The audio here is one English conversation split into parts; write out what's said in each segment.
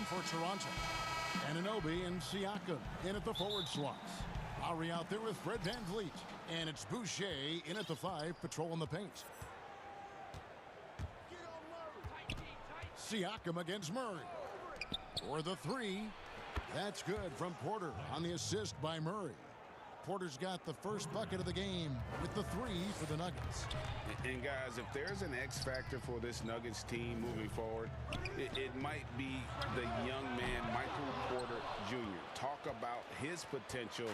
in for Toronto. Anunoby and Siakam in at the forward slots. Lowry out there with Fred VanVleet. And it's Boucher in at the 5, patrolling the paint. Siakam against Murray. For the 3. That's good from Porter on the assist by Murray. Porter's got the first bucket of the game with the 3 for the Nuggets. And guys, if there's an X factor for this Nuggets team moving forward, it might be the young man, Michael Porter Jr. Talk about his potential.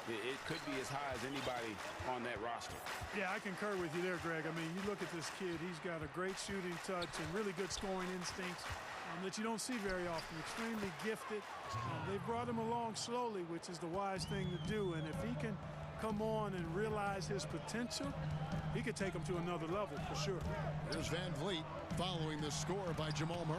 It could be as high as anybody on that roster. Yeah, I concur with you there, Greg. I mean, you look at this kid, he's got a great shooting touch and really good scoring instincts that you don't see very often. Extremely gifted. They brought him along slowly, which is the wise thing to do. And if he can come on and realize his potential, he could take him to another level for sure. There's VanVleet following the score by Jamal Murray.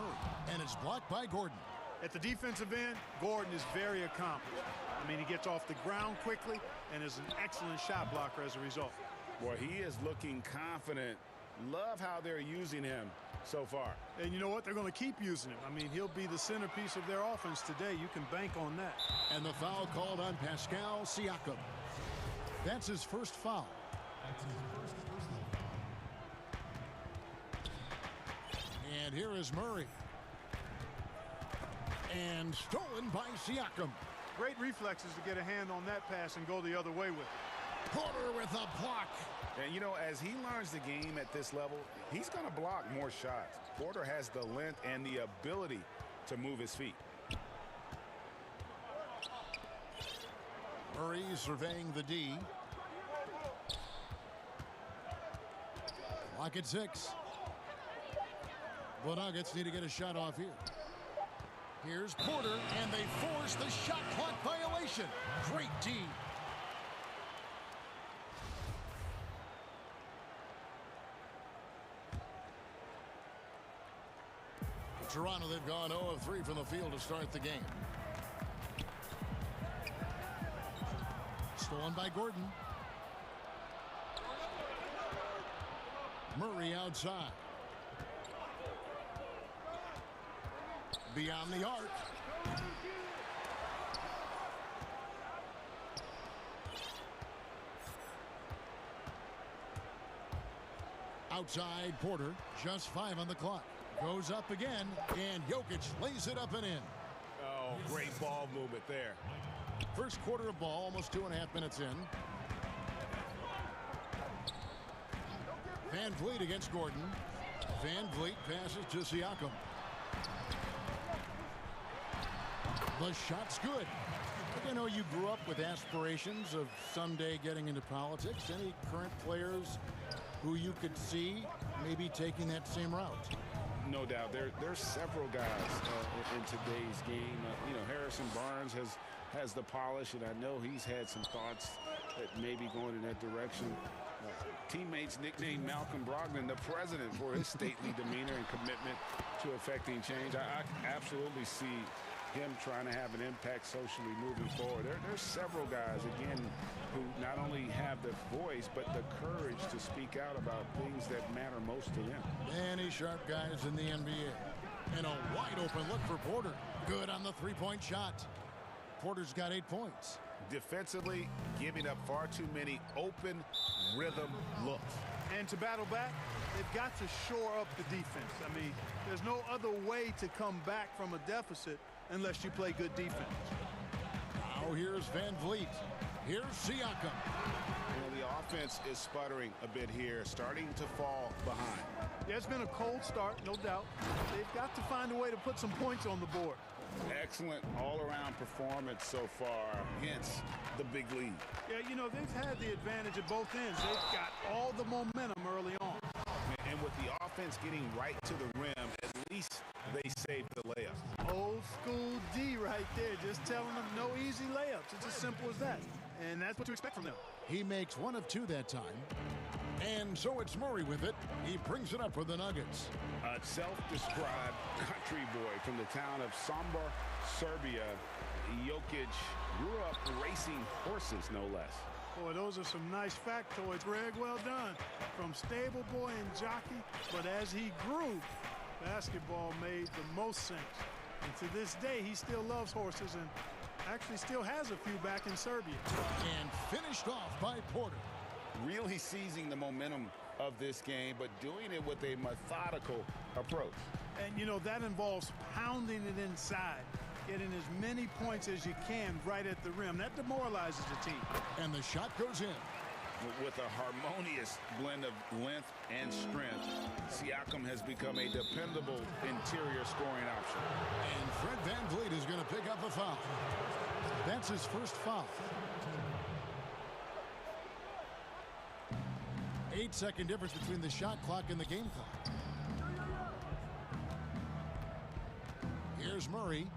And it's blocked by Gordon. At the defensive end, Gordon is very accomplished. I mean, he gets off the ground quickly and is an excellent shot blocker as a result. Boy, he is looking confident. Love how they're using him so far. And you know what? They're going to keep using him. I mean, he'll be the centerpiece of their offense today. You can bank on that. And the foul called on Pascal Siakam. That's his first foul. And here is Murray. And stolen by Siakam. Great reflexes to get a hand on that pass and go the other way with it. Porter with a block. And, you know, as he learns the game at this level, he's going to block more shots. Porter has the length and the ability to move his feet. Murray surveying the D. Clock at 6. The Nuggets need to get a shot off here. Here's Porter, and they force the shot clock violation. Great D. Toronto, they've gone 0 of 3 from the field to start the game. Stolen by Gordon. Murray outside. Beyond the arc. Outside Porter, just 5 on the clock. Goes up again, and Jokic lays it up and in. Oh, great ball movement there. First quarter of ball, almost 2.5 minutes in. VanVleet against Gordon. VanVleet passes to Siakam. The shot's good. I know you grew up with aspirations of someday getting into politics. Any current players who you could see maybe taking that same route? No doubt. There's several guys in today's game. You know, Harrison Barnes has the polish, and I know he's had some thoughts that maybe going in that direction. Teammates nicknamed Malcolm Brogdon the president for his stately demeanor and commitment to effecting change. I absolutely see him trying to have an impact socially moving forward. There's several guys, again, who not only have the voice, but the courage to speak out about things that matter most to them. Many sharp guys in the NBA. And a wide open look for Porter. Good on the three-point shot. Porter's got 8 points. Defensively, giving up far too many open rhythm looks. And to battle back, they've got to shore up the defense. I mean, there's no other way to come back from a deficit unless you play good defense. Now here's VanVleet. Here's Siakam. You know, the offense is sputtering a bit here, starting to fall behind. Yeah, it's been a cold start, no doubt. They've got to find a way to put some points on the board. Excellent all-around performance so far, hence the big lead. Yeah, you know, they've had the advantage at both ends. They've got all the momentum early on. And with the offense getting right to the rim, at least they saved the layup. Old school D right there, just telling them no easy layups. It's as simple as that. And that's what you expect from them. He makes 1 of 2 that time. And so it's Murray with it. He brings it up for the Nuggets. A self-described country boy from the town of Sombor, Serbia. Jokic grew up racing horses, no less. Boy, those are some nice factoids, Greg. Well done. From stable boy and jockey, but as he grew, basketball made the most sense. And to this day, he still loves horses and actually still has a few back in Serbia. And finished off by Porter. Really seizing the momentum of this game, but doing it with a methodical approach. And, you know, that involves pounding it inside, getting as many points as you can right at the rim. That demoralizes the team. And the shot goes in. With a harmonious blend of length and strength, Siakam has become a dependable interior scoring option. And Fred VanVleet is going to pick up the foul. That's his first foul. 8-second difference between the shot clock and the game clock. Here's Murray.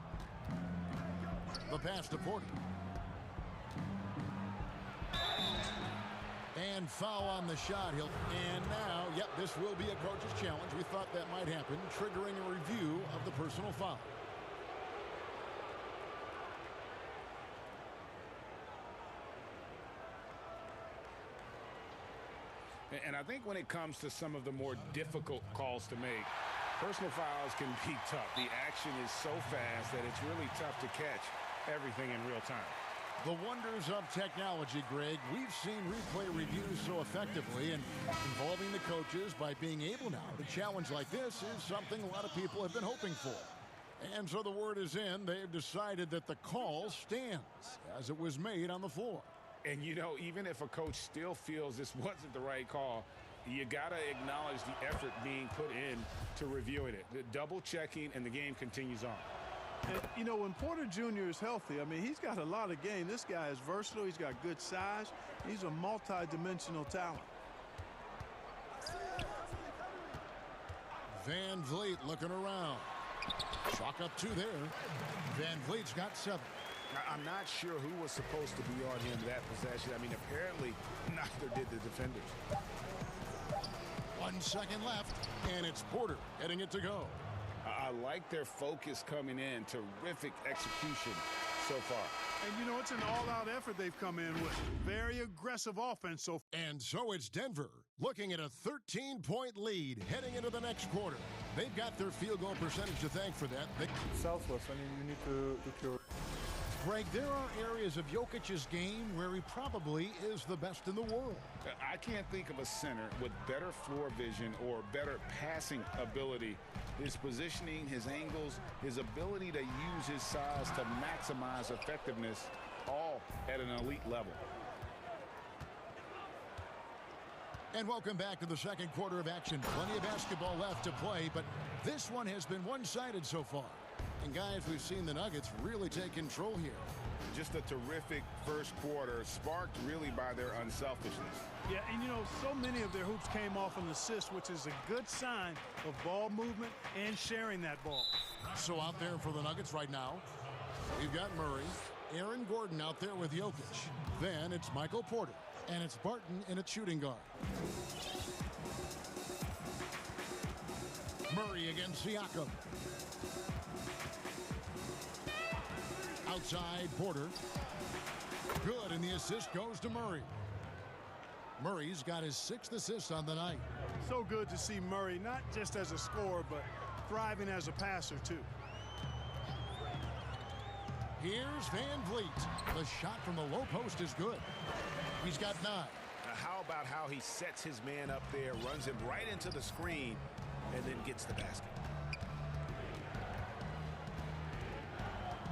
The pass to Porter. And foul on the shot. And now, yep, this will be a coach's challenge. We thought that might happen, triggering a review of the personal foul. And I think when it comes to some of the more difficult calls to make, personal fouls can be tough. The action is so fast that it's really tough to catch everything in real time. The wonders of technology, Greg. We've seen replay reviews so effectively, and involving the coaches by being able now to challenge like this is something a lot of people have been hoping for. And so the word is in. They've decided that the call stands as it was made on the floor. And, you know, even if a coach still feels this wasn't the right call, you got to acknowledge the effort being put in to reviewing it. The double checking, and the game continues on. And, you know, when Porter Jr. is healthy, I mean, he's got a lot of game. This guy is versatile. He's got good size. He's a multi-dimensional talent. VanVleet looking around. Chalk up 2 there. VanVleet's got 7. I'm not sure who was supposed to be on him that possession. I mean, apparently neither did the defenders. 1 second left, and it's Porter getting it to go. I like their focus coming in. Terrific execution so far. And, you know, it's an all-out effort they've come in with. Very aggressive offense. And so it's Denver looking at a 13-point lead heading into the next quarter. They've got their field goal percentage to thank for that. Selfless. I mean, you need to cure. Greg, there are areas of Jokic's game where he probably is the best in the world. I can't think of a center with better floor vision or better passing ability. His positioning, his angles, his ability to use his size to maximize effectiveness, all at an elite level. And welcome back to the second quarter of action. Plenty of basketball left to play, but this one has been one-sided so far. And guys, we've seen the Nuggets really take control here. Just a terrific first quarter, sparked really by their unselfishness. Yeah, and you know, so many of their hoops came off an assist, which is a good sign of ball movement and sharing that ball. So out there for the Nuggets right now, we've got Murray, Aaron Gordon out there with Jokic. Then it's Michael Porter, and it's Barton in a shooting guard. Murray against Siakam. Outside Porter. Good, and the assist goes to Murray. Murray's got his 6th assist on the night. So good to see Murray, not just as a scorer, but thriving as a passer, too. Here's VanVleet. The shot from the low post is good. He's got 9. Now, how about how he sets his man up there, runs him right into the screen, and then gets the basket.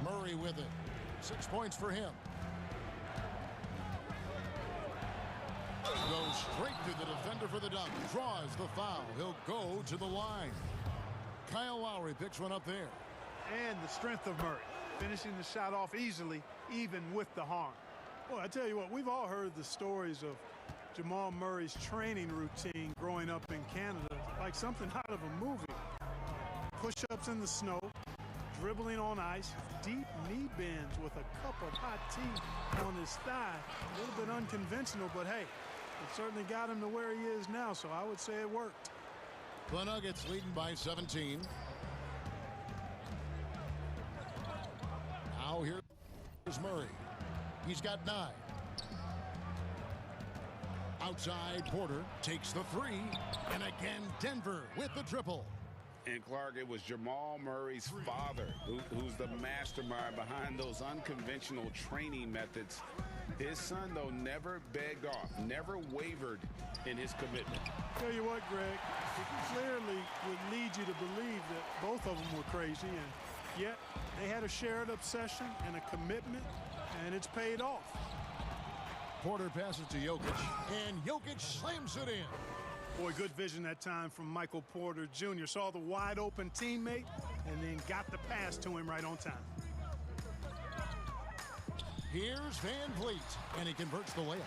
Murray with it. 6 points for him. Goes straight to the defender for the dunk. Draws the foul. He'll go to the line. Kyle Lowry picks one up there. And the strength of Murray, finishing the shot off easily, even with the harm. Well, I tell you what, we've all heard the stories of Jamal Murray's training routine growing up in Canada, like something out of a movie. Push-ups in the snow, dribbling on ice, deep knee bends with a cup of hot tea on his thigh. A little bit unconventional, but hey, it certainly got him to where he is now, so I would say it worked. The Nuggets leading by 17. Now here's Murray. He's got 9. Outside Porter takes the 3, and again Denver with the triple. And Clark, it was Jamal Murray's father who's the mastermind behind those unconventional training methods. His son, though, never begged off, never wavered in his commitment. Tell you what, Greg, it clearly would lead you to believe that both of them were crazy, and yet they had a shared obsession and a commitment, and it's paid off. Porter passes to Jokic, and Jokic slams it in. Boy, good vision that time from Michael Porter Jr. Saw the wide open teammate and then got the pass to him right on time. Here's Van Vliet, and he converts the layup.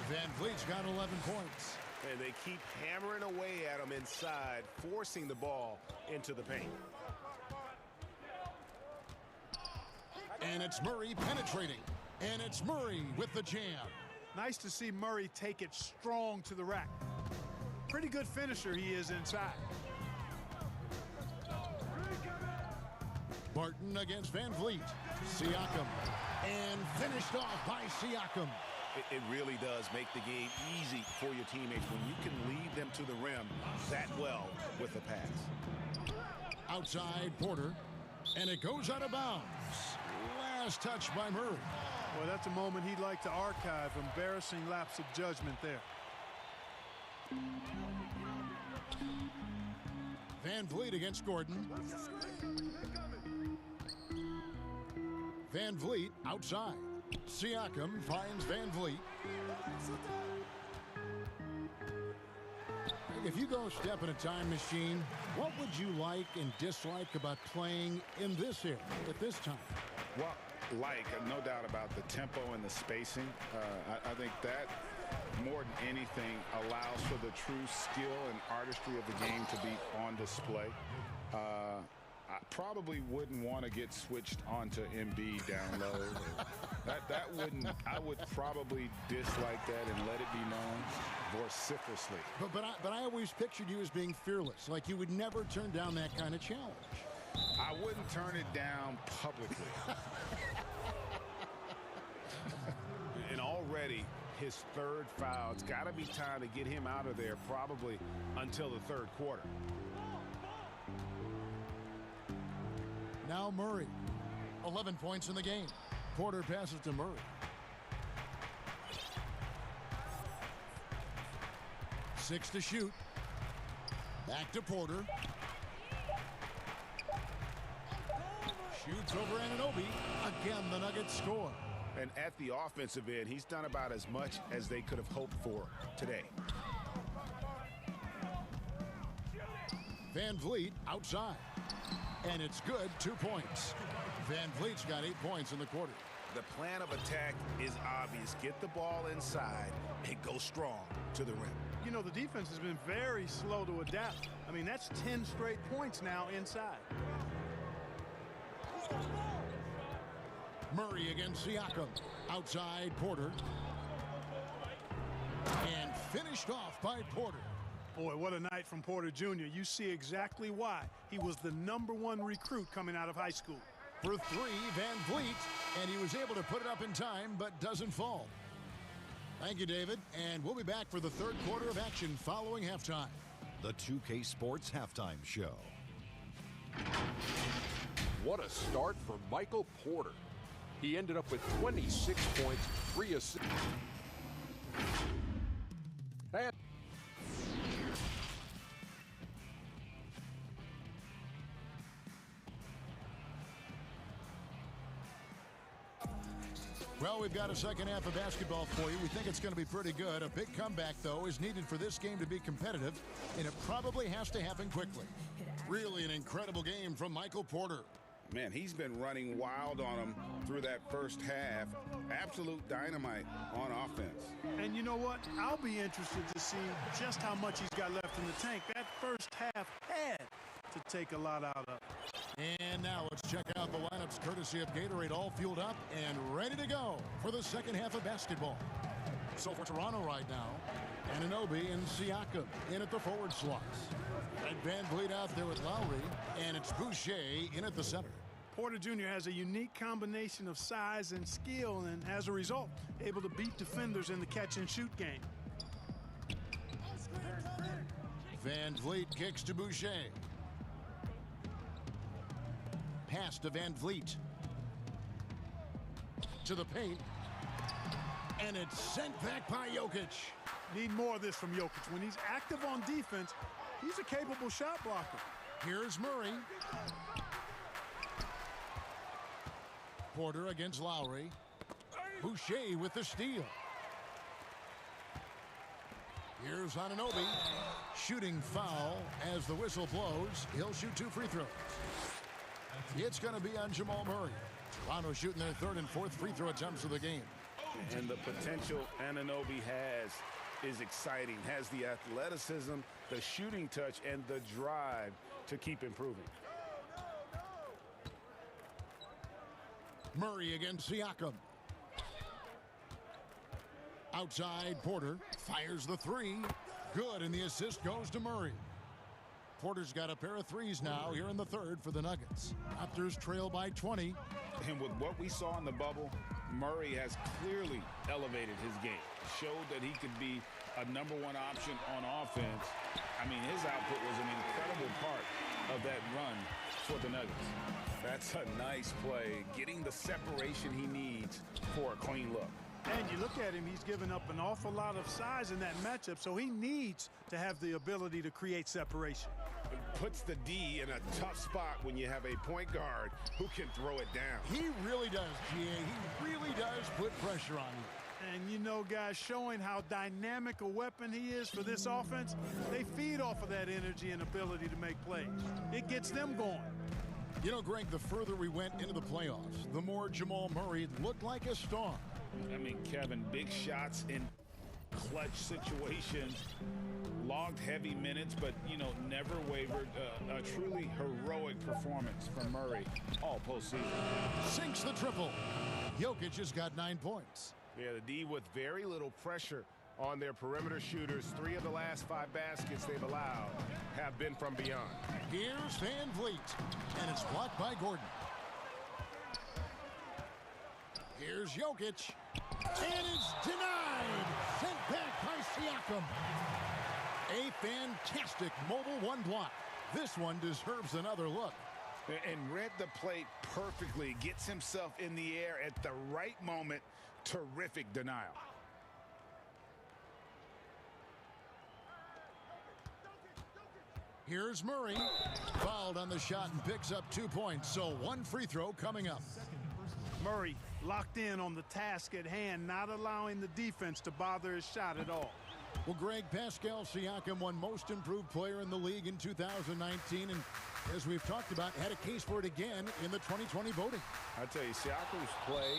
Van Vliet's got 11 points. And they keep hammering away at him inside, forcing the ball into the paint. And it's Murray penetrating. And it's Murray with the jam. Nice to see Murray take it strong to the rack. Pretty good finisher he is inside. Barton against Van Vliet. Siakam. And finished off by Siakam. It really does make the game easy for your teammates when you can lead them to the rim that well with a pass. Outside Porter. And it goes out of bounds. Last touch by Murray. Well, that's a moment he'd like to archive. Embarrassing lapse of judgment there. Van Vliet against Gordon. Van Vliet outside. Siakam finds Van Vliet. If you go step in a time machine, what would you like and dislike about playing in this era at this time? Well, no doubt about the tempo and the spacing. I think that more than anything allows for the true skill and artistry of the game to be on display. I probably wouldn't want to get switched onto Embiid down low. that wouldn't. I would probably dislike that and let it be known vociferously. But I always pictured you as being fearless, like you would never turn down that kind of challenge. I wouldn't turn it down publicly. And already his third foul. It's got to be time to get him out of there probably until the third quarter. Now Murray. 11 points in the game. Porter passes to Murray. 6 to shoot. Back to Porter. Shoots over Anunoby. Again, the Nuggets score. And at the offensive end, he's done about as much as they could have hoped for today. Van Vliet outside. And it's good. 2 points. Van Vliet's got 8 points in the quarter. The plan of attack is obvious. Get the ball inside and go strong to the rim. You know, the defense has been very slow to adapt. I mean, that's 10 straight points now inside. Murray against Siakam. Outside Porter. And finished off by Porter. Boy, what a night from Porter Jr. You see exactly why he was the #1 recruit coming out of high school. For 3, Van Vliet, and he was able to put it up in time, but doesn't fall. Thank you, David, and we'll be back for the third quarter of action following halftime. The 2K Sports Halftime Show. What a start for Michael Porter. He ended up with 26 points, 3 assists. And well, we've got a second half of basketball for you. We think it's going to be pretty good. A big comeback, though, is needed for this game to be competitive, and it probably has to happen quickly. Really an incredible game from Michael Porter. Man, he's been running wild on him through that first half. Absolute dynamite on offense. And you know what? I'll be interested to see just how much he's got left in the tank. That first half had to take a lot out of. And now let's check out the lineups courtesy of Gatorade, all fueled up and ready to go for the second half of basketball. So for Toronto right now, Anunoby and Siakam in at the forward slots. And Van Vliet out there with Lowry, and it's Boucher in at the center. Porter Jr. has a unique combination of size and skill, and as a result, able to beat defenders in the catch-and-shoot game. Van Vliet kicks to Boucher. pass to Van Vliet. To the paint. And it's sent back by Jokic. Need more of this from Jokic. When he's active on defense, he's a capable shot blocker. Here's Murray. Porter against Lowry. Boucher with the steal. Here's Anunoby. Shooting foul as the whistle blows. He'll shoot 2 free throws. It's going to be on Jamal Murray. Toronto shooting their 3rd and 4th free throw attempts of the game. And the potential Anunoby has is exciting. Has the athleticism, the shooting touch, and the drive to keep improving. Murray against Siakam. Outside, Porter fires the 3. Good, and the assist goes to Murray. Porter's got a pair of 3s now here in the 3rd for the Nuggets. Raptors trail by 20. And with what we saw in the bubble, Murray has clearly elevated his game. Showed that he could be a #1 option on offense. I mean, his output was an incredible part of that run for the Nuggets. That's a nice play, getting the separation he needs for a clean look. And you look at him, he's given up an awful lot of size in that matchup, so he needs to have the ability to create separation. It puts the D in a tough spot when you have a point guard who can throw it down. He really does, GA. He really does put pressure on you. And you know, guys, showing how dynamic a weapon he is for this offense, they feed off of that energy and ability to make plays. It gets them going. You know, Greg, the further we went into the playoffs, the more Jamal Murray looked like a star. I mean, Kevin, big shots in clutch situations, logged heavy minutes, but, you know, never wavered. A truly heroic performance from Murray all postseason. Sinks the triple. Jokic has got 9 points. Yeah, the D with very little pressure on their perimeter shooters. 3 of the last 5 baskets they've allowed have been from beyond. Here's Van Vliet, and it's blocked by Gordon. Here's Jokic, and it's denied. Sent back by Siakam. A fantastic mobile 1 block. This one deserves another look. And read the play perfectly. Gets himself in the air at the right moment. Terrific denial. Here's Murray. Fouled on the shot and picks up 2 points. So 1 free throw coming up. Murray locked in on the task at hand, not allowing the defense to bother his shot at all. Well, Greg, Pascal Siakam won Most Improved Player in the league in 2019, and as we've talked about, had a case for it again in the 2020 voting. I tell you, Siakam's play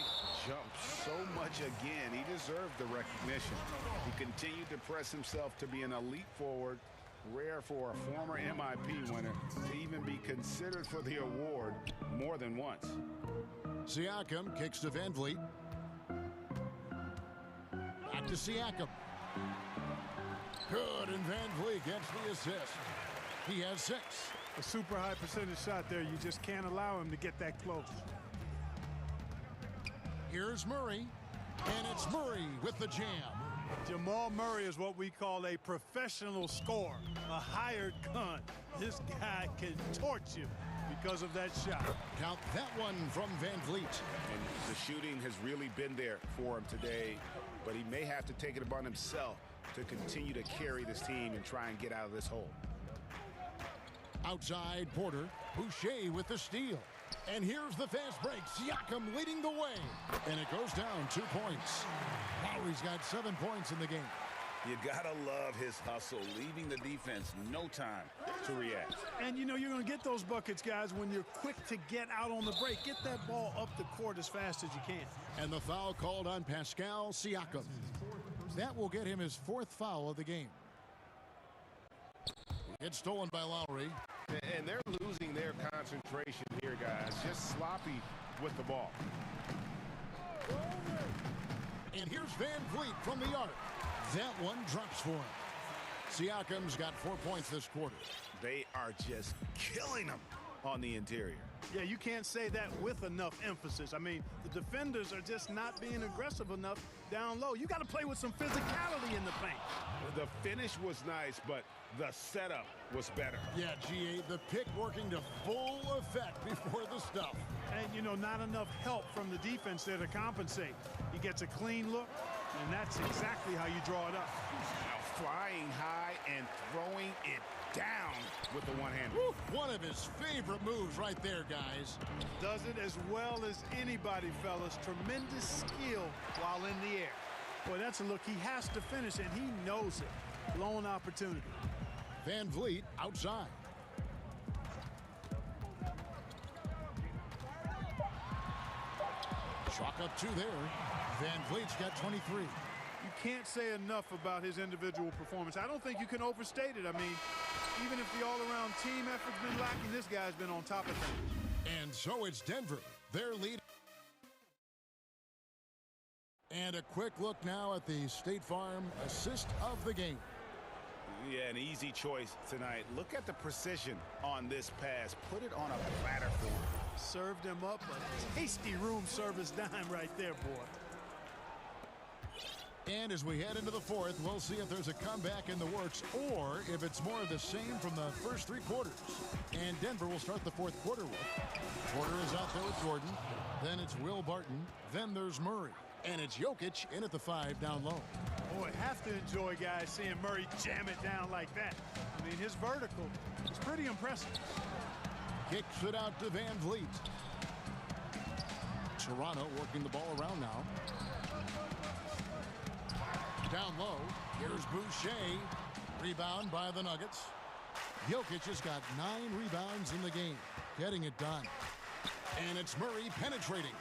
jumped so much again. He deserved the recognition. He continued to press himself to be an elite forward. Rare for a former MIP winner to even be considered for the award more than once. Siakam kicks to Van Vliet. Back to Siakam. Good, and Van Vliet gets the assist. He has 6. A super high percentage shot there. You just can't allow him to get that close. Here's Murray, and it's Murray with the jam. Jamal Murray is what we call a professional scorer, a hired gun. This guy can torch you because of that shot. Count that one from Van Vliet. And the shooting has really been there for him today, but he may have to take it upon himself to continue to carry this team and try and get out of this hole. Outside, Porter. Boucher with the steal. And here's the fast break. Siakam leading the way. And it goes down 2 points. Lowry's got 7 points in the game. You gotta love his hustle, leaving the defense no time to react. And you know you're going to get those buckets, guys, when you're quick to get out on the break. Get that ball up the court as fast as you can. And the foul called on Pascal Siakam. That will get him his 4th foul of the game. It's stolen by Lowry. And they're losing their concentration here, guys. Just sloppy with the ball. And here's Van Vliet from the arc. That one drops for him. Siakam's got 4 points this quarter. They are just killing them on the interior. Yeah, you can't say that with enough emphasis. I mean, the defenders are just not being aggressive enough down low. You got to play with some physicality in the paint. The finish was nice, but the setup was better. Yeah, GA, the pick working to full effect before the stuff. And, you know, not enough help from the defense there to compensate. He gets a clean look, and that's exactly how you draw it up. Now flying high and throwing it down with the one-hand. One of his favorite moves right there, guys. Does it as well as anybody, fellas. Tremendous skill while in the air. Boy, that's a look he has to finish, and he knows it. Blown opportunity. Van Vliet outside. Chalk up two there. Van Vliet's got 23. You can't say enough about his individual performance. I don't think you can overstate it. I mean, even if the all-around team effort's been lacking, this guy's been on top of things. And so it's Denver. Their lead. And a quick look now at the State Farm assist of the game. Yeah, an easy choice tonight. Look at the precision on this pass. Put it on a platter for him. Served him up a tasty room service dime right there, boy. And as we head into the fourth, we'll see if there's a comeback in the works or if it's more of the same from the first three quarters. And Denver will start the fourth quarter with. Porter is out there with Jordan. Then it's Will Barton. Then there's Murray. And it's Jokic in at the 5 down low. Boy, have to enjoy guys seeing Murray jam it down like that. I mean, his vertical is pretty impressive. Kicks it out to Van Vliet. Toronto working the ball around now. Down low, here's Boucher. Rebound by the Nuggets. Jokic has got 9 rebounds in the game, getting it done. And it's Murray penetrating.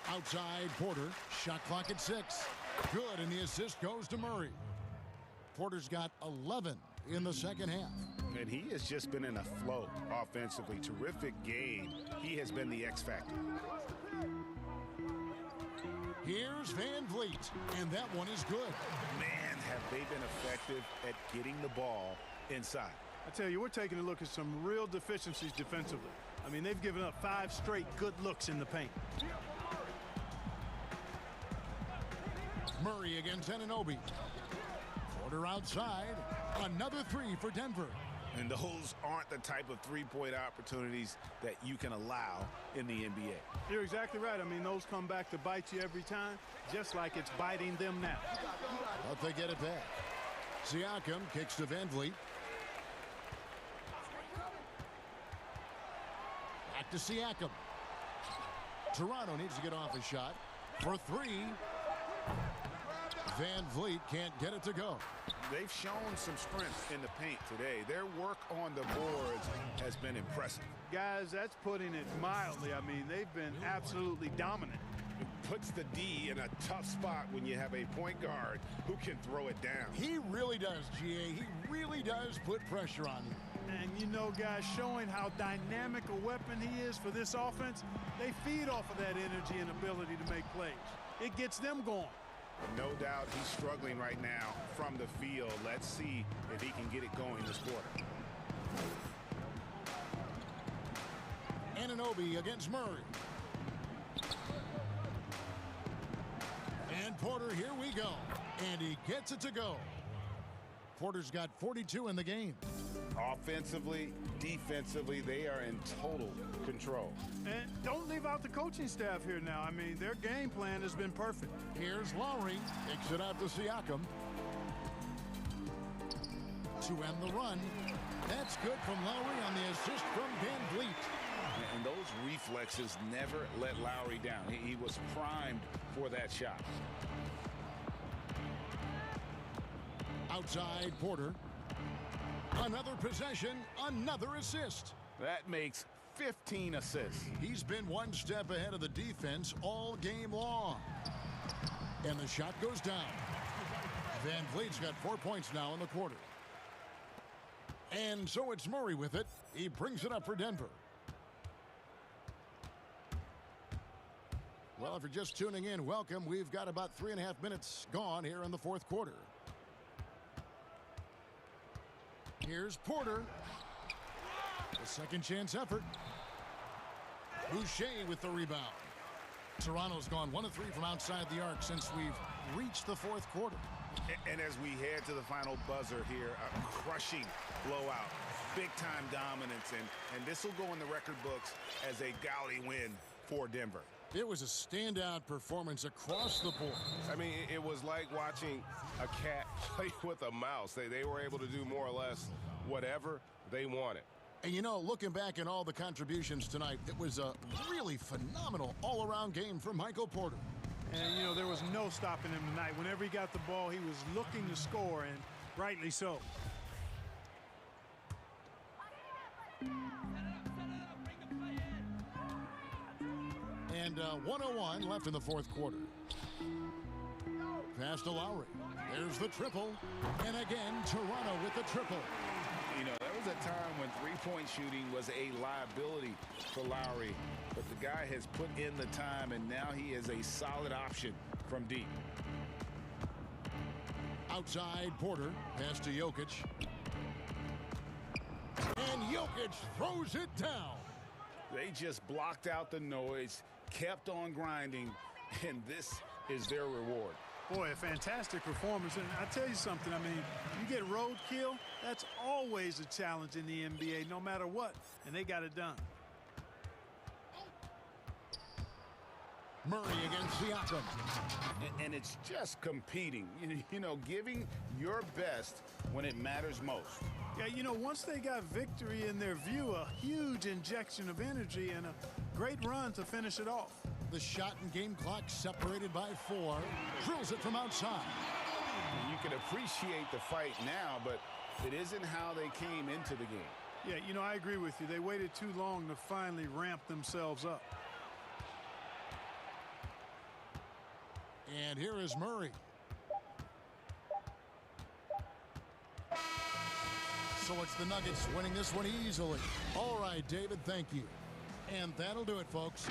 Outside Porter, shot clock at 6. Good, and the assist goes to Murray. Porter's got 11 in the second half. And he has just been in a flow offensively. Terrific game. He has been the X factor. Here's Van Vliet, and that one is good. Man, have they been effective at getting the ball inside. I tell you, we're taking a look at some real deficiencies defensively. I mean, they've given up 5 straight good looks in the paint. Murray against Anunoby. Porter outside. Another 3 for Denver. And those aren't the type of three-point opportunities that you can allow in the NBA. You're exactly right. I mean, those come back to bite you every time, just like it's biting them now. But they get it back. Siakam kicks to Van Vliet. Back to Siakam. Toronto needs to get off a shot for 3. Van Vliet can't get it to go. They've shown some strength in the paint today. Their work on the boards has been impressive. Guys, that's putting it mildly. I mean, they've been absolutely dominant. It puts the D in a tough spot when you have a point guard who can throw it down. He really does, GA. He really does put pressure on you. And, you know, guys, showing how dynamic a weapon he is for this offense, they feed off of that energy and ability to make plays. It gets them going. No doubt he's struggling right now from the field. Let's see if he can get it going this quarter. Anunoby against Murray. And Porter, here we go. And he gets it to go. Porter's got 42 in the game. Offensively, defensively, they are in total control. And don't leave out the coaching staff here now. I mean, their game plan has been perfect. Here's Lowry. Takes it out to Siakam. To end the run. That's good from Lowry on the assist from Van Vliet. And those reflexes never let Lowry down. He was primed for that shot. Outside Porter. Another possession, another assist. That makes 15 assists. He's been one step ahead of the defense all game long. And the shot goes down. Van Vliet's got 4 points now in the quarter. And so it's Murray with it. He brings it up for Denver. Well, if you're just tuning in, welcome. We've got about 3.5 minutes gone here in the fourth quarter. Here's Porter. A second chance effort. Boucher with the rebound. Toronto's gone 1 of 3 from outside the arc since we've reached the fourth quarter. And as we head to the final buzzer here, a crushing blowout, big-time dominance, and this will go in the record books as a gaudy win for Denver. It was a standout performance across the board. I mean, it was like watching a cat play with a mouse. They were able to do more or less whatever they wanted. And, you know, looking back at all the contributions tonight, it was a really phenomenal all-around game from Michael Porter. And, you know, there was no stopping him tonight. Whenever he got the ball, he was looking to score, and rightly so. And 1:01 left in the fourth quarter. Pass to Lowry. There's the triple. And again, Toronto with the triple. You know, there was a time when three-point shooting was a liability for Lowry, but the guy has put in the time, and now he is a solid option from deep. Outside, Porter. Pass to Jokic. And Jokic throws it down. They just blocked out the noise, kept on grinding, and this is their reward. Boy, a fantastic performance. And I tell you something, I mean, you get roadkill, that's always a challenge in the NBA, no matter what. And they got it done. Murray against Siakam. And it's just competing, you know, giving your best when it matters most. Yeah, you know, once they got victory in their view, a huge injection of energy and a great run to finish it off. The shot and game clock separated by 4. Drills it from outside. You can appreciate the fight now, but it isn't how they came into the game. Yeah, you know, I agree with you. They waited too long to finally ramp themselves up. And here is Murray. So it's the Nuggets winning this one easily. All right, David, thank you. And that'll do it, folks.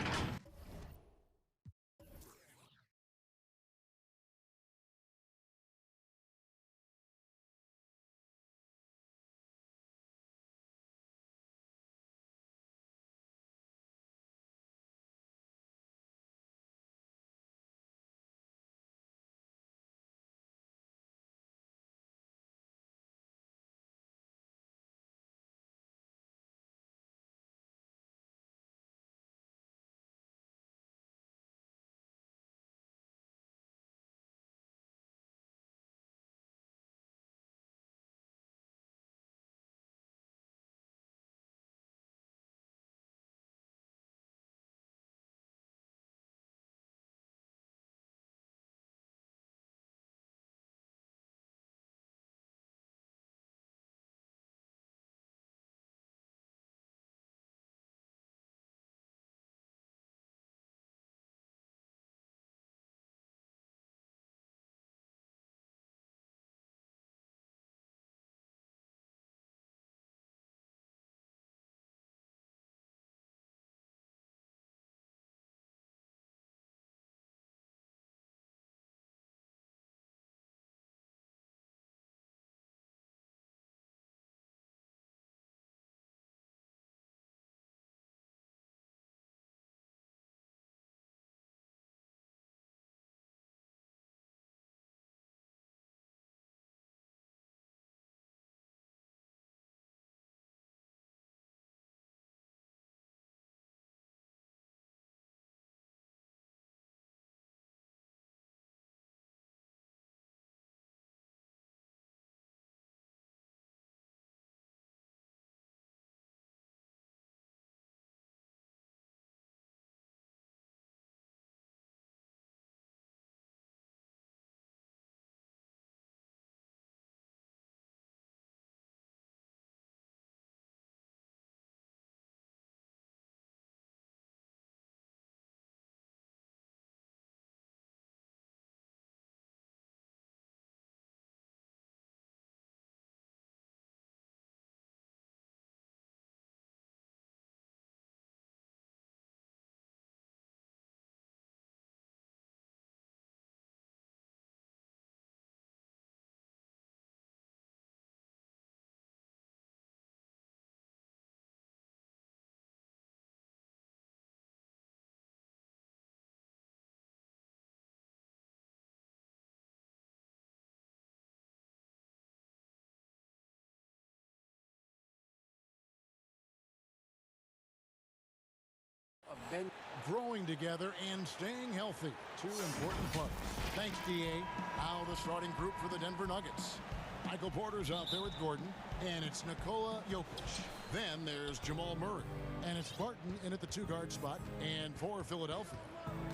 And growing together and staying healthy. Two important parts. Thanks, DA. Now the starting group for the Denver Nuggets. Michael Porter's out there with Gordon, and it's Nikola Jokic. Then there's Jamal Murray, and it's Barton in at the two-guard spot, and for Philadelphia,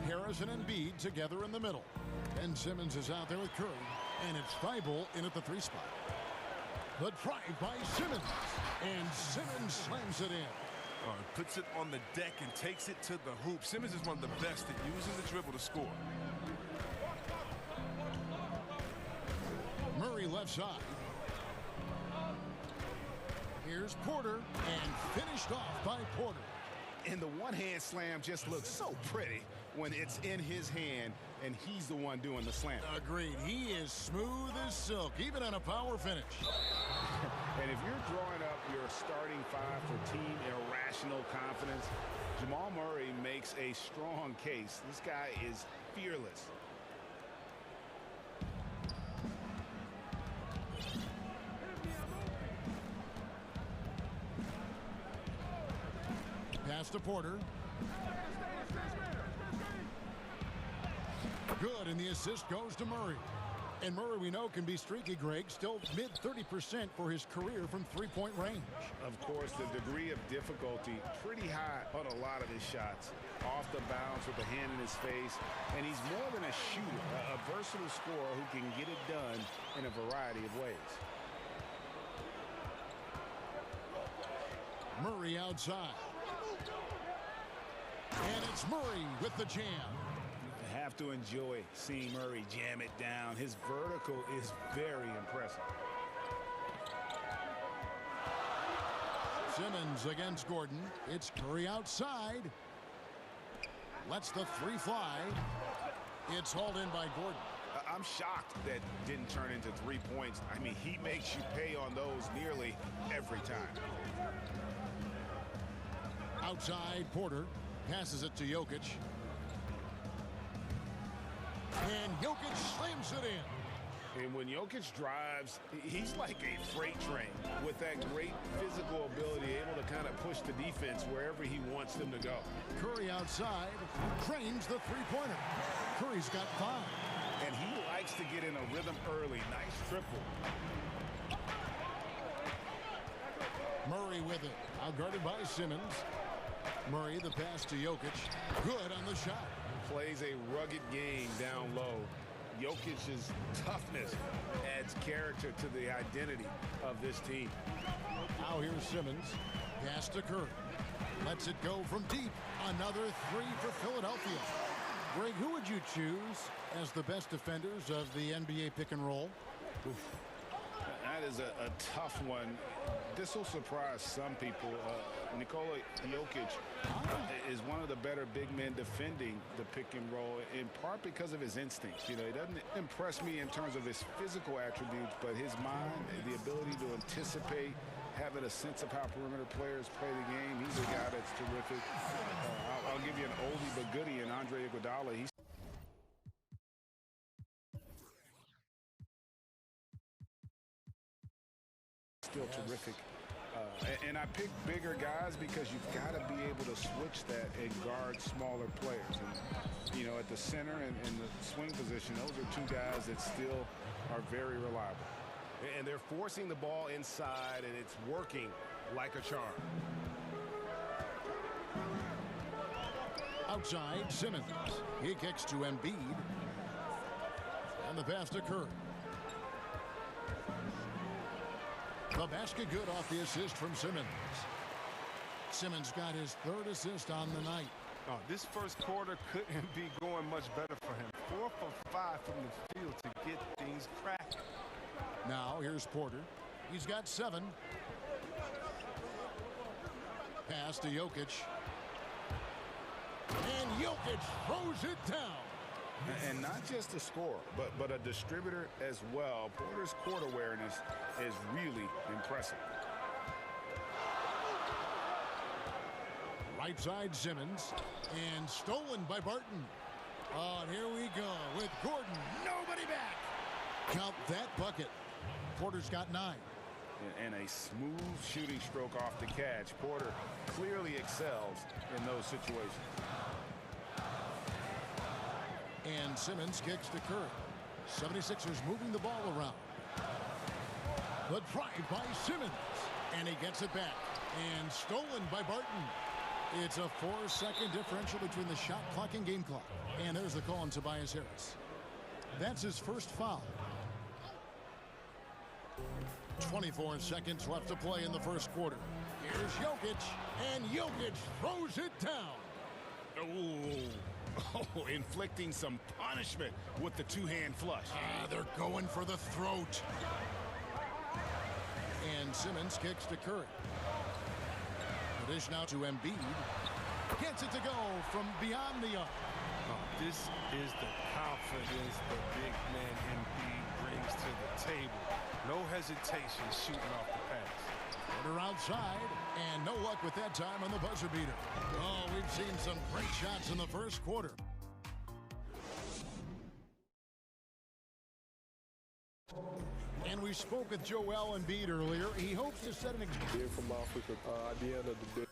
Harris and Embiid together in the middle. Ben Simmons is out there with Curry, and it's Thibault in at the three spot. The drive by Simmons, and Simmons slams it in. Puts it on the deck and takes it to the hoop. Simmons is one of the best at using the dribble to score. Murray left side. Here's Porter, and finished off by Porter. And the one-hand slam just looks so pretty when it's in his hand and he's the one doing the slam. Agreed. He is smooth as silk, even on a power finish. And if you're drawing up your starting five for team irrational confidence, Jamal Murray makes a strong case. This guy is fearless. Pass to Porter. Good, and the assist goes to Murray. And Murray, we know, can be streaky, Greg. Still mid-30% for his career from three-point range. Of course, the degree of difficulty pretty high on a lot of his shots. Off the bounce with a hand in his face. And he's more than a shooter, a versatile scorer who can get it done in a variety of ways. Murray outside. And it's Murray with the jam. You have to enjoy seeing Murray jam it down. His vertical is very impressive. Simmons against Gordon. It's Curry outside. Lets the three fly. It's hauled in by Gordon. I'm shocked that didn't turn into 3 points. I mean, he makes you pay on those nearly every time. Outside, Porter passes it to Jokic. And Jokic slams it in. And when Jokic drives, he's like a freight train with that great physical ability, able to kind of push the defense wherever he wants them to go. Curry outside, frames the three-pointer. Curry's got 5. And he likes to get in a rhythm early. Nice triple. Murray with it. Outguarded by Simmons. Murray, the pass to Jokic. Good on the shot. Plays a rugged game down low. Jokic's toughness adds character to the identity of this team. Now here's Simmons. Pass to Curry. Lets it go from deep. Another 3 for Philadelphia. Greg, who would you choose as the best defenders of the NBA pick and roll? Oof. That is a tough one. This will surprise some people. Nikola Jokic is one of the better big men defending the pick and roll, in part because of his instincts. You know, he doesn't impress me in terms of his physical attributes, but his mind, the ability to anticipate, having a sense of how perimeter players play the game. He's a guy that's terrific. I'll give you an oldie but goodie in Andre Iguodala. He's still terrific. And I pick bigger guys because you've got to be able to switch that and guard smaller players. And, you know, at the center and the swing position, those are two guys that still are very reliable. And they're forcing the ball inside, and it's working like a charm. Outside, Simmons. He kicks to Embiid. And the pass to Curry. The basket good off the assist from Simmons. Simmons got his 3rd assist on the night. Oh, this first quarter couldn't be going much better for him. 4 for 5 from the field to get things cracking. Now here's Porter. He's got 7. Pass to Jokic. And Jokic throws it down. And not just a scorer, but a distributor as well. Porter's court awareness is really impressive. Right side, Simmons. And stolen by Barton. Oh, and here we go with Gordon. Nobody back. Count that bucket. Porter's got 9. and a smooth shooting stroke off the catch. Porter clearly excels in those situations. And Simmons kicks to Curry. 76ers moving the ball around. The drive by Simmons. And he gets it back. And stolen by Barton. It's a 4-second differential between the shot clock and game clock. And there's the call on Tobias Harris. That's his first foul. 24 seconds left to play in the first quarter. Here's Jokic, and Jokic throws it down. Oh, inflicting some punishment with the two-hand flush. They're going for the throat. And Simmons kicks to Curry. The dish now to Embiid. Gets it to go from beyond the arc. This is the confidence that big man Embiid brings to the table. No hesitation shooting off the pass. Porter outside, and no luck with that time on the buzzer beater. Oh, we've seen some great shots in the first quarter. And we spoke with Joel Embiid earlier. He hopes to set an example. From Africa at the end of the day.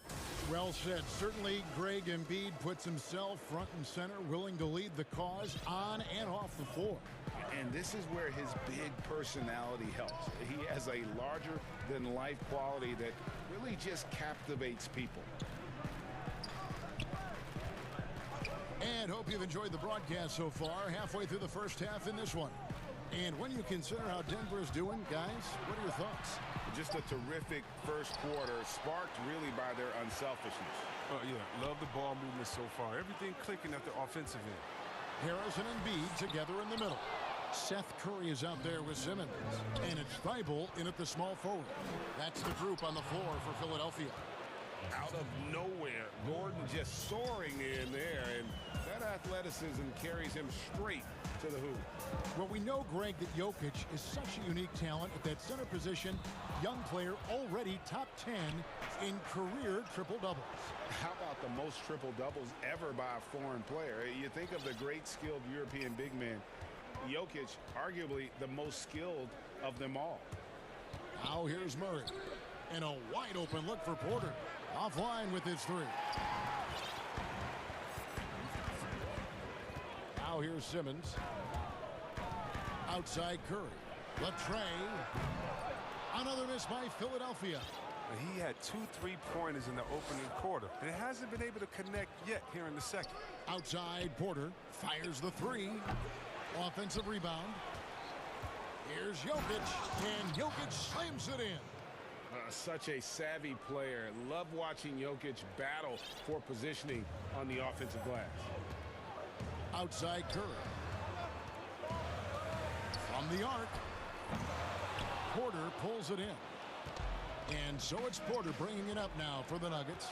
Well said. Certainly, Greg Embiid puts himself front and center, willing to lead the cause on and off the floor. And this is where his big personality helps. He has a larger-than-life quality that really just captivates people. And hope you've enjoyed the broadcast so far. Halfway through the first half in this one. And when you consider how Denver is doing, guys, what are your thoughts? Just a terrific first quarter, sparked really by their unselfishness. Oh, yeah, love the ball movement so far. Everything clicking at the offensive end. Harris and Embiid together in the middle. Seth Curry is out there with Simmons. And it's Thibault in at the small forward. That's the group on the floor for Philadelphia. Out of nowhere, Gordon just soaring in there, and that athleticism carries him straight to the hoop. Well, we know, Greg, that Jokic is such a unique talent at that center position. Young player, already top 10 in career triple-doubles. How about the most triple-doubles ever by a foreign player? You think of the great skilled European big man. Jokic, arguably the most skilled of them all. Now here's Murray. And a wide-open look for Porter. Offline with his three. Now here's Simmons. Outside Curry. Latrey. Another miss by Philadelphia. He had 2 3-pointers in the opening quarter, and hasn't been able to connect yet here in the second. Outside Porter. Fires the three. Offensive rebound. Here's Jokic. And Jokic slams it in. Such a savvy player. Love watching Jokic battle for positioning on the offensive glass. Outside Curry. From the arc. Porter pulls it in. And so it's Porter bringing it up now for the Nuggets.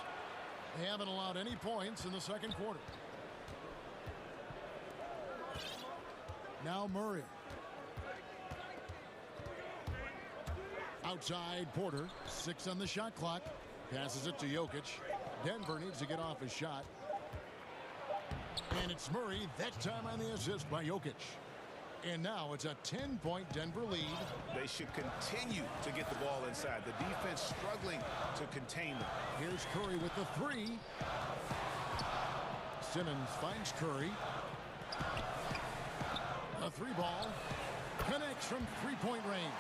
They haven't allowed any points in the second quarter. Now Murray. Outside Porter, 6 on the shot clock. Passes it to Jokic. Denver needs to get off his shot. And it's Murray, that time on the assist by Jokic. And now it's a 10-point Denver lead. They should continue to get the ball inside. The defense struggling to contain them. Here's Curry with the three. Simmons finds Curry. A three ball connects from three-point range.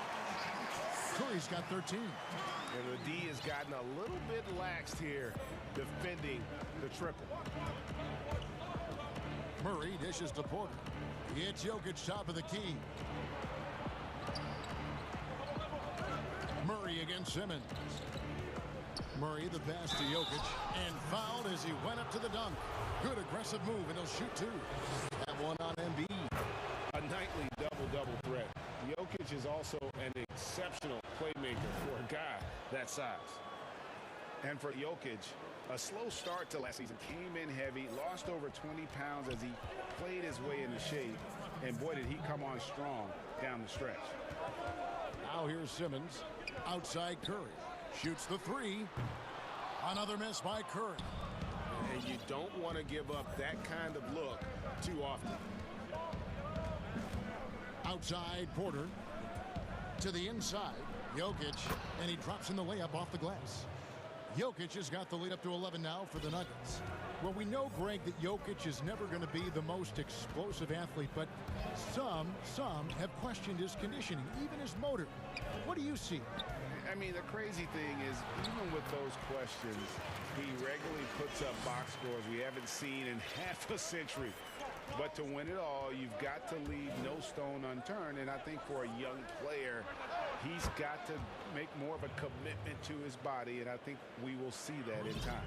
Curry's got 13. And the D has gotten a little bit laxed here defending the triple. Murray dishes to Porter. It's Jokic top of the key. Murray against Simmons. Murray the pass to Jokic and fouled as he went up to the dunk. Good aggressive move, and he'll shoot two. That one on Embiid. A nightly double-double threat. Jokic is also an exceptional playmaker for a guy that size. And for Jokic, a slow start to last season, came in heavy, lost over 20 pounds as he played his way into shape, and boy, did he come on strong down the stretch. Now here's Simmons, outside Curry, shoots the three. Another miss by Curry. And you don't want to give up that kind of look too often. Outside Porter to the inside. Jokic, and he drops in the layup off the glass. Jokic has got the lead up to 11 now for the Nuggets. Well, we know, Greg, that Jokic is never going to be the most explosive athlete, but some have questioned his conditioning, even his motor. What do you see? I mean, the crazy thing is, even with those questions, he regularly puts up box scores we haven't seen in half a century. But to win it all, you've got to leave no stone unturned. And I think for a young player, he's got to make more of a commitment to his body. And I think we will see that in time.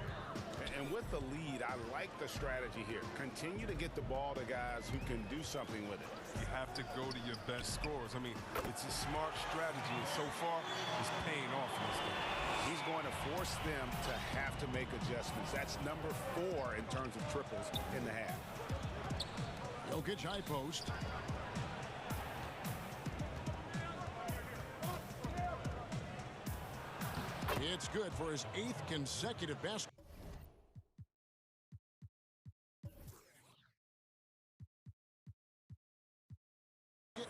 And with the lead, I like the strategy here. Continue to get the ball to guys who can do something with it. You have to go to your best scorers. I mean, it's a smart strategy, and so far, it's paying off in this game. He's going to force them to have to make adjustments. That's number 4 in terms of triples in the half. Jokic high post. It's good for his 8th consecutive basket.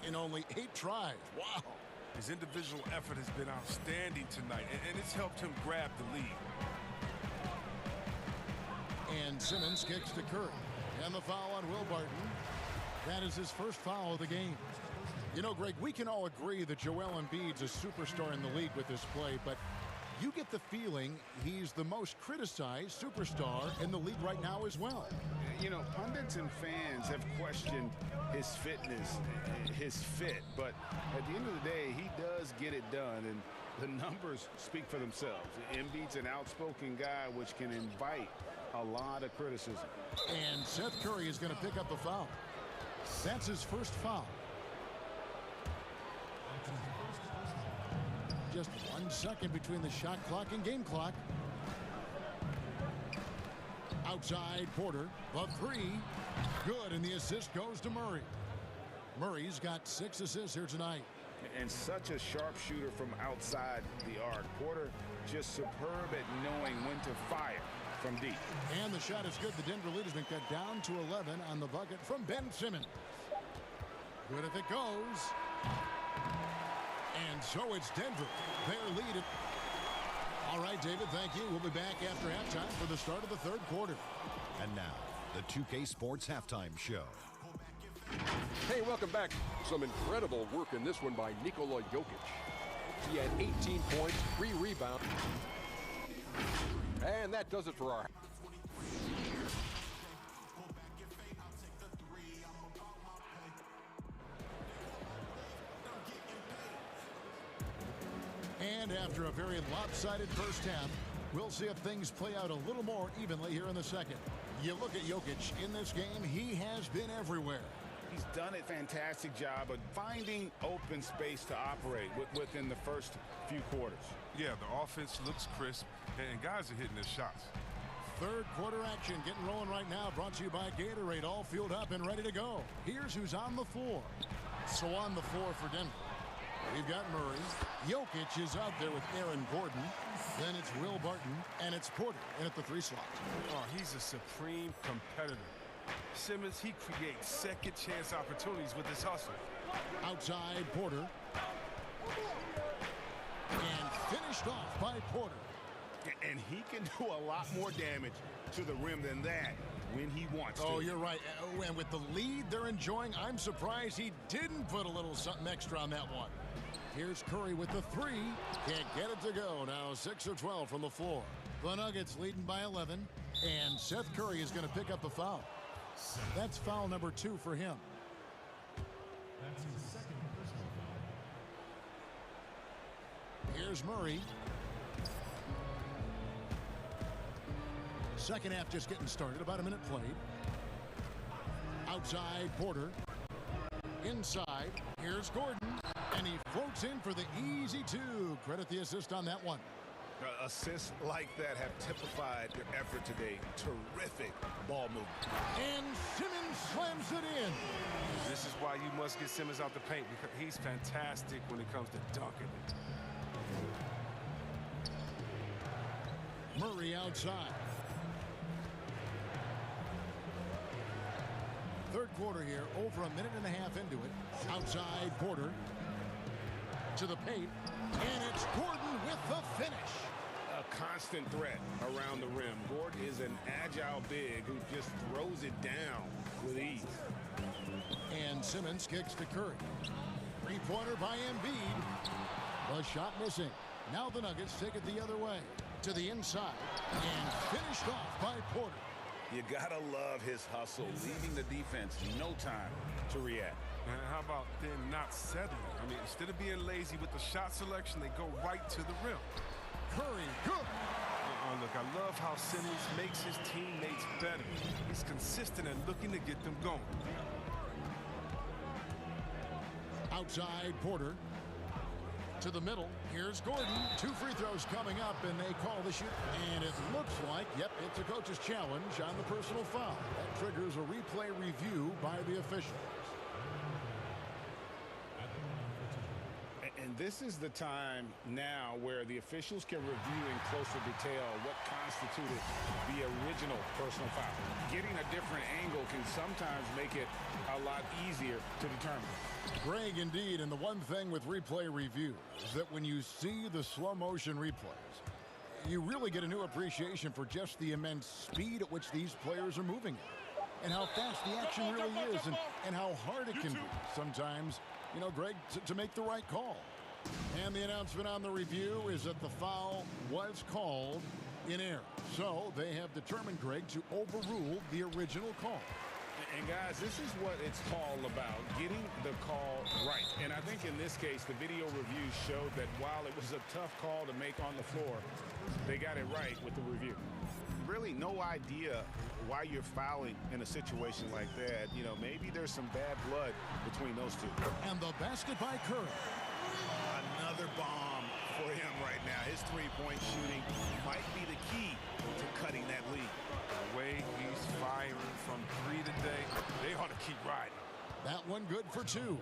In only 8 tries. Wow. His individual effort has been outstanding tonight, and it's helped him grab the lead. And Simmons kicks to Curry. And the foul on Will Barton. That is his first foul of the game. You know, Greg, we can all agree that Joel Embiid's a superstar in the league with this play, but you get the feeling he's the most criticized superstar in the league right now as well. You know, pundits and fans have questioned his fitness, his fit, but at the end of the day, he does get it done, and the numbers speak for themselves. Embiid's an outspoken guy, which can invite a lot of criticism. And Seth Curry is going to pick up the foul. That's his first foul. Just 1 second between the shot clock and game clock. Outside Porter, the 3. Good, and the assist goes to Murray. Murray's got 6 assists here tonight. And such a sharp shooter from outside the arc. Porter just superb at knowing when to fire from deep. And the shot is good. The Denver lead has been cut down to 11 on the bucket from Ben Simmons. Good if it goes. And so it's Denver. Their lead. All right, David, thank you. We'll be back after halftime for the start of the 3rd quarter. And now, the 2K Sports Halftime Show. Hey, welcome back. Some incredible work in this one by Nikola Jokic. He had 18 points, 3 rebounds. And that does it for our... And after a very lopsided first half, we'll see if things play out a little more evenly here in the second. You look at Jokic in this game, he has been everywhere. He's done a fantastic job of finding open space to operate within the first few quarters. Yeah, the offense looks crisp, and guys are hitting their shots. 3rd quarter action getting rolling right now, brought to you by Gatorade, all fueled up and ready to go. Here's who's on the floor. So on the floor for Denver, we've got Murray. Jokic is out there with Aaron Gordon. Then it's Will Barton, and it's Porter in at the 3 slot. Oh, he's a supreme competitor. Simmons, he creates second chance opportunities with his hustle. Outside Porter. And finished off by Porter. And he can do a lot more damage to the rim than that when he wants to. Oh, you're right. And with the lead they're enjoying, I'm surprised he didn't put a little something extra on that one. Here's Curry with the 3. Can't get it to go. Now 6 of 12 from the floor. The Nuggets leading by 11. And Seth Curry is going to pick up the foul. That's foul number 2 for him. That's his 2nd personal foul. Here's Murray. Second half just getting started. About a minute played. Outside Porter. Inside. Here's Gordon. And he floats in for the easy 2. Credit the assist on that one. Assists like that have typified their effort today. Terrific ball movement. And Simmons slams it in. This is why you must get Simmons out the paint, because he's fantastic when it comes to dunking. Murray outside. 3rd quarter here, over a minute and a half into it. Outside Porter. To the paint. And it's Gordon with the finish. A constant threat around the rim. Gordon is an agile big who just throws it down with ease. And Simmons kicks to Curry. Three-pointer by Embiid. The shot missing. Now the Nuggets take it the other way. To the inside. And finished off by Porter. You gotta love his hustle, leaving the defense no time to react. And how about them not settling? I mean, instead of being lazy with the shot selection, they go right to the rim. Curry, good. Look, I love how Simmons makes his teammates better. He's consistent and looking to get them going. Outside Porter. To the middle. Here's Gordon. 2 free throws coming up, and they call the shoot. And it looks like, yep, it's a coach's challenge on the personal foul. That triggers a replay review by the officials. And this is the time now where the officials can review in closer detail what constituted the original personal foul. Getting a different angle can sometimes make it a lot easier to determine. Greg, indeed, and the one thing with replay review is that when you see the slow motion replays, you really get a new appreciation for just the immense speed at which these players are moving at, and how fast the action really is, and how hard it can be sometimes, you know, Greg, to make the right call. And the announcement on the review is that the foul was called in error. So they have determined, Greg, to overrule the original call. And guys, this is what it's all about, getting the call right. And I think in this case, the video review showed that while it was a tough call to make on the floor, they got it right with the review. Really no idea why you're fouling in a situation like that. You know, maybe there's some bad blood between those two. And the basket by Curry. Another bomb for him right now. His three-point shooting might be the key to cutting that lead. The way he's firing from 3 today, they ought to keep riding. That one good for 2.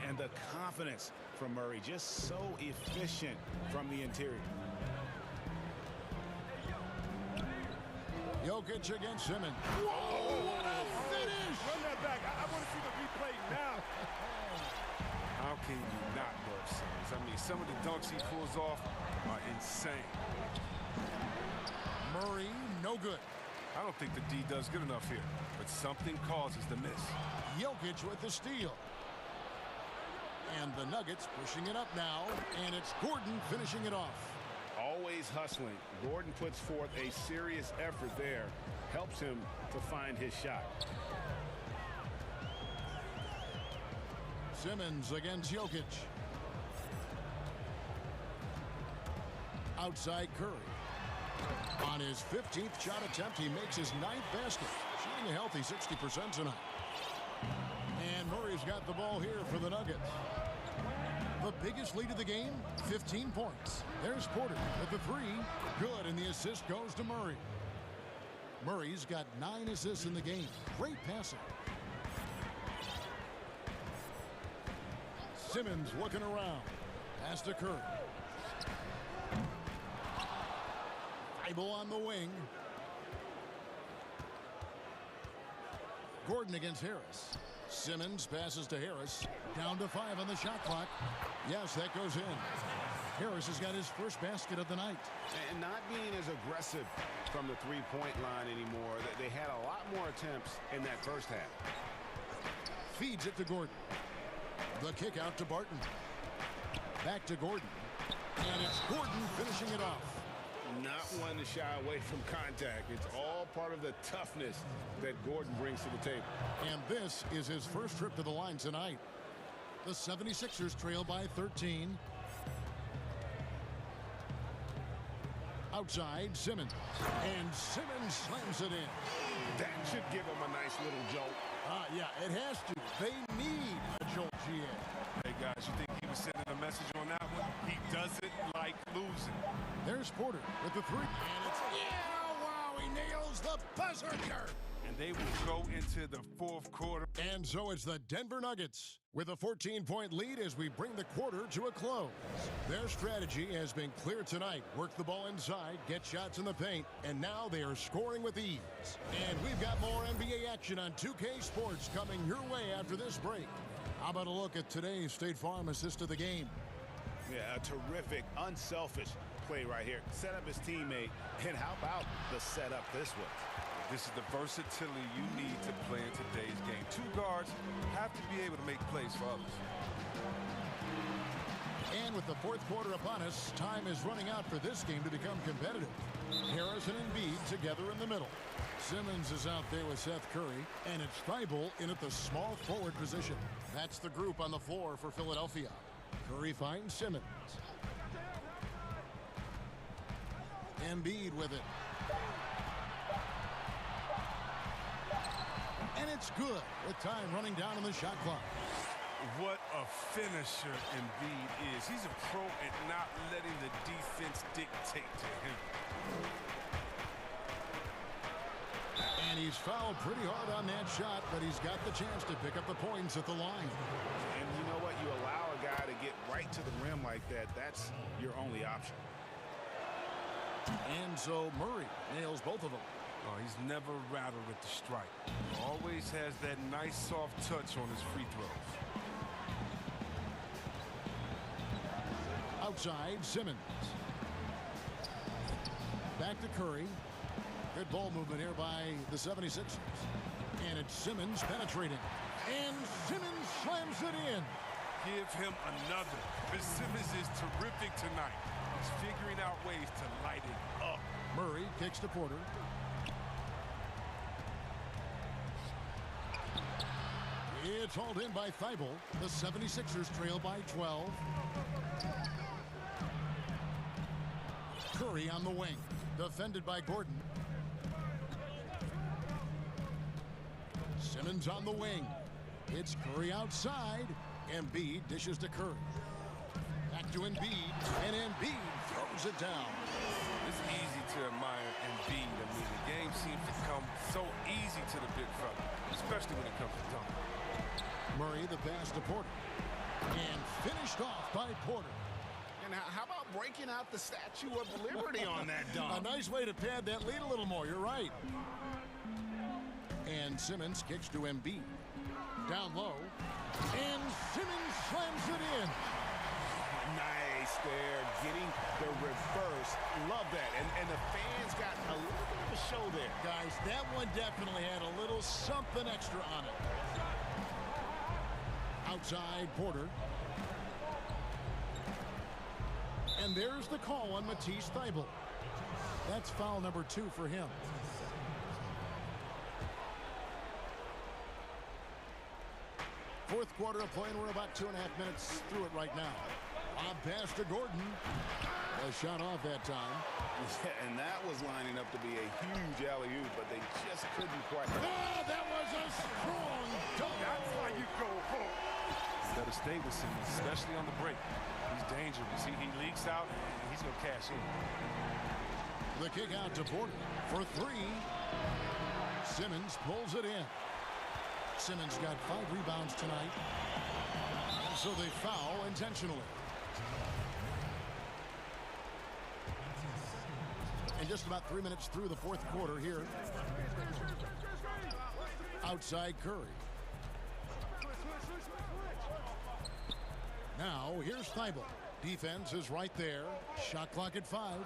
And the confidence from Murray, just so efficient from the interior. Jokic against Simmons. Whoa, what a finish! Run that back. I want to see the replay now. How can you not love Simmons? I mean, some of the dunks he pulls off are insane. Murray, no good. I don't think the D does good enough here, but something causes the miss. Jokic with the steal. And the Nuggets pushing it up now, and it's Gordon finishing it off. Always hustling. Gordon puts forth a serious effort there. Helps him to find his shot. Simmons against Jokic. Outside Curry. On his 15th shot attempt, he makes his 9th basket. Shooting a healthy 60% tonight. And Murray's got the ball here for the Nuggets. The biggest lead of the game, 15 points. There's Porter with the 3. Good, and the assist goes to Murray. Murray's got 9 assists in the game. Great passing. Simmons looking around. Pass to Curry. Bible on the wing. Gordon against Harris. Simmons passes to Harris. Down to 5 on the shot clock. Yes, that goes in. Harris has got his first basket of the night. And not being as aggressive from the three-point line anymore. They had a lot more attempts in that first half. Feeds it to Gordon. The kick out to Barton. Back to Gordon. And it's Gordon finishing it off. Not one to shy away from contact. It's all part of the toughness that Gordon brings to the table. And this is his first trip to the line tonight. The 76ers trail by 13. Outside, Simmons. And Simmons slams it in. That should give him a nice little jolt. Yeah, it has to. They need a jolt, GA. Hey, guys, you think he was sending a message on that one? He doesn't like losing. There's Porter with the 3. And it's, yeah, wow, he nails the buzzer. And they will go into the 4th quarter. And so it's the Denver Nuggets with a 14-point lead as we bring the quarter to a close. Their strategy has been clear tonight. Work the ball inside, get shots in the paint, and now they are scoring with ease. And we've got more NBA action on 2K Sports coming your way after this break. How about a look at today's State Farm assist of the game? Yeah, a terrific, unselfish play right here. Set up his teammate, and how about the setup this way? This is the versatility you need to play in today's game. Two guards have to be able to make plays for others. And with the fourth quarter upon us, time is running out for this game to become competitive. Harrison and Embiid together in the middle. Simmons is out there with Seth Curry, and it's Thibault in at the small forward position. That's the group on the floor for Philadelphia. Curry finds Simmons. Embiid with it. And it's good with time running down on the shot clock. What a finisher Embiid is. He's a pro at not letting the defense dictate to him. And he's fouled pretty hard on that shot, but he's got the chance to pick up the points at the line. And you know what? You allow a guy to get right to the rim like that. That's your only option. And so Murray nails both of them. Oh, he's never rattled at the strike. Always has that nice soft touch on his free throws. Outside, Simmons. Back to Curry. Good ball movement here by the 76ers. And it's Simmons penetrating. And Simmons slams it in. Give him another. Because Simmons is terrific tonight. He's figuring out ways to light it up. Murray kicks to Porter. It's hauled in by Thibault. The 76ers trail by 12. Curry on the wing. Defended by Gordon. Simmons on the wing. It's Curry outside. Embiid dishes to Curry. Back to Embiid. And Embiid throws it down. It's easy to admire Embiid. I mean, the game seems to come so easy to the big fella, especially when it comes to dunking. Murray the pass to Porter. And finished off by Porter. And how about breaking out the Statue of Liberty on that dunk? A nice way to pad that lead a little more. You're right. And Simmons kicks to Embiid. Down low. And Simmons slams it in. Nice there. Getting the reverse. Love that. And the fans got a little bit of a show there. Guys, that one definitely had a little something extra on it. Outside Porter. And there's the call on Matisse Thybulle. That's foul number 2 for him. Fourth quarter of play, and we're about 2.5 minutes through it right now. Lob pass to Gordon. A shot off that time. And that was lining up to be a huge alley-oop, but they just couldn't quite. Oh, that was a strong dunk. That's why you go home. You got to stay with Simmons, especially on the break. He's dangerous. He leaks out, and he's going to cash in. The kick out to Porter for 3. Simmons pulls it in. Simmons got 5 rebounds tonight. So they foul intentionally. And just about 3 minutes through the fourth quarter here. Outside Curry. Now here's Thibault. Defense is right there. Shot clock at 5.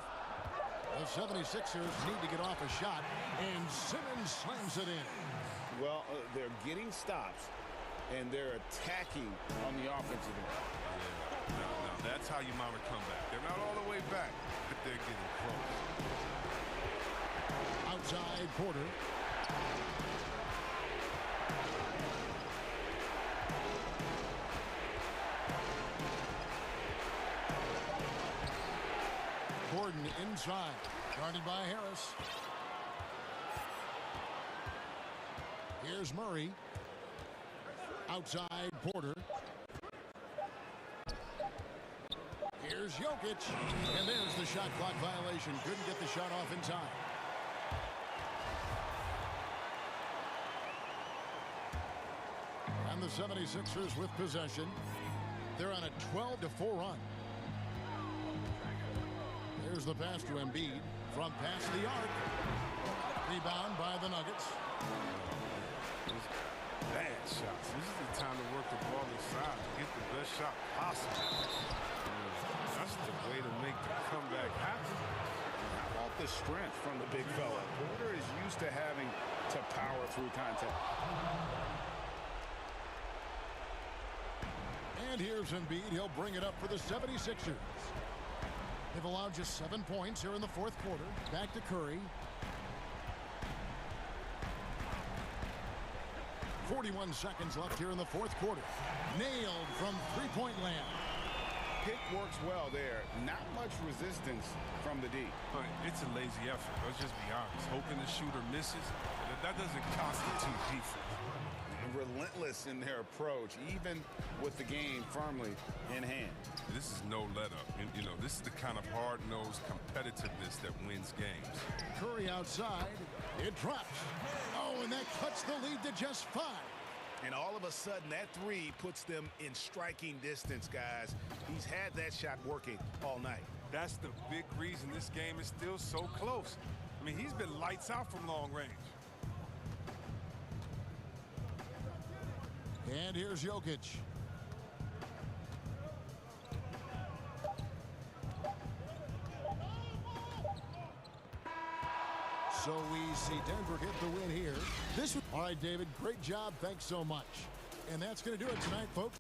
The 76ers need to get off a shot, and Simmons slams it in. Well, they're getting stops, and they're attacking on the offensive end. Yeah, now that's how you mount a comeback. They're not all the way back, but they're getting close. Outside Porter. Gordon inside, guarded by Harris. Here's Murray. Outside Porter. Here's Jokic. And there's the shot clock violation. Couldn't get the shot off in time. And the 76ers with possession. They're on a 12-4 run. There's the pass to Embiid from past the arc. Rebound by the Nuggets. Bad shots. This is the time to work the ball inside to get the best shot possible. the strength from the big fella. Porter is used to having to power through contact. And here's Embiid. He'll bring it up for the 76ers. They've allowed just 7 points here in the fourth quarter. Back to Curry. 41 seconds left here in the fourth quarter. Nailed from three-point land. Pick works well there. Not much resistance from the D. It's a lazy effort. Let's just be honest. Hoping the shooter misses, that doesn't constitute defense. Relentless in their approach, even with the game firmly in hand. This is no let-up. You know, this is the kind of hard-nosed competitiveness that wins games. Curry outside. It drops. Oh, and that cuts the lead to just 5. And all of a sudden, that three puts them in striking distance, guys. He's had that shot working all night. That's the big reason this game is still so close. I mean, he's been lights out from long range. And here's Jokic. So we see Denver get the win here. All right, David, great job. Thanks so much. And that's going to do it tonight, folks.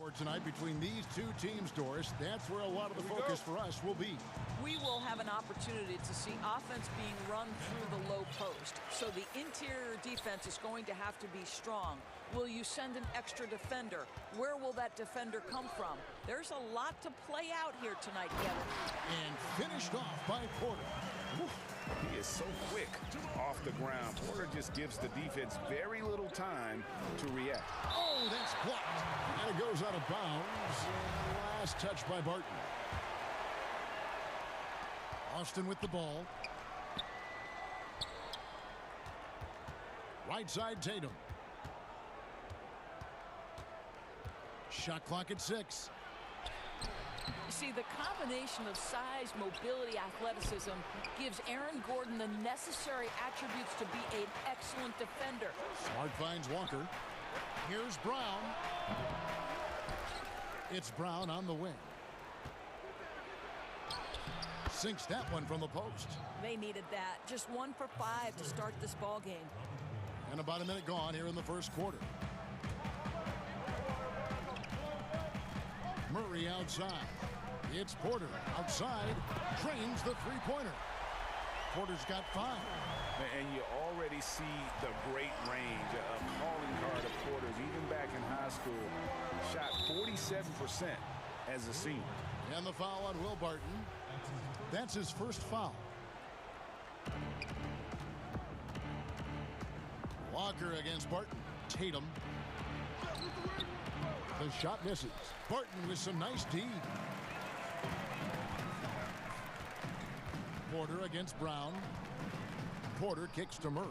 For tonight between these two teams, Doris, that's where a lot of the focus for us will be. We will have an opportunity to see offense being run through the low post. So the interior defense is going to have to be strong. Will you send an extra defender? Where will that defender come from? There's a lot to play out here tonight, Kevin. And finished off by Porter. He is so quick off the ground. Porter just gives the defense very little time to react. Oh, that's blocked. And it goes out of bounds. Last touch by Barton. Austin with the ball. Right side Tatum. Shot clock at 6. See, the combination of size, mobility, athleticism gives Aaron Gordon the necessary attributes to be an excellent defender. Smart finds Walker. Here's Brown. It's Brown on the wing. Sinks that one from the post. They needed that. Just 1 for 5 to start this ball game. And about a minute gone here in the first quarter. Murray outside. It's Porter outside. Drains the three-pointer. Porter's got 5. And you already see the great range, a calling card of Porter's. Even back in high school, shot 47% as a senior. And the foul on Will Barton. That's his first foul. Walker against Barton. Tatum. The shot misses. Barton with some nice D. Porter against Brown. Porter kicks to Murray.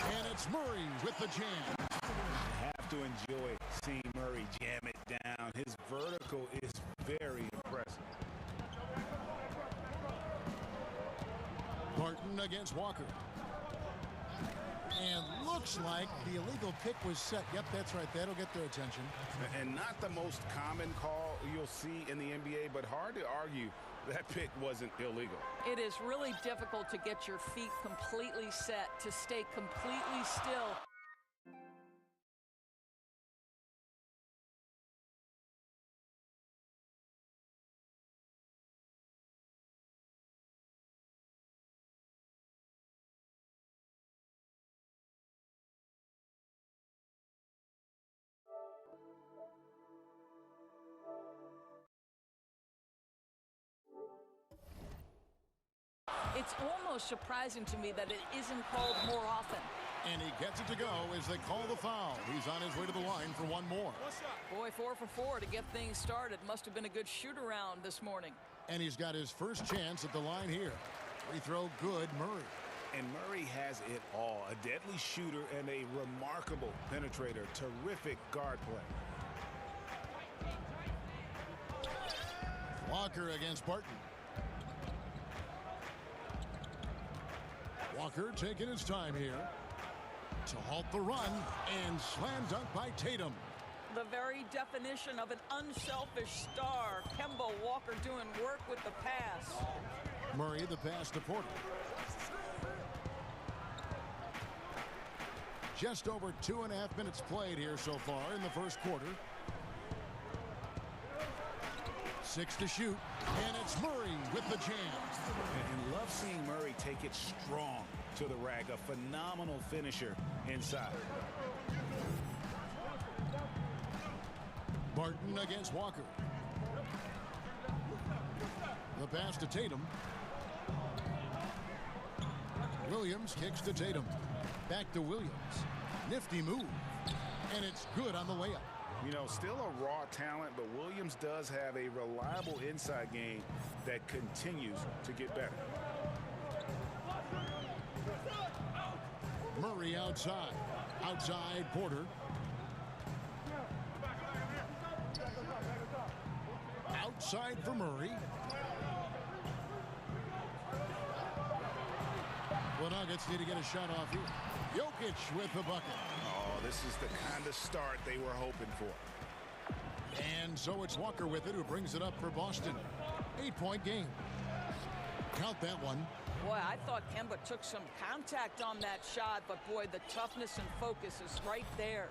And it's Murray with the jam. You have to enjoy seeing Murray jam it down. His vertical is very impressive. Barton against Walker. And looks like the illegal pick was set. Yep, that's right. That'll get their attention. And not the most common call you'll see in the NBA, but hard to argue that pick wasn't illegal. It is really difficult to get your feet completely set, to stay completely still. It's almost surprising to me that it isn't called more often. And he gets it to go as they call the foul. He's on his way to the line for one more. Boy, 4 for 4 to get things started. Must have been a good shoot-around this morning. And he's got his first chance at the line here. Free throw good, Murray. And Murray has it all. A deadly shooter and a remarkable penetrator. Terrific guard play. Walker against Barton. Walker taking his time here to halt the run, and slam dunk by Tatum. The very definition of an unselfish star. Kemba Walker doing work with the pass. Murray the pass to Porter. Just over 2.5 minutes played here so far in the first quarter. 6 to shoot, and it's Murray with the jam. And love seeing Murray take it strong to the rack. A phenomenal finisher inside. Barton against Walker. The pass to Tatum. Williams kicks to Tatum. Back to Williams. Nifty move. And it's good on the layup. You know, still a raw talent, but Williams does have a reliable inside game that continues to get better. Murray outside. Outside Porter. Outside for Murray. The Nuggets need to get a shot off here. Jokic with the bucket. Oh, this is the kind of start they were hoping for. And so it's Walker with it, who brings it up for Boston. 8-point game. Count that one. Boy, I thought Kemba took some contact on that shot, but boy, the toughness and focus is right there.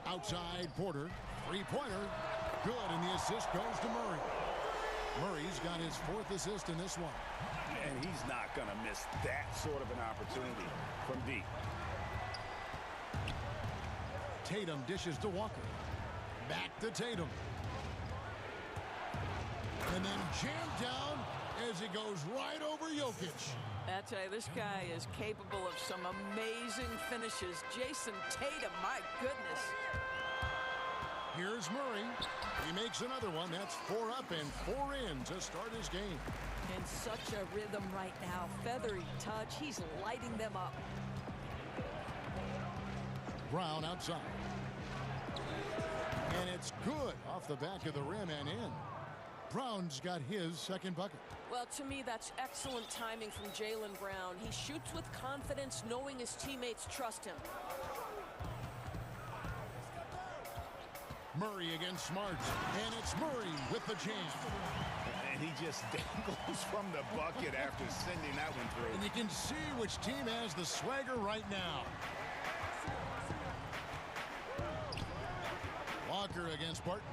Outside Porter, three-pointer, good, and the assist goes to Murray. Murray's got his 4th assist in this one. And he's not going to miss that sort of an opportunity from deep. Tatum dishes to Walker. Back to Tatum. And then jammed down as he goes right over Jokic. I tell you, this guy is capable of some amazing finishes. Jason Tatum, my goodness. Here's Murray. He makes another one. That's 4 up and 4 in to start his game. In such a rhythm right now. Feathery touch. He's lighting them up. Brown outside. And it's good off the back of the rim and in. Brown's got his 2nd bucket. Well, to me, that's excellent timing from Jaylen Brown. He shoots with confidence, knowing his teammates trust him. Murray against Smart. And it's Murray with the jam. And he just dangles from the bucket after sending that one through. And you can see which team has the swagger right now. Walker against Barton.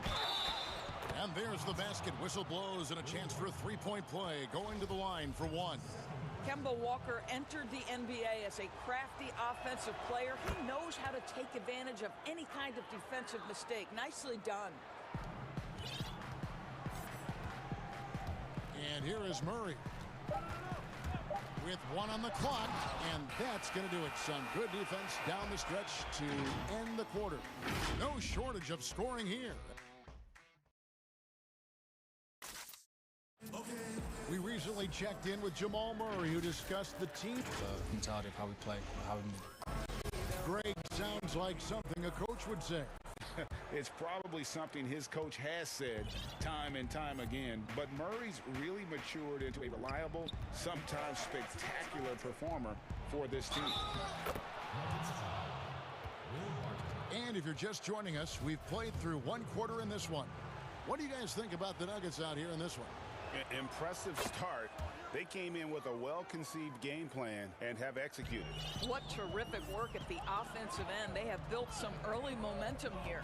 And there's the basket. Whistle blows and a chance for a three-point play. Going to the line for 1. Kemba Walker entered the NBA as a crafty offensive player. He knows how to take advantage of any kind of defensive mistake. Nicely done. And here is Murray with 1 on the clock, and that's going to do it. Some good defense down the stretch to end the quarter. No shortage of scoring here. We recently checked in with Jamal Murray, who discussed the team. The mentality of how we play, how we move. Greg, sounds like something a coach would say. It's probably something his coach has said time and time again, but Murray's really matured into a reliable, sometimes spectacular performer for this team. And if you're just joining us, we've played through 1 quarter in this one. What do you guys think about the Nuggets out here in this one? Impressive start. They came in with a well-conceived game plan and have executed. What terrific work at the offensive end. They have built some early momentum here.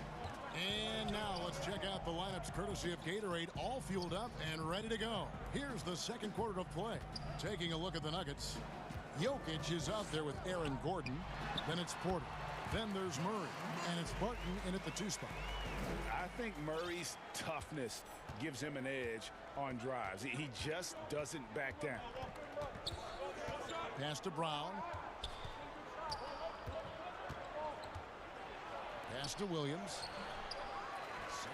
And now let's check out the lineups courtesy of Gatorade, all fueled up and ready to go. Here's the 2nd quarter of play. Taking a look at the Nuggets. Jokic is out there with Aaron Gordon. Then it's Porter. Then there's Murray. And it's Barton in at the 2 spot. I think Murray's toughness gives him an edge on drives. He just doesn't back down. Pass to Brown. Pass to Williams.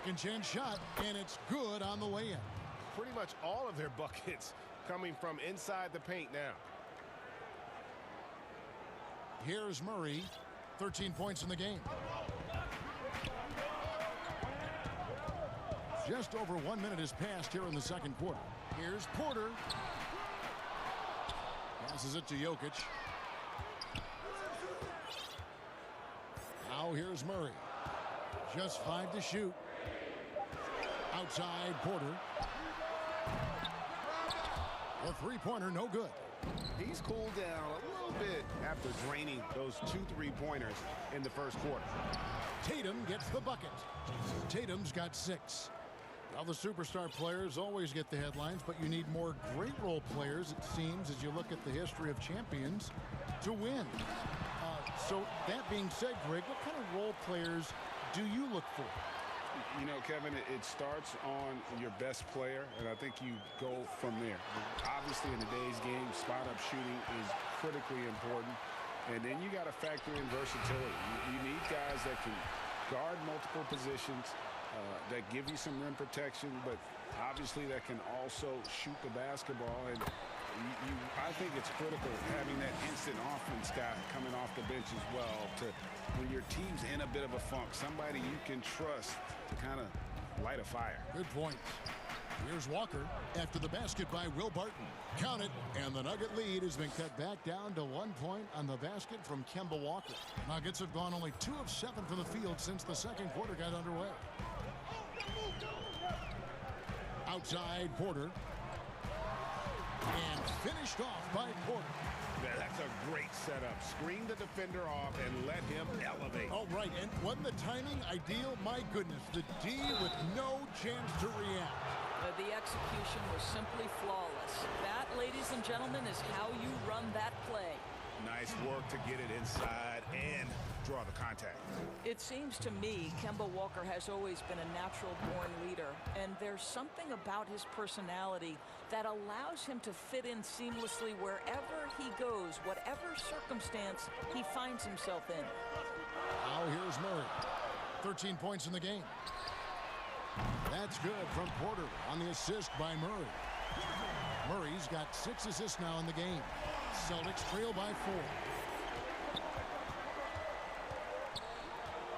2nd chance shot, and it's good on the way in. Pretty much all of their buckets coming from inside the paint now. Here's Murray, 13 points in the game. Just over 1 minute has passed here in the 2nd quarter. Here's Porter. Passes it to Jokic. Now here's Murray. Just 5 to shoot. Outside Porter. The three-pointer, no good. He's cooled down a little bit after draining those 2 3-pointers in the 1st quarter. Tatum gets the bucket. Tatum's got 6. Well, the superstar players always get the headlines, but you need more great role players, it seems, as you look at the history of champions, to win. So that being said, Greg, what kind of role players do you look for? You know, Kevin, it starts on your best player, and I think you go from there. Obviously, in today's game, spot-up shooting is critically important. And then you got to factor in versatility. You need guys that can guard multiple positions, that give you some rim protection, but obviously that can also shoot the basketball. And I think it's critical having that instant offense guy coming off the bench as well, to when your team's in a bit of a funk, somebody you can trust to kind of light a fire. Good point. Here's Walker after the basket by Will Barton. Count it, and the Nugget lead has been cut back down to 1 point on the basket from Kemba Walker. Nuggets have gone only 2 of 7 from the field since the 2nd quarter got underway. Outside Porter. And finished off by Porter. Yeah, that's a great setup. Screen the defender off and let him elevate. Oh, right. And wasn't the timing ideal? My goodness, the D with no chance to react. The execution was simply flawless. That, ladies and gentlemen, is how you run that play. Nice work to get it inside and draw the contact. It seems to me Kemba Walker has always been a natural-born leader, and there's something about his personality that allows him to fit in seamlessly wherever he goes, whatever circumstance he finds himself in. Now here's Murray. 13 points in the game. That's good from Porter on the assist by Murray. Murray's got 6 assists now in the game. Celtics trail by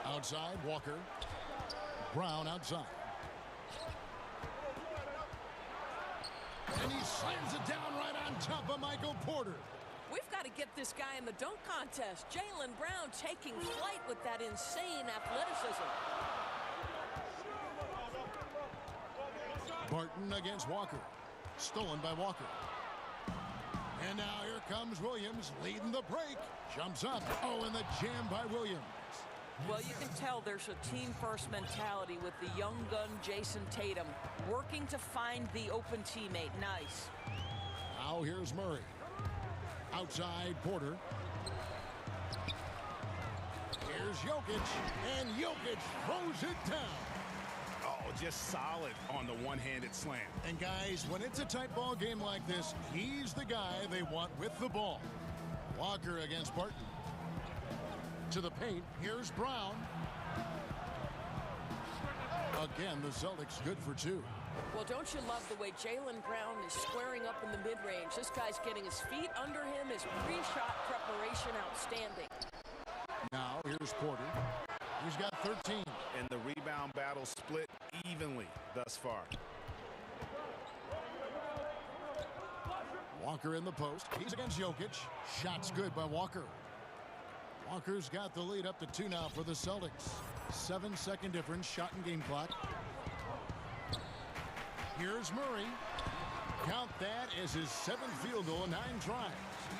4. Outside, Walker. Brown outside. And he slams it down right on top of Michael Porter. We've got to get this guy in the dunk contest. Jaylen Brown taking flight with that insane athleticism. Barton against Walker. Stolen by Walker. And now here comes Williams leading the break. Jumps up. Oh, and the jam by Williams. Well, you can tell there's a team-first mentality with the young gun Jason Tatum working to find the open teammate. Nice. Now here's Murray. Outside, Porter. Here's Jokic, and Jokic throws it down. Oh, just solid on the one-handed slam. And guys, when it's a tight ball game like this, he's the guy they want with the ball. Walker against Barton. To the paint, here's Brown. Again, the Celtics good for 2. Well, don't you love the way Jaylen Brown is squaring up in the mid-range? This guy's getting his feet under him. His pre-shot preparation outstanding. Now here's Porter. He's got 13. And the rebound battle split evenly thus far. Walker in the post. He's against Jokic. Shots good by Walker. Walker's got the lead up to 2 now for the Celtics. 7-second difference, shot and game clock. Here's Murray. Count that as his 7th field goal in 9 tries.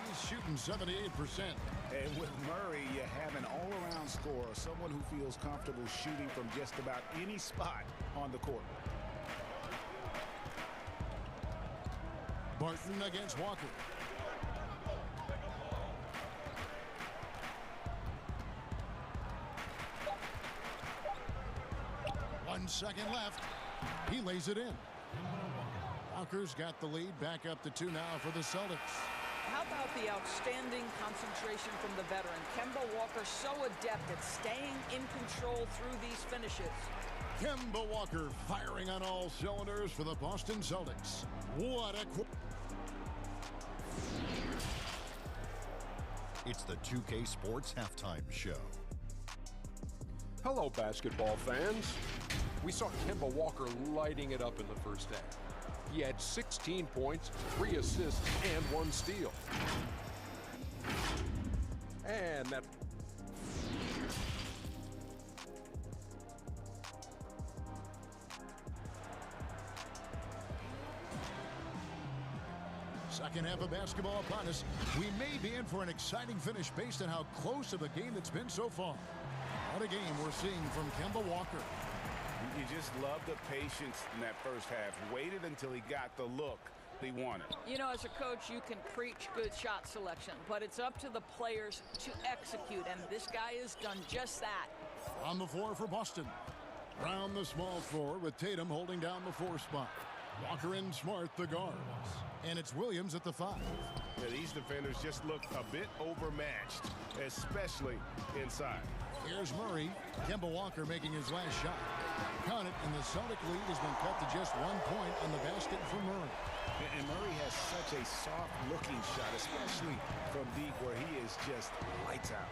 He's shooting 78%. And with Murray, you have an all-around scorer, someone who feels comfortable shooting from just about any spot on the court. Barton against Walker. One second left. He lays it in. Walker's got the lead back up to 2 now for the Celtics. How about the outstanding concentration from the veteran? Kemba Walker so adept at staying in control through these finishes. Kemba Walker firing on all cylinders for the Boston Celtics. What a... It's the 2K Sports Halftime Show. Hello, basketball fans. We saw Kemba Walker lighting it up in the first half. He had 16 points, 3 assists, and 1 steal. And that... Second half of basketball upon us. We may be in for an exciting finish based on how close of a game it's been so far. What a game we're seeing from Kemba Walker. You just love the patience in that first half. Waited until he got the look he wanted. You know, as a coach, you can preach good shot selection, but it's up to the players to execute, and this guy has done just that. On the floor for Boston. Round the small floor with Tatum holding down the 4 spot. Walker and Smart the guards. And it's Williams at the 5. Yeah, these defenders just look a bit overmatched, especially inside. Here's Murray. Kemba Walker making his last shot. Count it, and the Celtic lead has been cut to just 1 point on the basket for Murray. And Murray has such a soft-looking shot, especially from deep, where he is just lights out.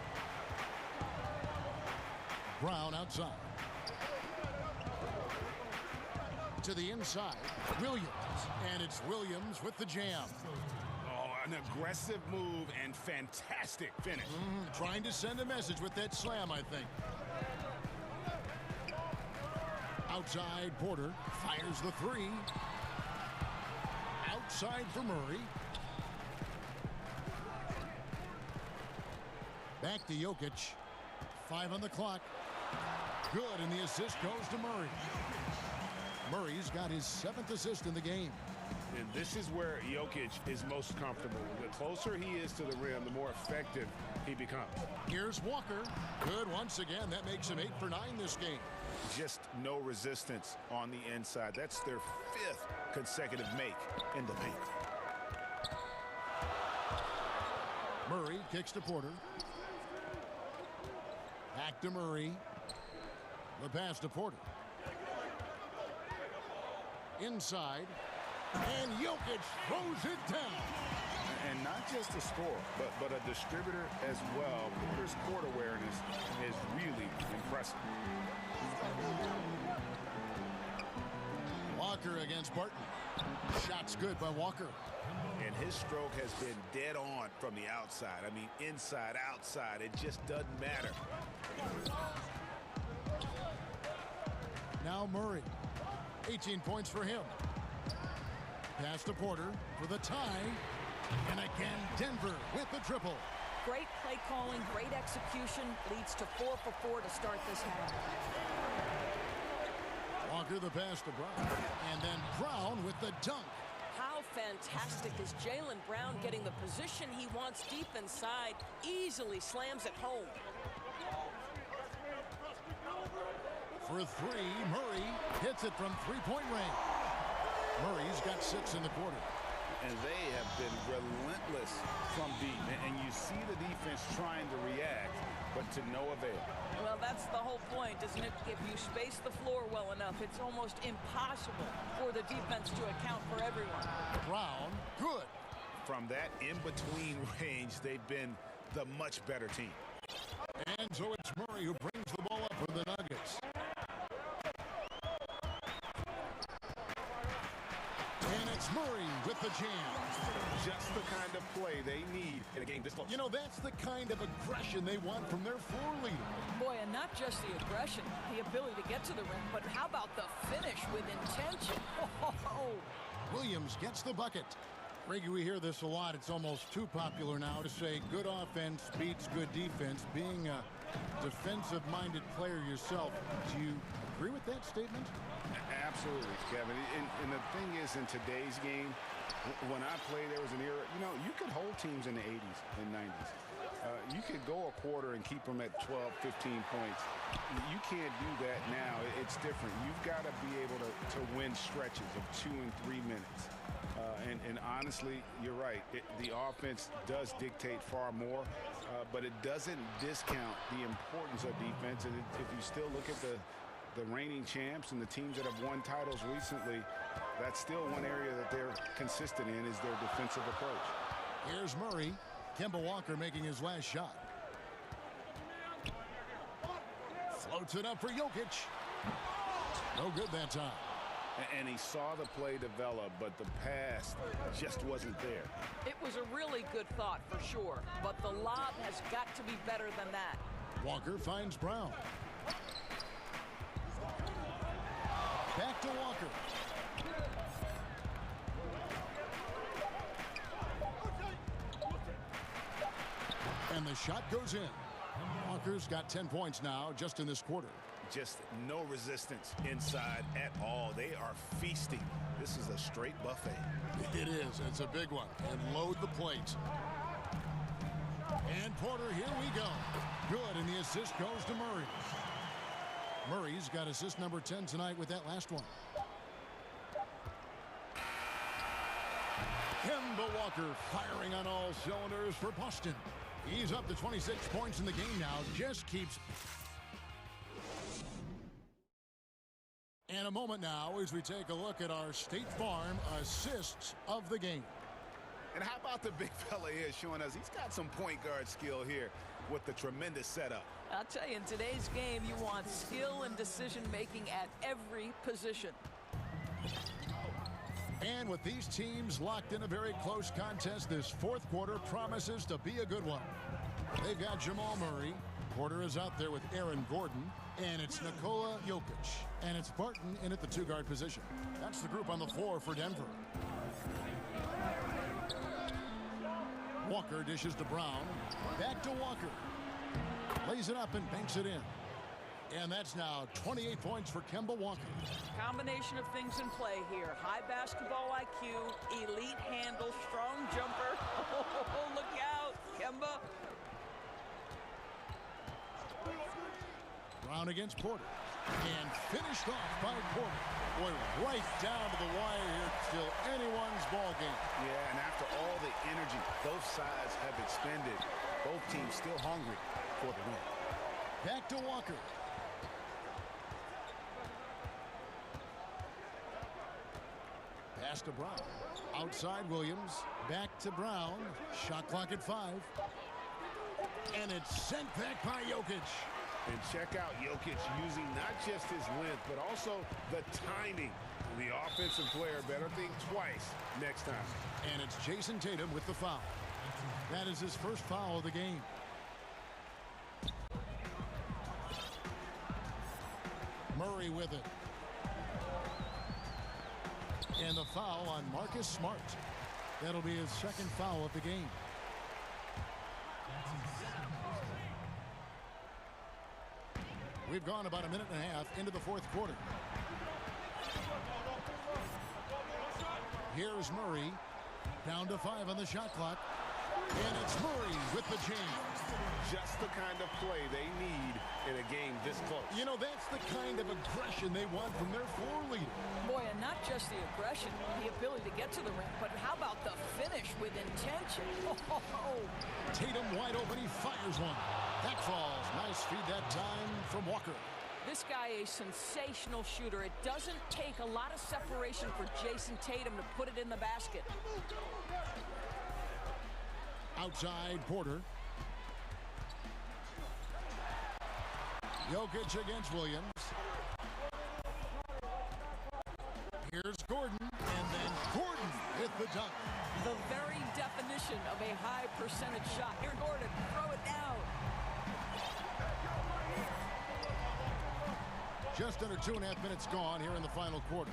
Brown outside. To the inside, Williams. And it's Williams with the jam. Oh, an aggressive move and fantastic finish. Trying to send a message with that slam, I think. Outside, Porter fires the 3. outside for Murray. Back to Jokic. 5 on the clock. Good, and the assist goes to Murray. Murray's got his 7th assist in the game. And this is where Jokic is most comfortable. The closer he is to the rim, the more effective he becomes. Here's Walker. Good once again. That makes him 8 for 9 this game. Just no resistance on the inside. That's their 5th consecutive make in the paint. Murray kicks to Porter. Back to Murray. The pass to Porter. Inside. And Jokic throws it down. And not just a scorer, but a distributor as well. Porter's court awareness is really impressive. Walker against Barton. Shot's good by Walker. And his stroke has been dead on from the outside. I mean, inside, outside, it just doesn't matter. Now Murray. 18 points for him. Pass to Porter for the tie. And again, Denver with the triple. Great play calling, great execution. Leads to 4 for 4 to start this half. Walker the pass to Brown. And then Brown with the dunk. How fantastic is Jaylen Brown getting the position he wants deep inside, easily slams it home. For 3, Murray hits it from 3-point range. Murray's got 6 in the quarter. And they have been relentless from deep. And you see the defense trying to react, but to no avail. Well, that's the whole point, isn't it? If you space the floor well enough, it's almost impossible for the defense to account for everyone. Brown, good. From that in-between range, they've been the much better team. And so it's Murray who brings the ball up for the Nuggets. And it's Murray with the jam. Just the kind of play they need in a game this close. You know, that's the kind of aggression they want from their floor leader. Boy, and not just the aggression, the ability to get to the rim, but how about the finish with intention? Oh. Williams gets the bucket. Reggie, we hear this a lot. It's almost too popular now to say good offense beats good defense. Being a defensive-minded player yourself, do you agree with that statement? Absolutely, Kevin. And the thing is, in today's game, when I played, there was an era, you know, you could hold teams in the 80s and 90s. You could go a quarter and keep them at 12, 15 points. You can't do that now. It's different. You've got to be able to win stretches of 2 and 3 minutes. And honestly, you're right. The offense does dictate far more, but it doesn't discount the importance of defense. And if you still look at the reigning champs and the teams that have won titles recently, that's still one area that they're consistent in, is their defensive approach. Here's Murray. Kemba Walker making his last shot. Floats it up for Jokic. No good that time. And he saw the play develop, but the pass just wasn't there. It was a really good thought for sure, but the lob has got to be better than that. Walker finds Brown. Back to Walker. And the shot goes in. Walker's got 10 points now just in this quarter. Just no resistance inside at all. They are feasting. This is a straight buffet. It is. It's a big one. And load the plate. And Porter, here we go. Good, and the assist goes to Murray. Murray's got assist number 10 tonight with that last one. Kemba Walker firing on all cylinders for Boston. He's up to 26 points in the game now. Just keeps... And a moment now as we take a look at our State Farm assists of the game. And how about the big fella here showing us he's got some point guard skill here with the tremendous setup. I'll tell you, in today's game, you want skill and decision-making at every position. And with these teams locked in a very close contest, this fourth quarter promises to be a good one. They've got Jamal Murray. Porter is out there with Aaron Gordon. And it's Nikola Jokic. And it's Barton in at the 2-guard position. That's the group on the floor for Denver. Walker dishes to Brown. Back to Walker. Lays it up and banks it in. And that's now 28 points for Kemba Walker. Combination of things in play here. High basketball IQ, elite handle, strong jumper. Oh, look out, Kemba. Brown against Porter. And finished off by Porter. Boy, right down to the wire here. Still anyone's ball game. Yeah, and after all the energy both sides have expended, both teams still hungry for the win. Back to Walker. Pass to Brown. Outside Williams. Back to Brown. Shot clock at 5. And it's sent back by Jokic. And check out Jokic using not just his length, but also the timing. The offensive player better think twice next time. And it's Jason Tatum with the foul. That is his first foul of the game. Murray with it. And the foul on Marcus Smart. That'll be his second foul of the game. We've gone about a minute and a half into the fourth quarter. Here's Murray. Down to 5 on the shot clock. And it's Murray with the jam. Just the kind of play they need in a game this close. You know, that's the kind of aggression they want from their floor leader. Boy, and not just the aggression, the ability to get to the rim, but how about the finish with intention? Oh. Tatum wide open, he fires one. That falls. Nice feed that time from Walker. This guy a sensational shooter. It doesn't take a lot of separation for Jason Tatum to put it in the basket. Outside Porter. Jokic against Williams. Here's Gordon, and then Gordon with the dunk. The very definition of a high percentage shot. Here, Gordon, throw it down. Just under 2.5 minutes gone here in the final quarter.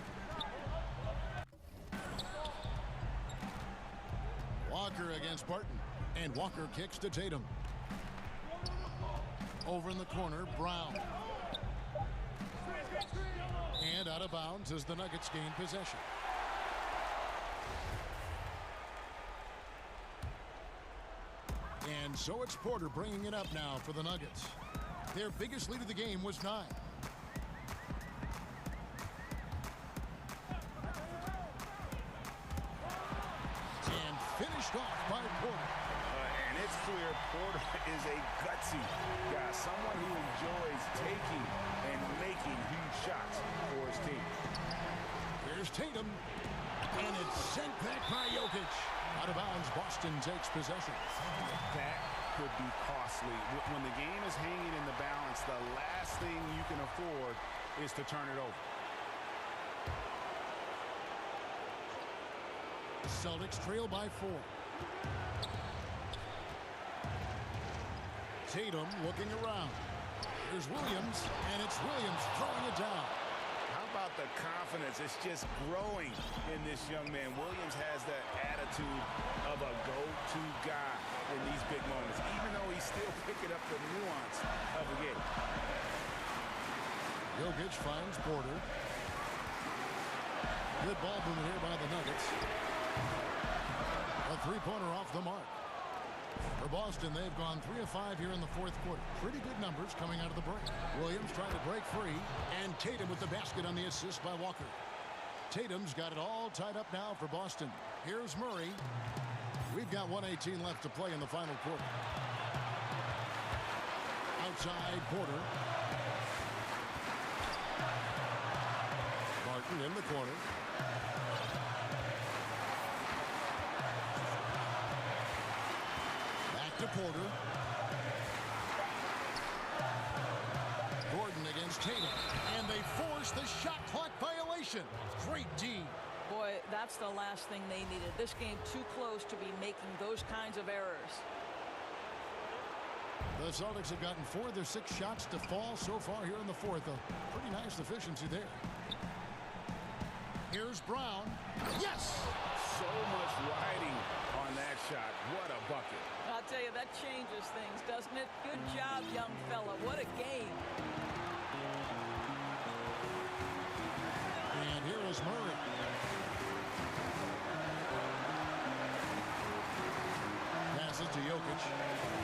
Walker against Barton, and Walker kicks to Tatum. Over in the corner, Brown. And out of bounds as the Nuggets gain possession. And so it's Porter bringing it up now for the Nuggets. Their biggest lead of the game was 9. And finished off by Porter. And it's clear Porter is a gutsy guy, someone who enjoys taking and making huge shots for his team. Here's Tatum, and it's sent back by Jokic. Out of bounds, Boston takes possession. That could be costly. When the game is hanging in the balance, the last thing you can afford is to turn it over. Celtics trail by 4. Tatum looking around. Here's Williams, and it's Williams throwing it down. How about the confidence? It's just growing in this young man. Williams has that attitude of a go-to guy in these big moments, even though he's still picking up the nuance of the game. Jokic finds Porter. Good ball movement here by the Nuggets. A three-pointer off the mark. For Boston, they've gone 3 of 5 here in the fourth quarter. Pretty good numbers coming out of the break. Williams trying to break free, and Tatum with the basket on the assist by Walker. Tatum's got it all tied up now for Boston. Here's Murray. We've got 1:18 left to play in the final quarter. Outside Porter. Martin in the corner. To Porter. Gordon against Tatum. And they force the shot clock violation. Great D. Boy, that's the last thing they needed. This game too close to be making those kinds of errors. The Celtics have gotten 4 of their 6 shots to fall so far here in the fourth. A pretty nice efficiency there. Here's Brown. Yes! So much riding on on that shot. What a bucket. I'll tell you, that changes things, doesn't it? Good job, young fella. What a game. And here is Murray. Passes to Jokic.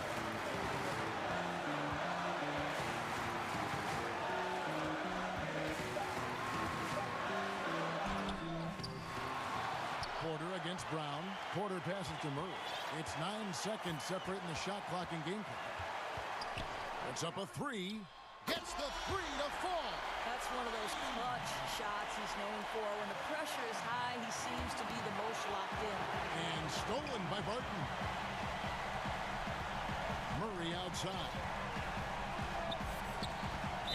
Porter against Brown. Porter passes to Murray. It's 9 seconds separating the shot clock and game clock. Puts up a three. Gets the three to fall. That's one of those clutch shots he's known for. When the pressure is high, he seems to be the most locked in. And stolen by Barton. Murray outside.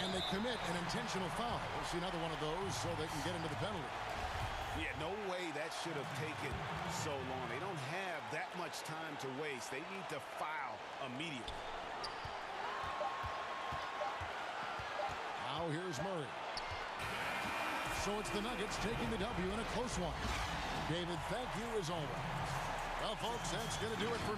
And they commit an intentional foul. We'll see another one of those so they can get into the penalty. Yeah, no way that should have taken so long. They don't have that much time to waste. They need to foul immediately. Now here's Murray. So it's the Nuggets taking the W in a close one. David, thank you as always. Well, folks, that's going to do it for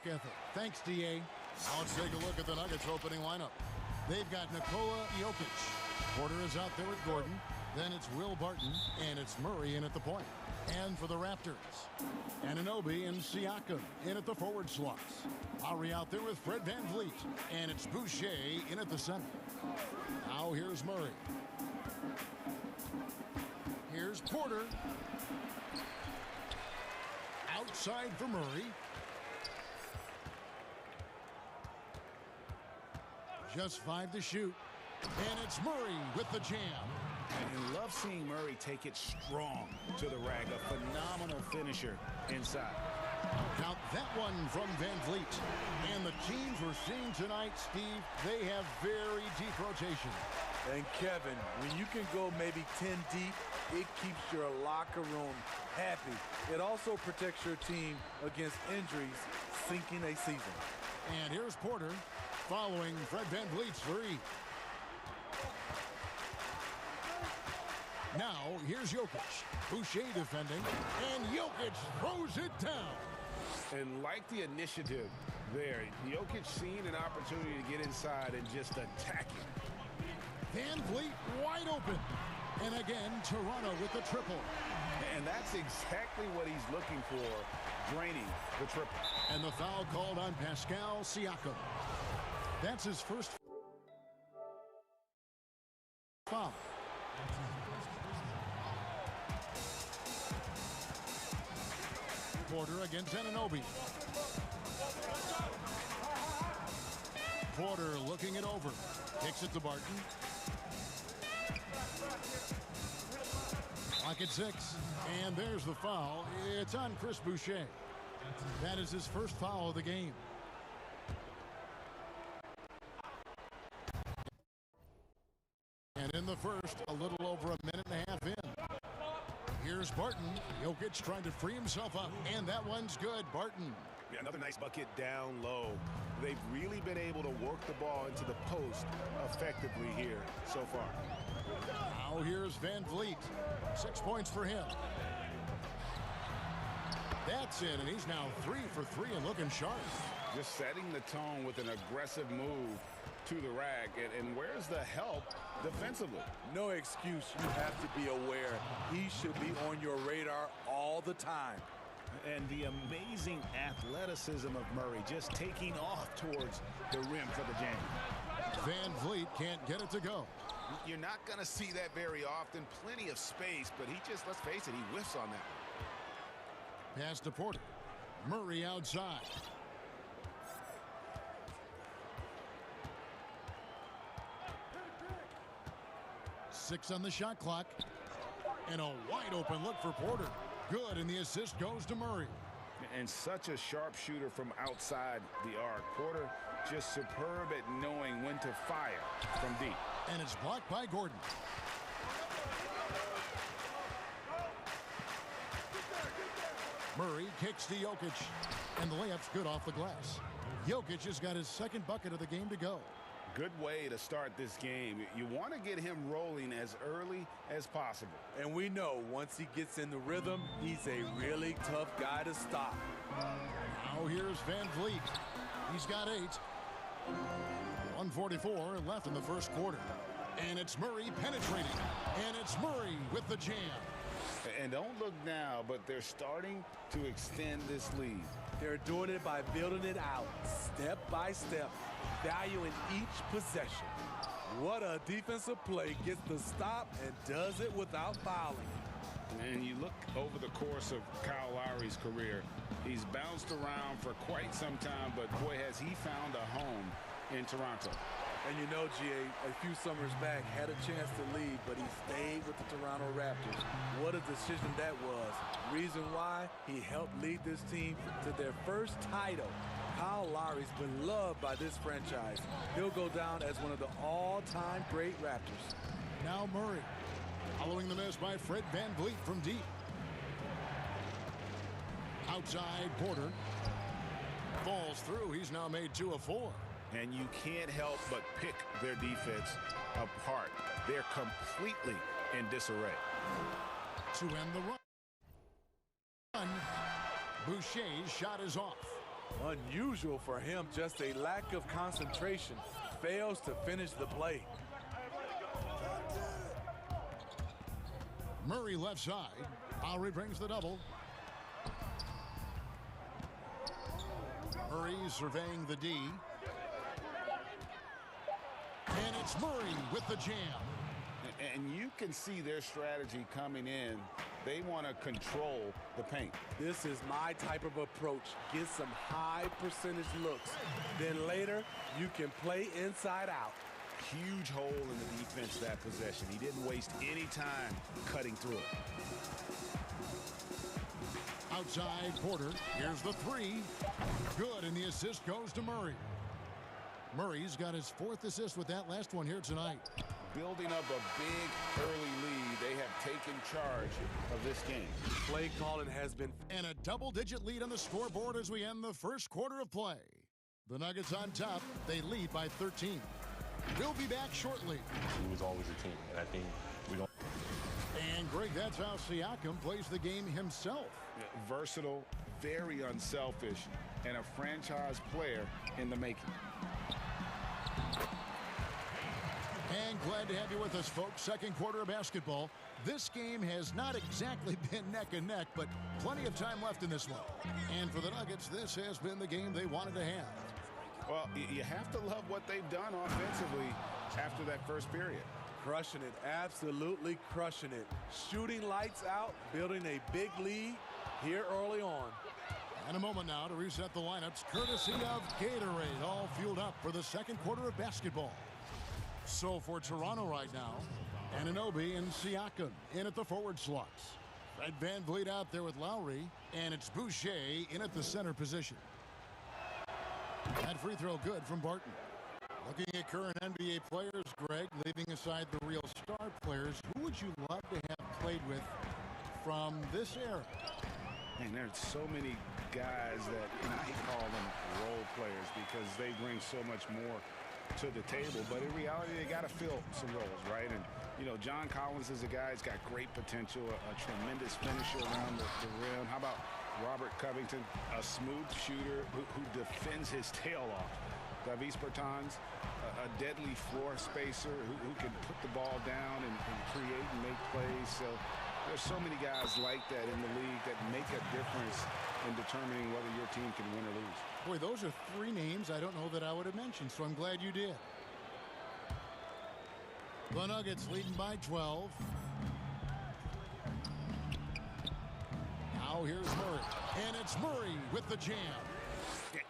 ethic. Thanks, DA. Now let's take a look at the Nuggets opening lineup. They've got Nikola Jokic. Porter is out there with Gordon. Then it's Will Barton, and it's Murray in at the point. And for the Raptors, Anunoby and Siakam in at the forward slots. Lowry out there with Fred VanVleet, and it's Boucher in at the center. Now here's Murray. Here's Porter. Outside for Murray. Just 5 to shoot. And it's Murray with the jam. And love seeing Murray take it strong to the rack. A phenomenal finisher inside. Count that one from VanVleet. And the teams we're seeing tonight, Steve, they have very deep rotation. And Kevin, when you can go maybe 10 deep, it keeps your locker room happy. It also protects your team against injuries sinking a season. And here's Porter following Fred VanVleet's three. Now, here's Jokic. Boucher defending, and Jokic throws it down. And like the initiative there, Jokic seeing an opportunity to get inside and just attack it. VanVleet wide open. And again, Toronto with the triple. And that's exactly what he's looking for, draining the triple. And the foul called on Pascal Siakam. That's his first foul. Porter against Anunoby. Porter looking it over. Kicks it to Barton. Clock at 6. And there's the foul. It's on Chris Boucher. That is his first foul of the game. And in the first, a little over a minute and a half in. Here's Barton. Jokic trying to free himself up. And that one's good. Barton. Yeah, another nice bucket down low. They've really been able to work the ball into the post effectively here so far. Now here's VanVleet. 6 points for him. That's it, and he's now 3 for 3 and looking sharp. Just setting the tone with an aggressive move to the rack. And where's the help defensively? No excuse. You have to be aware. He should be on your radar all the time. And the amazing athleticism of Murray just taking off towards the rim for the jam. VanVleet can't get it to go. You're not going to see that very often. Plenty of space, but he just, let's face it, he whiffs on that. Pass to Porter. Murray outside. Six on the shot clock. And a wide open look for Porter. Good, and the assist goes to Murray. And such a sharp shooter from outside the arc. Porter just superb at knowing when to fire from deep. And it's blocked by Gordon. Murray kicks to Jokic. And the layup's good off the glass. Jokic has got his second bucket of the game to go. Good way to start this game. You want to get him rolling as early as possible. And we know once he gets in the rhythm, he's a really tough guy to stop. Now here's VanVleet. He's got 8. 1:44 left in the first quarter. And it's Murray penetrating. And it's Murray with the jam. And don't look now, but they're starting to extend this lead. They're doing it by building it out, step by step, valuing each possession. What a defensive play, gets the stop and does it without fouling. And you look over the course of Kyle Lowry's career, he's bounced around for quite some time, but boy, has he found a home in Toronto. And you know, GA, a few summers back, had a chance to leave, but he stayed with the Toronto Raptors. What a decision that was. Reason why? He helped lead this team to their first title. Kyle Lowry's been loved by this franchise. He'll go down as one of the all-time great Raptors. Now Murray, following the miss by Fred VanVleet from deep. Outside Porter. Falls through. He's now made 2 of 4. And you can't help but pick their defense apart. They're completely in disarray. To end the run. Boucher's shot is off. Unusual for him, just a lack of concentration. Fails to finish the play. Murray left side. Lowry brings the double. Murray surveying the D. And it's Murray with the jam. And you can see their strategy coming in. They want to control the paint. This is my type of approach. Get some high percentage looks. Then later, you can play inside out. Huge hole in the defense that possession. He didn't waste any time cutting through it. Outside Porter. Here's the three. Good, and the assist goes to Murray. Murray's got his 4th assist with that last one here tonight. Building up a big early lead. They have taken charge of this game. Play calling has been... And a double-digit lead on the scoreboard as we end the first quarter of play. The Nuggets on top. They lead by 13. We'll be back shortly. He was always a team, and I think we don't... And, Greg, that's how Siakam plays the game himself. Yeah, versatile, very unselfish, and a franchise player in the making. And glad to have you with us, folks. Second quarter of basketball. This game has not exactly been neck and neck, but plenty of time left in this one. And for the Nuggets, this has been the game they wanted to have. Well, you have to love what they've done offensively after that first period. Crushing it, absolutely crushing it. Shooting lights out, building a big lead here early on. And a moment now to reset the lineups, courtesy of Gatorade, all fueled up for the second quarter of basketball. So for Toronto right now, Anunoby and Siakam in at the forward slots. Fred VanVleet out there with Lowry, and it's Boucher in at the center position. That free throw good from Barton. Looking at current NBA players, Greg, leaving aside the real star players, who would you love to have played with from this era? And there's so many guys that I call them role players because they bring so much more to the table, but in reality they got to fill some roles, right? And you know, John Collins is a guy who's got great potential, a tremendous finisher around the rim. How about Robert Covington, a smooth shooter who defends his tail off? Davis Bertans, a deadly floor spacer who can put the ball down and create and make plays. So there's so many guys like that in the league that make a difference in determining whether your team can win or lose. Boy, those are 3 names I don't know that I would have mentioned, so I'm glad you did. The Nuggets leading by 12. Now here's Murray, and it's Murray with the jam.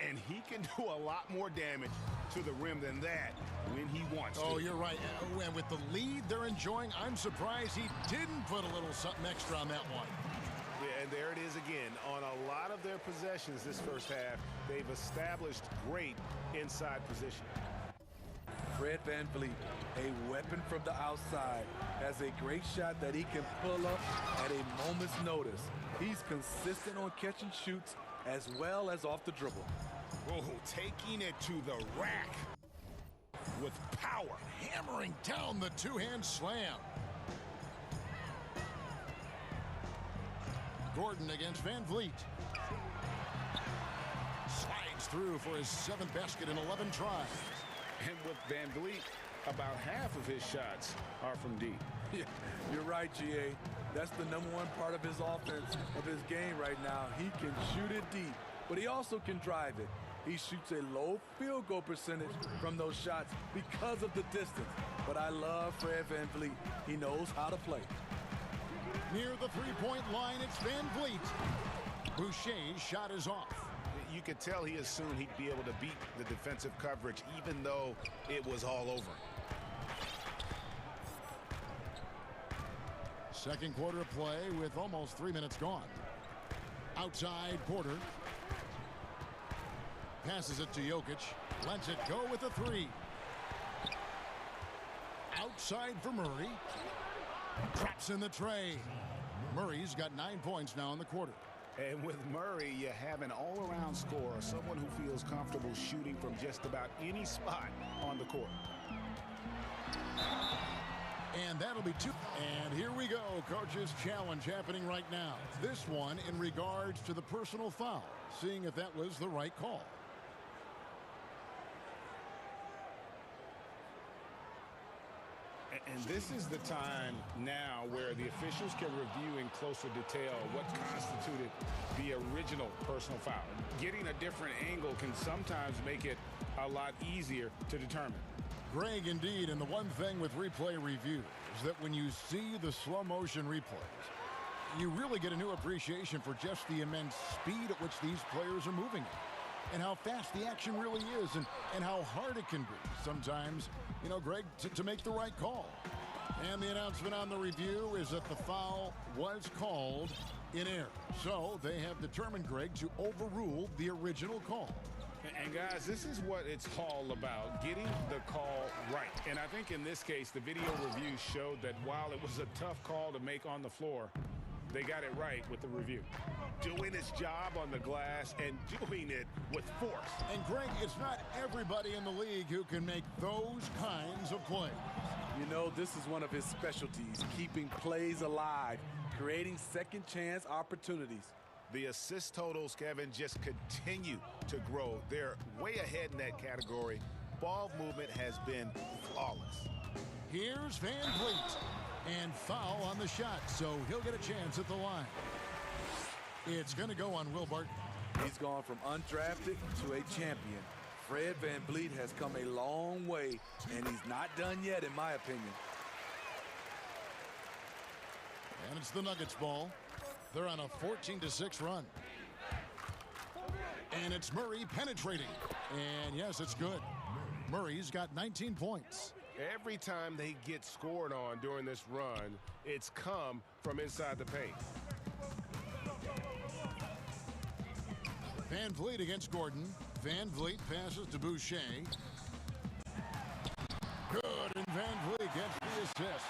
And he can do a lot more damage to the rim than that when he wants to. Oh, you're right. And with the lead they're enjoying, I'm surprised he didn't put a little something extra on that one. Yeah, and there it is again. On a lot of their possessions this first half, they've established great inside position. Fred VanVleet, a weapon from the outside, has a great shot that he can pull up at a moment's notice. He's consistent on catch and shoots as well as off the dribble. Oh, taking it to the rack with power. Hammering down the two-hand slam. Gordon against VanVleet. Slides through for his 7th basket in 11 tries. And with VanVleet, about half of his shots are from deep. Yeah, you're right, GA. That's the #1 part of his offense, of his game right now. He can shoot it deep, but he also can drive it. He shoots a low field goal percentage from those shots because of the distance. But I love Fred VanVleet. He knows how to play. Near the three-point line, it's VanVleet. Boucher's shot is off. You could tell he assumed he'd be able to beat the defensive coverage even though it was all over. Second quarter of play with almost 3 minutes gone. Outside Porter. Passes it to Jokic. Lets it go with a 3. Outside for Murray. Drops in the tray. Murray's got 9 points now in the quarter. And with Murray, you have an all-around scorer, someone who feels comfortable shooting from just about any spot on the court. And that'll be 2. And here we go. Coach's challenge happening right now. This one in regards to the personal foul. Seeing if that was the right call. And this is the time now where the officials can review in closer detail what constituted the original personal foul. Getting a different angle can sometimes make it a lot easier to determine. Greg, indeed, and the one thing with replay review is that when you see the slow motion replays, you really get a new appreciation for just the immense speed at which these players are moving at, and how fast the action really is, and how hard it can be sometimes, you know, Greg, to make the right call. And the announcement on the review is that the foul was called in error. So they have determined, Greg, to overrule the original call. And guys, this is what it's all about, getting the call right. And I think in this case, the video review showed that while it was a tough call to make on the floor, they got it right with the review. Doing his job on the glass and doing it with force. And Greg, it's not everybody in the league who can make those kinds of plays. You know, this is one of his specialties, keeping plays alive, creating second chance opportunities. The assist totals, Kevin, just continue to grow. They're way ahead in that category. Ball movement has been flawless. Here's Van Vliet. And foul on the shot, so he'll get a chance at the line. It's going to go on Will Barton. He's gone from undrafted to a champion. Fred Van Vliet has come a long way, and he's not done yet, in my opinion. And it's the Nuggets ball. They're on a 14-6 run. And it's Murray penetrating. And yes, it's good. Murray's got 19 points. Every time they get scored on during this run, it's come from inside the paint. Van Vliet against Gordon. Van Vliet passes to Boucher. Good, and Van Vliet gets the assist.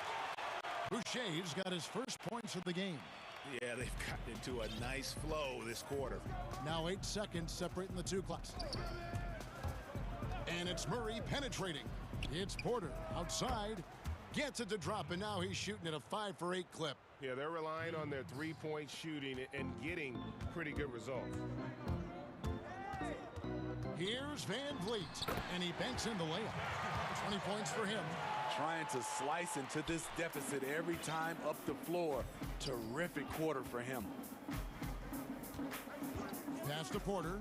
Boucher's got his first points of the game. Yeah, they've gotten into a nice flow this quarter. Now 8 seconds separating the two clocks. And it's Murray penetrating. It's Porter outside. Gets it to drop, and now he's shooting at a 5-for-8 clip. Yeah, they're relying on their three-point shooting and getting pretty good results. Here's Van Vliet, and he banks in the layup. 20 points for him. Trying to slice into this deficit every time up the floor. Terrific quarter for him. Pass to Porter.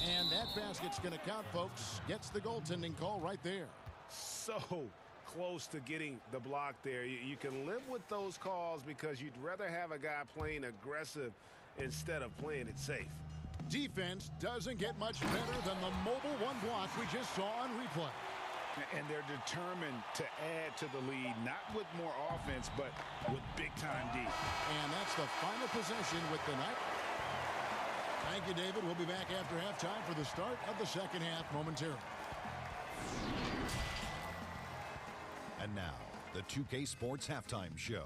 And that basket's going to count, folks. Gets the goaltending call right there. So close to getting the block there. You can live with those calls because you'd rather have a guy playing aggressive instead of playing it safe. Defense doesn't get much better than the mobile one block we just saw on replay. And they're determined to add to the lead, not with more offense, but with big-time D. And that's the final possession with the night. Thank you, David. We'll be back after halftime for the start of the second half momentarily. And now, the 2K Sports Halftime Show.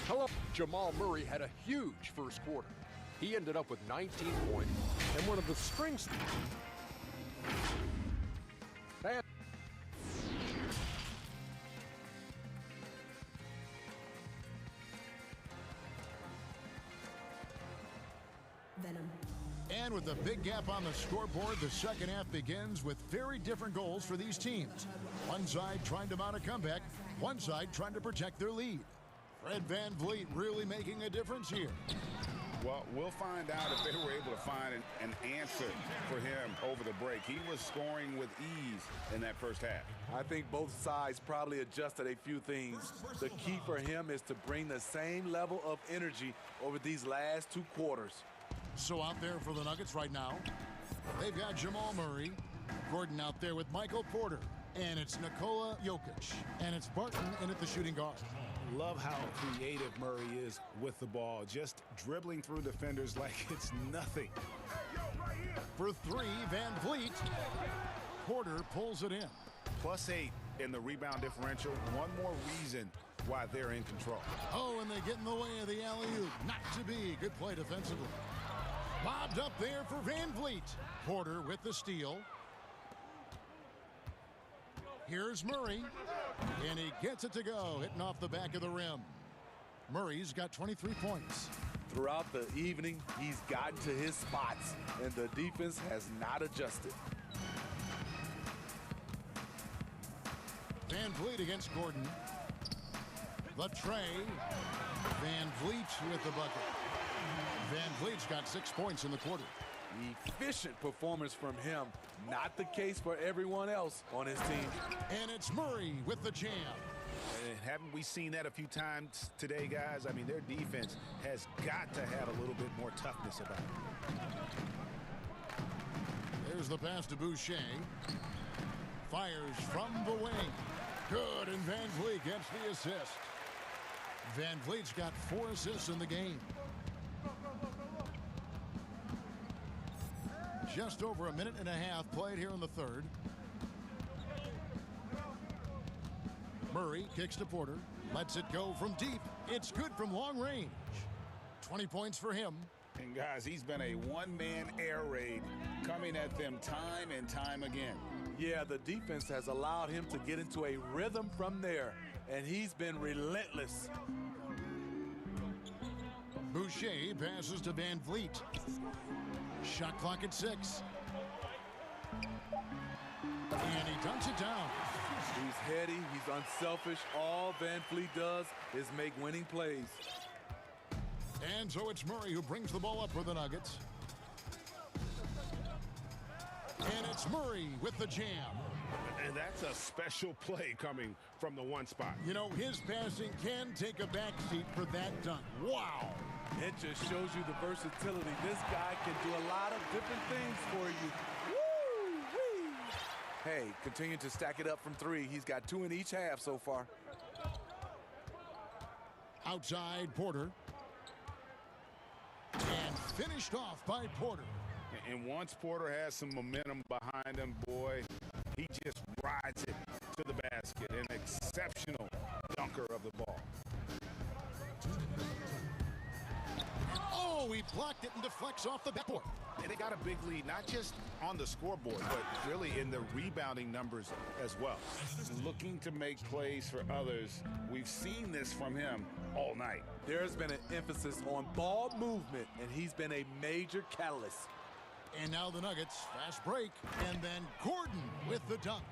Hello. Jamal Murray had a huge first quarter. He ended up with 19 points and one of the strings. And with a big gap on the scoreboard, the second half begins with very different goals for these teams. One side trying to mount a comeback, one side trying to protect their lead. Fred Van Vliet really making a difference here. Well, we'll find out if they were able to find an answer for him over the break. He was scoring with ease in that first half. I think both sides probably adjusted a few things. The key for him is to bring the same level of energy over these last two quarters. So out there for the Nuggets right now, they've got Jamal Murray, Gordon out there with Michael Porter, and it's Nikola Jokic, and it's Barton in at the shooting guard. Love how creative Murray is with the ball, just dribbling through defenders like it's nothing. For three, Van Vliet. Porter pulls it in. +8 in the rebound differential. One more reason why they're in control. Oh, and they get in the way of the alley-oop. Not to be. Good play defensively. Bobbed up there for Van Vliet. Porter with the steal. Here's Murray, and he gets it to go, hitting off the back of the rim. Murray's got 23 points. Throughout the evening, he's gotten to his spots, and the defense has not adjusted. Van Vliet against Gordon. The tray. Van Vliet with the bucket. Van Vliet's got 6 points in the quarter. Efficient performance from him. Not the case for everyone else on his team. And it's Murray with the jam. And haven't we seen that a few times today, guys? I mean, their defense has got to have a little bit more toughness about it. There's the pass to Boucher. Fires from the wing. Good, and Van Vliet gets the assist. Van Vliet's got 4 assists in the game. Just over a minute and a half played here in the third. Murray kicks to Porter. Lets it go from deep. It's good from long range. 20 points for him. And guys, he's been a one-man air raid coming at them time and time again. Yeah, the defense has allowed him to get into a rhythm from there, and he's been relentless. Boucher passes to Van Vliet. Shot clock at 6. And he dunks it down. He's heady, he's unselfish. All Van Vliet does is make winning plays. And so it's Murray who brings the ball up for the Nuggets. And it's Murray with the jam. And that's a special play coming from the one spot. You know, his passing can take a backseat for that dunk. Wow. It just shows you the versatility. This guy can do a lot of different things for you. Woo-wee. Hey, continue to stack it up from 3. He's got 2 in each half so far. Outside Porter. And finished off by Porter. And once Porter has some momentum behind him, boy, he just rides it to the basket. An exceptional dunker of the ball. Oh, he blocked it and deflects off the backboard. And they got a big lead, not just on the scoreboard, but really in the rebounding numbers as well. Looking to make plays for others. We've seen this from him all night. There's been an emphasis on ball movement, and he's been a major catalyst. And now the Nuggets, fast break, and then Gordon with the dunk.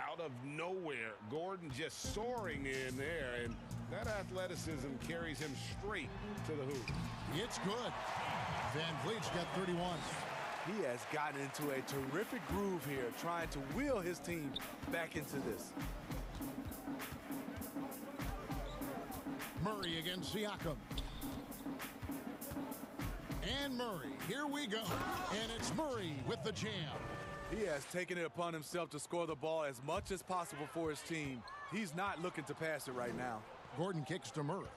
Out of nowhere, Gordon just soaring in there, and that athleticism carries him straight to the hoop. It's good. Van Vliet's got 31. He has gotten into a terrific groove here, trying to wheel his team back into this. Murray against Siakam. And Murray, here we go. And it's Murray with the jam. He has taken it upon himself to score the ball as much as possible for his team. He's not looking to pass it right now. Gordon kicks to Murray.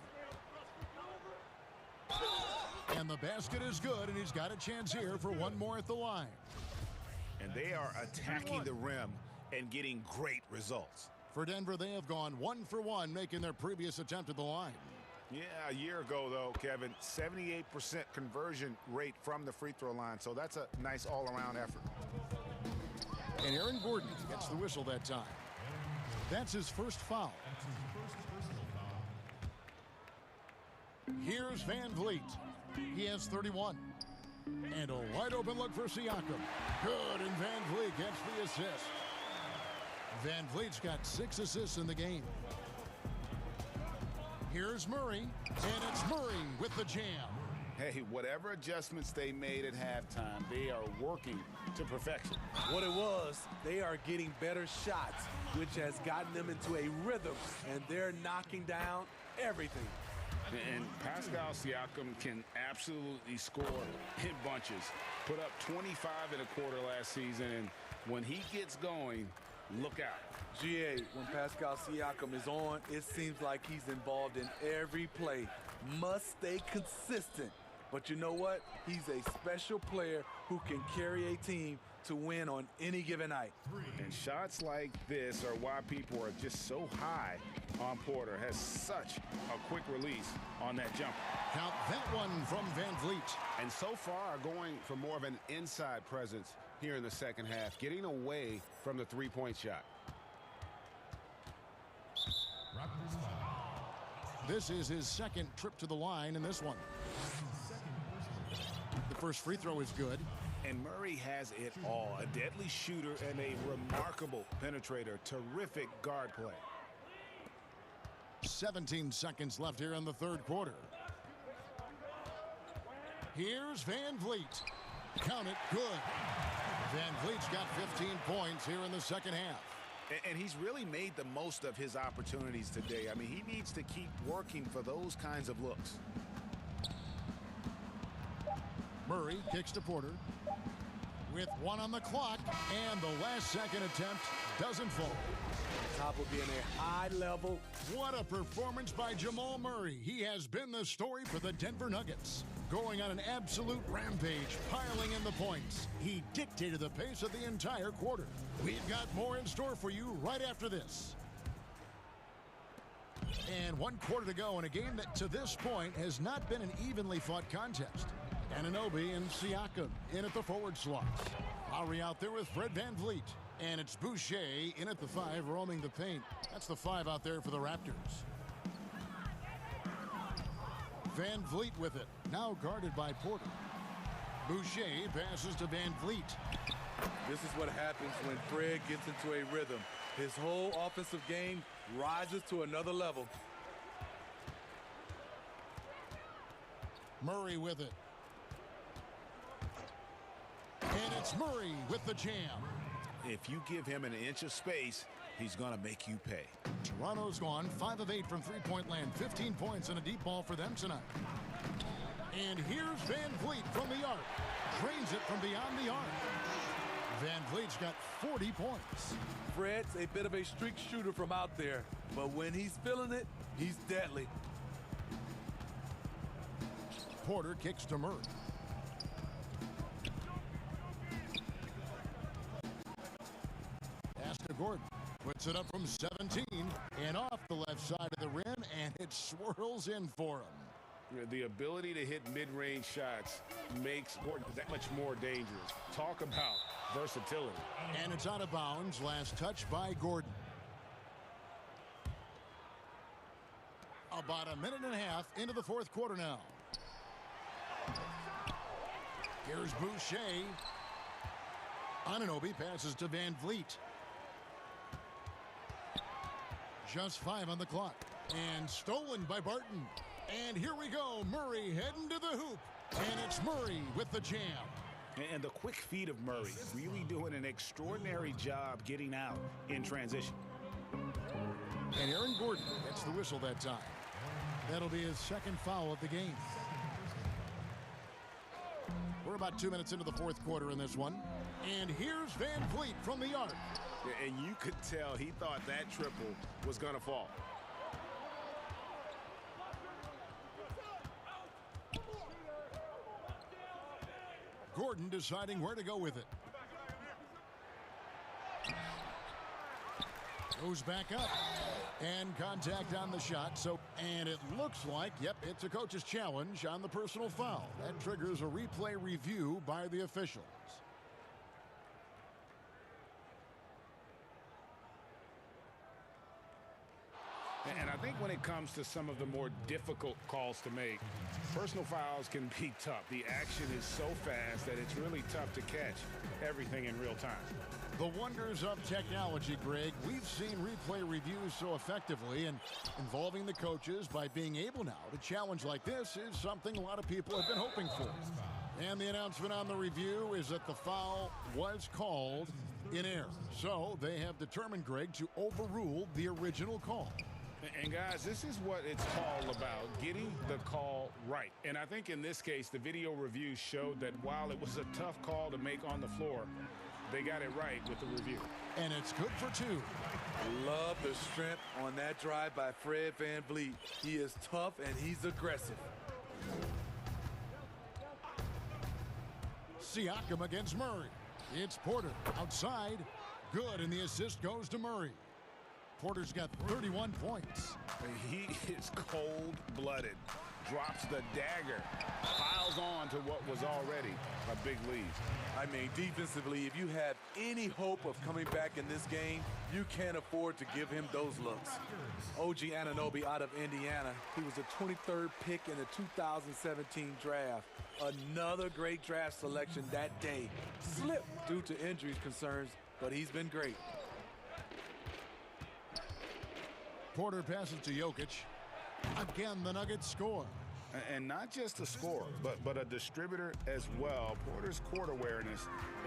And the basket is good, and he's got a chance here for one more at the line. And they are attacking the rim and getting great results. For Denver, they have gone 1 for 1, making their previous attempt at the line. Yeah, a year ago, though, Kevin, 78% conversion rate from the free throw line. So that's a nice all-around effort. And Aaron Gordon gets the whistle that time. That's his first foul. Here's Van Vliet. He has 31. And a wide open look for Siakam. Good, and Van Vliet gets the assist. Van Vliet's got 6 assists in the game. Here's Murray, and it's Murray with the jam. Hey, whatever adjustments they made at halftime, they are working to perfection. What it was, they are getting better shots, which has gotten them into a rhythm, and they're knocking down everything. And Pascal Siakam can absolutely score in bunches. Put up 25 in a quarter last season, and when he gets going, look out. GA, when Pascal Siakam is on, it seems like he's involved in every play. Must stay consistent. But you know what? He's a special player who can carry a team to win on any given night. And shots like this are why people are just so high on Porter. Has such a quick release on that jumper. Count that one from Van Vliet. And so far going for more of an inside presence here in the second half, getting away from the three-point shot. This is his second trip to the line in this one. The first free throw is good. And Murray has it all. A deadly shooter and a remarkable penetrator. Terrific guard play. 17 seconds left here in the third quarter. Here's Van Vliet. Count it, good. Van Vliet's got 15 points here in the second half. And he's really made the most of his opportunities today. I mean, he needs to keep working for those kinds of looks. Murray kicks to Porter. With 1 on the clock, and the last second attempt doesn't fall. Top of being a high level. What a performance by Jamal Murray. He has been the story for the Denver Nuggets. Going on an absolute rampage, piling in the points. He dictated the pace of the entire quarter. We've got more in store for you right after this. And 1 quarter to go in a game that to this point has not been an evenly fought contest. Anunoby and Siakam in at the forward slots. Lowry out there with Fred Van Vliet. And it's Boucher in at the 5, roaming the paint. That's the 5 out there for the Raptors. Van Vliet with it. Now guarded by Porter. Boucher passes to Van Vliet. This is what happens when Fred gets into a rhythm. His whole offensive game rises to another level. Murray with it. And it's Murray with the jam. If you give him an inch of space, he's going to make you pay. Toronto's gone 5 of 8 from three-point land. 15 points and a deep ball for them tonight. And here's Van Vliet from the arc. Drains it from beyond the arc. Van Vliet's got 40 points. Fred's a bit of a streak shooter from out there, but when he's feeling it, he's deadly. Porter kicks to Murray. Pass to Gordon. Puts it up from 17 and off the left side of the rim, and it swirls in for him. The ability to hit mid-range shots makes Gordon that much more dangerous. Talk about versatility. And it's out of bounds. Last touch by Gordon. About a minute and a half into the fourth quarter now. Here's Boucher. Anunoby passes to Van Vliet. Just 5 on the clock. And stolen by Barton. And here we go. Murray heading to the hoop. And it's Murray with the jam. And the quick feet of Murray really doing an extraordinary job getting out in transition. And Aaron Gordon gets the whistle that time. That'll be his second foul of the game. We're about 2 minutes into the fourth quarter in this one. And here's Van Vliet from the arc. And you could tell he thought that triple was going to fall. Gordon deciding where to go with it. Goes back up. And contact on the shot. And it looks like, yep, it's a coach's challenge on the personal foul. That triggers a replay review by the officials. And I think when it comes to some of the more difficult calls to make, personal fouls can be tough. The action is so fast that it's really tough to catch everything in real time. The wonders of technology, Greg. We've seen replay reviews so effectively, and involving the coaches by being able now to challenge like this is something a lot of people have been hoping for. And the announcement on the review is that the foul was called in error. So they have determined, Greg, to overrule the original call. And guys, this is what it's all about, getting the call right. And I think in this case, the video review showed that while it was a tough call to make on the floor, they got it right with the review. And it's good for 2. Love the strength on that drive by Fred Van Vliet. He is tough and he's aggressive. Siakam against Murray. It's Porter outside. Good, and the assist goes to Murray. Porter's got 31 points. He is cold-blooded. drops the dagger, piles on to what was already a big lead. I mean, defensively, if you have any hope of coming back in this game, you can't afford to give him those looks. OG Anunoby out of Indiana. He was the 23rd pick in the 2017 draft. Another great draft selection that day. Slipped due to injuries concerns, but he's been great. Porter passes to Jokic. Again, the Nuggets score. And not just a scorer, but a distributor as well. Porter's court awareness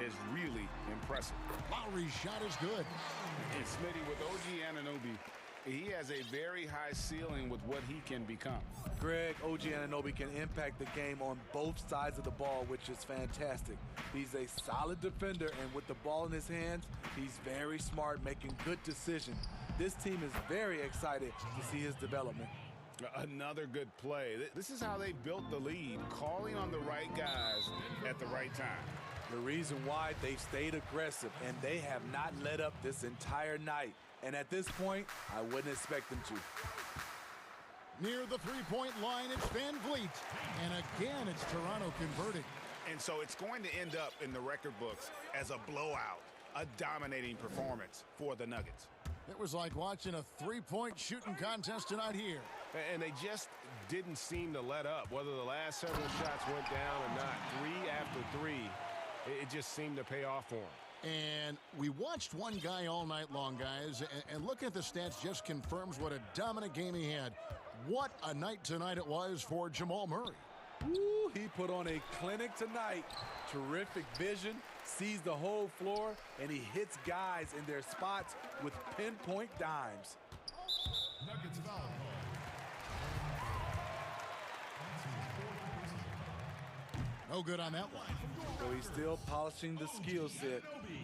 is really impressive. Lowry's shot is good. And Smitty, with OG Anunoby, he has a very high ceiling with what he can become. Greg, OG Anunoby can impact the game on both sides of the ball, which is fantastic. He's a solid defender, and with the ball in his hands, he's very smart, making good decisions. This team is very excited to see his development. Another good play. This is how they built the lead, calling on the right guys at the right time. The reason why they stayed aggressive, and they have not let up this entire night. And at this point, I wouldn't expect them to. Near the three-point line, it's Van Vliet. And again, it's Toronto converting. And so it's going to end up in the record books as a blowout, a dominating performance for the Nuggets. It was like watching a three-point shooting contest tonight here. And they just didn't seem to let up. Whether the last several shots went down or not, 3 after 3, it just seemed to pay off for them. And we watched one guy all night long, guys, and looking at the stats just confirms what a dominant game he had. What a night tonight it was for Jamal Murray. Woo, he put on a clinic tonight. Terrific vision, sees the whole floor, and he hits guys in their spots with pinpoint dimes. Nuggets foul call. No good on that one. So he's still polishing the skill set.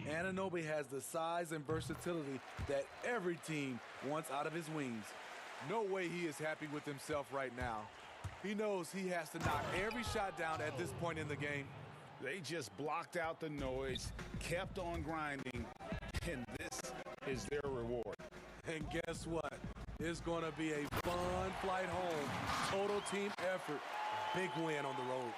Anunoby has the size and versatility that every team wants out of his wings. No way he is happy with himself right now. He knows he has to knock every shot down at this point in the game. They just blocked out the noise, kept on grinding, and this is their reward. And guess what? It's going to be a fun flight home. Total team effort. Big win on the road.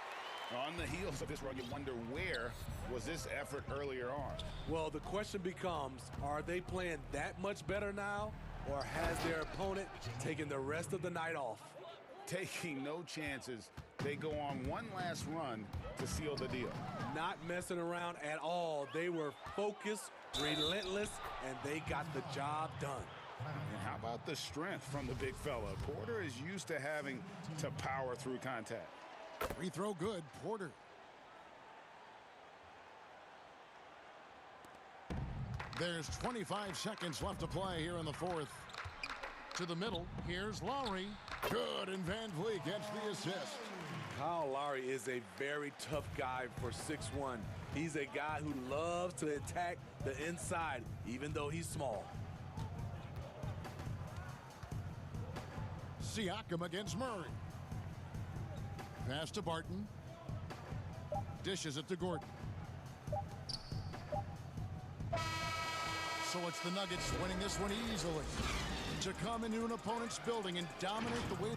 On the heels of this run, you wonder, where was this effort earlier on? Well, the question becomes, are they playing that much better now, or has their opponent taken the rest of the night off? Taking no chances, they go on one last run to seal the deal. Not messing around at all. They were focused, relentless, and they got the job done. And how about the strength from the big fella? Porter is used to having to power through contact. Free throw good, Porter. There's 25 seconds left to play here in the fourth. To the middle, here's Lowry. Good, and Van Vliet gets the assist. Kyle Lowry is a very tough guy for 6'1". He's a guy who loves to attack the inside, even though he's small. Siakam against Murray. Pass to Barton. Dishes it to Gordon. So it's the Nuggets winning this one easily. To come into an opponent's building and dominate the way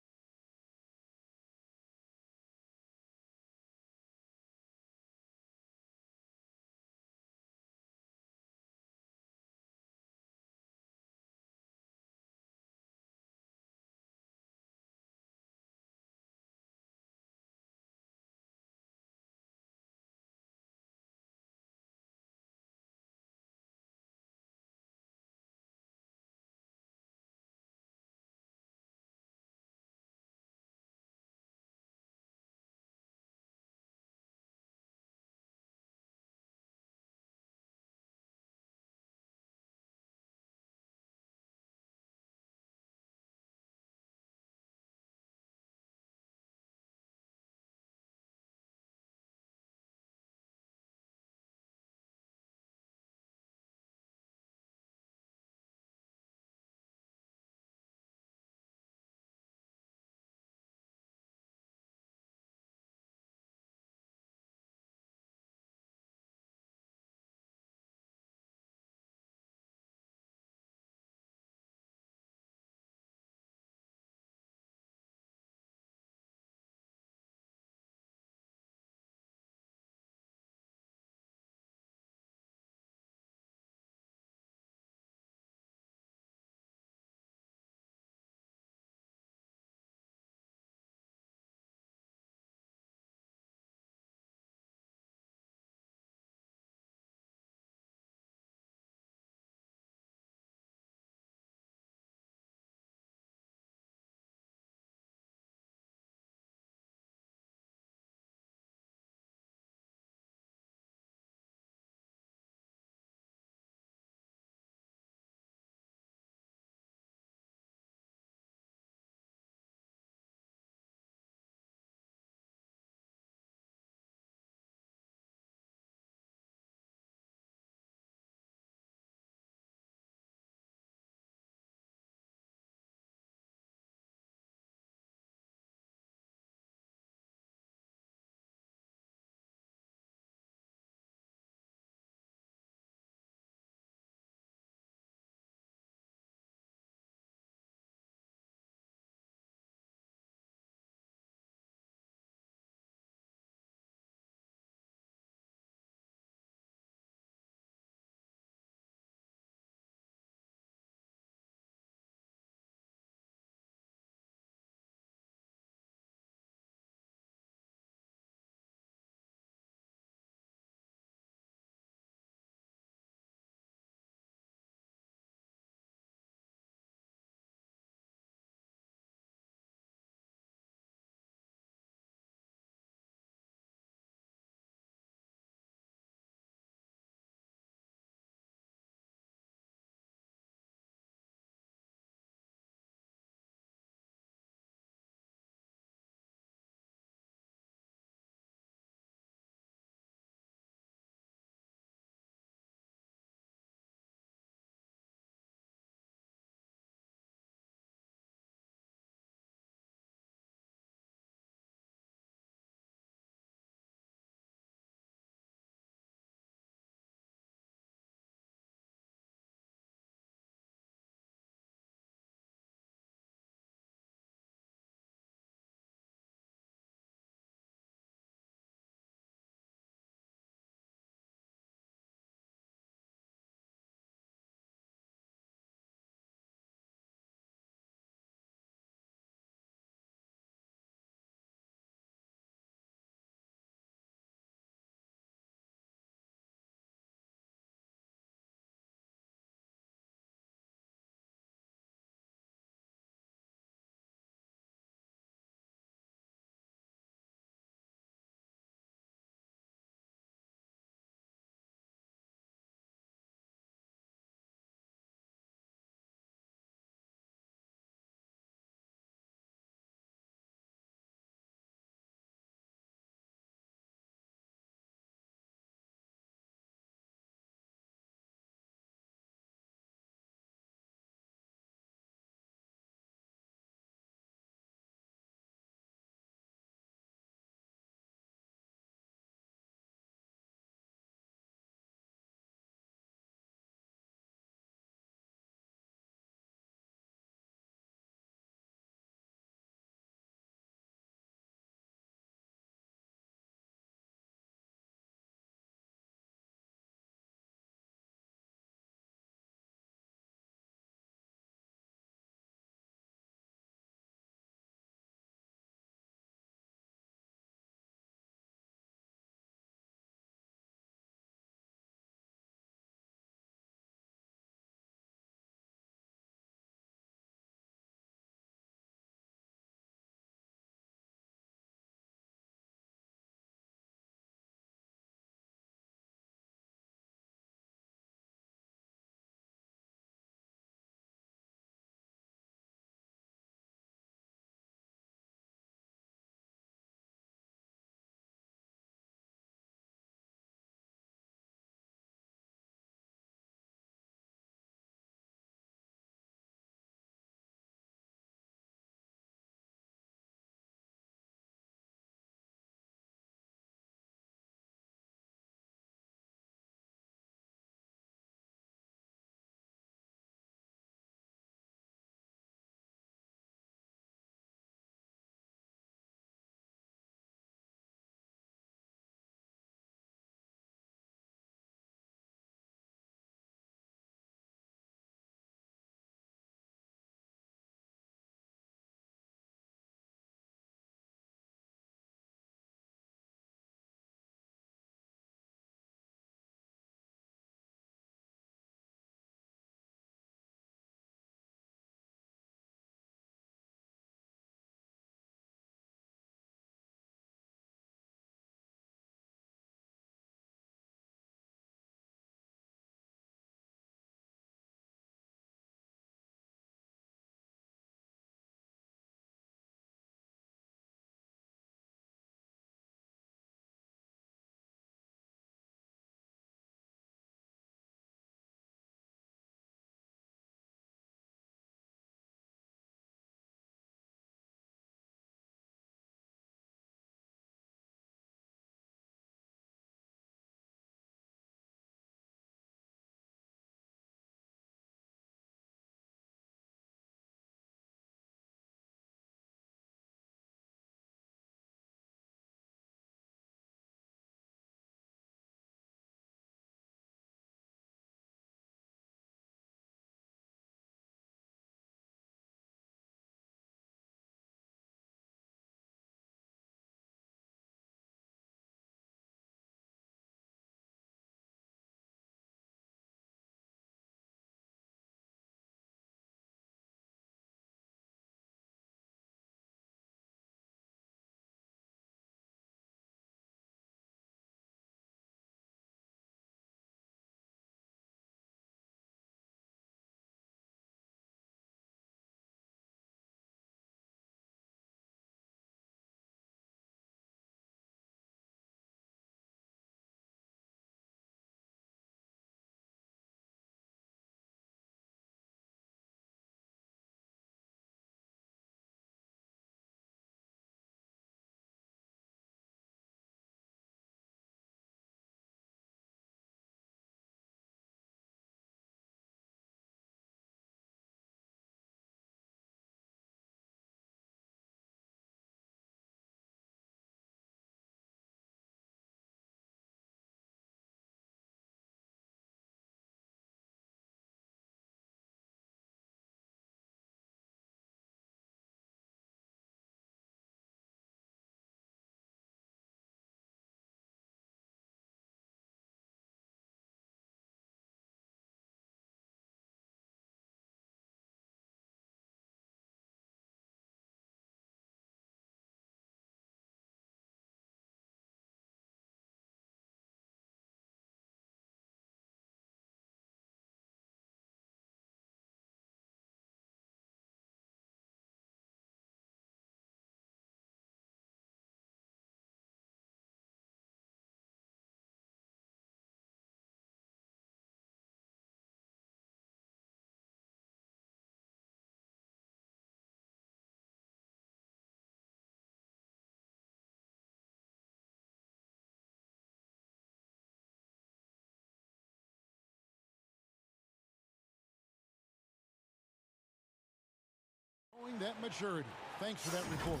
showing that maturity. Thanks for that report.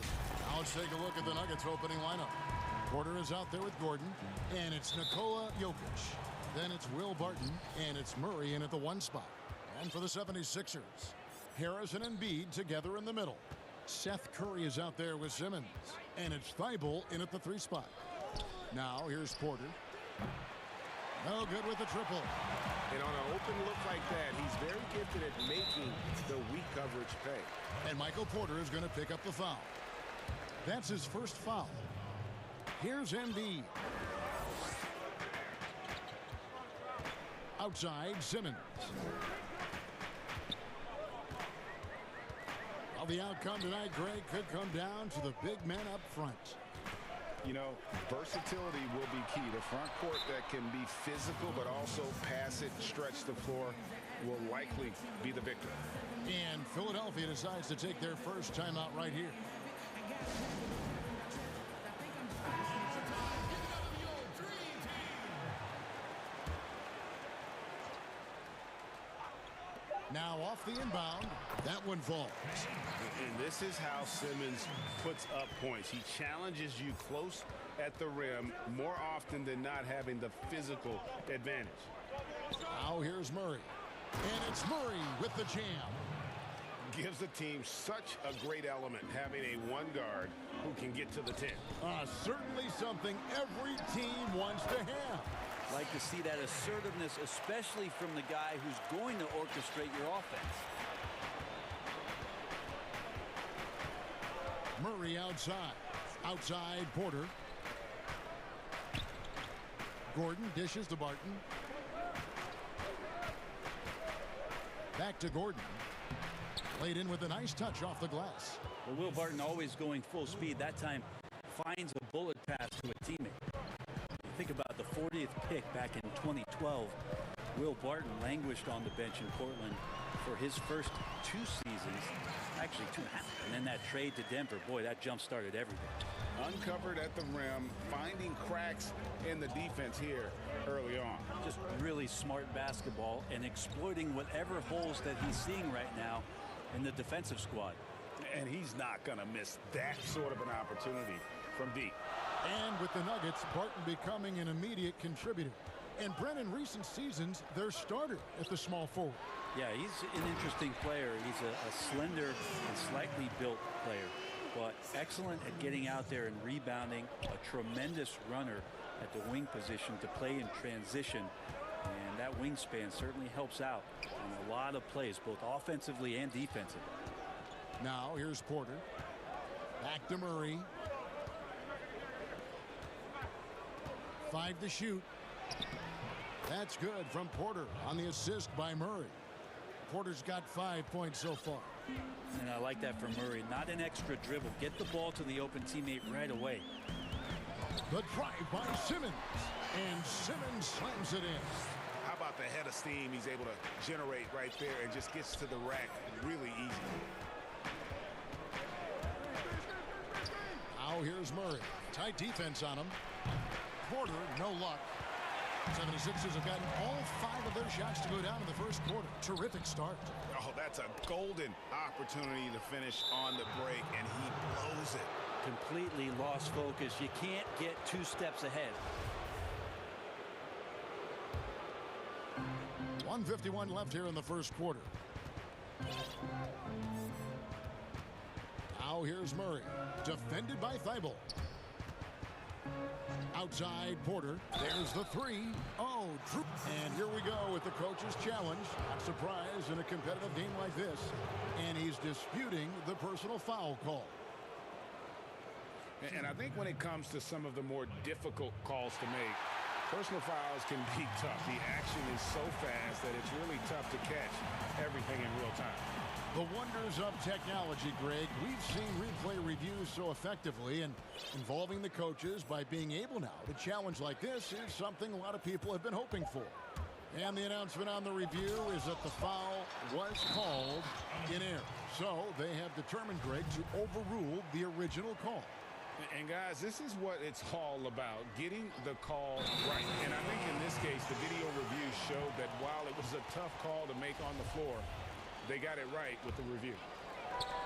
Now let's take a look at the Nuggets opening lineup. Porter is out there with Gordon, and it's Nikola Jokic. Then it's Will Barton, and it's Murray in at the 1 spot. And for the 76ers, Harrison and Embiid together in the middle. Seth Curry is out there with Simmons, and it's Thibault in at the 3 spot. Now here's Porter. No good with the triple. And on an open look like that, he's very gifted at making the weak coverage pay. And Michael Porter is going to pick up the foul. That's his first foul. Here's Embiid. Outside, Simmons. Well, the outcome tonight, Greg, could come down to the big men up front. You know, versatility will be key. The front court that can be physical but also pass it, stretch the floor, will likely be the victor. And Philadelphia decides to take their first timeout right here. Now off the inbound, that one falls. And this is how Simmons puts up points. He challenges you close at the rim more often than not, having the physical advantage. Now here's Murray. And it's Murray with the jam. Gives the team such a great element, having a 1 guard who can get to the 10. Certainly something every team wants to have. Like to see that assertiveness, especially from the guy who's going to orchestrate your offense. Murray outside. Outside, Porter. Gordon dishes to Barton. Back to Gordon. Played in with a nice touch off the glass. Well, Will Barton always going full speed. That time finds a bullet pass to a teammate. Think about the 40th pick back in 2012. Will Barton languished on the bench in Portland for his first 2 seasons, actually 2.5. And then that trade to Denver, boy, that jump started everything. Uncovered at the rim, finding cracks in the defense here early on. Just really smart basketball and exploiting whatever holes that he's seeing right now in the defensive squad. And he's not going to miss that sort of an opportunity from deep. And with the Nuggets, Barton becoming an immediate contributor. And Brent, in recent seasons, their starter at the small forward. Yeah, he's an interesting player. He's a slender and slightly built player, but excellent at getting out there and rebounding, a tremendous runner at the wing position to play in transition. And that wingspan certainly helps out on a lot of plays, both offensively and defensively. Now here's Porter. Back to Murray. 5 to shoot. That's good from Porter on the assist by Murray. Porter's got 5 points so far. And I like that from Murray. Not an extra dribble. Get the ball to the open teammate right away. The drive by Simmons. And Simmons slams it in. How about the head of steam he's able to generate right there and just gets to the rack really easy. Now here's Murray. Tight defense on him. Porter, no luck. 76ers have gotten all 5 of their shots to go down in the first quarter. Terrific start. Oh, that's a golden opportunity to finish on the break, and he blows it. Completely lost focus. You can't get 2 steps ahead. 1:51 left here in the first quarter. Now here's Murray. Defended by Thibault. Outside Porter. There's the 3. Oh, and here we go with the coach's challenge. Not surprised in a competitive game like this. And he's disputing the personal foul call. And I think when it comes to some of the more difficult calls to make, personal fouls can be tough. The action is so fast that it's really tough to catch everything in real time. The wonders of technology, Greg. We've seen replay reviews so effectively, and involving the coaches by being able now to challenge like this is something a lot of people have been hoping for. And the announcement on the review is that the foul was called in error. So they have determined, Greg, to overrule the original call. And guys, this is what it's all about, getting the call right. And I think in this case, the video review showed that while it was a tough call to make on the floor, they got it right with the review.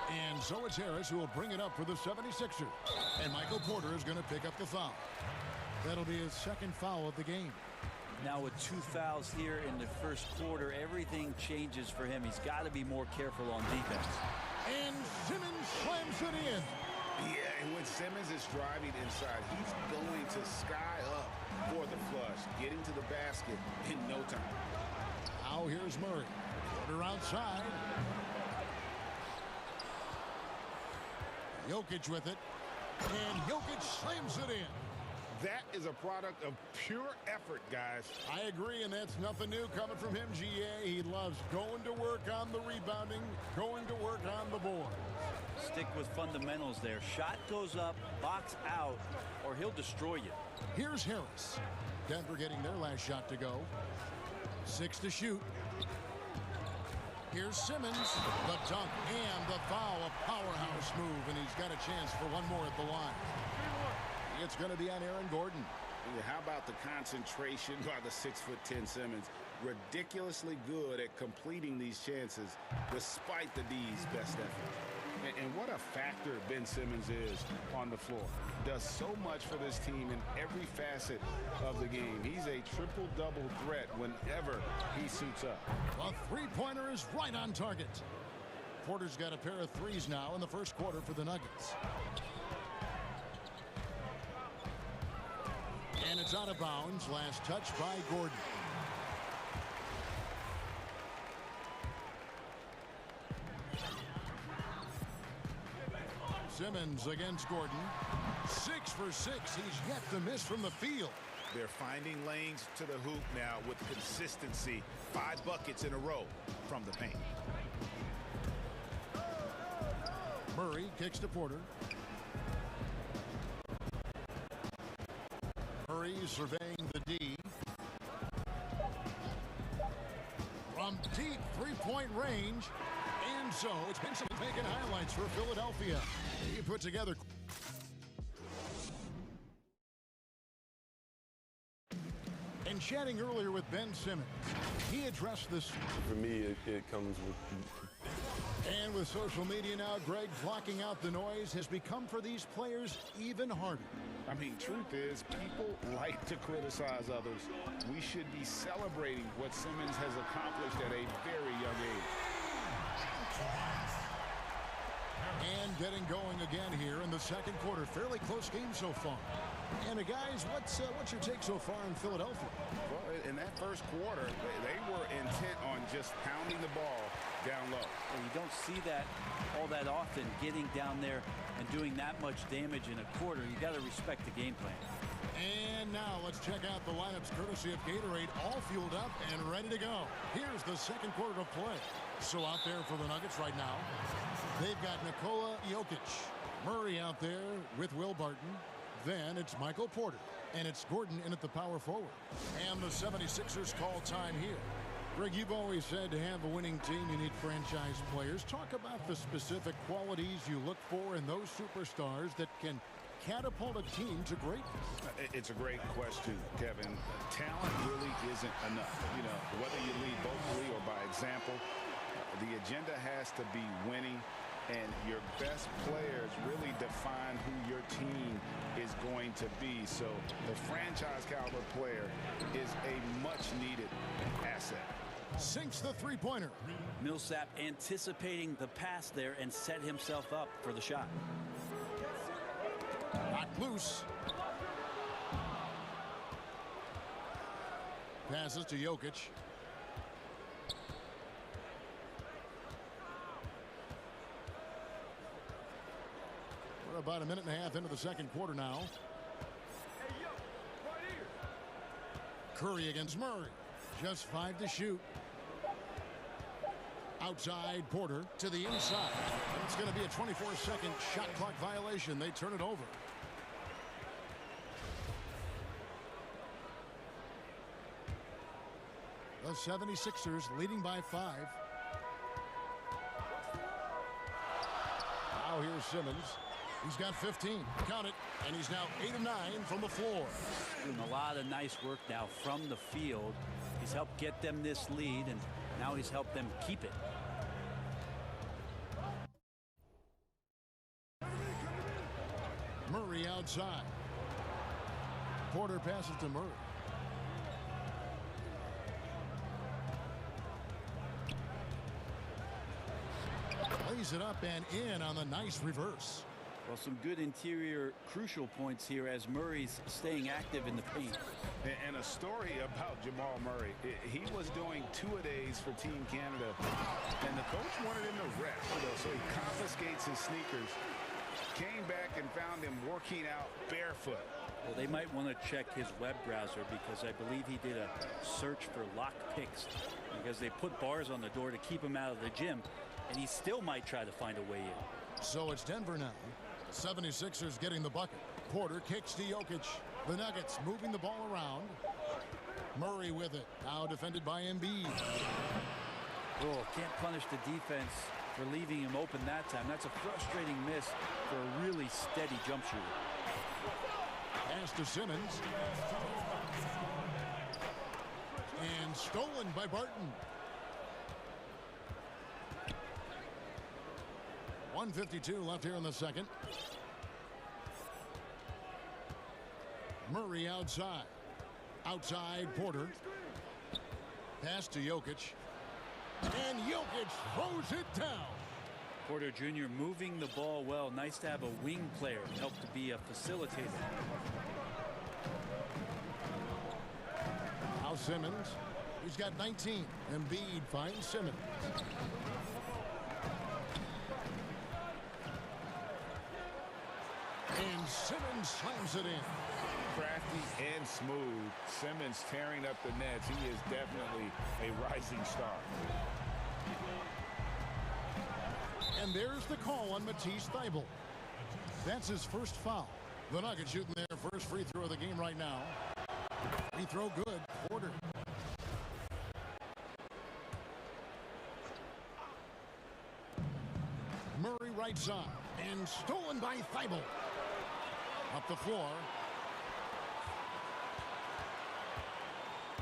And so it's Harris who will bring it up for the 76ers. And Michael Porter is going to pick up the foul. That'll be his second foul of the game. Now with 2 fouls here in the first quarter, everything changes for him. He's got to be more careful on defense. And Simmons slams it in. Yeah, and when Simmons is driving inside, he's going to sky up for the flush, getting to the basket in no time. Now here's Murray. Porter outside. Jokic with it. And Jokic slams it in. That is a product of pure effort, guys. I agree, and that's nothing new coming from him, GA. He loves going to work on the rebounding, going to work on the board. Stick with fundamentals there. Shot goes up, box out, or he'll destroy you. Here's Harris. Denver getting their last shot to go. 6 to shoot. Here's Simmons, the dunk and the foul, a powerhouse move, and he's got a chance for one more at the line. It's going to be on Aaron Gordon. Yeah, how about the concentration by the 6'10" Simmons? Ridiculously good at completing these chances despite the D's best effort. And what a factor Ben Simmons is on the floor. Does so much for this team in every facet of the game. He's a triple-double threat whenever he suits up. A three-pointer is right on target. Porter's got a pair of threes now in the first quarter for the Nuggets. And it's out of bounds. Last touch by Gordon. Simmons against Gordon. 6 for 6. He's yet to miss from the field. They're finding lanes to the hoop now with consistency. 5 buckets in a row from the paint. Murray kicks to Porter. Murray surveying the D. From deep three-point range. And so it's been some making highlights for Philadelphia. He put together. And chatting earlier with Ben Simmons, he addressed this. For me, it comes with. And with social media now, Greg, blocking out the noise has become for these players even harder. I mean, truth is, people like to criticize others. We should be celebrating what Simmons has accomplished at a very young age. And getting going again here in the second quarter. Fairly close game so far. And guys, what's your take so far in Philadelphia? Well, in that first quarter, they were intent on just pounding the ball down low. And you don't see that all that often, getting down there and doing that much damage in a quarter. You got to respect the game plan. And now let's check out the lineups courtesy of Gatorade, all fueled up and ready to go. Here's the second quarter of play. So out there for the Nuggets right now, they've got Nikola Jokic. Murray out there with Will Barton. Then it's Michael Porter. And it's Gordon in at the power forward. And the 76ers call time here. Greg, you've always said to have a winning team, you need franchise players. Talk about the specific qualities you look for in those superstars that can catapult a team to greatness. It's a great question, Kevin. Talent really isn't enough. You know, whether you lead vocally or by example, the agenda has to be winning, and your best players really define who your team is going to be. So the franchise caliber player is a much-needed asset. Sinks the three-pointer. Millsap anticipating the pass there and set himself up for the shot. Knocked loose. Passes to Jokic. We're about a minute and a half into the second quarter now. Curry against Murray. Just 5 to shoot. Outside Porter to the inside. It's going to be a 24-second shot clock violation. They turn it over. The 76ers leading by 5. Now here's Simmons. He's got 15. Count it. And he's now 8 of 9 from the floor. Doing a lot of nice work now from the field. He's helped get them this lead, and now he's helped them keep it. Murray outside. Porter passes to Murray. Lays it up and in on the nice reverse. Well, some good interior crucial points here as Murray's staying active in the paint. And a story about Jamal Murray. He was doing two-a-days for Team Canada, and the coach wanted him to rest, so he confiscates his sneakers, came back and found him working out barefoot. Well, they might want to check his web browser because I believe he did a search for lock picks because they put bars on the door to keep him out of the gym, and he still might try to find a way in. So it's Denver now. 76ers getting the bucket. Porter kicks to Jokic. The Nuggets moving the ball around. Murray with it. Now defended by Embiid. Oh, can't punish the defense for leaving him open that time. That's a frustrating miss for a really steady jump shooter. Pass to Simmons. And stolen by Barton. 1:52 left here in the second. Murray outside. Outside Porter. Pass to Jokic. And Jokic throws it down. Porter Jr. moving the ball well. Nice to have a wing player help to be a facilitator. Now Simmons. He's got 19. Embiid finds Simmons. And Simmons slams it in. Crafty and smooth. Simmons tearing up the nets. He is definitely a rising star. And there's the call on Matisse Thybulle. That's his first foul. The Nuggets shooting their first free throw of the game right now. Free throw good. Porter. Murray right side. And stolen by Thybulle. Up the floor.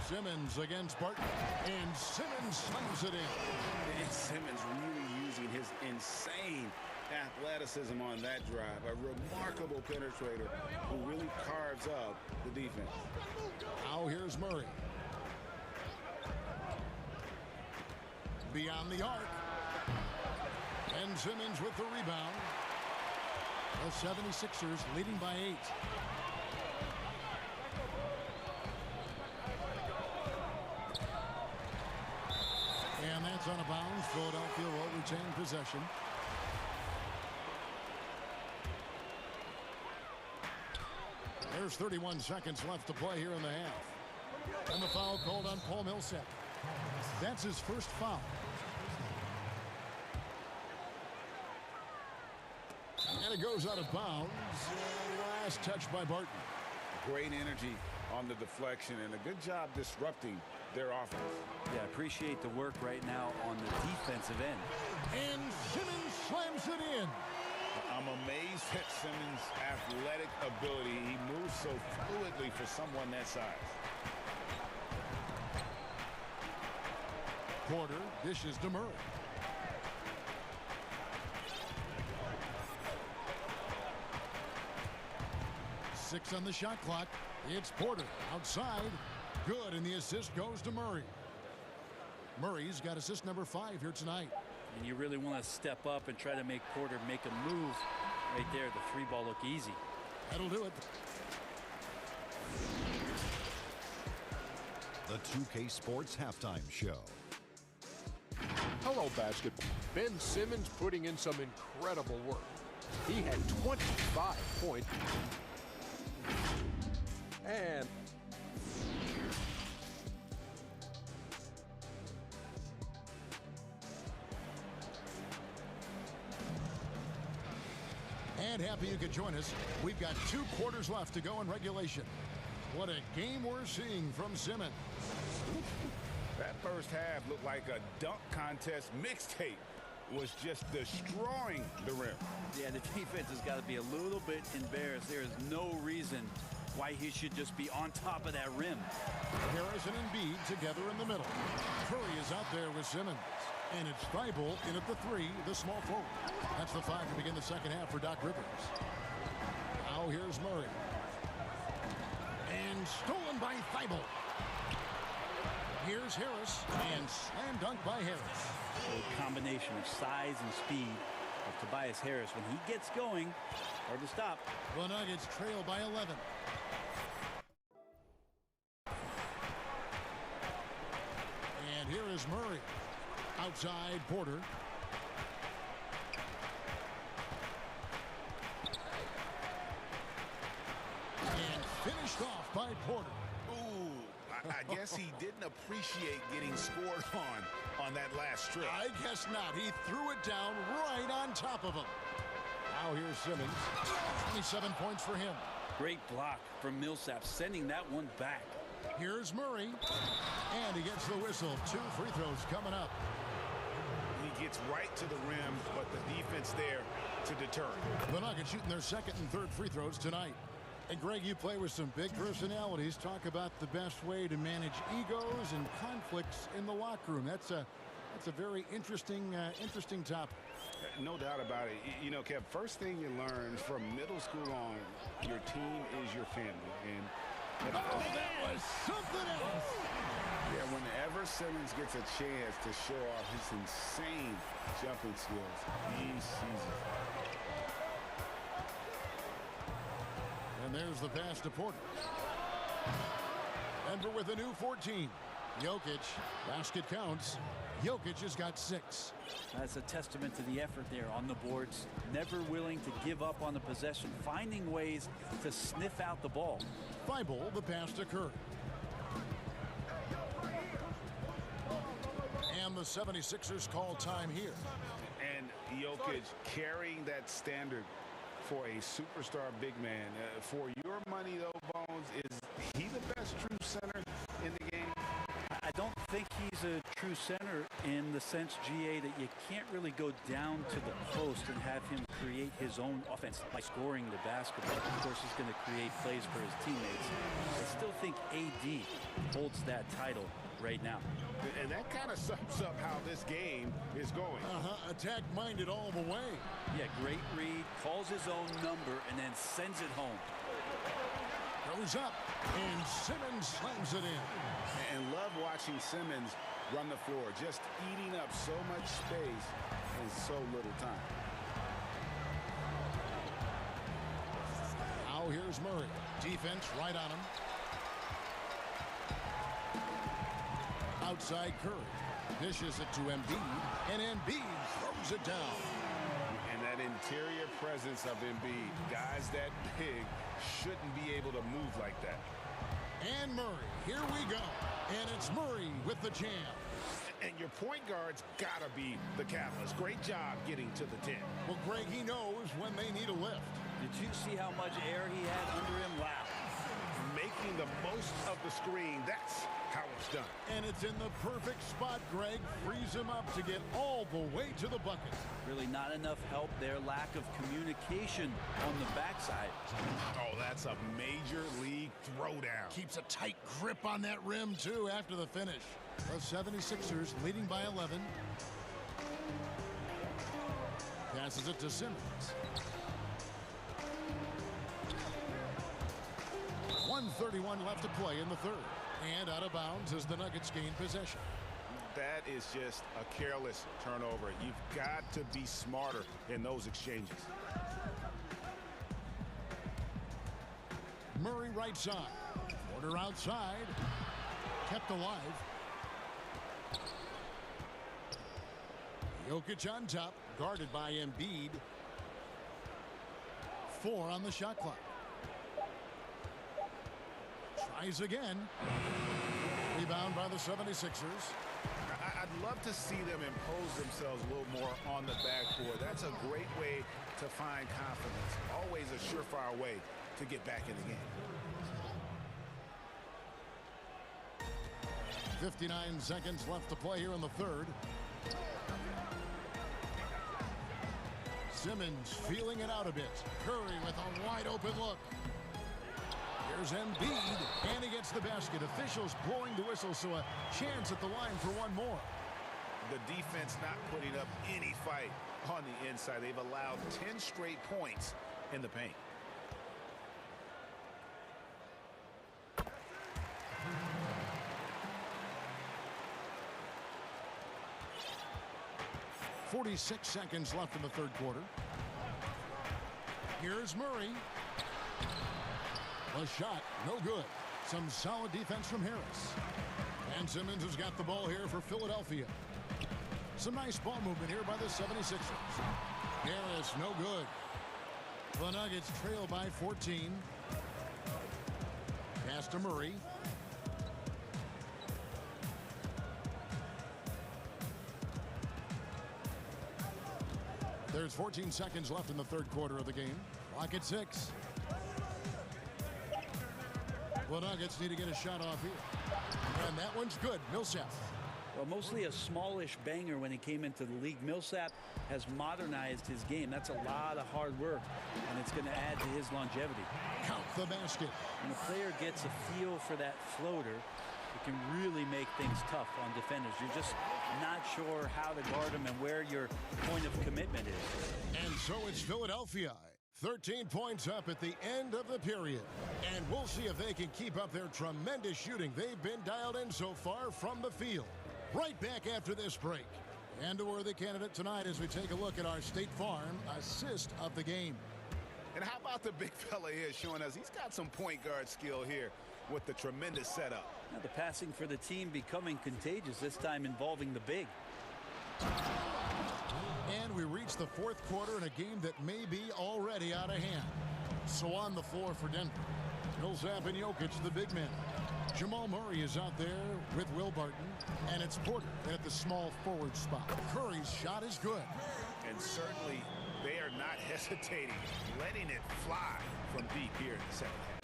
Simmons against Barton. And Simmons slams it in. And Simmons really using his insane athleticism on that drive. A remarkable penetrator who really carves up the defense. Now here's Murray. Beyond the arc. And Simmons with the rebound. The 76ers leading by 8. And that's out of bounds. Philadelphia will retain possession. There's 31 seconds left to play here in the half. And the foul called on Paul Millsap. That's his first foul. And it goes out of bounds. Last touch by Barton. Great energy on the deflection and a good job disrupting their offense. Yeah, appreciate the work right now on the defensive end. And Simmons slams it in. I'm amazed at Simmons' athletic ability. He moves so fluidly for someone that size. Porter dishes to Murray. Six on the shot clock. It's Porter outside. Good, and the assist goes to Murray. Murray's got assist number 5 here tonight. And you really want to step up and try to make Porter make a move right there. The three ball look easy. That'll do it. The 2K Sports Halftime Show. Hello, basketball. Ben Simmons putting in some incredible work. He had 25 points. And happy you could join us. We've got 2 quarters left to go in regulation. What a game we're seeing from Simmons. That first half looked like a dunk contest mixtape. Was just destroying the rim. Yeah, the defense has got to be a little bit embarrassed. There is no reason why he should just be on top of that rim. Harris and Embiid together in the middle. Curry is out there with Simmons. And it's Thybulle in at the 3, the small forward. That's the 5 to begin the second half for Doc Rivers. Now Now here's Murray. And stolen by Thibault. Here's Harris, and slam dunk by Harris. A combination of size and speed of Tobias Harris. When he gets going, hard to stop. The Nuggets trail by 11. And here is Murray. Outside Porter. And finished off by Porter. I guess he didn't appreciate getting scored on that last strip. I guess not. He threw it down right on top of him. Now here's Simmons. 27 points for him. Great block from Millsap, sending that one back. Here's Murray. And he gets the whistle. 2 free throws coming up. He gets right to the rim, but the defense there to deter. The Nuggets shooting their second and third free throws tonight. And Greg, you play with some big personalities. Talk about the best way to manage egos and conflicts in the locker room. That's a very interesting topic. No doubt about it. You know, Kev, first thing you learn from middle school on, your team is your family. And that was something else. Yeah, whenever Simmons gets a chance to show off his insane jumping skills, he sees it. And there's the pass to Porter. Denver with a new 14. Jokic, basket counts. Jokic has got 6. That's a testament to the effort there on the boards. Never willing to give up on the possession, finding ways to sniff out the ball. Thibault, the pass to Curry. And the 76ers call time here. And Jokic carrying that standard for a superstar big man. For your money, though, Bones, is he the best true center in the game? I don't think he's a true center in the sense, GA, that you can't really go down to the post and have him create his own offense by scoring the basketball. Of course, he's going to create plays for his teammates. I still think AD holds that title right now. And that kind of sums up how this game is going. Attack-minded all the way. Yeah, great read, calls his own number, and then sends it home. Goes up, and Simmons slams it in. And love watching Simmons run the floor, just eating up so much space in so little time. Now here's Murray. Defense right on him. Outside Curry. Dishes it to Embiid, and Embiid throws it down. And that interior presence of Embiid, guys that big shouldn't be able to move like that. And Murray, here we go. And it's Murray with the jam. And your point guard's gotta be the catalyst. Great job getting to the 10. Well, Greg, he knows when they need a lift. Did you see how much air he had under him? Wow. Making the most of the screen, that's how it's done. And it's in the perfect spot, Greg. Frees him up to get all the way to the bucket. Really not enough help there. Lack of communication on the backside. Oh, that's a major league throwdown. Keeps a tight grip on that rim, too, after the finish. The 76ers leading by 11. Passes it to Simmons. 1:31 left to play in the third. And out of bounds as the Nuggets gain possession. That is just a careless turnover. You've got to be smarter in those exchanges. Murray right side. Porter outside. Kept alive. Jokic on top. Guarded by Embiid. 4 on the shot clock. Tries again. Rebound by the 76ers. I'd love to see them impose themselves a little more on the backboard. That's a great way to find confidence. Always a surefire way to get back in the game. 59 seconds left to play here in the third. Simmons feeling it out a bit. Curry with a wide open look. Here's Embiid, and he gets the basket. Officials blowing the whistle, so a chance at the line for one more. The defense not putting up any fight on the inside. They've allowed 10 straight points in the paint. 46 seconds left in the third quarter. Here's Murray. A shot, no good. Some solid defense from Harris. And Simmons has got the ball here for Philadelphia. Some nice ball movement here by the 76ers. Harris, no good. The Nuggets trail by 14. Pass to Murray. There's 14 seconds left in the third quarter of the game. Clock at 6. The Nuggets need to get a shot off here. And that one's good. Millsap. Well, mostly a smallish banger when he came into the league. Millsap has modernized his game. That's a lot of hard work, and it's going to add to his longevity. Count the basket. When a player gets a feel for that floater, it can really make things tough on defenders. You're just not sure how to guard them and where your point of commitment is. And so it's Philadelphia. 13 points up at the end of the period. And we'll see if they can keep up their tremendous shooting. They've been dialed in so far from the field. Right back after this break. And a worthy candidate tonight as we take a look at our State Farm assist of the game. And how about the big fella here showing us he's got some point guard skill here with the tremendous setup. Now the passing for the team becoming contagious, this time involving the big. And we reach the fourth quarter in a game that may be already out of hand. So on the floor for Denver, Millsap and Jokic, the big men. Jamal Murray is out there with Will Barton, and it's Porter at the small forward spot. Curry's shot is good. And certainly they are not hesitating, letting it fly from deep here in the second half.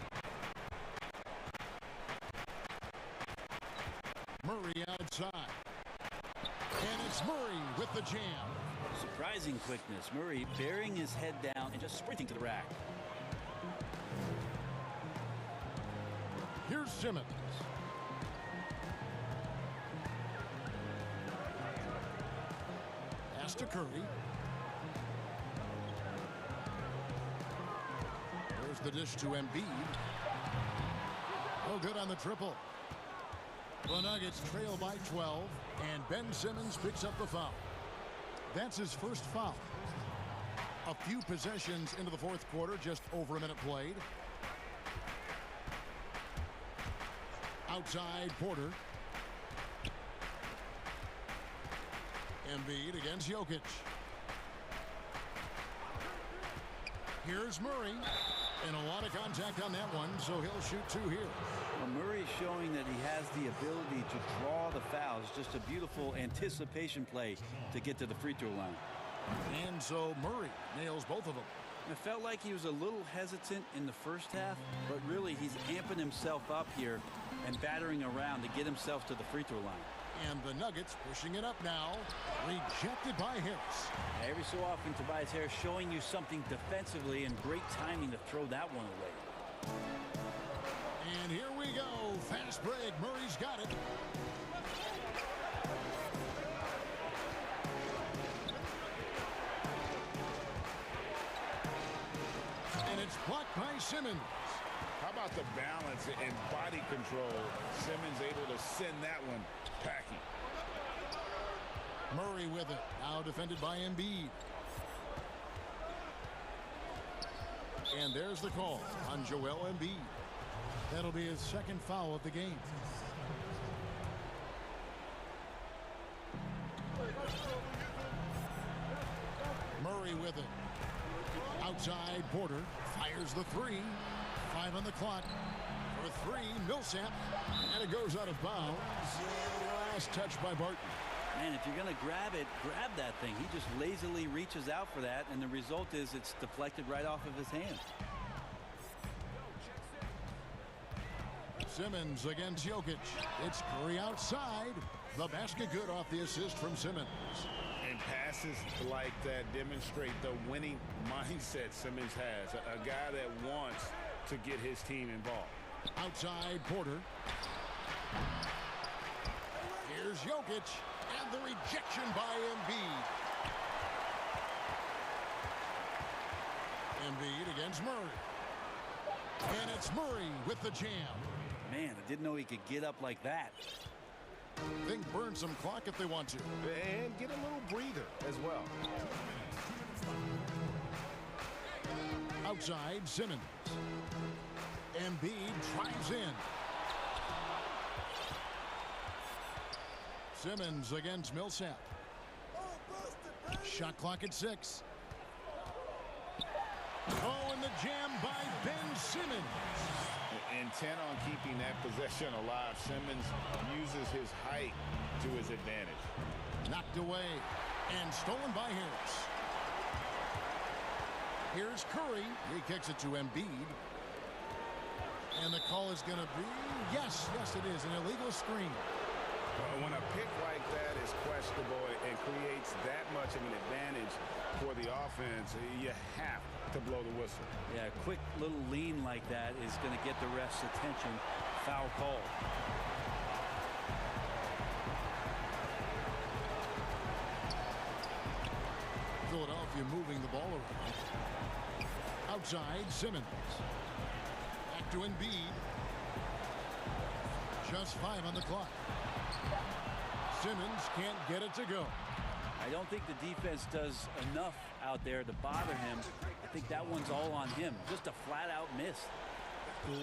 Murray outside. And it's Murray with the jam. Surprising quickness. Murray bearing his head down and just sprinting to the rack. Here's Simmons. Pass to Curry. There's the dish to Embiid. Oh, good on the triple. The Nuggets trail by 12, and Ben Simmons picks up the foul. That's his first foul. A few possessions into the fourth quarter, just over a minute played. Outside Porter. Embiid against Jokic. Here's Murray. And a lot of contact on that one, so he'll shoot two here. Well, Murray showing that he has the ability to draw the fouls. Just a beautiful anticipation play to get to the free throw line. And so Murray nails both of them. It felt like he was a little hesitant in the first half, but really he's amping himself up here and battering around to get himself to the free throw line. And the Nuggets pushing it up now. Rejected by Harris. Every so often, Tobias Harris showing you something defensively and great timing to throw that one away. And here we go. Fast break. Murray's got it. And it's blocked by Simmons. How about the balance and body control? Simmons able to send that one packing. Murray with it. Now defended by Embiid. And there's the call on Joel Embiid. That'll be his second foul of the game. Murray with it. Outside Porter. Fires the three. 5 on the clock. For three, Millsap. And it goes out of bounds. Last touch by Barton. Man, if you're going to grab it, grab that thing. He just lazily reaches out for that, and the result is it's deflected right off of his hand. Simmons against Jokic. It's Curry outside. The basket good off the assist from Simmons. And passes like that demonstrate the winning mindset Simmons has. A guy that wants to get his team involved. Outside Porter. Here's Jokic. And the rejection by Embiid. Embiid against Murray. And it's Murray with the jam. Man, I didn't know he could get up like that. Think burn some clock if they want to. And get a little breather as well. Outside, Simmons. Embiid drives in. Simmons against Millsap. Shot clock at 6. Oh, and the jam by Ben Simmons. Intent on keeping that possession alive, Simmons uses his height to his advantage. Knocked away and stolen by Harris. Here's Curry. He kicks it to Embiid. And the call is going to be, yes, it is, an illegal screen. When a pick like that is questionable and creates that much of an advantage for the offense, you have to blow the whistle. Yeah, a quick little lean like that is going to get the ref's attention. Foul call. Philadelphia moving the ball around. Outside, Simmons. Back to Embiid. Just 5 on the clock. Simmons can't get it to go. I don't think the defense does enough out there to bother him. I think that one's all on him. Just a flat-out miss.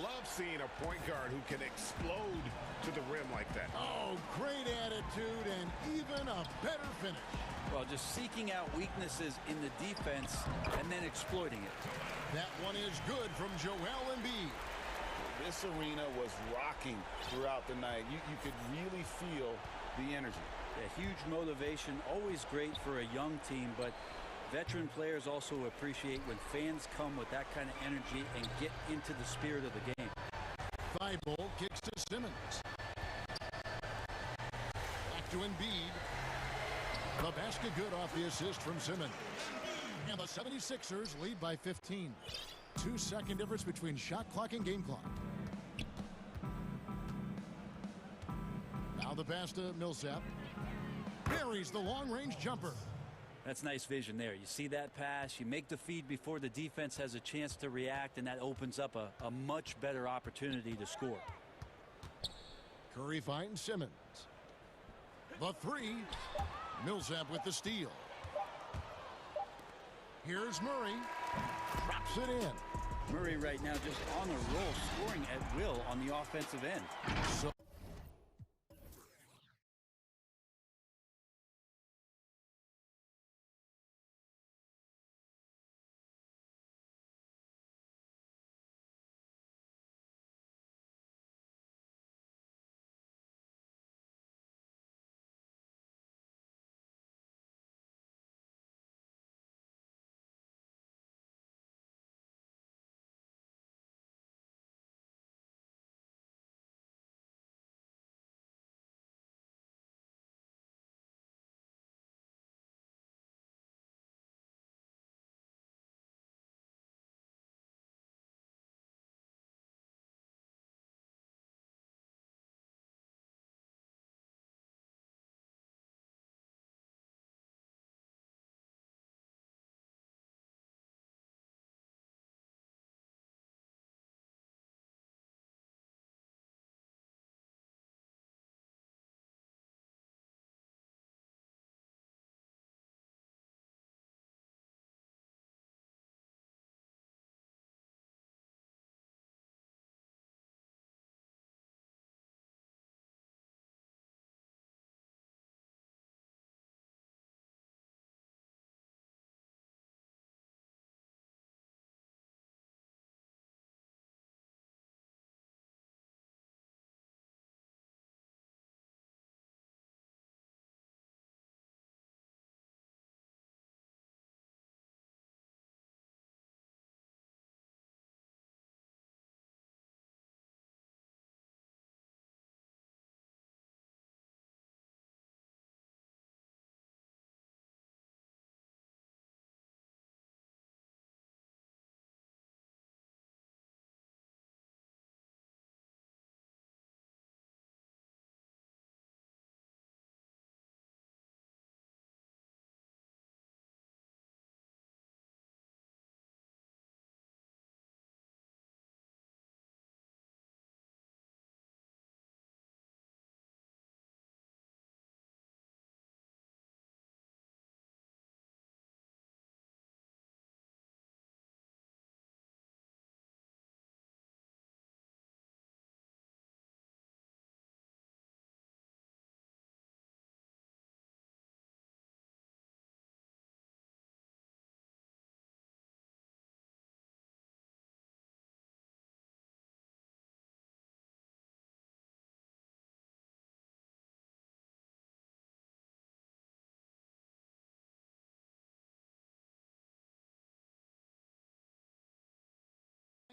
Love seeing a point guard who can explode to the rim like that. Oh, great attitude and even a better finish. Well, just seeking out weaknesses in the defense and then exploiting it. That one is good from Joel Embiid. This arena was rocking throughout the night. You could really feel the energy. A huge motivation, always great for a young team, but veteran players also appreciate when fans come with that kind of energy and get into the spirit of the game. Thibault kicks to Simmons. Back to Embiid. The basket good off the assist from Simmons. And the 76ers lead by 15. 2-second difference between shot clock and game clock. Now the pass to Millsap. Buries the long-range jumper. That's nice vision there. You see that pass, you make the feed before the defense has a chance to react, and that opens up a much better opportunity to score. Curry finds Simmons. The 3. Millsap with the steal. Here's Murray. Drops it in. Murray right now just on a roll, scoring at will on the offensive end. So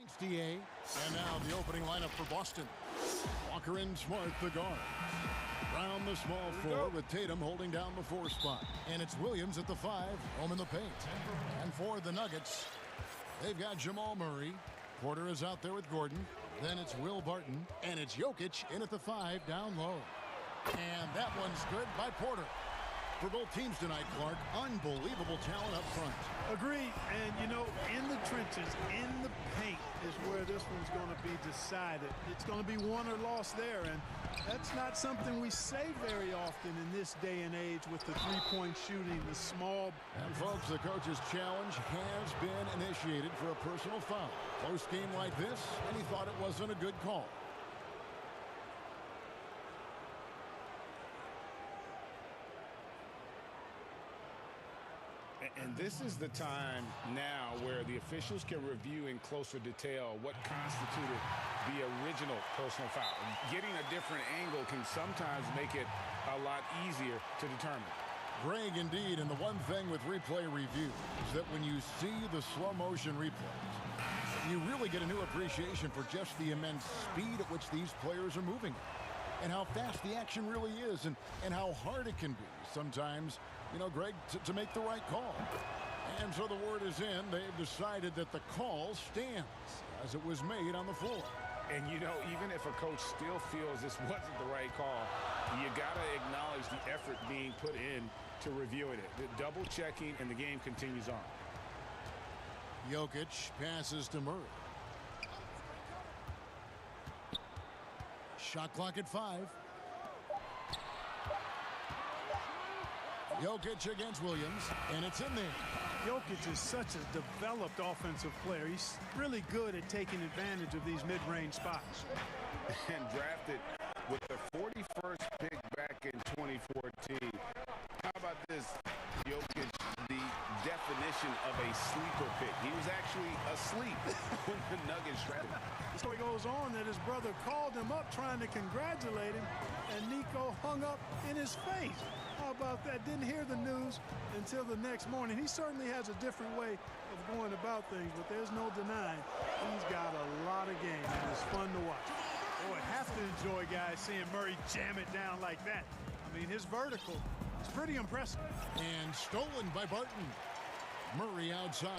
Thanks, DA. And now the opening lineup for Boston. Walker and Smart, the guard. Brown, the small four, with Tatum holding down the 4 spot. And it's Williams at the 5, home in the paint. And for the Nuggets, they've got Jamal Murray. Porter is out there with Gordon. Then it's Will Barton. And it's Jokic in at the 5, down low. And that one's good by Porter. For both teams tonight, Clark, unbelievable talent up front. Agreed. And, you know, in the trenches, in the paint is where this one's going to be decided. It's going to be won or lost there, and that's not something we say very often in this day and age with the three-point shooting, the small. And, folks, the coach's challenge has been initiated for a personal foul. Close game like this, and he thought it wasn't a good call. And this is the time now where the officials can review in closer detail what constituted the original personal foul. Getting a different angle can sometimes make it a lot easier to determine. Greg, indeed, and the one thing with replay review is that when you see the slow motion replays, you really get a new appreciation for just the immense speed at which these players are moving and how fast the action really is and how hard it can be sometimes, you know, Greg, to make the right call. And so the word is in. They've decided that the call stands as it was made on the floor. And, you know, even if a coach still feels this wasn't the right call, you got to acknowledge the effort being put in to reviewing it. The double checking, and the game continues on. Jokic passes to Murray. Shot clock at 5. Jokic against Williams, and it's in there. Jokic is such a developed offensive player. He's really good at taking advantage of these mid-range spots. And drafted with the 41st pick back in 2014. How about this? Jokic, the definition of a sleeper pick. He was actually asleep when the Nuggets drafted him. The story goes on that his brother called him up trying to congratulate him, and Nico hung up in his face. How about that? Didn't hear the news until the next morning. He certainly has a different way of going about things, but there's no denying he's got a lot of game, and it's fun to watch. Boy, have to enjoy, guys, seeing Murray jam it down like that. I mean, his vertical is pretty impressive. And stolen by Barton. Murray outside.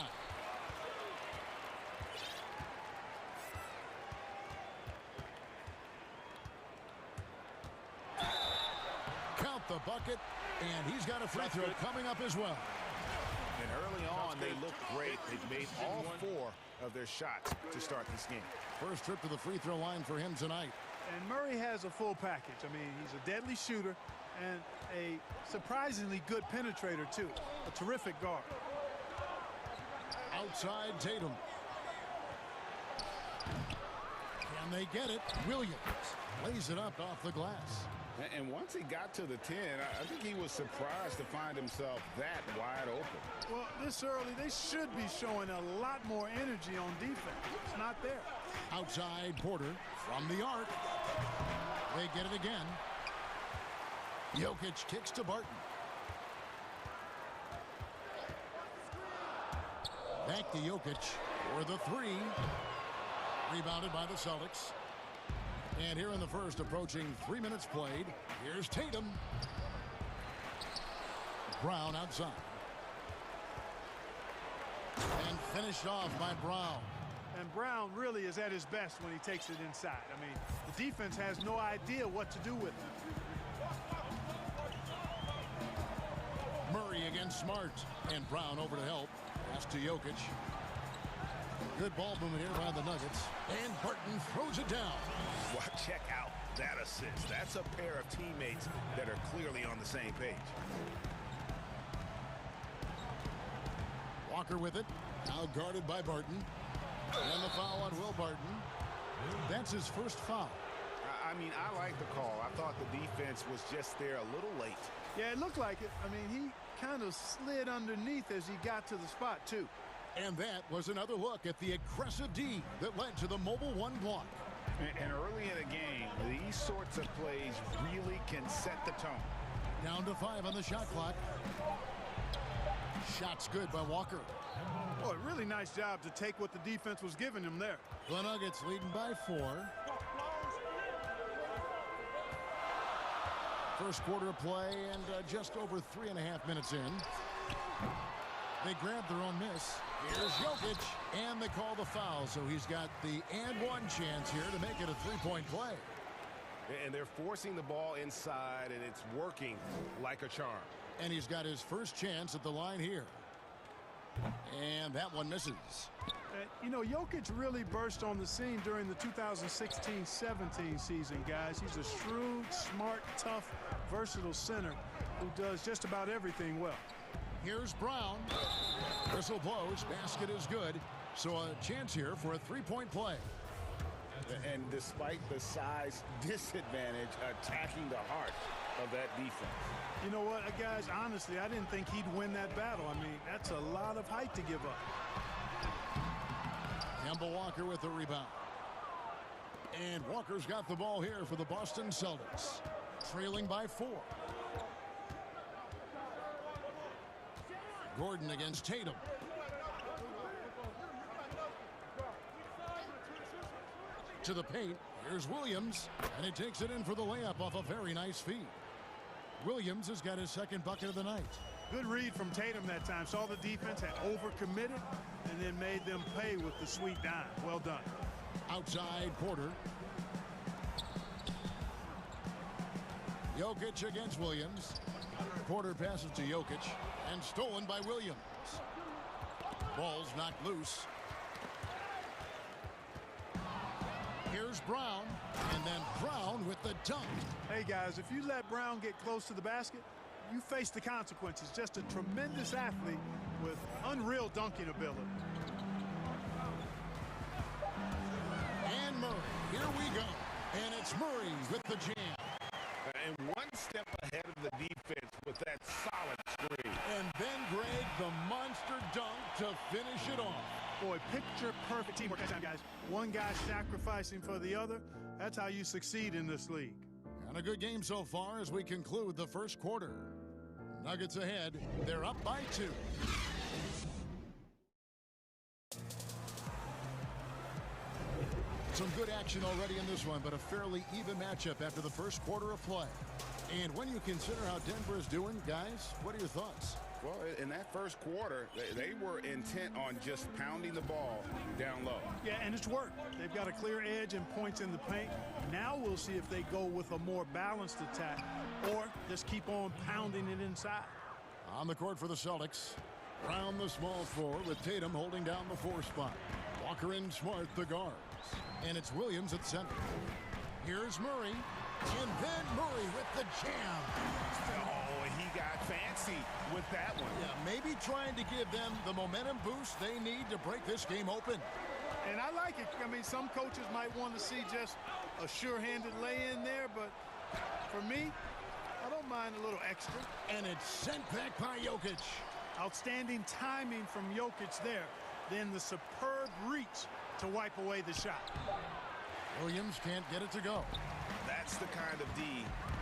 Count the bucket, and he's got a free throw coming up as well. And early on, they looked great. They made all 4 of their shots to start this game. First trip to the free throw line for him tonight. And Murray has a full package. I mean, he's a deadly shooter and a surprisingly good penetrator, too. A terrific guard. Outside Tatum. Can they get it? Williams lays it up off the glass. And once he got to the 10, I think he was surprised to find himself that wide open. Well, this early, they should be showing a lot more energy on defense. It's not there. Outside Porter from the arc. They get it again. Jokic kicks to Barton. Back to Jokic for the 3. Rebounded by the Celtics. And here in the first, approaching 3 minutes played, here's Tatum. Brown outside. And finished off by Brown. And Brown really is at his best when he takes it inside. I mean, the defense has no idea what to do with it. Murray against Smart. And Brown over to help. Pass to Jokic. Good ball movement here by the Nuggets. And Barton throws it down. Well, check out that assist. That's a pair of teammates that are clearly on the same page. Walker with it. Now guarded by Barton. And the foul on Will Barton. That's his first foul. I mean, I like the call. I thought the defense was just there a little late. Yeah, it looked like it. I mean, he kind of slid underneath as he got to the spot, too. And that was another look at the aggressive D that led to the mobile 1 block. And early in the game, these sorts of plays really can set the tone. Down to 5 on the shot clock. shot's good by Walker. Boy, really nice job to take what the defense was giving him there. The Nuggets leading by 4. First quarter of play and just over 3.5 minutes in. They grab their own miss. Here's Jokic, and they call the foul. So he's got the and one chance here to make it a three-point play. And they're forcing the ball inside, and it's working like a charm. And he's got his first chance at the line here. And that one misses. You know, Jokic really burst on the scene during the 2016-17 season, guys. He's a shrewd, smart, tough, versatile center who does just about everything well. Here's Brown. Whistle blows. Basket is good. So a chance here for a three-point play. And despite the size disadvantage, attacking the heart of that defense. You know what, guys, honestly, I didn't think he'd win that battle. I mean, that's a lot of height to give up. Kemba Walker with the rebound. And Walker's got the ball here for the Boston Celtics. Trailing by 4. Gordon against Tatum. To the paint. Here's Williams. And he takes it in for the layup off a very nice feed. Williams has got his second bucket of the night. Good read from Tatum that time. Saw the defense had overcommitted and then made them pay with the sweet dime. Well done. Outside Porter. Jokic against Williams. Porter passes to Jokic and stolen by Williams. Ball's knocked loose. Here's Brown, and then Brown with the dunk. Hey, guys, if you let Brown get close to the basket, you face the consequences. Just a tremendous athlete with unreal dunking ability. And Murray, here we go. And it's Murray with the jam. And one step ahead of the defense with that solid screen. And then Greg, the monster dunk to finish it off. Boy, picture perfect teamwork that time, guys. One guy sacrificing for the other. That's how you succeed in this league. And a good game so far as we conclude the first quarter. Nuggets ahead. They're up by 2. Some good action already in this one, but a fairly even matchup after the first quarter of play. And when you consider how Denver is doing, guys, what are your thoughts? Well, in that first quarter, they were intent on just pounding the ball down low. Yeah, and it's worked. They've got a clear edge and points in the paint. Now we'll see if they go with a more balanced attack or just keep on pounding it inside. On the court for the Celtics, Brown the small forward with Tatum holding down the 4 spot. Walker and Smart the guards. And it's Williams at center. Here's Murray. And then Murray with the jam. Oh, he got fancy with that one. Yeah, maybe trying to give them the momentum boost they need to break this game open. And I like it. I mean, some coaches might want to see just a sure-handed lay-in there, but for me, I don't mind a little extra. And it's sent back by Jokic. Outstanding timing from Jokic there. Then the superb reach to wipe away the shot. Williams can't get it to go. That's the kind of D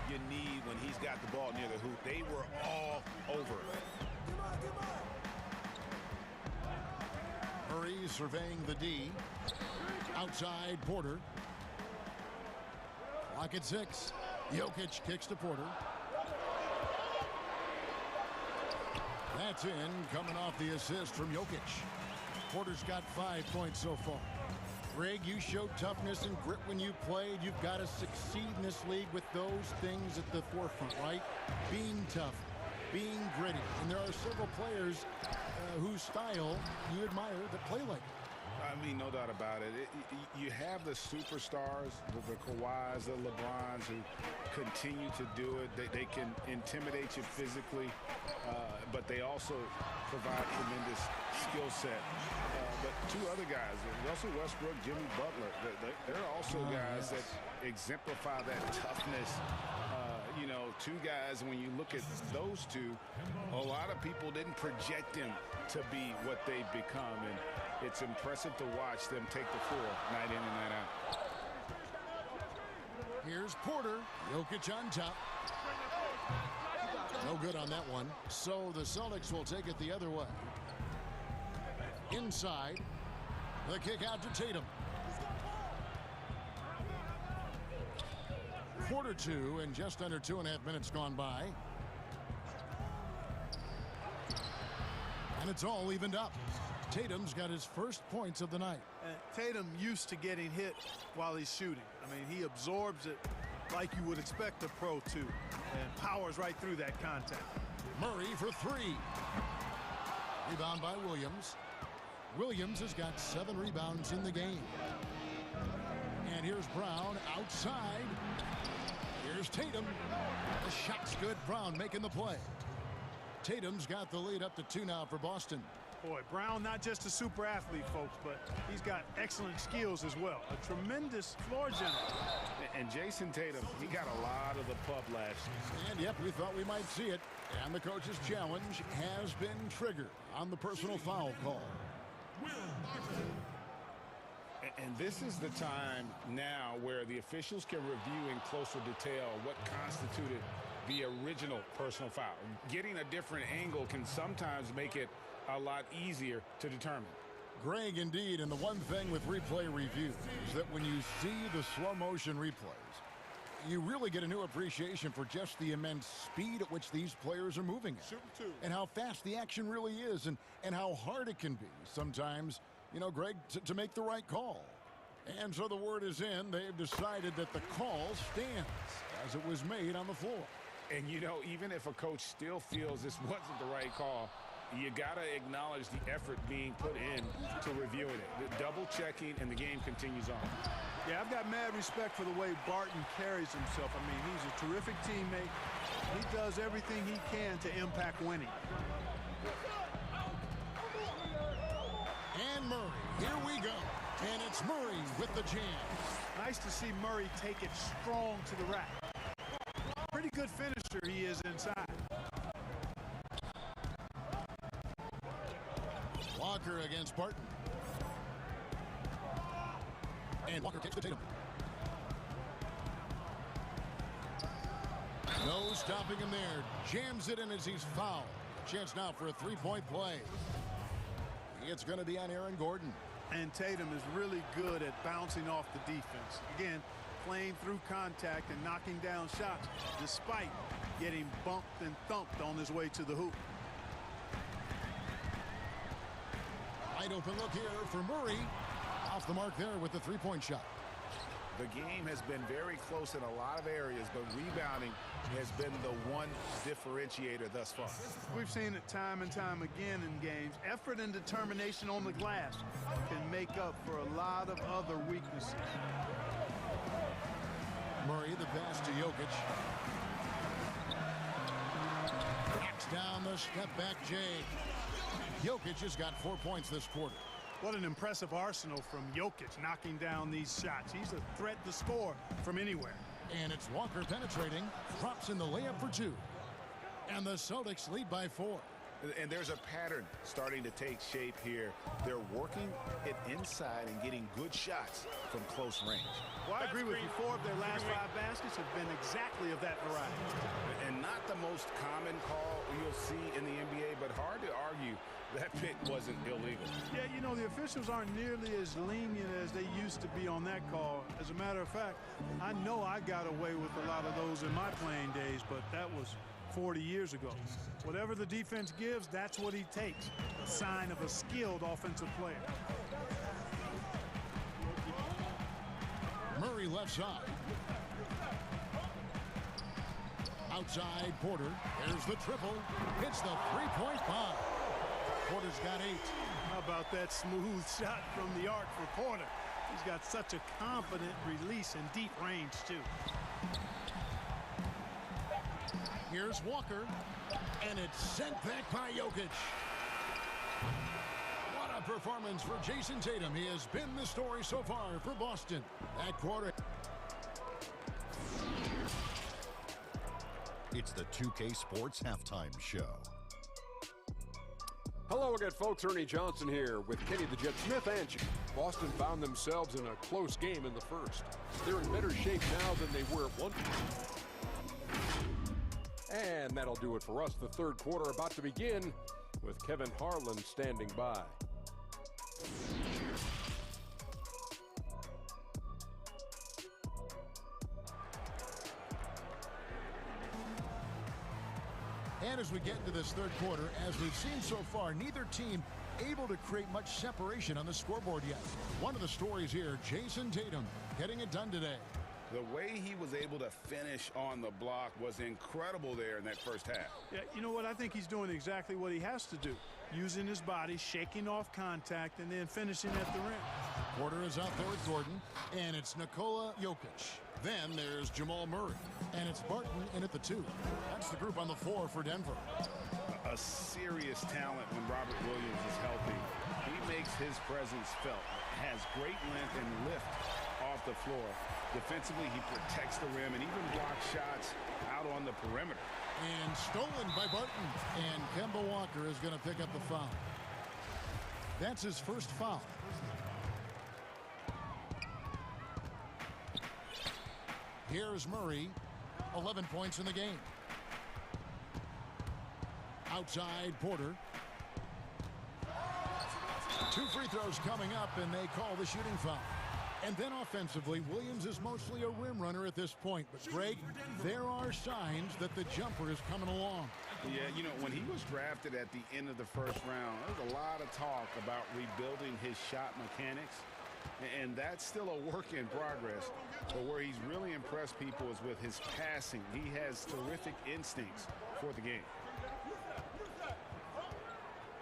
you need when he's got the ball near the hoop. They were all over. Murray surveying the D. Outside Porter. Clock at 6. Jokic kicks to Porter. That's in, coming off the assist from Jokic. Porter's got 5 points so far. Greg, you showed toughness and grit when you played. You've got to succeed in this league with those things at the forefront, right? Being tough, being gritty. And there are several players whose style you admire that play like it. I mean, no doubt about it. You have the superstars, the Kawhis, the LeBrons, who continue to do it. They can intimidate you physically, but they also provide tremendous skill set. But 2 other guys, Russell Westbrook, Jimmy Butler, they're also guys that exemplify that toughness. You know, 2 guys, when you look at those 2, a lot of people didn't project them to be what they've become. And it's impressive to watch them take the floor night in and night out. Here's Porter. Jokic on top. No good on that one. So the Celtics will take it the other way. Inside. The kick out to Tatum. Quarter two and just under 2.5 minutes gone by. And it's all evened up. Tatum's got his first points of the night. Tatum used to getting hit while he's shooting. I mean, he absorbs it like you would expect a pro to and powers right through that contact. Murray for three. Rebound by Williams. Williams has got 7 rebounds in the game. And here's Brown outside. Here's Tatum. The shot's good. Brown making the play. Tatum's got the lead up to 2 now for Boston. Boy, Brown not just a super athlete, folks, but he's got excellent skills as well. A tremendous floor general. And Jason Tatum, he got a lot of the pub last year. And yep, we thought we might see it. And the coach's challenge has been triggered on the personal foul call. And this is the time now where the officials can review in closer detail what constituted the original personal foul. Getting a different angle can sometimes make it a lot easier to determine. Greg, indeed, and the one thing with replay review is that when you see the slow motion replays, you really get a new appreciation for just the immense speed at which these players are moving at. And how fast the action really is and how hard it can be sometimes, you know, Greg, to make the right call. And so the word is in. They've decided that the call stands as it was made on the floor. And, you know, even if a coach still feels this wasn't the right call, you got to acknowledge the effort being put in to reviewing it. The double checking, and the game continues on. Yeah, I've got mad respect for the way Barton carries himself. I mean, he's a terrific teammate. He does everything he can to impact winning. And Murray, here we go. And it's Murray with the jam. Nice to see Murray take it strong to the rack. Pretty good finisher he is inside. Walker against Barton. And Walker kicks to Tatum. No stopping him there. Jams it in as he's fouled. Chance now for a three-point play. It's going to be on Aaron Gordon. And Tatum is really good at bouncing off the defense. Again, playing through contact and knocking down shots despite getting bumped and thumped on his way to the hoop. Wide open look here for Murray. Off the mark there with the three-point shot. The game has been very close in a lot of areas, but rebounding has been the one differentiator thus far. We've seen it time and time again in games. Effort and determination on the glass can make up for a lot of other weaknesses. Murray, the pass to Jokic. Backs down the step-back J. Jokic has got 4 points this quarter. What an impressive arsenal from Jokic knocking down these shots. He's a threat to score from anywhere. And it's Walker penetrating, drops in the layup for 2. And the Celtics lead by 4. And there's a pattern starting to take shape here. They're working it inside and getting good shots from close range. Well, I agree with you. 4 of their last 5 baskets have been exactly of that variety. And not the most common call you'll see in the NBA, but hard to argue that pick wasn't illegal. Yeah, you know, the officials aren't nearly as lenient as they used to be on that call. As a matter of fact, I know I got away with a lot of those in my playing days, but that was 40 years ago. Whatever the defense gives, that's what he takes. A sign of a skilled offensive player. Murray left side. Outside Porter. There's the triple. Hits the three-point bomb. Porter's got 8. How about that smooth shot from the arc for Porter? He's got such a confident release and deep range, too. Here's Walker, and it's sent back by Jokic. What a performance for Jason Tatum. He has been the story so far for Boston. That quarter. It's the 2K Sports Halftime Show. Hello again, folks. Ernie Johnson here with Kenny the Jet Smith and you. Boston found themselves in a close game in the first. They're in better shape now than they were at one point. And that'll do it for us. The third quarter about to begin with Kevin Harlan standing by. And as we get into this third quarter, as we've seen so far, neither team able to create much separation on the scoreboard yet. One of the stories here, Jason Tatum getting it done today. The way he was able to finish on the block was incredible there in that first half. Yeah, you know what? I think he's doing exactly what he has to do. Using his body, shaking off contact, and then finishing at the rim. Porter is out there with Gordon, and it's Nikola Jokic. Then there's Jamal Murray, and it's Barton in at the 2. That's the group on the floor for Denver. A serious talent when Robert Williams is healthy. He makes his presence felt, has great length and lift off the floor. Defensively, he protects the rim and even blocks shots out on the perimeter. And stolen by Barton. And Kemba Walker is going to pick up the foul. That's his first foul. Here's Murray, 11 points in the game. Outside Porter. 2 free throws coming up, and they call the shooting foul. And then offensively, Williams is mostly a rim runner at this point. But, Greg, there are signs that the jumper is coming along. Yeah, you know, when he was drafted at the end of the first round, there was a lot of talk about rebuilding his shot mechanics. And that's still a work in progress. But where he's really impressed people is with his passing. He has terrific instincts for the game.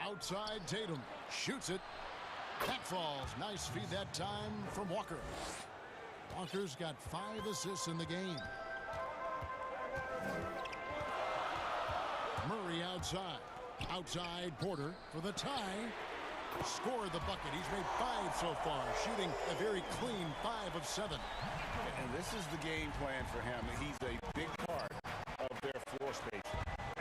Outside Tatum shoots it. That falls. Nice feed that time from Walker. Walker's got 5 assists in the game. Murray outside. Outside Porter for the tie. Scored the bucket. He's made 5 so far, shooting a very clean 5 of 7. And this is the game plan for him. He's a big part of their floor space.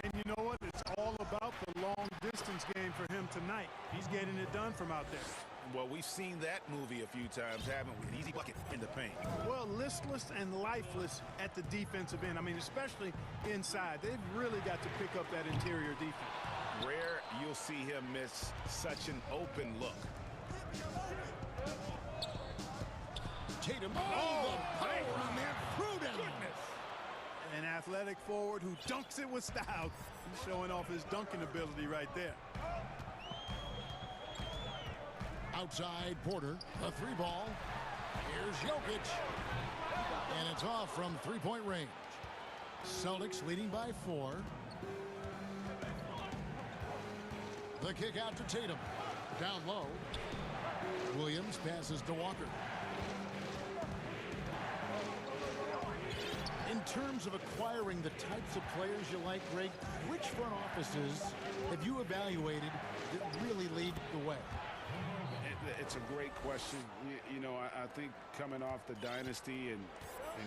And you know what? It's all about the long distance game for him tonight. He's getting it done from out there. Well, we've seen that movie a few times, haven't we? An easy bucket in the paint. Well, listless and lifeless at the defensive end. I mean, especially inside. They've really got to pick up that interior defense. Rare you'll see him miss such an open look. Tatum, the power on that throw down. An athletic forward who dunks it with style. He's showing off his dunking ability right there. Outside Porter, a 3 ball. Here's Jokic. And it's off from 3-point range. Celtics leading by 4. The kick out to Tatum. Down low. Williams passes to Walker. In terms of acquiring the types of players you like, Greg, which front offices have you evaluated that really lead the way? It's a great question. You know, I think coming off the dynasty, and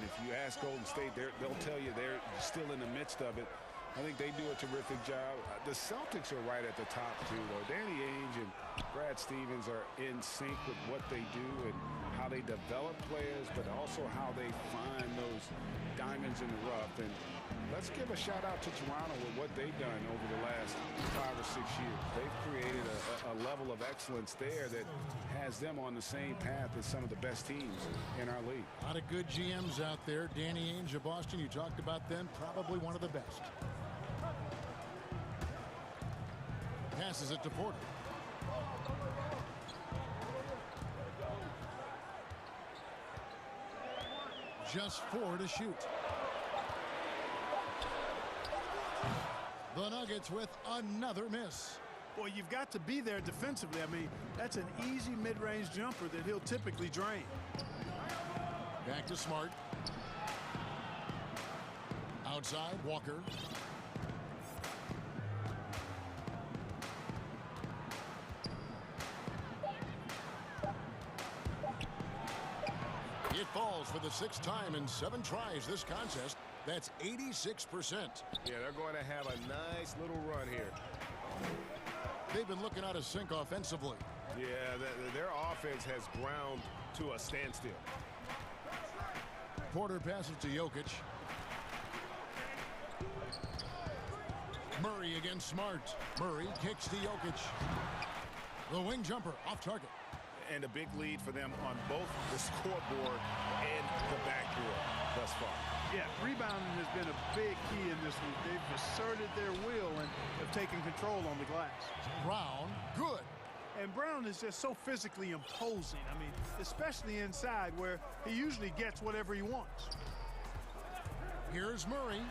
if you ask Golden State, they'll tell you they're still in the midst of it. I think they do a terrific job. The Celtics are right at the top, too, though. Danny Ainge and Brad Stevens are in sync with what they do and how they develop players, but also how they find those diamonds in the rough. And let's give a shout-out to Toronto with what they've done over the last 5 or 6 years. They've created a level of excellence there that has them on the same path as some of the best teams in our league. A lot of good GMs out there. Danny Ainge of Boston, you talked about them, probably one of the best. Passes it to Porter. Just 4 to shoot. The Nuggets with another miss. Boy, you've got to be there defensively. I mean, that's an easy mid-range jumper that he'll typically drain. Back to Smart. Outside, Walker. It falls for the 6th time in 7 tries this contest. That's 86%. Yeah, they're going to have a nice little run here. They've been looking out of sync offensively. Yeah, their offense has ground to a standstill. Porter passes to Jokic. Murray against Smart. Murray kicks to Jokic. The wing jumper off target. And a big lead for them on both the scoreboard and the backboard thus far. Yeah, rebounding has been a big key in this one. They've asserted their will and have taken control on the glass. Brown, good. And Brown is just so physically imposing. I mean, especially inside where he usually gets whatever he wants. Here's Murray.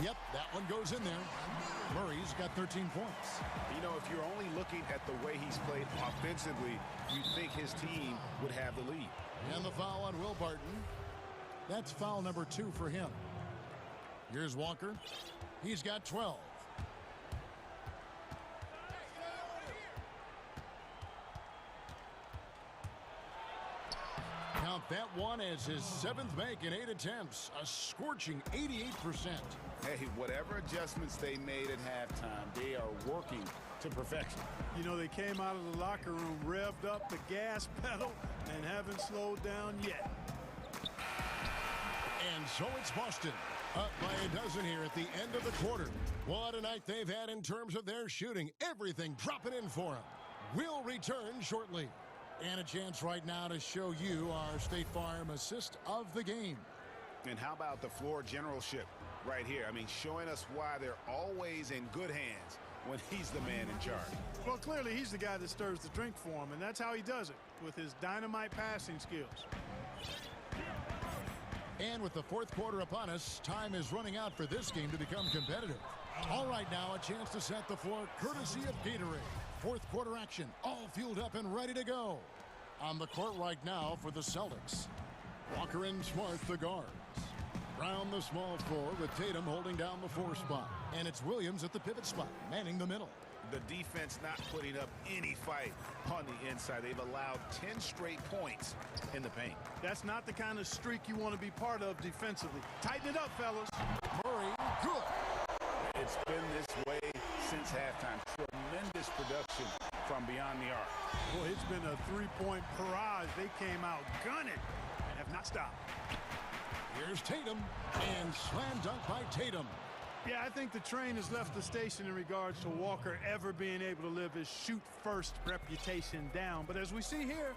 Yep, that one goes in there. Murray's got 13 points. You know, if you're only looking at the way he's played offensively, you'd think his team would have the lead. And the foul on Will Barton. That's foul number 2 for him. Here's Walker. He's got 12. Count that one as his 7th make in 8 attempts. A scorching 88%. Hey, whatever adjustments they made at halftime, they are working to perfection. You know, they came out of the locker room, revved up the gas pedal, and haven't slowed down yet. And so it's Boston, up by a dozen here at the end of the quarter. What a night they've had in terms of their shooting. Everything dropping in for them. We'll return shortly. And a chance right now to show you our State Farm assist of the game. And how about the floor generalship right here? I mean, showing us why they're always in good hands when he's the man in charge. Well, clearly he's the guy that stirs the drink for him, and that's how he does it, with his dynamite passing skills. And with the 4th quarter upon us, time is running out for this game to become competitive. All right, now a chance to set the floor courtesy of Gatorade. 4th quarter action, all fueled up and ready to go. On the court right now for the Celtics. Walker and Smart, the guards. Brown, the small forward, with Tatum holding down the 4 spot. And it's Williams at the pivot spot, manning the middle. The defense not putting up any fight on the inside. They've allowed 10 straight points in the paint. That's not the kind of streak you want to be part of defensively. Tighten it up, fellas. Murray, good. It's been this way since halftime. Tremendous production from beyond the arc. Boy, it's been a 3-point barrage. They came out gunning and have not stopped. Here's Tatum, and slam dunk by Tatum. Yeah, I think the train has left the station in regards to Walker ever being able to live his shoot-first reputation down. But as we see here,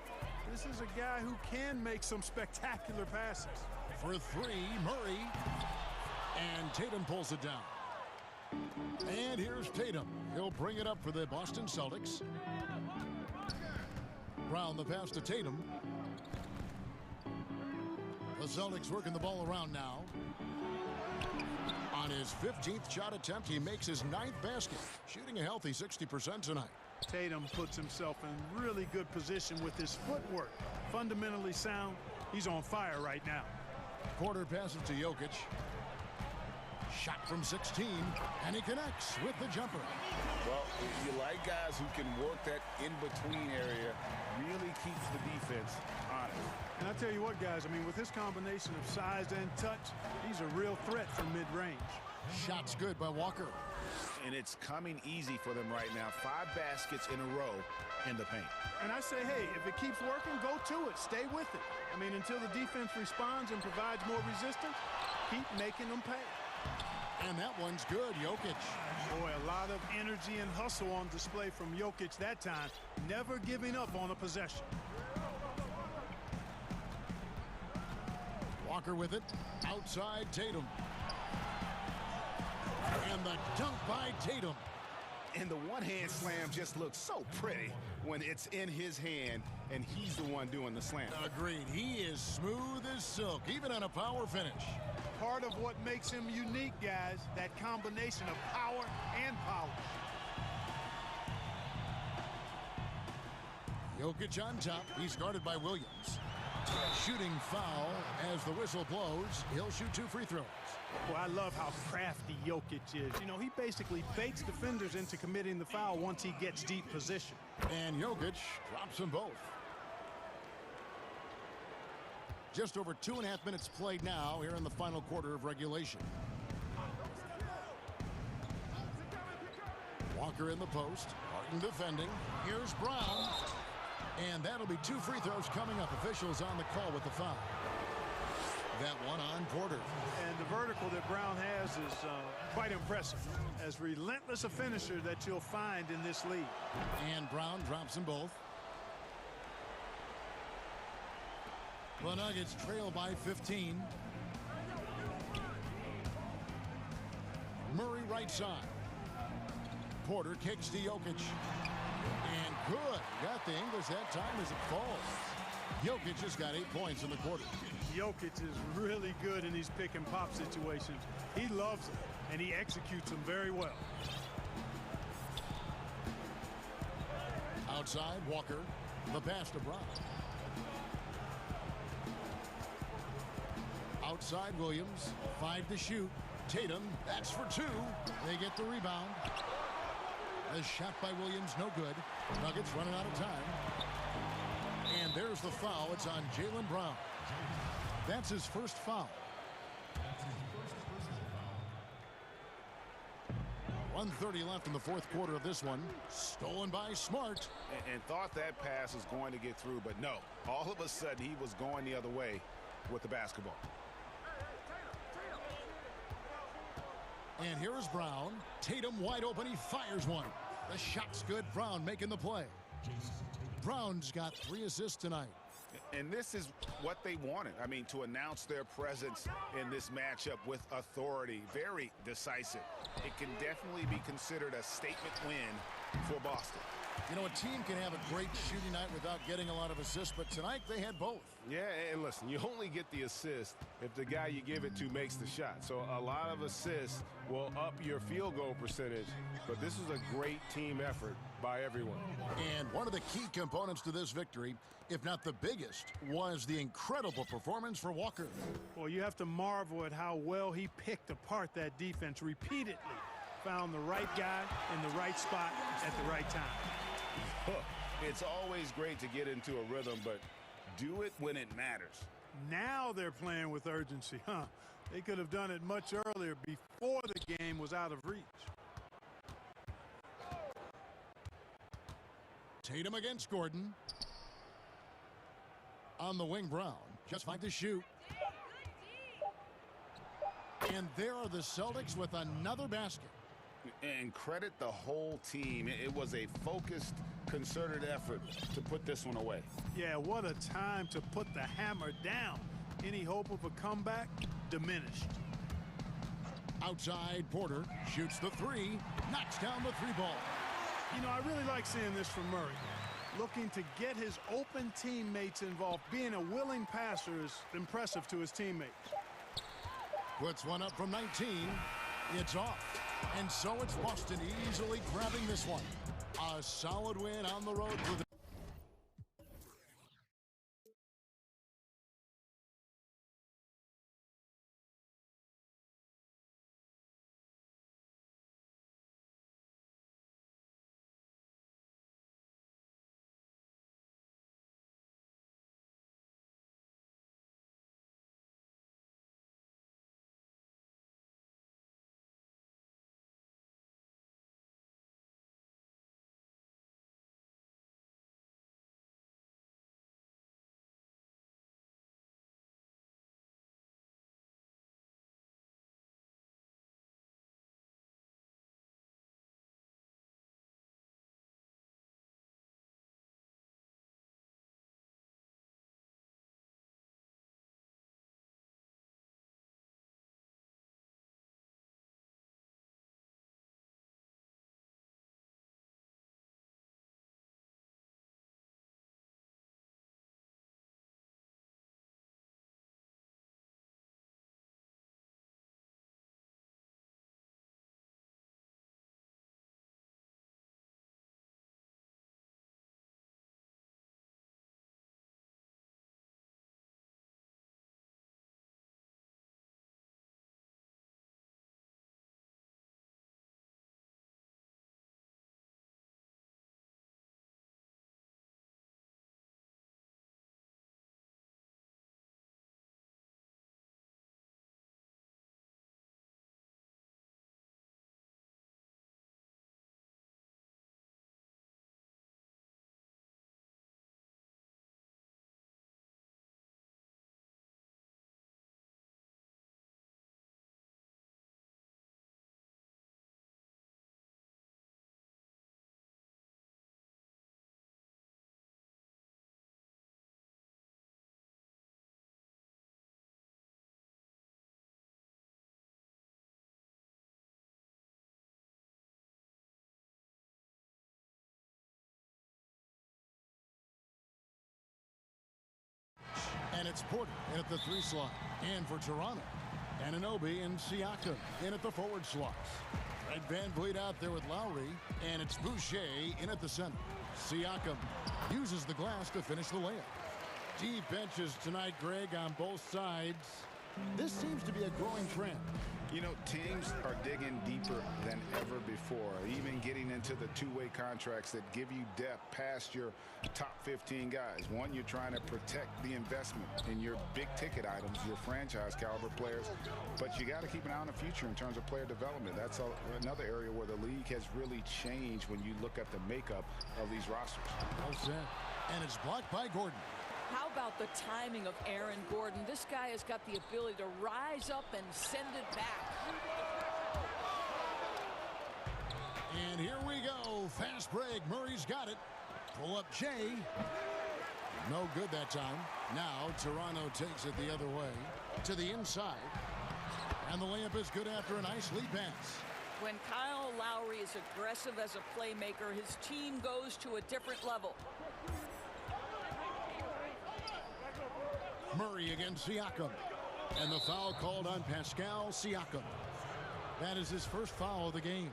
this is a guy who can make some spectacular passes. For 3, Murray. And Tatum pulls it down. And here's Tatum. He'll bring it up for the Boston Celtics. Brown the pass to Tatum. The Celtics working the ball around now. On his 15th shot attempt, he makes his 9th basket, shooting a healthy 60% tonight. Tatum puts himself in really good position with his footwork. Fundamentally sound. He's on fire right now. Porter passes to Jokic. Shot from 16, and he connects with the jumper. Well, you like guys who can work that in-between area, really keeps the defense honest. And I tell you what, guys, I mean, with his combination of size and touch, he's a real threat from mid-range. Shot's good by Walker. And it's coming easy for them right now. 5 baskets in a row in the paint. And I say, hey, if it keeps working, go to it. Stay with it. I mean, until the defense responds and provides more resistance, keep making them pay. And that one's good, Jokic. Boy, a lot of energy and hustle on display from Jokic that time. Never giving up on a possession. Walker with it. Outside Tatum. And the dunk by Tatum. And the one-hand slam just looks so pretty when it's in his hand and he's the one doing the slam. Agreed. He is smooth as silk, even on a power finish. Part of what makes him unique, guys, that combination of power and polish. Jokic on top. He's guarded by Williams. Shooting foul as the whistle blows. He'll shoot 2 free throws. Well, I love how crafty Jokic is. You know, he basically baits defenders into committing the foul once he gets deep position. And Jokic drops them both. Just over 2.5 minutes played now here in the final quarter of regulation. Walker in the post. Martin defending. Here's Brown. And that'll be 2 free throws coming up. Officials on the call with the foul. That one on Porter. And the vertical that Brown has is quite impressive. As relentless a finisher that you'll find in this league. And Brown drops them both. The Nuggets trail by 15. Murray right side. Porter kicks to Jokic. And good. Got the English that time as it falls. Jokic just got 8 points in the quarter. Jokic is really good in these pick and pop situations. He loves them, and he executes them very well. Outside, Walker. The pass to Brown. Outside, Williams. 5 to shoot. Tatum, that's for 2. They get the rebound. The shot by Williams, no good. Nuggets running out of time. And there's the foul. It's on Jaylen Brown. That's his first foul. 1:30 left in the fourth quarter of this one. Stolen by Smart. And thought that pass was going to get through, but no. All of a sudden, he was going the other way with the basketball. And here is Brown. Tatum wide open. He fires one. The shot's good. Brown making the play. Brown's got 3 assists tonight. And this is what they wanted. I mean, to announce their presence in this matchup with authority. Very decisive. It can definitely be considered a statement win for Boston. You know, a team can have a great shooting night without getting a lot of assists, but tonight they had both. Yeah, and listen, you only get the assist if the guy you give it to makes the shot. So a lot of assists will up your field goal percentage, but this is a great team effort by everyone. And one of the key components to this victory, if not the biggest, was the incredible performance for Walker. Well, you have to marvel at how well he picked apart that defense repeatedly. Found the right guy in the right spot at the right time. It's always great to get into a rhythm, but do it when it matters. Now they're playing with urgency, huh? They could have done it much earlier before the game was out of reach. Tatum against Gordon. On the wing, Brown. Just 5 to shoot. And there are the Celtics with another basket. And credit the whole team. It was a focused, concerted effort to put this one away. Yeah, what a time to put the hammer down. Any hope of a comeback diminished. Outside, Porter shoots the 3, knocks down the 3 ball. You know, I really like seeing this from Murray. Looking to get his open teammates involved. Being a willing passer is impressive to his teammates. Puts one up from 19. It's off. And so it's Boston easily grabbing this one. A solid win on the road for the And it's Porter in at the 3 slot. And for Toronto, Anunoby and Siakam in at the forward slots. Fred VanVleet out there with Lowry. And it's Boucher in at the center. Siakam uses the glass to finish the layup. Deep benches tonight, Greg, on both sides. This seems to be a growing trend. You know, teams are digging deeper than ever before, even getting into the two-way contracts that give you depth past your top 15 guys. One, you're trying to protect the investment in your big-ticket items, your franchise-caliber players, but you got to keep an eye on the future in terms of player development. That's another area where the league has really changed when you look at the makeup of these rosters. Well said. And it's blocked by Gordon. How about the timing of Aaron Gordon? This guy has got the ability to rise up and send it back. And here we go. Fast break. Murray's got it. Pull up Jay. No good that time. Now Toronto takes it the other way to the inside. And the layup is good after a nice lead pass. When Kyle Lowry is aggressive as a playmaker, his team goes to a different level. Murray against Siakam. And the foul called on Pascal Siakam. That is his first foul of the game.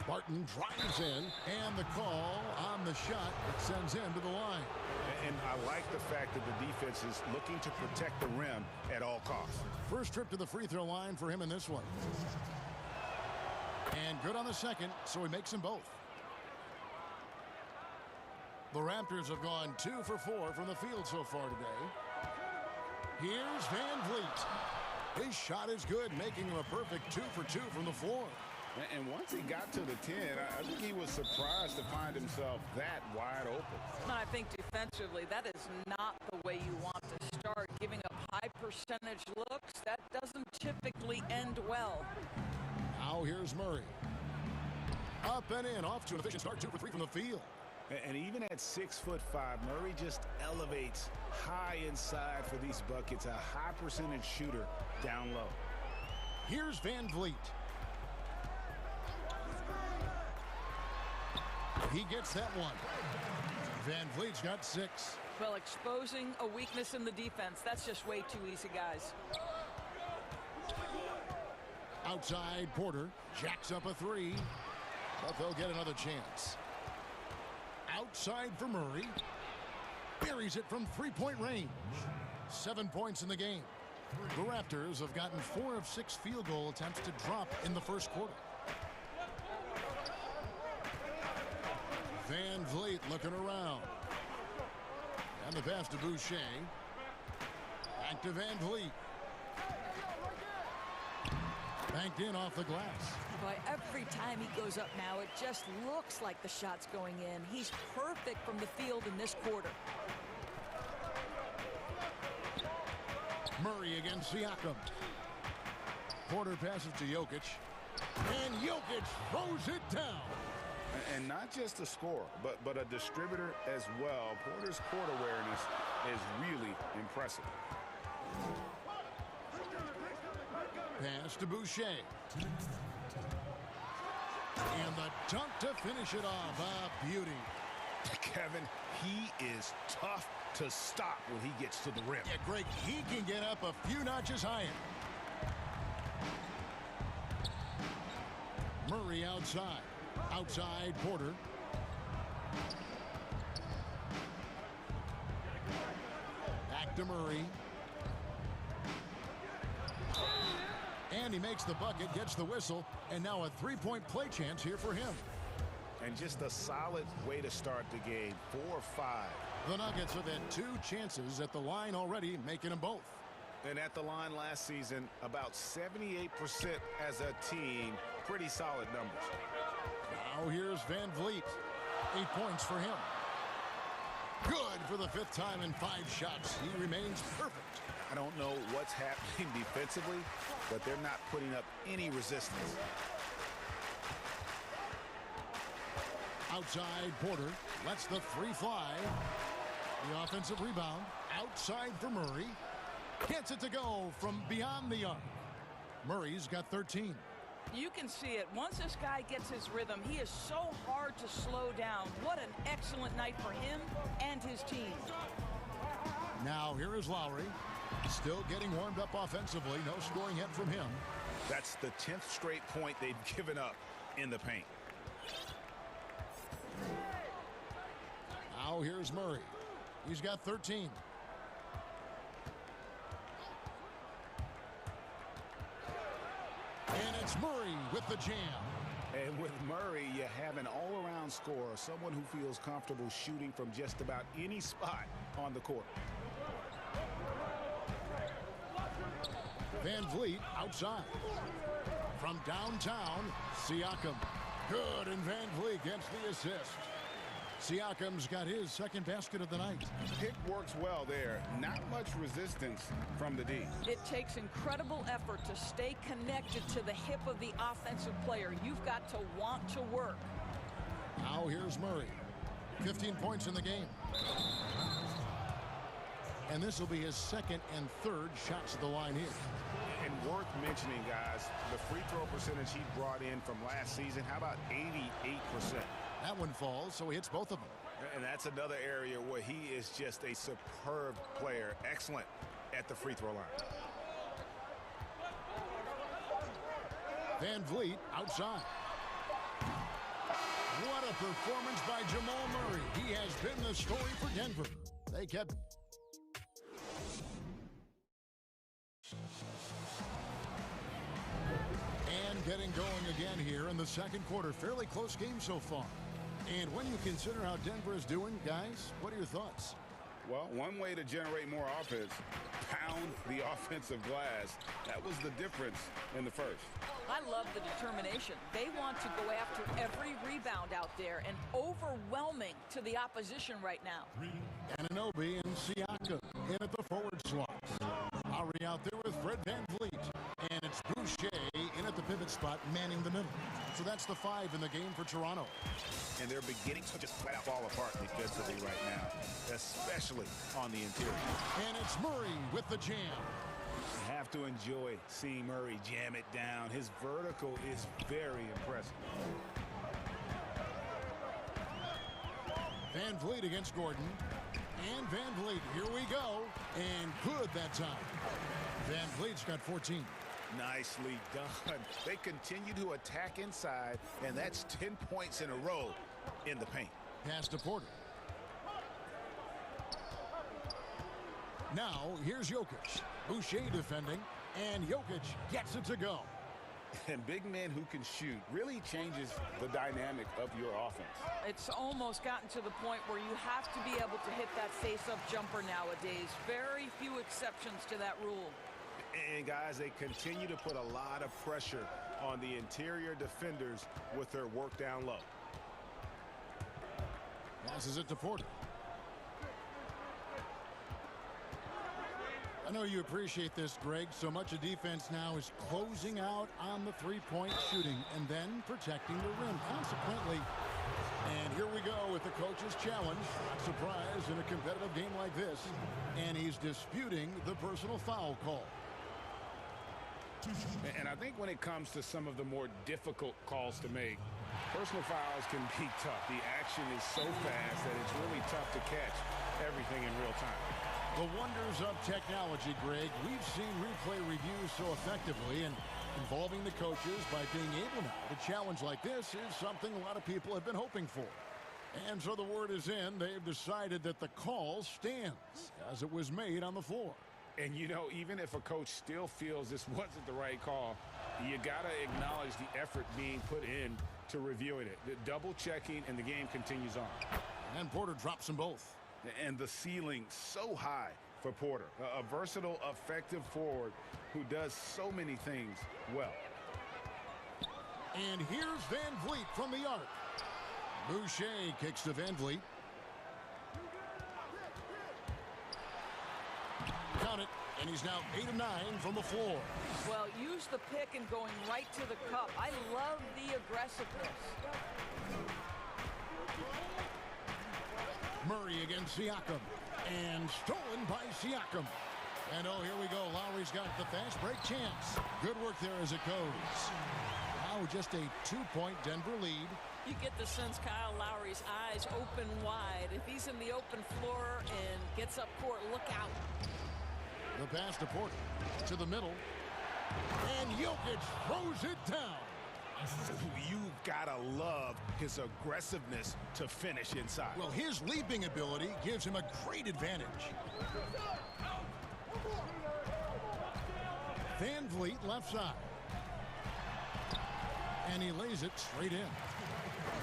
Barton drives in, and the call on the shot that sends him to the line. And I like the fact that the defense is looking to protect the rim at all costs. First trip to the free throw line for him in this one. And good on the second, so he makes them both. The Raptors have gone 2 for 4 from the field so far today. Here's VanVleet. His shot is good, making him a perfect 2 for 2 from the floor. And once he got to the 10, I think he was surprised to find himself that wide open. I think defensively, that is not the way you want to start. Giving up high percentage looks, that doesn't typically end well. Now here's Murray. Up and in, off to an efficient start, 2 for 3 from the field. And even at 6'5", Murray just elevates high inside for these buckets. A high percentage shooter down low. Here's VanVleet. He gets that one. VanVleet's got 6. Well, exposing a weakness in the defense, that's just way too easy, guys. Outside, Porter jacks up a 3, but they'll get another chance. Outside for Murray. Buries it from 3-point range. 7 points in the game. The Raptors have gotten 4 of 6 field goal attempts to drop in the first quarter. VanVleet looking around. And the pass to Boucher. Back to VanVleet. Banked in off the glass. Boy, every time he goes up now, it just looks like the shot's going in. He's perfect from the field in this quarter. Murray against Siakam. Porter passes to Jokic. And Jokic throws it down. And not just a scorer, but a distributor as well. Porter's court awareness is really impressive. Pass to Boucher. And the dunk to finish it off. A beauty. Kevin, he is tough to stop when he gets to the rim. Yeah, Greg, he can get up a few notches higher. Murray outside. Outside, Porter. Back to Murray. And he makes the bucket, gets the whistle, and now a 3-point play chance here for him. And just a solid way to start the game. 4-5. The Nuggets have had 2 chances at the line already, making them both. And at the line last season, about 78% as a team. Pretty solid numbers. Now here's VanVleet. 8 points for him. Good for the 5th time in 5 shots. He remains perfect. I don't know what's happening defensively, but they're not putting up any resistance. Outside, Porter lets the 3 fly. The offensive rebound. Outside for Murray. Gets it to go from beyond the arc. Murray's got 13. You can see it. Once this guy gets his rhythm, he is so hard to slow down. What an excellent night for him and his team. Now here is Lowry. Still getting warmed up offensively. No scoring yet from him. That's the 10th straight point they've given up in the paint. Now here's Murray. He's got 13. And it's Murray with the jam. And with Murray, you have an all-around scorer, someone who feels comfortable shooting from just about any spot on the court. Van Vliet outside. From downtown, Siakam. Good, and Van Vliet gets the assist. Siakam's got his second basket of the night. Pick works well there. Not much resistance from the D. It takes incredible effort to stay connected to the hip of the offensive player. You've got to want to work. Now here's Murray. 15 points in the game. And this will be his second and third shots at the line here. And worth mentioning, guys, the free throw percentage he brought in from last season, how about 88%? That one falls, so he hits both of them. And that's another area where he is just a superb player. Excellent at the free throw line. Van Vliet outside. What a performance by Jamal Murray. He has been the story for Denver. They kept... And getting going again here in the second quarter. Fairly close game so far. And when you consider how Denver is doing, guys, what are your thoughts? Well, one way to generate more offense, pound the offensive glass. That was the difference in the first. I love the determination. They want to go after every rebound out there and overwhelming to the opposition right now. Anunoby and Siakam in at the forward slot. Lowry out there with Fred Van Vliet. And it's Boucher in at the pivot spot, manning the middle. So that's the 5 in the game for Toronto. And they're beginning to just flat out fall apart defensively right now, especially on the interior. And it's Murray with the jam. You have to enjoy seeing Murray jam it down. His vertical is very impressive. Van Vliet against Gordon. And Van Vliet, here we go. And good that time. Van Vliet's got 14. Nicely done. They continue to attack inside, and that's 10 points in a row in the paint. Pass to Porter. Now, here's Jokic. Boucher defending, and Jokic gets it to go. And big men who can shoot really changes the dynamic of your offense. It's almost gotten to the point where you have to be able to hit that face-up jumper nowadays. Very few exceptions to that rule. And, guys, they continue to put a lot of pressure on the interior defenders with their work down low. Passes it to Porter. I know you appreciate this, Greg. So much of defense now is closing out on the three-point shooting and then protecting the rim. Consequently, and here we go with the coach's challenge. Not surprised in a competitive game like this. And he's disputing the personal foul call. And I think when it comes to some of the more difficult calls to make, personal fouls can be tough. The action is so fast that it's really tough to catch everything in real time. The wonders of technology, Greg. We've seen replay reviews so effectively, and involving the coaches by being able now to challenge like this is something a lot of people have been hoping for. And so the word is in. They've decided that the call stands as it was made on the floor. And, you know, even if a coach still feels this wasn't the right call, you got to acknowledge the effort being put in to reviewing it. The double checking, and the game continues on. And Porter drops them both. And the ceiling so high for Porter. A versatile, effective forward who does so many things well. And here's Van Vliet from the arc. Boucher kicks to Van Vliet. Count it, and he's now 8 of 9 from the floor. Well, use the pick and going right to the cup. I love the aggressiveness. Murray against Siakam, and stolen by Siakam. And oh, here we go. Lowry's got the fast break chance. Good work there as it goes. just a 2-point Denver lead. You get the sense Kyle Lowry's eyes open wide. If he's in the open floor and gets up court, look out. The pass to Porter. To the middle. And Jokic throws it down. You've got to love his aggressiveness to finish inside. Well, his leaping ability gives him a great advantage. Van Vliet left side. And he lays it straight in.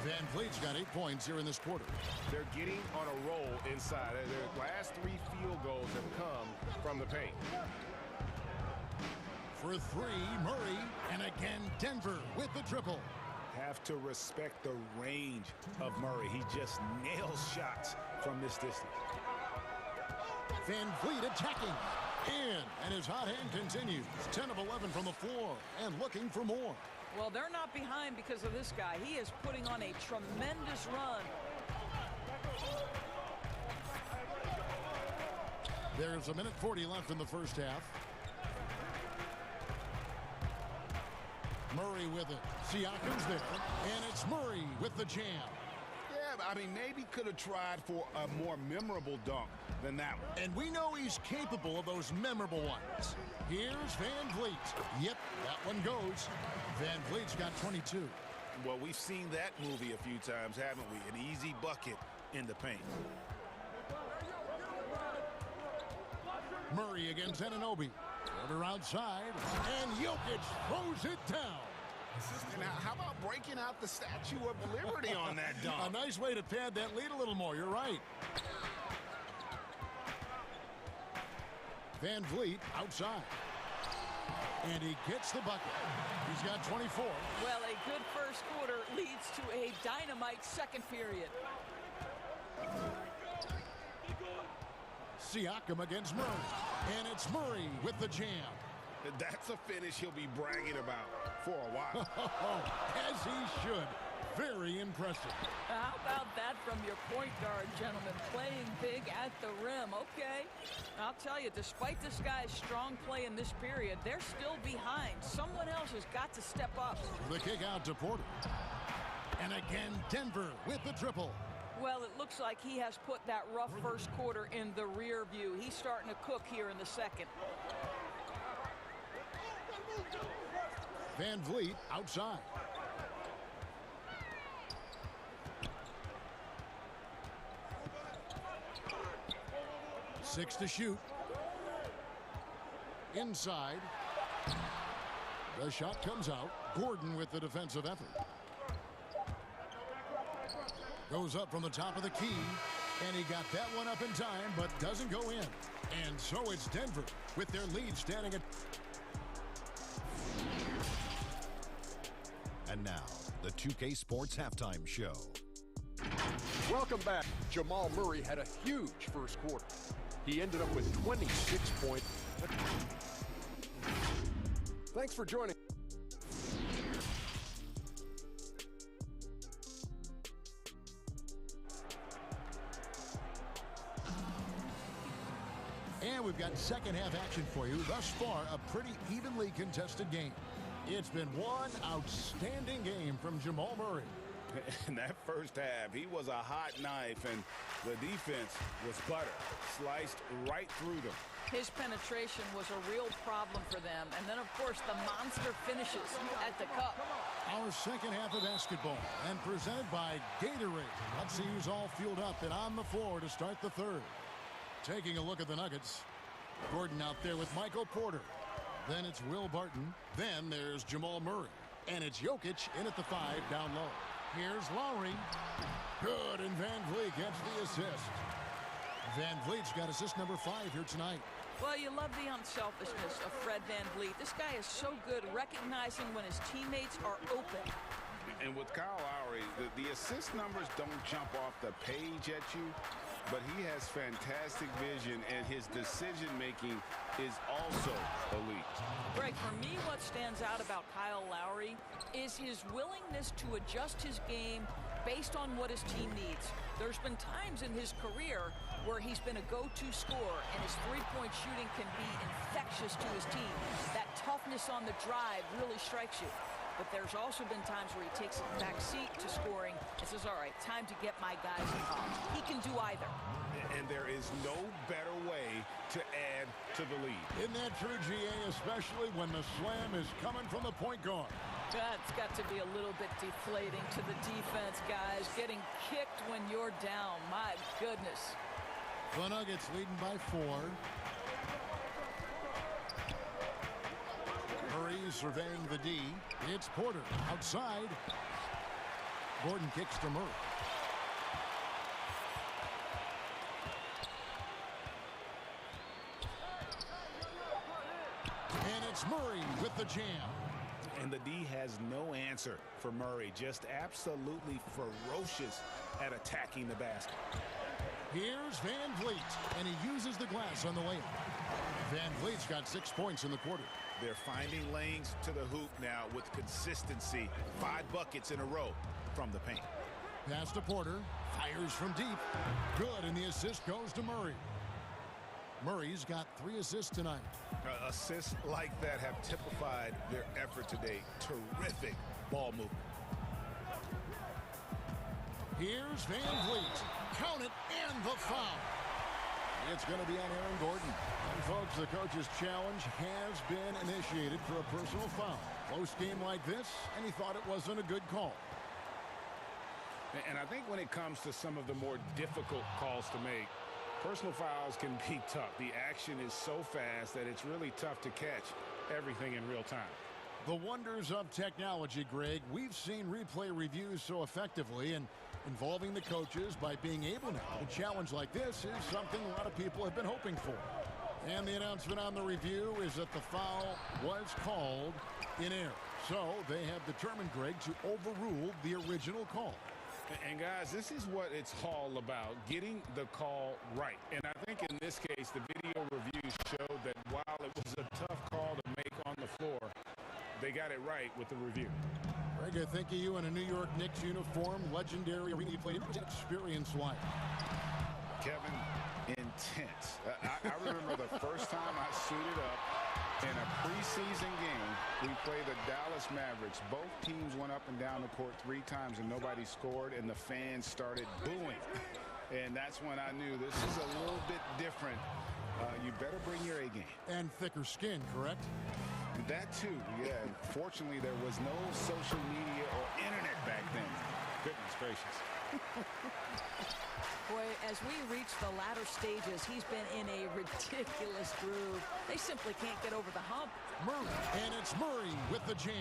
Van Vliet's got 8 points here in this quarter. They're getting on a roll inside. Their last 3 field goals have come from the paint. For 3, Murray, and again Denver with the triple. Have to respect the range of Murray. He just nails shots from this distance. Van Vliet attacking. In, and his hot hand continues. 10 of 11 from the floor, and looking for more. Well, they're not behind because of this guy. He is putting on a tremendous run. There's 1:40 left in the first half. Murray with it. Siakam's there. And it's Murray with the jam. Yeah, I mean, maybe could have tried for a more memorable dunk than that one. And we know he's capable of those memorable ones. Here's Van Vliet. Yep, that one goes. Van Vliet's got 22. Well, we've seen that movie a few times, haven't we? An easy bucket in the paint. Murray against Anunoby. Porter outside, and Jokic throws it down. Now, how about breaking out the Statue of Liberty on that dunk? A nice way to pad that lead a little more. You're right. Van Vliet outside. And he gets the bucket. He's got 24. Well, a good first quarter leads to a dynamite second period. Siakam against Murray. And it's Murray with the jam. That's a finish he'll be bragging about for a while. As he should. Very impressive. How about that from your point guard, gentlemen? Playing big at the rim. Okay. I'll tell you, despite this guy's strong play in this period, they're still behind. Someone else has got to step up. The kick out to Porter. And again, Denver with the triple. Well, it looks like he has put that rough first quarter in the rear view. He's starting to cook here in the second. Van Vliet outside. Six to shoot. Inside. The shot comes out. Gordon with the defensive effort. Goes up from the top of the key. And he got that one up in time, but doesn't go in. And so it's Denver with their lead standing at... And now, the 2K Sports Halftime Show. Welcome back. Jamal Murray had a huge first quarter. He ended up with 26 points. Thanks for joining. And we've got second half action for you. Thus far, a pretty evenly contested game. It's been one outstanding game from Jamal Murray. In that first half, he was a hot knife, and the defense was butter, sliced right through them. His penetration was a real problem for them. And then, of course, the monster finishes at the cup. Our second half of basketball, and presented by Gatorade. Let's see who's all fueled up and on the floor to start the third. Taking a look at the Nuggets. Gordon out there with Michael Porter. Then it's Will Barton. Then there's Jamal Murray. And it's Jokic in at the 5 down low. Here's Lowry. Good, and Van Vliet gets the assist. Van Vliet's got assist number 5 here tonight. Well, you love the unselfishness of Fred Van Vliet. This guy is so good recognizing when his teammates are open. And with Kyle Lowry, the assist numbers don't jump off the page at you, but he has fantastic vision, and his decision-making is also elite. Greg, for me, what stands out about Kyle Lowry is his willingness to adjust his game based on what his team needs. There's been times in his career where he's been a go-to scorer, and his three-point shooting can be infectious to his team. That toughness on the drive really strikes you. but there's also been times where he takes a back seat to scoring and says, all right, time to get my guys involved. He can do either. And there is no better way to add to the lead. Isn't that true, GA, especially when the slam is coming from the point guard? That's got to be a little bit deflating to the defense, guys. Getting kicked when you're down. My goodness. The Nuggets leading by 4. Murray surveying the D. It's Porter outside. Gordon kicks to Murray. And it's Murray with the jam. And the D has no answer for Murray. Just absolutely ferocious at attacking the basket. Here's Van Vliet, and he uses the glass on the layup. Van Vliet's got 6 points in the quarter. They're finding lanes to the hoop now with consistency. 5 buckets in a row from the paint. Pass to Porter. Fires from deep. Good, and the assist goes to Murray. Murray's got 3 assists tonight. Assists like that have typified their effort today. Terrific ball movement. Here's Van Vliet. Count it, and the foul. It's going to be on Aaron Gordon. And folks, the coach's challenge has been initiated for a personal foul. Close game like this, and he thought it wasn't a good call. And I think when it comes to some of the more difficult calls to make, personal fouls can be tough. The action is so fast that it's really tough to catch everything in real time. The wonders of technology, Greg. We've seen replay reviews so effectively, and involving the coaches by being able now to challenge like this is something a lot of people have been hoping for. And the announcement on the review is that the foul was called in error. So they have determined, Greg, to overrule the original call. And guys, this is what it's all about, getting the call right. And I think in this case, the video reviews showed that while it was a tough call to make on the floor, they got it right with the review. Greg, I think of you in a New York Knicks uniform, legendary replay experience like. Kevin, intense. I remember the first time I suited up in a preseason game. We played the Dallas Mavericks. Both teams went up and down the court 3 times and nobody scored, and the fans started booing. And that's when I knew this is a little bit different. You better bring your A game. And thicker skin, correct? That too, yeah. Fortunately, there was no social media or internet back then. Goodness gracious. Boy, as we reach the latter stages, he's been in a ridiculous groove. They simply can't get over the hump. Murray, and it's Murray with the jam.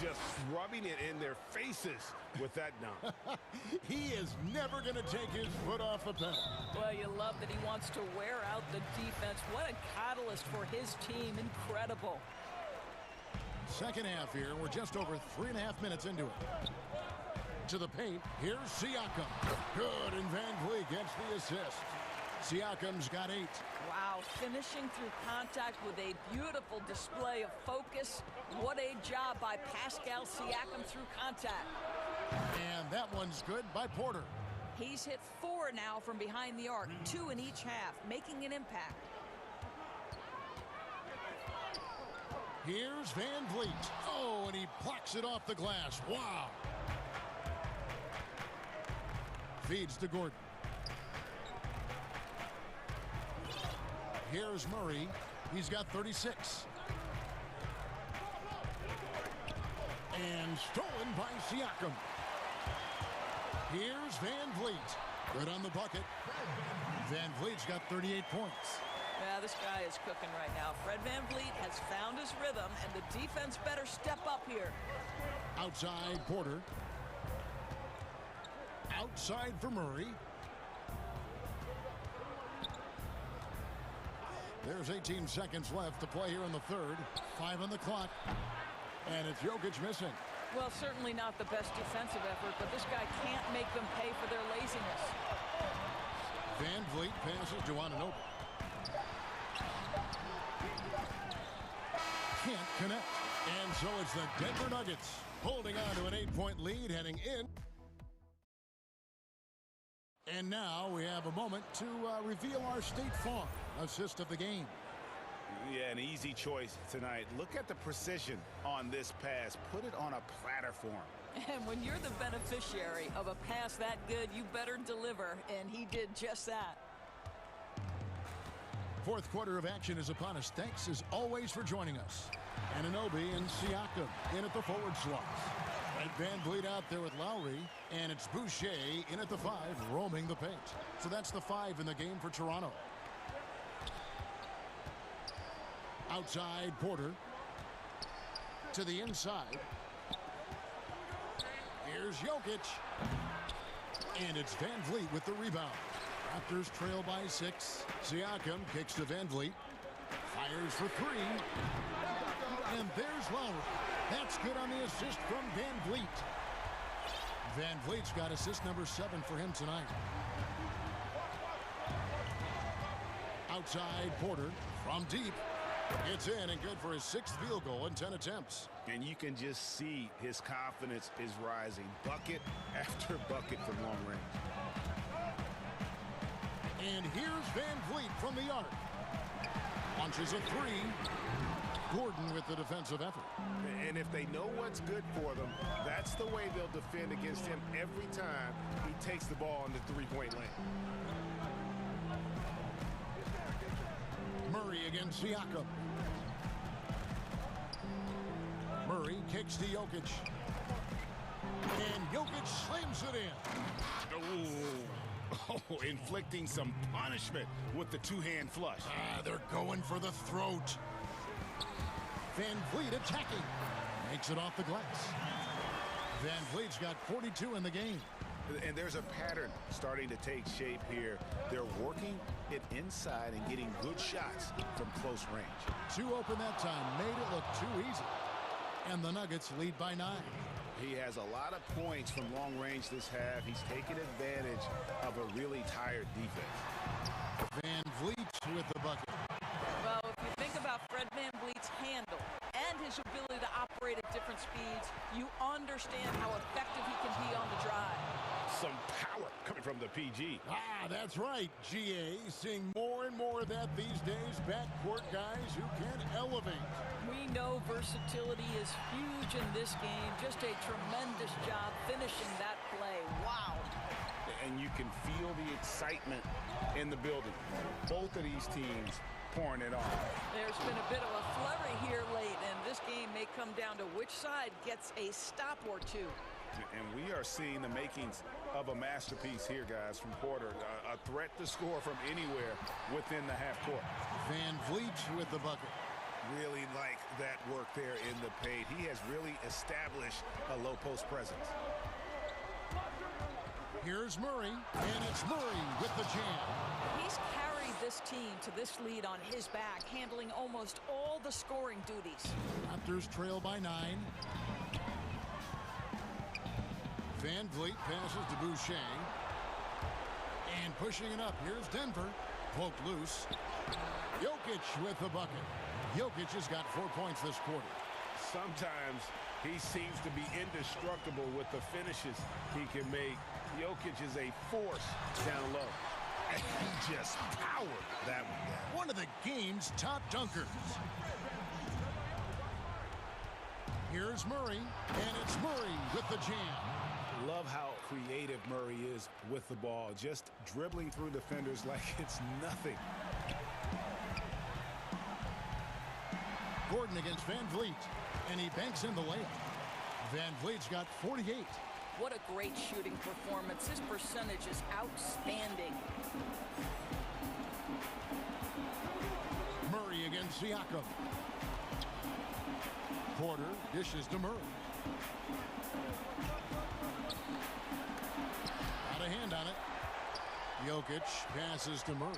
Just rubbing it in their faces with that dunk. He is never going to take his foot off the pedal. Well, you love that he wants to wear out the defense. What a catalyst for his team. Incredible. Second half here. We're just over 3.5 minutes into it. To the paint. Here's Siakam. Good, and Van Vliet gets the assist. Siakam's got 8. Wow, finishing through contact with a beautiful display of focus. What a job by Pascal Siakam through contact. And that one's good by Porter. He's hit 4 now from behind the arc, 2 in each half, making an impact. Here's Van Vliet. Oh, and he plucks it off the glass. Wow. Feeds to Gordon. Here's Murray. He's got 36. And stolen by Siakam. Here's Van Vliet. Good on the bucket. Van Vliet's got 38 points. Yeah, this guy is cooking right now. Fred Van Vliet has found his rhythm, and the defense better step up here. Outside Porter. Outside for Murray. There's 18 seconds left to play here in the third. 5 on the clock. And it's Jokic missing. Well, certainly not the best defensive effort, but this guy can't make them pay for their laziness. Van Vliet passes to Anunoby. Can't connect. And so it's the Denver Nuggets holding on to an 8-point lead heading in. And now we have a moment to reveal our State Farm assist of the game. Yeah, an easy choice tonight. Look at the precision on this pass. Put it on a platter for him. And when you're the beneficiary of a pass that good, you better deliver, and he did just that. Fourth quarter of action is upon us. Thanks, as always, for joining us. Anunoby and Siakam in at the forward slots. Van Vliet out there with Lowry, and it's Boucher in at the 5, roaming the paint. So that's the 5 in the game for Toronto. Outside, Porter. To the inside. Here's Jokic. And it's Van Vliet with the rebound. Raptors trail by 6. Siakam kicks to Van Vliet. Fires for 3. And there's Lowry. That's good on the assist from Van Vliet. Van Vliet's got assist number 7 for him tonight. Outside, Porter from deep. It's in and good for his 6th field goal in 10 attempts. And you can just see his confidence is rising. Bucket after bucket from long range. And here's Van Vliet from the arc. Launches a 3. Gordon with the defensive effort. And if they know what's good for them, that's the way they'll defend against him every time he takes the ball in the three-point lane. Murray against Siakam. Murray kicks to Jokic. And Jokic slams it in. Oh, inflicting some punishment with the two-hand flush. They're going for the throat. Van Vliet attacking. Makes it off the glass. Van Vliet's got 42 in the game. And there's a pattern starting to take shape here. They're working it inside and getting good shots from close range. 2 open that time. Made it look too easy. And the Nuggets lead by 9. He has a lot of points from long range this half. He's taken advantage of a really tired defense. Van Vliet with the bucket. Well, if you think about Fred Van Vliet's handle and his ability to operate at different speeds, you understand how effective he can be on the drive. Some power coming from the PG. That's right. GA seeing more and more of that these days. Backcourt guys who can elevate. We know versatility is huge in this game. Just a tremendous job finishing that play. Wow. And you can feel the excitement in the building. Both of these teams pouring it on. There's been a bit of a flurry here late, and this game may come down to which side gets a stop or two. And we are seeing the makings of a masterpiece here, guys, from Porter. A threat to score from anywhere within the half court. Van Vliet with the bucket. Really like that work there in the paint. He has really established a low post presence. Here's Murray, and it's Murray with the jam. He's carried this team to this lead on his back, handling almost all the scoring duties. Raptors trail by 9. Van Vliet passes to Boucher. And pushing it up, here's Denver. Poked loose. Jokic with the bucket. Jokic has got 4 points this quarter. Sometimes he seems to be indestructible with the finishes he can make. Jokic is a force down low. And he just powered that one down. One of the game's top dunkers. Here's Murray, and it's Murray with the jam. Love how creative Murray is with the ball, just dribbling through defenders like it's nothing. Gordon against Van Vliet, and he banks in the layup. Van Vliet's got 48. What a great shooting performance. His percentage is outstanding. Murray against Siakam. Porter dishes to Murray. Got a hand on it. Jokic passes to Murray.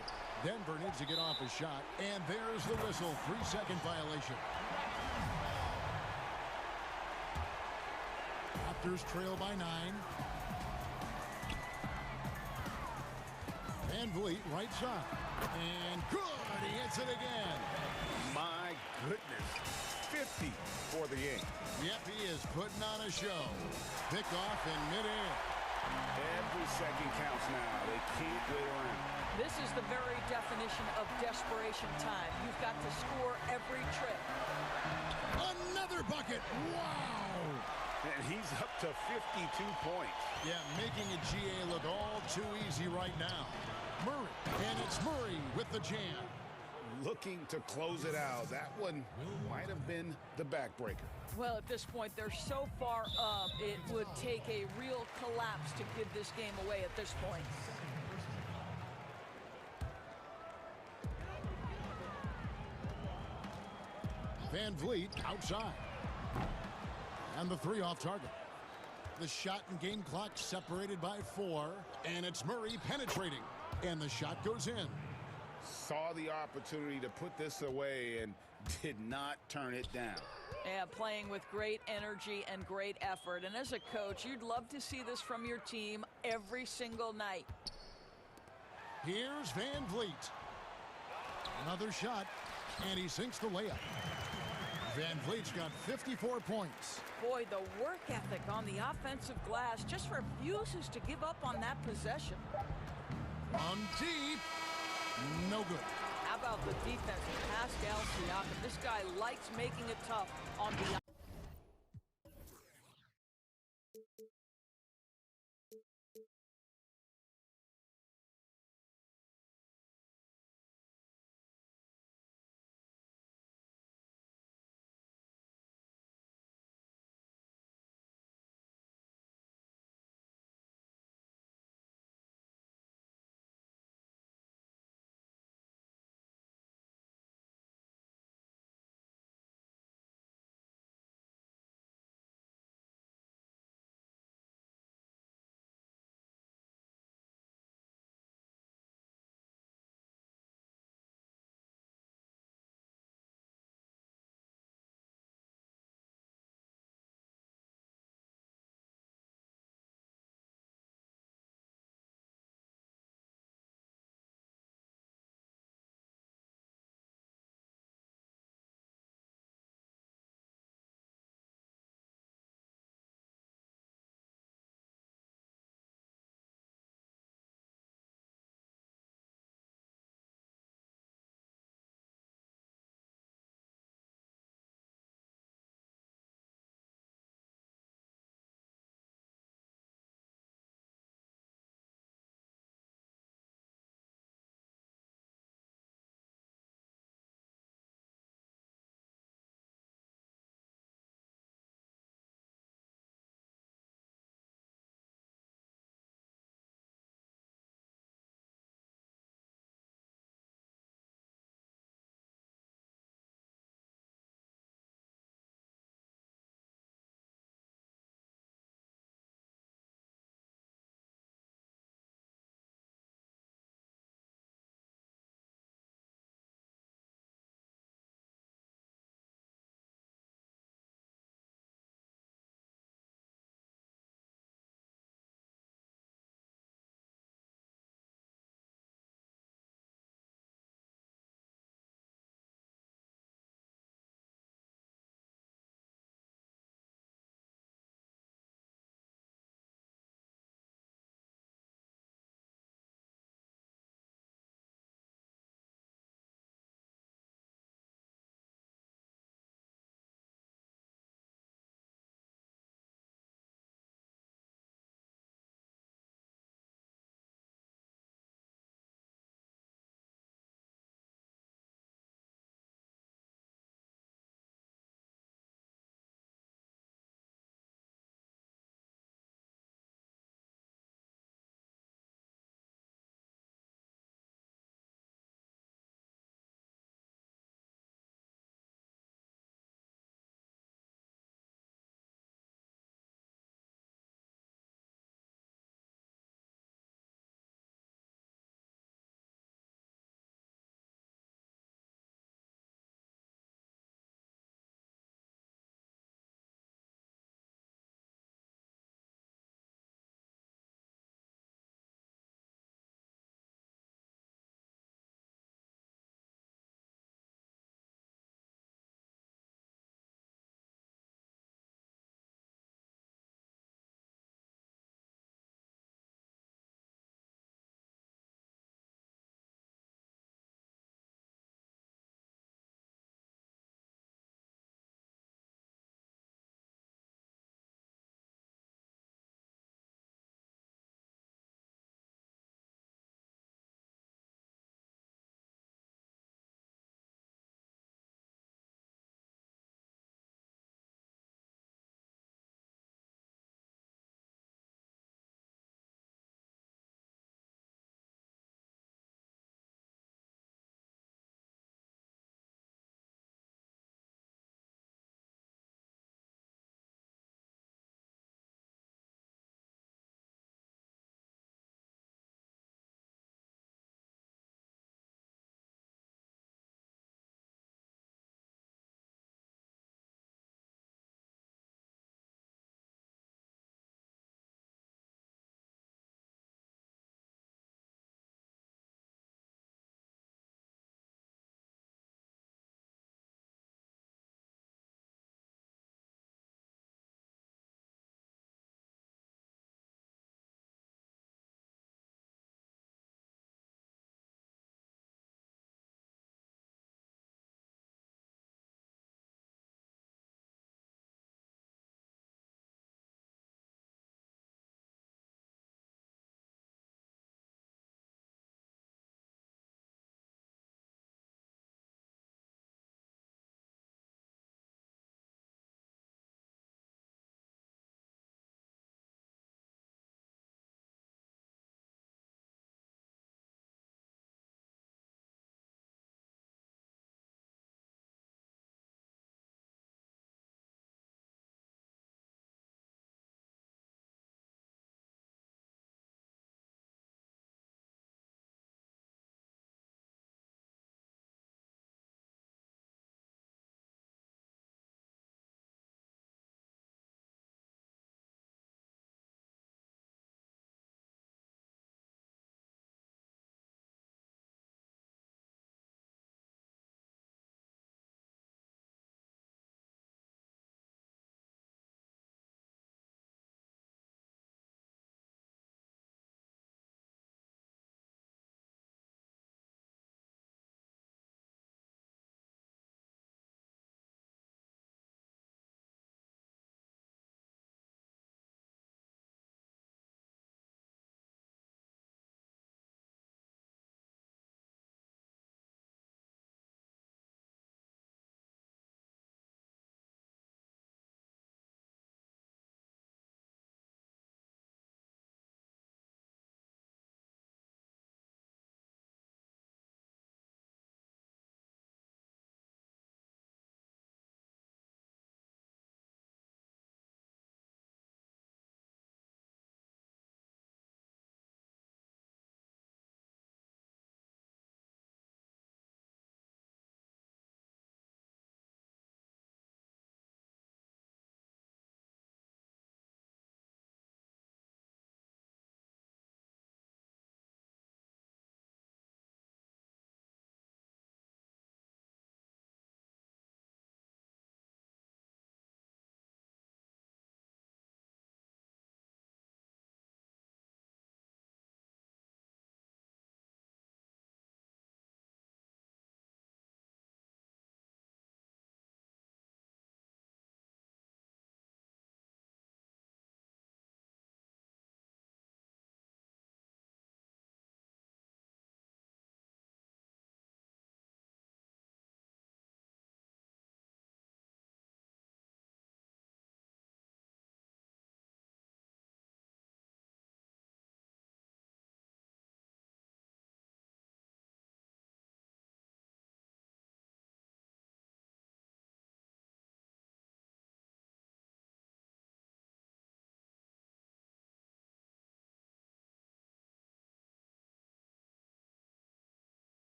Denver needs to get off a shot, and there's the whistle. 3-second violation. Raptors trail by 9. Van Vliet right side. And good, he hits it again. My goodness, 50 for the game. Yep, he is putting on a show. Pick off in midair. Every second counts now. They can't wait around. This is the very definition of desperation time. You've got to score every trip. Another bucket. Wow. And he's up to 52 points. Yeah, making a GA look all too easy right now. Murray, and it's Murray with the jam. Looking to close it out. That one might have been the backbreaker. Well, at this point, they're so far up, it would take a real collapse to give this game away at this point. Van Vliet outside. And the three off target. The shot and game clock separated by 4. And it's Murray penetrating. And the shot goes in. Saw the opportunity to put this away and did not turn it down. Yeah, playing with great energy and great effort. And as a coach, you'd love to see this from your team every single night. Here's Van Vliet. Another shot, and he sinks the layup. Van Vliet's got 54 points. Boy, the work ethic on the offensive glass just refuses to give up on that possession. On deep, no good. How about the defense of Pascal Siakam? This guy likes making it tough on the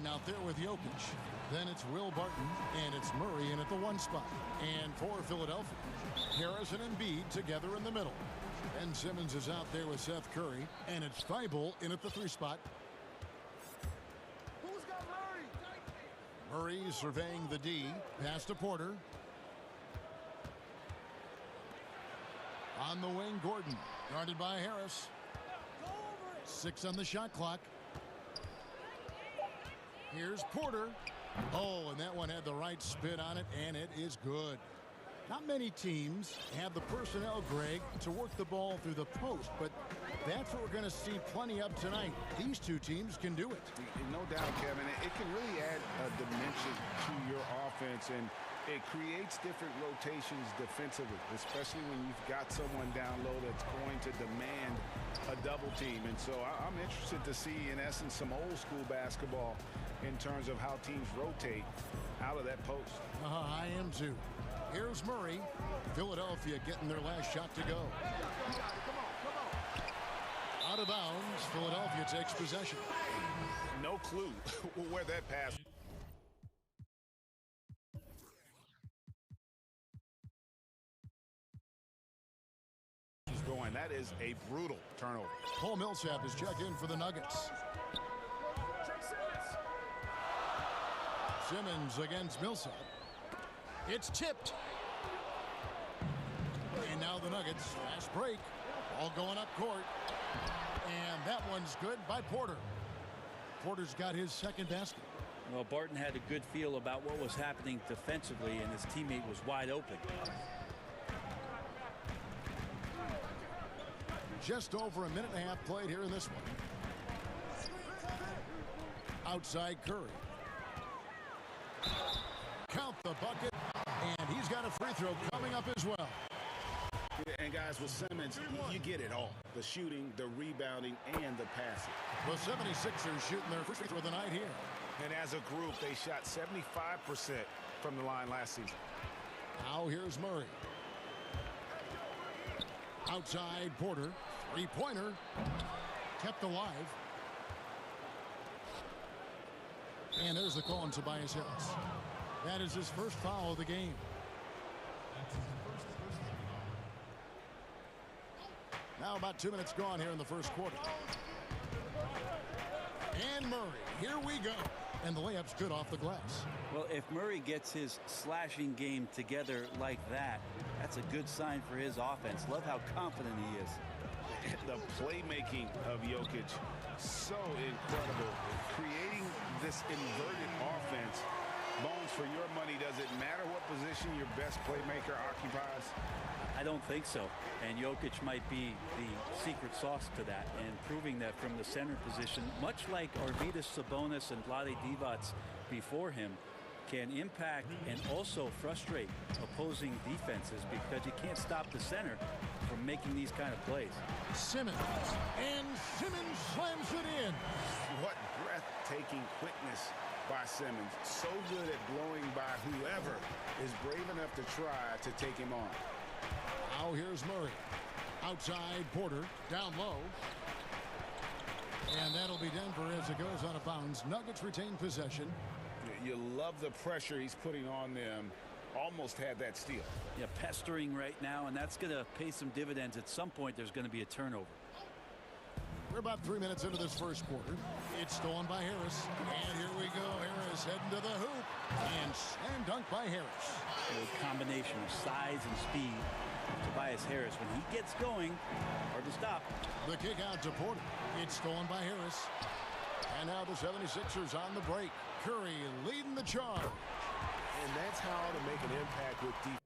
out there with Jokic. Then it's Will Barton, and it's Murray in at the 1 spot. And for Philadelphia, Harris and Embiid together in the middle. Ben Simmons is out there with Seth Curry, and it's Thibault in at the 3 spot. Who's got Murray? Murray surveying the D. Pass to Porter. On the wing, Gordon. Guarded by Harris. 6 on the shot clock. Here's Porter. Oh, and that one had the right spin on it, and it is good. Not many teams have the personnel, Greg, to work the ball through the post, but that's what we're going to see plenty of tonight. These two teams can do it. No doubt, Kevin. It can really add a dimension to your offense, and it creates different rotations defensively, especially when you've got someone down low that's going to demand a double team. And so I'm interested to see, in essence, some old school basketball in terms of how teams rotate out of that post. I am too. Here's Murray. Philadelphia getting their last shot to go. Out of bounds. Philadelphia takes possession. No clue where that pass is going. That is a brutal turnover. Paul Millsap is checked in for the Nuggets. Simmons against Millsap. It's tipped. And now the Nuggets, fast break. All going up court. And that one's good by Porter. Porter's got his second basket. Well, Barton had a good feel about what was happening defensively, and his teammate was wide open. Just over a minute and a half played here in this one. Outside Curry. Count the bucket, and he's got a free throw coming up as well. And guys, with Simmons, you get it all. The shooting, the rebounding, and the passing. The 76ers shooting their first free throw of the night here. And as a group, they shot 75% from the line last season. Now here's Murray. Outside Porter. Three-pointer. Kept alive. And there's the call on Tobias Harris. That is his first foul of the game. Now about 2 minutes gone here in the first quarter. And Murray, here we go. And the layup's good off the glass. Well, if Murray gets his slashing game together like that, that's a good sign for his offense. Love how confident he is. The playmaking of Jokic, so incredible. Creating this inverted offense. Bones, for your money, does it matter what position your best playmaker occupies? I don't think so. And Jokic might be the secret sauce to that, and proving that from the center position, much like Arvydas Sabonis and Vlade Divac before him, can impact and also frustrate opposing defenses because you can't stop the center from making these kind of plays. Simmons, and Simmons slams it in. What breathtaking quickness by Simmons. So good at blowing by whoever is brave enough to try to take him on. Now here's Murray. Outside Porter, down low. And that'll be Denver as it goes out of bounds. Nuggets retain possession. You love the pressure he's putting on them. Almost had that steal. Yeah, pestering right now, and that's going to pay some dividends. At some point, there's going to be a turnover. We're about 3 minutes into this first quarter. It's stolen by Harris. And here we go. Harris heading to the hoop. And slam dunk by Harris. A combination of size and speed. Tobias Harris, when he gets going, hard to stop. The kick out to Porter. It's stolen by Harris. And now the 76ers on the break. Curry leading the charge. And that's how to make an impact with defense.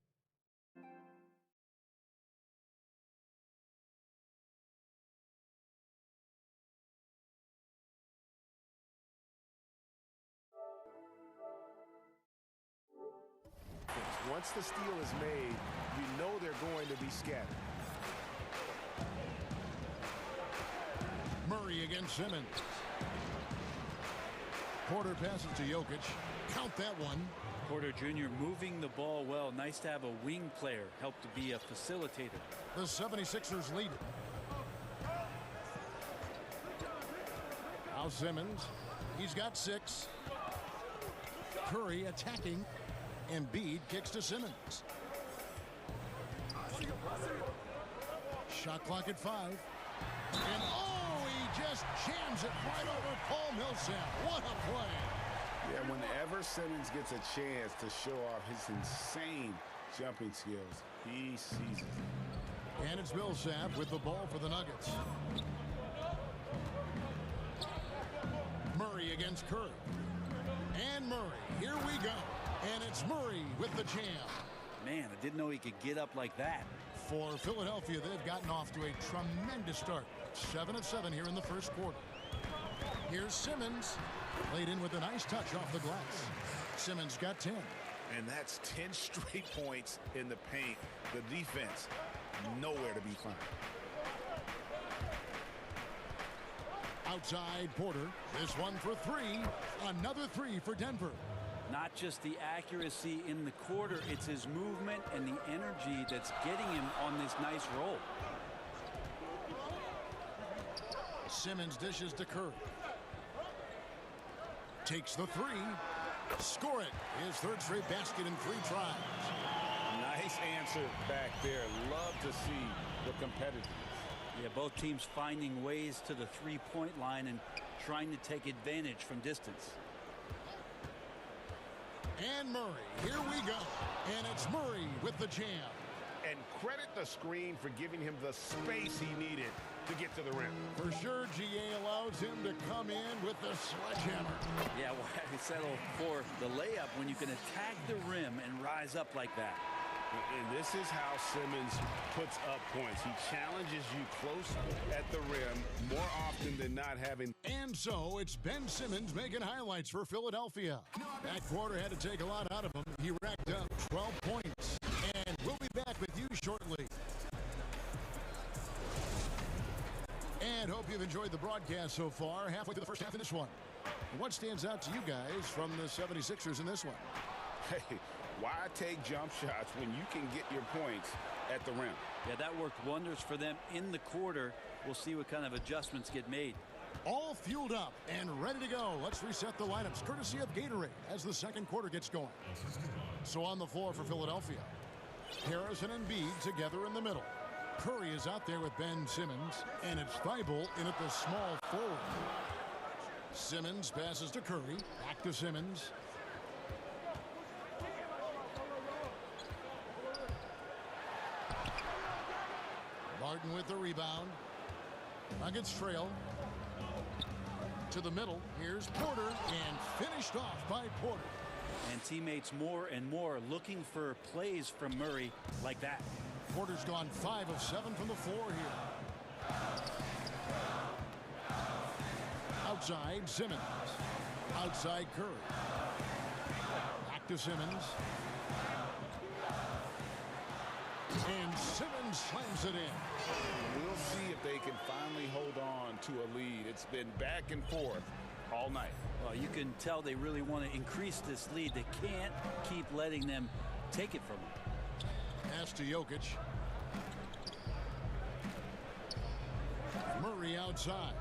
Once the steal is made, you know they're going to be scattered. Murray against Simmons. Porter passes to Jokic. Count that one. Porter Jr. moving the ball well. Nice to have a wing player help to be a facilitator. The 76ers lead it. Now Simmons He's got 6. Curry attacking. Embiid kicks to Simmons. Shot clock at 5. And oh, he just jams it right over Paul Millsap. What a play. Yeah, whenever Simmons gets a chance to show off his insane jumping skills, he sees it. And it's Millsap with the ball for the Nuggets. Murray against Curry. And Murray, here we go. And it's Murray with the jam. Man, I didn't know he could get up like that. For Philadelphia, they've gotten off to a tremendous start. 7 of 7 here in the first quarter. Here's Simmons. Laid in with a nice touch off the glass. Simmons got 10. And that's 10 straight points in the paint. The defense, nowhere to be found. Outside Porter. This one for 3. Another 3 for Denver. Not just the accuracy in the quarter, it's his movement and the energy that's getting him on this nice roll. Simmons dishes to Curry. Takes the 3. Score it. His 3rd straight basket in 3 tries. Nice answer back there. Love to see the competitiveness. Yeah, both teams finding ways to the 3-point line and trying to take advantage from distance. And Murray, here we go. And it's Murray with the jam. And credit the screen for giving him the space he needed to get to the rim. For sure, GA allows him to come in with the sledgehammer. Yeah, why settle for the layup when you can attack the rim and rise up like that? And this is how Simmons puts up points. He challenges you close at the rim more often than not having. And so it's Ben Simmons making highlights for Philadelphia. That quarter had to take a lot out of him. He racked up 12 points. And we'll be back with you shortly. And hope you've enjoyed the broadcast so far. Halfway through the first half in this one. What stands out to you guys from the 76ers in this one? Hey, why take jump shots when you can get your points at the rim? Yeah, that worked wonders for them in the quarter. We'll see what kind of adjustments get made. All fueled up and ready to go. Let's reset the lineups courtesy of Gatorade as the second quarter gets going. So on the floor for Philadelphia, Harrison and Embiid together in the middle. Curry is out there with Ben Simmons, and it's Thibault in at the small forward. Simmons passes to Curry, back to Simmons. Martin with the rebound. Nuggets trail. To the middle. Here's Porter, and finished off by Porter. And teammates more and more looking for plays from Murray like that. Porter's gone 5 of 7 from the floor here. Outside, Simmons. Outside, Curry. Back to Simmons. And Simmons slams it in. We'll see if they can finally hold on to a lead. It's been back and forth all night. Well, you can tell they really want to increase this lead. They can't keep letting them take it from them. Pass to Jokic. Murray outside.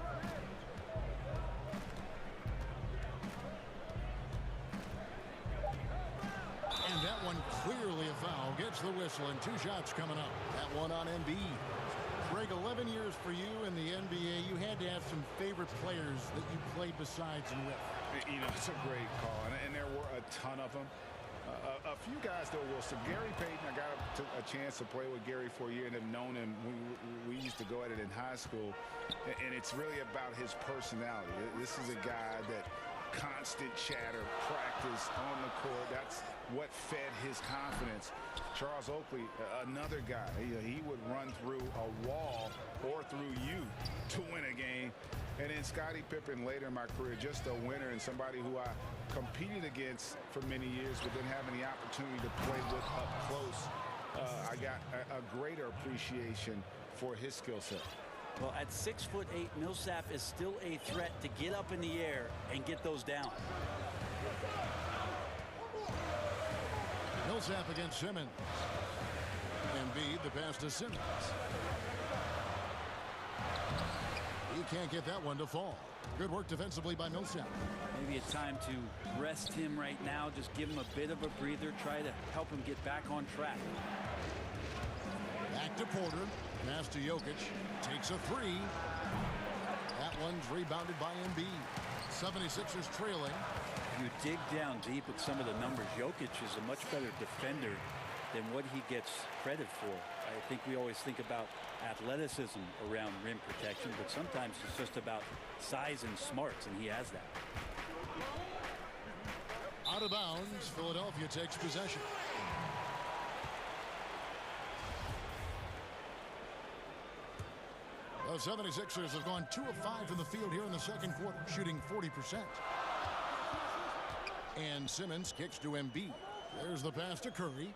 And that one clearly a foul. Gets the whistle, and 2 shots coming up. That one on Embiid. Greg, 11 years for you in the NBA. You had to have some favorite players that you played besides and with. You know, it's a great call, and there were a ton of them. A few guys, though, Wilson. Gary Payton, I got a chance to play with Gary for a year and have known him. We used to go at it in high school, and it's really about his personality. This is a guy that constant chatter, practice on the court. That's what fed his confidence. Charles Oakley, another guy. He would run through a wall or through you to win a game. And then Scottie Pippen later in my career, just a winner and somebody who I competed against for many years, but then having the opportunity to play with up close, I got a greater appreciation for his skill set. Well, at 6'8", Millsap is still a threat to get up in the air and get those down. Millsap against Simmons. Embiid, the pass to Simmons. He can't get that one to fall. Good work defensively by Millsap. Maybe a time to rest him right now. Just give him a bit of a breather. Try to help him get back on track. Back to Porter. Pass to Jokic. Takes a three. That one's rebounded by Embiid. 76ers trailing. If you dig down deep at some of the numbers, Jokic is a much better defender than what he gets credit for. I think we always think about athleticism around rim protection, but sometimes it's just about size and smarts, and he has that. Out of bounds, Philadelphia takes possession. The 76ers have gone 2 of 5 from the field here in the second quarter, shooting 40%. And Simmons kicks to Embiid. There's the pass to Curry.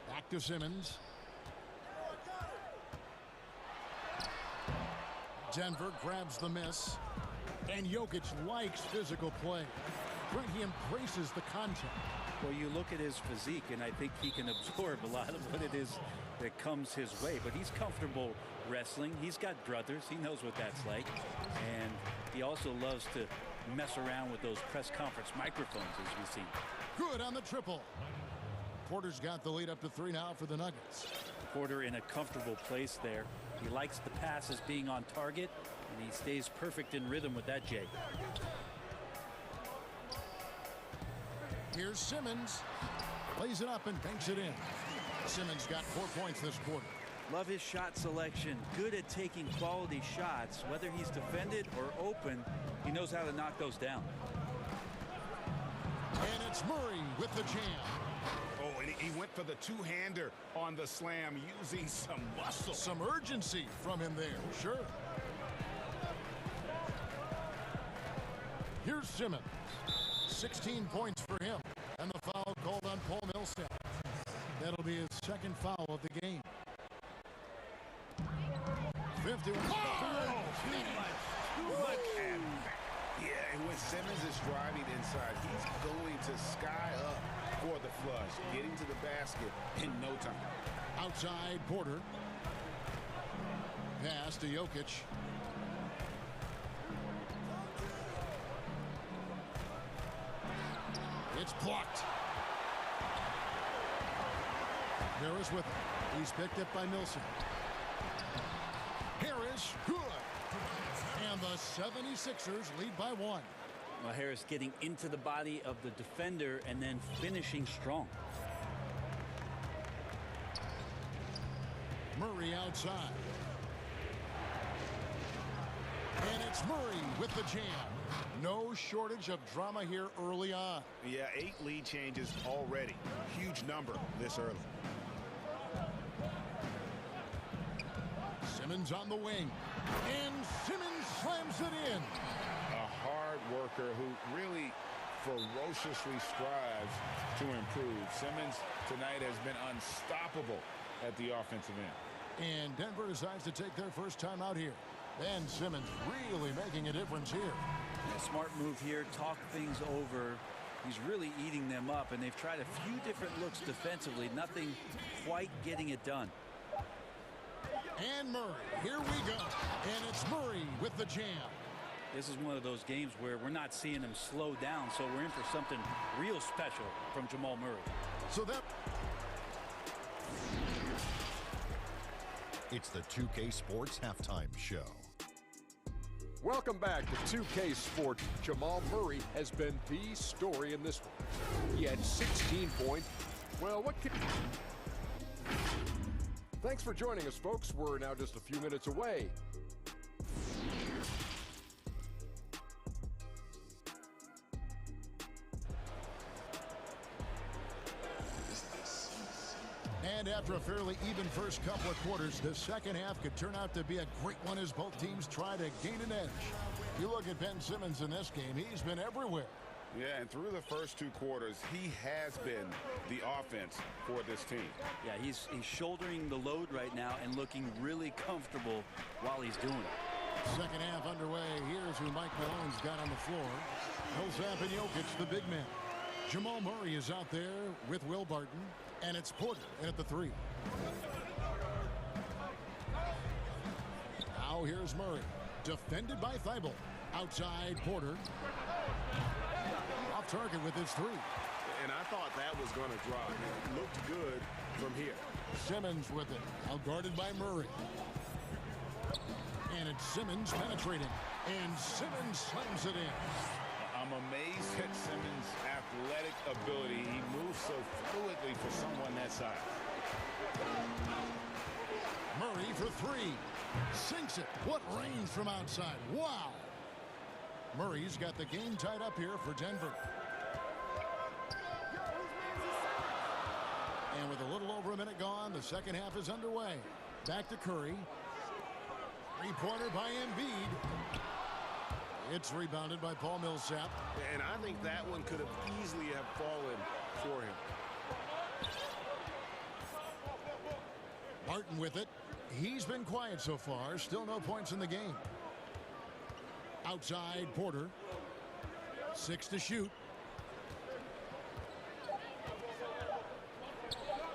Back to Simmons. Denver grabs the miss. And Jokic likes physical play. Brent, he embraces the contact. Well, you look at his physique, and I think he can absorb a lot of what it is that comes his way. But he's comfortable wrestling. He's got brothers. He knows what that's like. And he also loves to mess around with those press conference microphones, as we've seen. Good on the triple. Porter's got the lead up to 3 now for the Nuggets. Porter in a comfortable place there. He likes the passes being on target, and he stays perfect in rhythm with that, Jay. Here's Simmons. Lays it up and banks it in. Simmons got 4 points this quarter. Love his shot selection. Good at taking quality shots. Whether he's defended or open, he knows how to knock those down. And it's Murray with the jam. Oh, and he went for the two-hander on the slam, using some muscle. Some urgency from him there, sure. Here's Simmons. 16 points for him. And the foul called on Paul Millsap. That'll be his second foul of the game. 51. Oh, too much. Yeah, and when Simmons is driving inside, he's going to sky up for the flush, getting to the basket in no time. Outside Porter. Pass to Jokic. It's blocked. Harris with it. He's picked up by Millsap. Harris, good. And the 76ers lead by 1. Well, Harris getting into the body of the defender and then finishing strong. Murray outside. And it's Murray with the jam. No shortage of drama here early on. Yeah, 8 lead changes already. Huge number this early. Simmons on the wing. And Simmons slams it in. A hard worker who really ferociously strives to improve. Simmons tonight has been unstoppable at the offensive end. And Denver decides to take their first time out here. Ben Simmons really making a difference here. A smart move here. Talk things over. He's really eating them up, and they've tried a few different looks defensively. Nothing quite getting it done. And Murray, here we go. And it's Murray with the jam. This is one of those games where we're not seeing him slow down, so we're in for something real special from Jamal Murray. So that... It's the 2K Sports Halftime Show. Welcome back to 2K Sports. Jamal Murray has been the story in this one. He had 16 points. Well, what can... Thanks for joining us, folks. We're now just a few minutes away. And after a fairly even first couple of quarters, the second half could turn out to be a great one as both teams try to gain an edge. You look at Ben Simmons in this game, he's been everywhere. Yeah, and through the first 2 quarters, he has been the offense for this team. Yeah, he's shouldering the load right now and looking really comfortable while he's doing it. Second half underway. Here's who Mike Malone's got on the floor. Millsap and Jokic, the big men. Jamal Murray is out there with Will Barton, and it's Porter at the 3. Now here's Murray. Defended by Thibault. Outside Porter. Off target with his three. And I thought that was going to drop. It looked good from here. Simmons with it. Out guarded by Murray. And it's Simmons penetrating. And Simmons slams it in. I'm amazed at Simmons' athletic ability. He moves so fluidly for someone that size. Murray for three. Sinks it. What range from outside. Wow. Murray's got the game tied up here for Denver. And with a little over a minute gone, the second half is underway. Back to Curry. Three-pointer by Embiid. It's rebounded by Paul Millsap. And I think that one could have easily have fallen for him. Martin with it. He's been quiet so far. Still no points in the game. Outside Porter. 6 to shoot.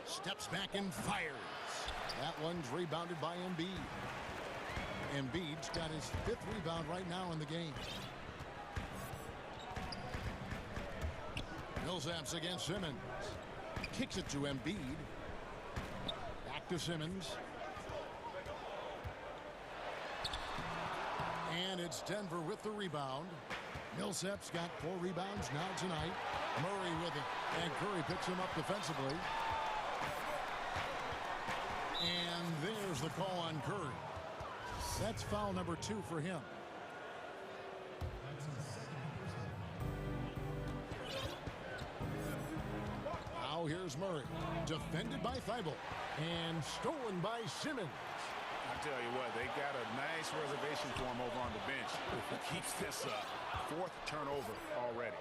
Steps back and fires. That one's rebounded by Embiid. Embiid's got his 5th rebound right now in the game. Millsap's against Simmons. Kicks it to Embiid. Back to Simmons. And it's Denver with the rebound. Millsap's got 4 rebounds now tonight. Murray with it. And Curry picks him up defensively. And there's the call on Curry. That's foul number 2 for him. Now here's Murray. Defended by Thibault. And stolen by Simmons. I tell you what, they got a nice reservation for him over on the bench. If he keeps this up, 4th turnover already.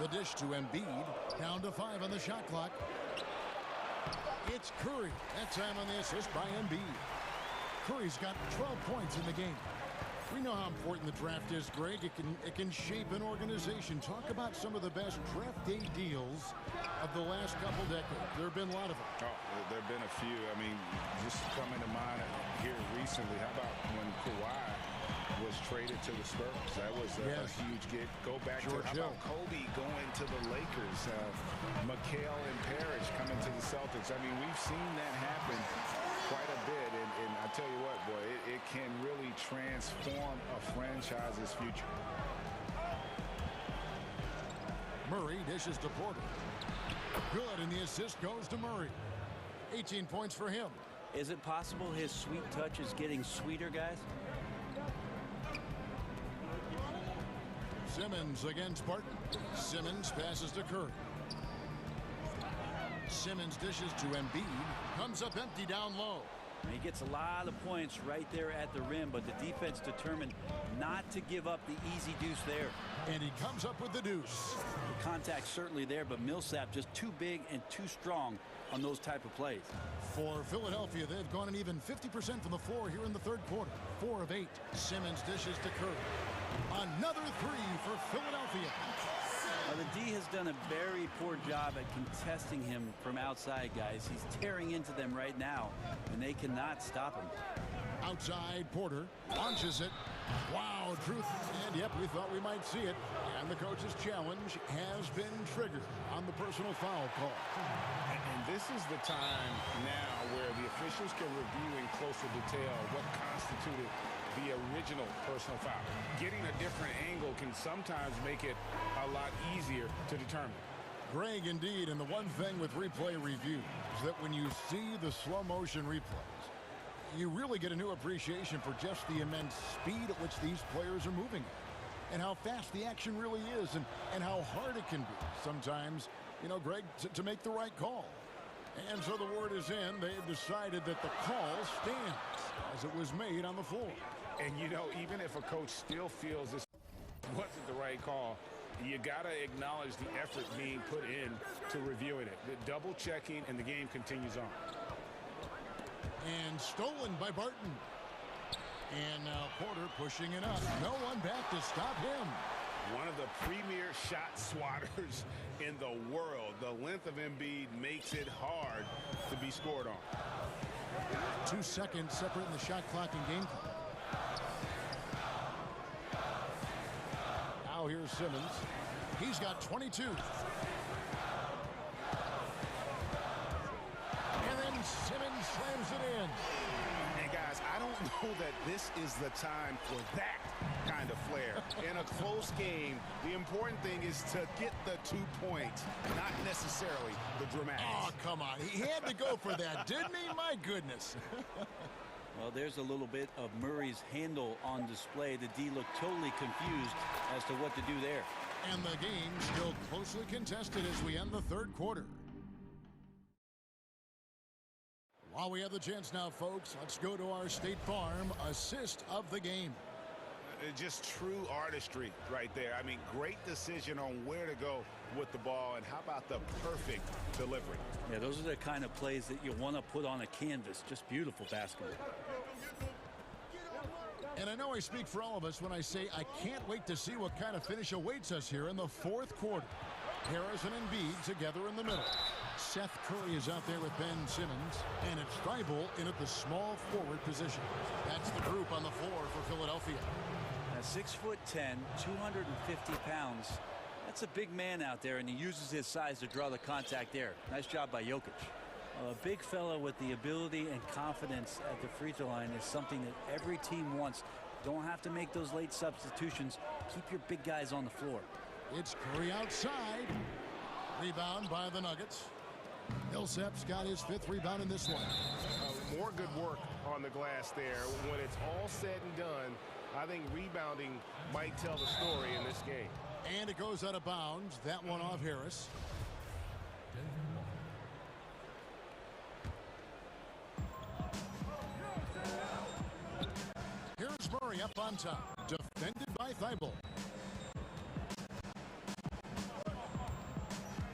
The dish to Embiid. Down to 5 on the shot clock. It's Curry. That time on the assist by Embiid. Curry's got 12 points in the game. We know how important the draft is, Greg. It can shape an organization. Talk about some of the best draft day deals of the last couple decades. There have been a lot of them. Oh, there have been a few. I mean, just coming to mind here recently. How about when Kawhi was traded to the Spurs? That was a huge get. Go back to how about Kobe going to the Lakers? Mikal and Parrish coming to the Celtics. I mean, we've seen that happen quite a bit, and I tell you what, boy, it can really transform a franchise's future. Murray dishes to Porter. Good, and the assist goes to Murray. 18 points for him. Is it possible his sweet touch is getting sweeter, guys? Simmons against Barton. Simmons passes to Curry. Simmons dishes to Embiid. Comes up empty down low. He gets a lot of points right there at the rim, but the defense determined not to give up the easy deuce there. And he comes up with the deuce. The contact's certainly there, but Millsap just too big and too strong on those type of plays. For Philadelphia, they've gone an even 50% from the floor here in the third quarter. 4 of 8. Simmons dishes to Curry. Another 3 for Philadelphia. The D has done a very poor job at contesting him from outside, guys. He's tearing into them right now, and they cannot stop him. Outside, Porter launches it. Wow, truth. And yep, we thought we might see it. And the coach's challenge has been triggered on the personal foul call. And this is the time now where the officials can review in closer detail what constituted the original personal foul. Getting a different angle can sometimes make it a lot easier to determine. Greg, indeed, and the one thing with replay review is that when you see the slow motion replays, you really get a new appreciation for just the immense speed at which these players are moving and how fast the action really is and how hard it can be sometimes, you know, Greg, to make the right call. And so the word is in. They have decided that the call stands as it was made on the floor. And, you know, even if a coach still feels this wasn't the right call, you got to acknowledge the effort being put in to reviewing it. The double checking, and the game continues on. And stolen by Barton. And now Porter pushing it up. No one back to stop him. One of the the premier shot swatters in the world. The length of Embiid makes it hard to be scored on. 2 seconds separating the shot clock and game clock. Now here's Simmons. He's got 22. And then Simmons slams it in. And guys, I don't know that this is the time for that kind of flair. In a close game, the important thing is to get the 2 points, not necessarily the dramatics. Oh, come on. He had to go for that, didn't he? My goodness. Well, there's a little bit of Murray's handle on display. The D looked totally confused as to what to do there. And the game still closely contested as we end the third quarter. While we have the chance now, folks, let's go to our State Farm assist of the game. Just true artistry right there. I mean, great decision on where to go with the ball, and how about the perfect delivery? Yeah, those are the kind of plays that you want to put on a canvas. Just beautiful basketball. And I know I speak for all of us when I say I can't wait to see what kind of finish awaits us here in the fourth quarter. Harris and Embiid together in the middle. Seth Curry is out there with Ben Simmons, and it's Thibault in at the small forward position. That's the group on the floor for Philadelphia. 6'10", 250 pounds. That's a big man out there, and he uses his size to draw the contact there. Nice job by Jokic. A big fella with the ability and confidence at the free throw line is something that every team wants. Don't have to make those late substitutions. Keep your big guys on the floor. It's Curry outside. Rebound by the Nuggets. Millsap's got his 5th rebound in this one. More good work on the glass there. When it's all said and done, I think rebounding might tell the story in this game. And it goes out of bounds. That one off Harris. Here's Murray up on top. Defended by Thibault.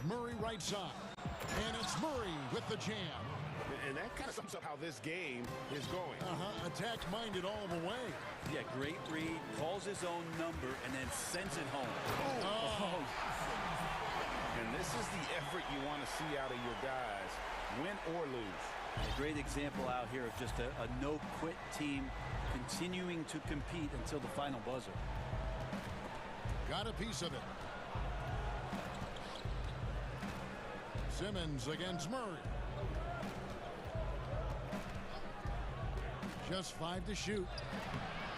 Murray right side. And it's Murray with the jam. And that kind of sums up how this game is going. Attack-minded all the way. Yeah, great read. Calls his own number and then sends it home. Oh. And this is the effort you want to see out of your guys, win or lose. A great example out here of just a no-quit team continuing to compete until the final buzzer. Got a piece of it. Simmons against Murray. Just 5 to shoot.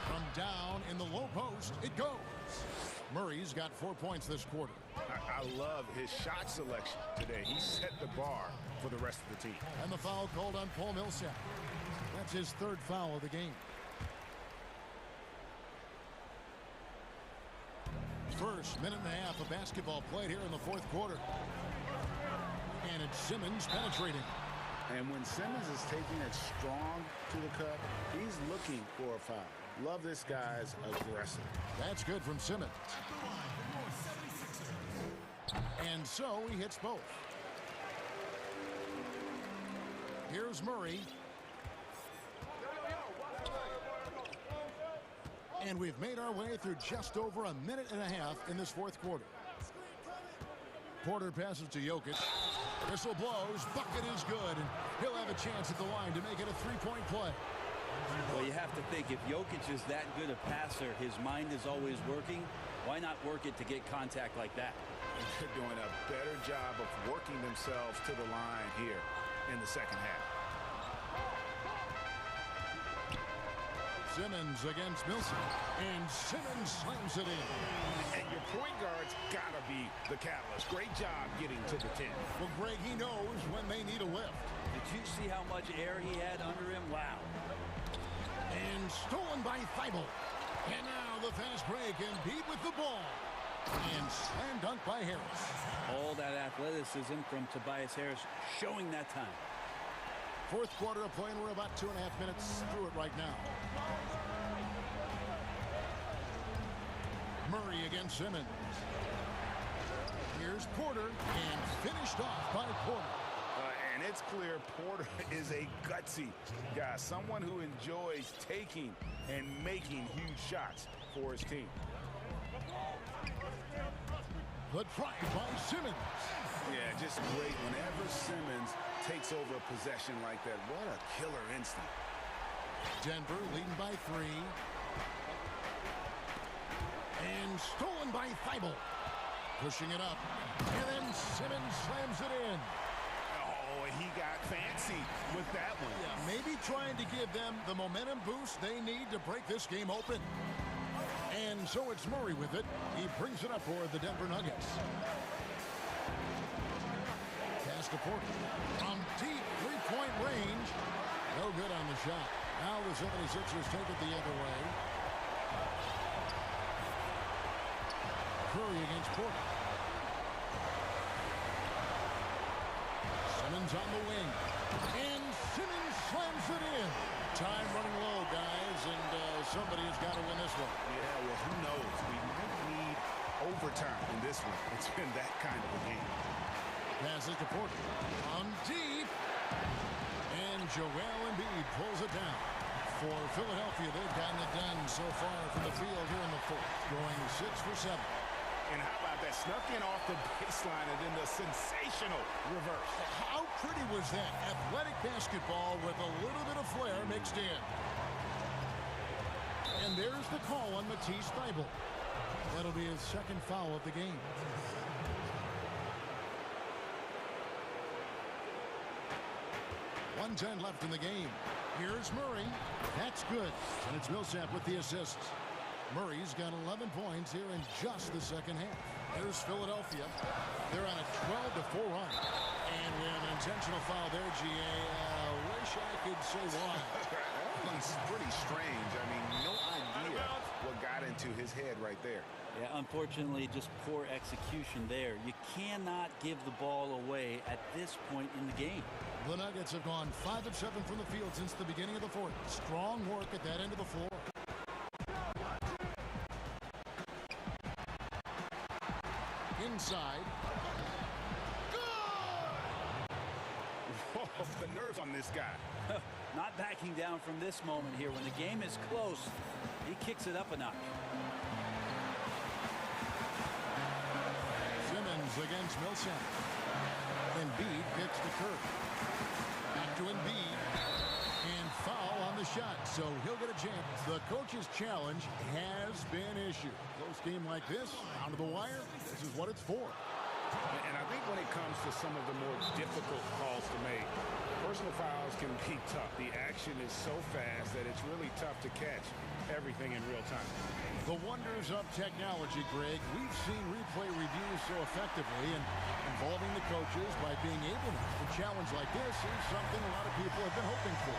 From down in the low post, it goes. Murray's got 4 points this quarter. I love his shot selection today. He set the bar for the rest of the team. And the foul called on Paul Millsap. That's his 3rd foul of the game. First minute and a half of basketball played here in the fourth quarter. And it's Simmons penetrating. And when Simmons is taking it strong to the cup, he's looking for a foul. Love this guy's aggressive. That's good from Simmons. And so he hits both. Here's Murray. And we've made our way through just over a minute and a half in this fourth quarter. Porter passes to Jokic. Whistle blows. Bucket is good. And he'll have a chance at the line to make it a three-point play. Well, you have to think if Jokic is that good a passer, his mind is always working. Why not work it to get contact like that? They're doing a better job of working themselves to the line here in the second half. Simmons against Millsap. And Simmons slams it in. And your point guard's got to be the catalyst. Great job getting to the 10. Well, Greg, he knows when they need a lift. Did you see how much air he had under him? Wow. And stolen by Thibault. And now the fast break, and Embiid with the ball. And slam dunk by Harris. All that athleticism from Tobias Harris showing that time. Fourth quarter of play, and we're about 2.5 minutes through it right now. Murray against Simmons. Here's Porter, and finished off by Porter. And it's clear Porter is a gutsy guy, someone who enjoys taking and making huge shots for his team. The try by Simmons. Yeah, just great. Whenever Simmons takes over a possession like that, what a killer instinct. Denver leading by 3. And stolen by Thibault. Pushing it up. And then Simmons slams it in. Oh, he got fancy with that one. Yeah, maybe trying to give them the momentum boost they need to break this game open. And so it's Murray with it. He brings it up for the Denver Nuggets. Pass to Porter. From deep three-point range. No good on the shot. Now the 76ers take it the other way. Curry against Porter. Simmons on the wing. And Simmons slams it in. Time running low, guys, and somebody has got to win this one. Yeah, well, who knows? We might need overtime in this one. It's been that kind of a game. Passes to Porter. On deep. And Joel Embiid pulls it down. For Philadelphia, they've gotten it done so far from the field here in the fourth, going 6 for 7. And how about that? Snuck in off the baseline and then the sensational reverse. How pretty was that? Athletic basketball with a little bit of flair mixed in. And there's the call on Matisse Thybulle. That'll be his second foul of the game. .110 left in the game. Here's Murray. That's good. And it's Millsap with the assists. Murray's got 11 points here in just the second half. There's Philadelphia. They're on a 12-4 run. And with an intentional foul there, GA. Wish I could say why. It's pretty strange. I mean, no idea what got into his head right there. Yeah, unfortunately, just poor execution there. You cannot give the ball away at this point in the game. The Nuggets have gone 5 of 7 from the field since the beginning of the fourth. Strong work at that end of the floor. Inside. Good! Whoa, the nerves on this guy. Not backing down from this moment here. When the game is close, he kicks it up a notch. Simmons against Millsap. Embiid gets the curve. Back to Embiid. And foul on the shot, so he'll get a chance. The coach's challenge has been issued. Close game like this, down to the wire, this is what it's for. And I think when it comes to some of the more difficult calls to make, personal fouls can be tough. The action is so fast that it's really tough to catch everything in real time. The wonders of technology, Greg. We've seen replay reviews so effectively, and involving the coaches by being able to challenge like this is something a lot of people have been hoping for.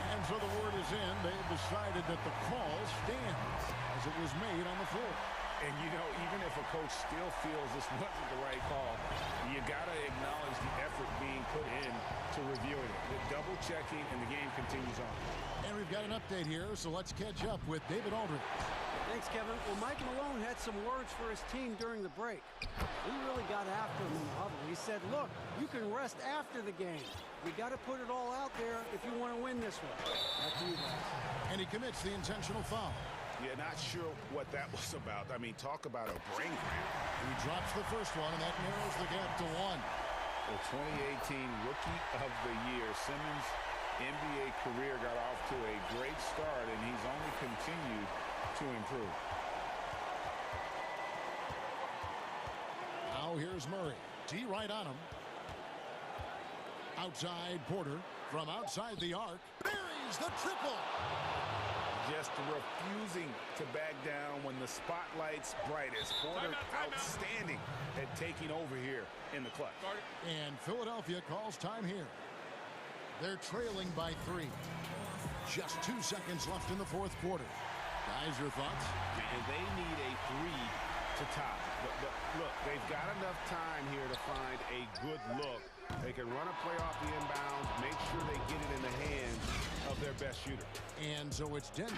And so the word is in. They've decided that the call stands as it was made on the floor. And, you know, even if a coach still feels this wasn't the right call, you got to acknowledge the effort being put in to reviewing it. The double checking, and the game continues on. And we've got an update here, so let's catch up with David Aldridge. Thanks, Kevin. Well, Mike Malone had some words for his team during the break. He really got after him in the huddle. He said, look, you can rest after the game. You got to put it all out there if you want to win this one. Back to you guys. And he commits the intentional foul. Yeah, not sure what that was about. I mean, talk about a brain cramp. He drops the first one, and that narrows the gap to 1. The 2018 Rookie of the Year, Simmons' NBA career got off to a great start, and he's only continued to improve. Now here's Murray. D right on him. Outside Porter from outside the arc. Buries the triple. Just refusing to back down when the spotlight's brightest. Porter outstanding at taking over here in the clutch. And Philadelphia calls time here. They're trailing by 3. Just 2 seconds left in the fourth quarter. Guys, your thoughts? And they need a 3 to top. But look, they've got enough time here to find a good look. They can run a play off the inbounds, make sure they get it in the hands of their best shooter. And so it's Denver.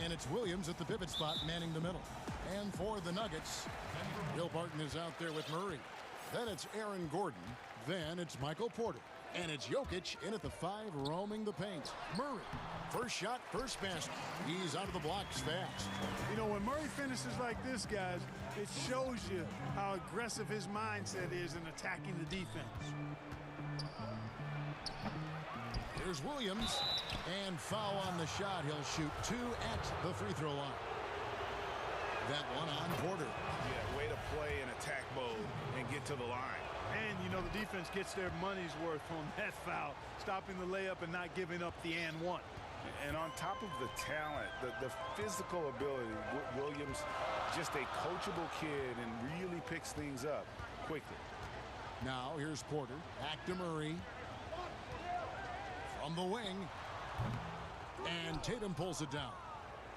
And it's Williams at the pivot spot, manning the middle. And for the Nuggets, Will Barton is out there with Murray. Then it's Aaron Gordon. Then it's Michael Porter. And it's Jokic in at the 5, roaming the paint. Murray, first shot, first basket. He's out of the blocks fast. You know, when Murray finishes like this, guys, it shows you how aggressive his mindset is in attacking the defense. Here's Williams, and foul on the shot. He'll shoot 2 at the free throw line. That one on Porter. Yeah, way to play in attack mode and get to the line. And, you know, the defense gets their money's worth on that foul, stopping the layup and not giving up the and one. And on top of the talent, the physical ability, Williams, just a coachable kid and really picks things up quickly. Now here's Porter. Back to Murray. From the wing. And Tatum pulls it down.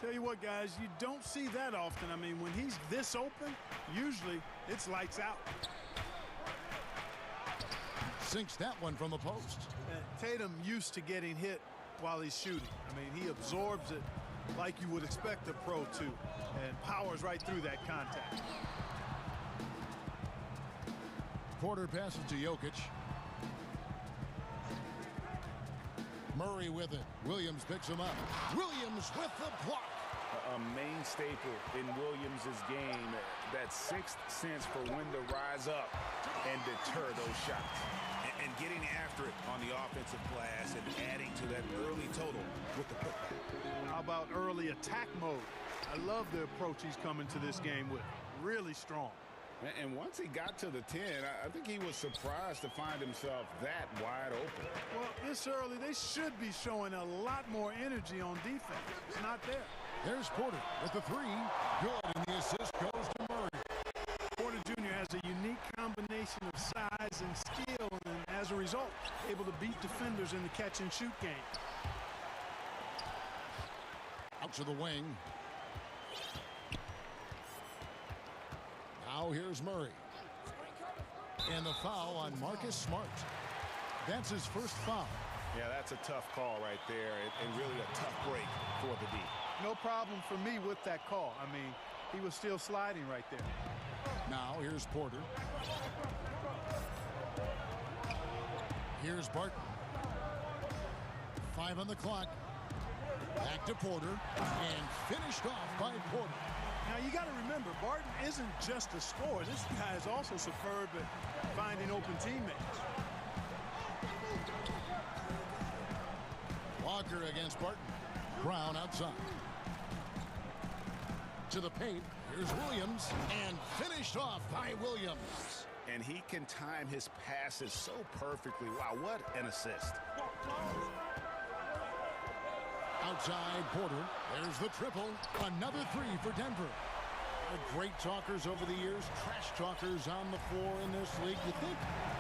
Tell you what, guys, you don't see that often. I mean, when he's this open, usually it's lights out. Sinks that one from the post. Tatum used to getting hit while he's shooting. I mean, he absorbs it like you would expect a pro to and powers right through that contact. Porter passes to Jokic. Murray with it. Williams picks him up. Williams with the block. A main staple in Williams' game, that sixth sense for when to rise up and deter those shots. And getting after it on the offensive glass and adding to that early total with the putback. How about early attack mode? I love the approach he's coming to this game with. Really strong. And once he got to the 10, I think he was surprised to find himself that wide open. Well, this early, they should be showing a lot more energy on defense. It's not there. There's Porter with the 3. Good, and the assist goes to Murray. Porter Jr. has a unique combination of size and skill, and as a result, able to beat defenders in the catch-and-shoot game. Out to the wing. Now here's Murray. And the foul on Marcus Smart. That's his first foul. Yeah, that's a tough call right there, and really a tough break for the D. No problem for me with that call. I mean, he was still sliding right there. Now here's Porter. Here's Barton. 5 on the clock. Back to Porter, and finished off by Porter. Now, you got to remember, Barton isn't just a scorer. This guy is also superb at finding open teammates. Walker against Barton. Brown outside. To the paint. Here's Williams, and finished off by Williams. And he can time his passes so perfectly. Wow, what an assist. Outside Porter. There's the triple. Another 3 for Denver. Great talkers over the years, trash talkers on the floor in this league. You think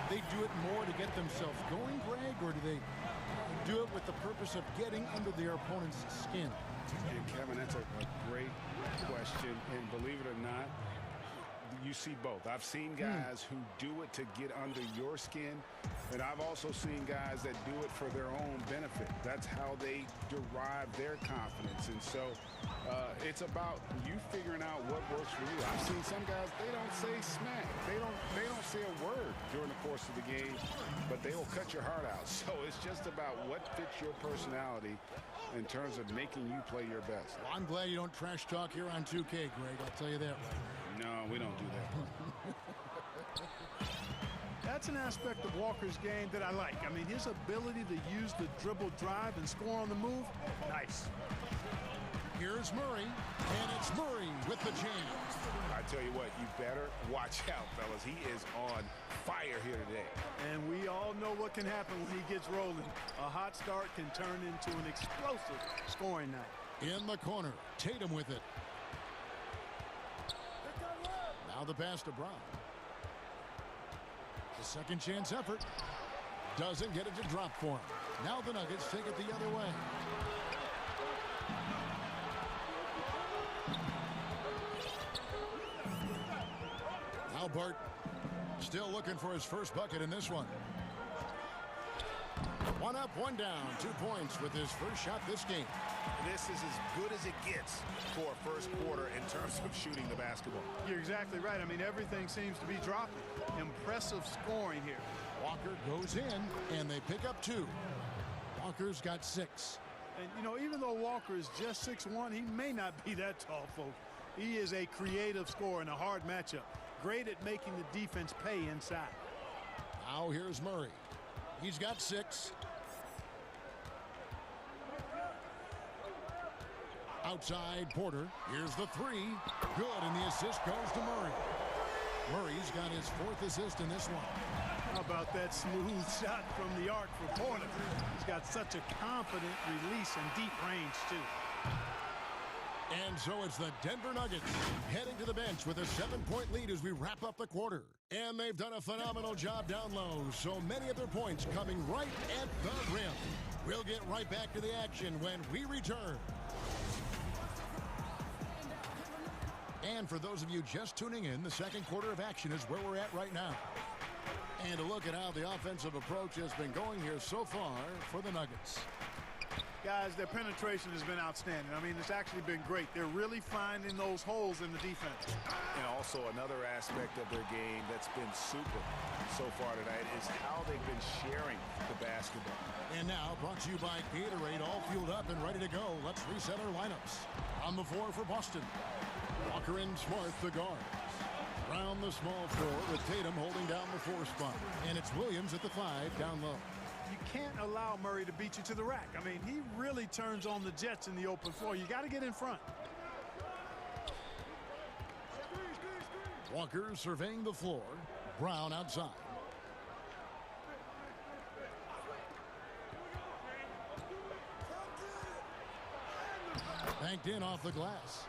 they do it more to get themselves going, Greg, or do they do it with the purpose of getting under their opponent's skin? And Kevin, that's a great question, and believe it or not, you see both. I've seen guys who do it to get under your skin, and I've also seen guys that do it for their own benefit. That's how they derive their confidence. And so it's about you figuring out what works for you. I've seen some guys, they don't say smack. They don't say a word during the course of the game, but they will cut your heart out. So it's just about what fits your personality in terms of making you play your best. Well, I'm glad you don't trash talk here on 2K, Greg. I'll tell you that right now. No, we don't do that. That's an aspect of Walker's game that I like. I mean, his ability to use the dribble drive and score on the move, nice. Here's Murray, and it's Murray with the jam. I tell you what, you better watch out, fellas. He is on fire here today. And we all know what can happen when he gets rolling. A hot start can turn into an explosive scoring night. In the corner, Tatum with it. Now the pass to Brown. The second chance effort. Doesn't get it to drop for him. Now the Nuggets take it the other way. Now Bart still looking for his first bucket in this one. One up, one down. 2 points with his first shot this game. This is as good as it gets for a first quarter in terms of shooting the basketball. You're exactly right. I mean, everything seems to be dropping. Impressive scoring here. Walker goes in, and they pick up 2. Walker's got 6. And, you know, even though Walker is just 6'1", he may not be that tall, folks. He is a creative scorer in a hard matchup. Great at making the defense pay inside. Now here's Murray. He's got 6. Outside Porter. Here's the 3. Good, and the assist goes to Murray. Murray's got his 4th assist in this one. How about that smooth shot from the arc for Porter? He's got such a confident release and deep range, too. And so it's the Denver Nuggets heading to the bench with a 7-point lead as we wrap up the quarter. And they've done a phenomenal job down low. So many of their points coming right at the rim. We'll get right back to the action when we return. And for those of you just tuning in, the second quarter of action is where we're at right now. And to look at how the offensive approach has been going here so far for the Nuggets. Guys, their penetration has been outstanding. I mean, it's actually been great. They're really finding those holes in the defense. And also another aspect of their game that's been super so far tonight is how they've been sharing the basketball. And now brought to you by Gatorade, all fueled up and ready to go. Let's reset our lineups. On the floor for Boston, Walker and Smart, the guards. Around the small floor with Tatum holding down the 4 spot. And it's Williams at the 5 down low. You can't allow Murray to beat you to the rack. I mean, he really turns on the Jets in the open floor. You got to get in front. Walker surveying the floor. Brown outside. Banked in off the glass.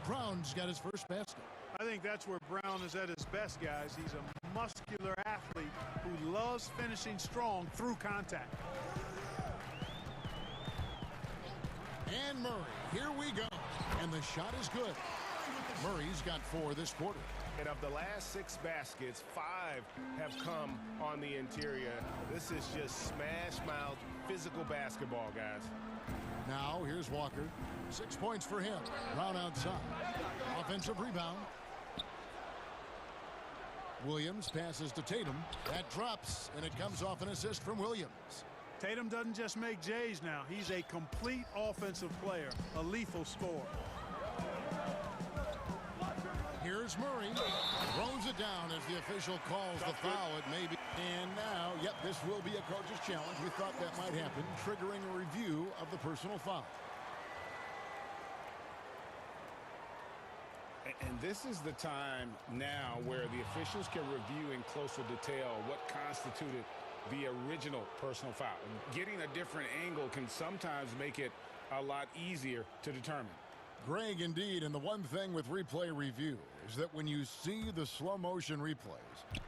Brown's got his first basket. I think that's where Brown is at his best, guys. He's a muscular athlete who loves finishing strong through contact. And Murray, here we go. And the shot is good. Murray's got 4 this quarter. And of the last 6 baskets, 5 have come on the interior. This is just smash-mouth physical basketball, guys. Now here's Walker. 6 points for him. Brown outside. Offensive rebound. Williams passes to Tatum. That drops, and it comes off an assist from Williams. Tatum doesn't just make J's now. He's a complete offensive player, a lethal scorer. Here's Murray. Throws it down as the official calls the foul. It may be. And now, yep, this will be a coach's challenge. We thought that might happen, triggering a review of the personal foul. And this is the time now where the officials can review in closer detail what constituted the original personal foul. Getting a different angle can sometimes make it a lot easier to determine. Greg, indeed, and the one thing with replay review is that when you see the slow motion replays,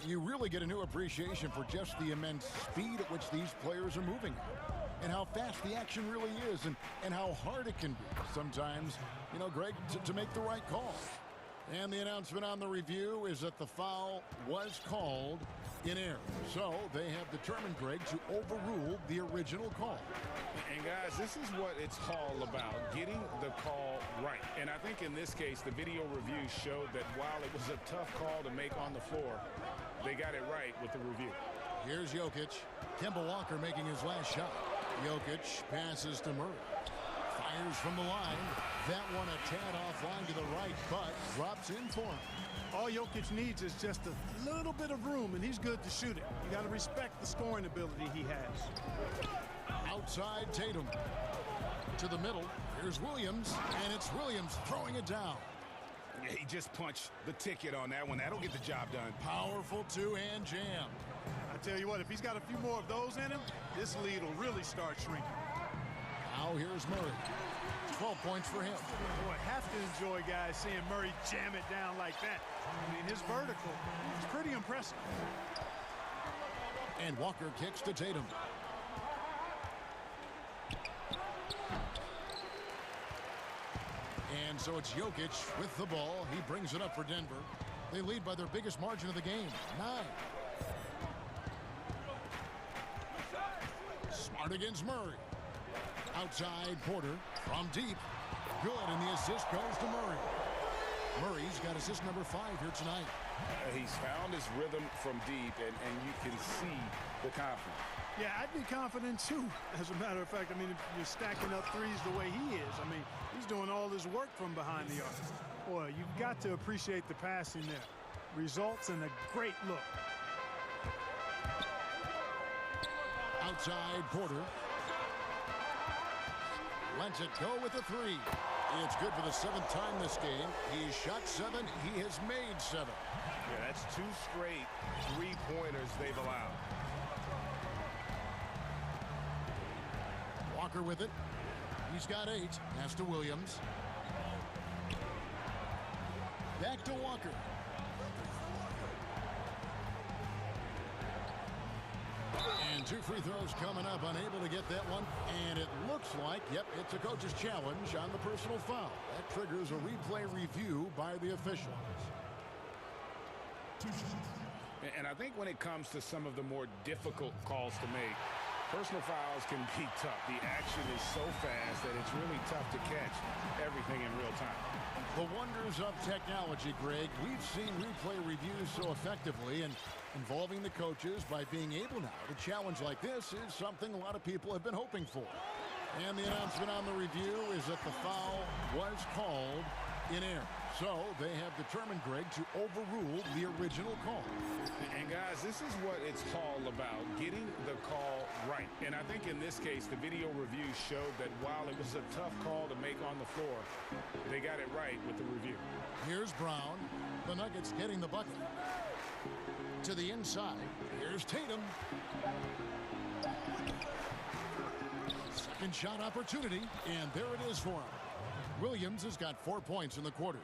you really get a new appreciation for just the immense speed at which these players are moving and how fast the action really is and how hard it can be sometimes, you know, Greg, to make the right call. And the announcement on the review is that the foul was called in error. So they have determined, Greg, to overrule the original call. And guys, this is what it's all about, getting the call right. And I think in this case, the video review showed that while it was a tough call to make on the floor, they got it right with the review. Here's Jokic. Kemba Walker making his last shot. Jokic passes to Murray. Fires from the line. That one a tad offline to the right, but drops in for him. All Jokic needs is just a little bit of room, and he's good to shoot it. You got to respect the scoring ability he has. Outside Tatum. To the middle. Here's Williams, and it's Williams throwing it down. Yeah, he just punched the ticket on that one. That'll get the job done. Powerful two-hand jam. I tell you what, if he's got a few more of those in him, this lead will really start shrinking. Now here's Murray. 12 points for him. Boy, have to enjoy, guys, seeing Murray jam it down like that. I mean, his vertical is pretty impressive. And Walker kicks to Tatum. And so it's Jokic with the ball. He brings it up for Denver. They lead by their biggest margin of the game, 9. Smart against Murray. Outside Porter from deep. Good, and the assist goes to Murray. Murray's got assist number 5 here tonight. He's found his rhythm from deep, and you can see the confidence. Yeah, I'd be confident too. As a matter of fact, I mean, if you're stacking up threes the way he is, I mean, he's doing all this work from behind the arc. Boy, you've got to appreciate the passing there. Results in a great look. Outside Porter. Lets it go with a 3. It's good for the 7th time this game. He's shot 7. He has made 7. Yeah, that's 2 straight 3-pointers they've allowed. Walker with it. He's got 8. Pass to Williams. Back to Walker. And 2 free throws coming up. Unable to get that one. And it looks like, yep, it's a coach's challenge on the personal foul. That triggers a replay review by the officials. And I think when it comes to some of the more difficult calls to make, personal fouls can be tough. The action is so fast that it's really tough to catch everything in real time. The wonders of technology, Greg. We've seen replay reviews so effectively, and involving the coaches by being able now to challenge like this is something a lot of people have been hoping for. And the announcement on the review is that the foul was called in error. So they have determined, Greg, to overrule the original call. And guys, this is what it's all about, getting the call right. And I think in this case, the video review showed that while it was a tough call to make on the floor, they got it right with the review. Here's Brown. The Nuggets getting the bucket. To the inside. Here's Tatum. Second shot opportunity, and there it is for him. Williams has got 4 points in the quarter.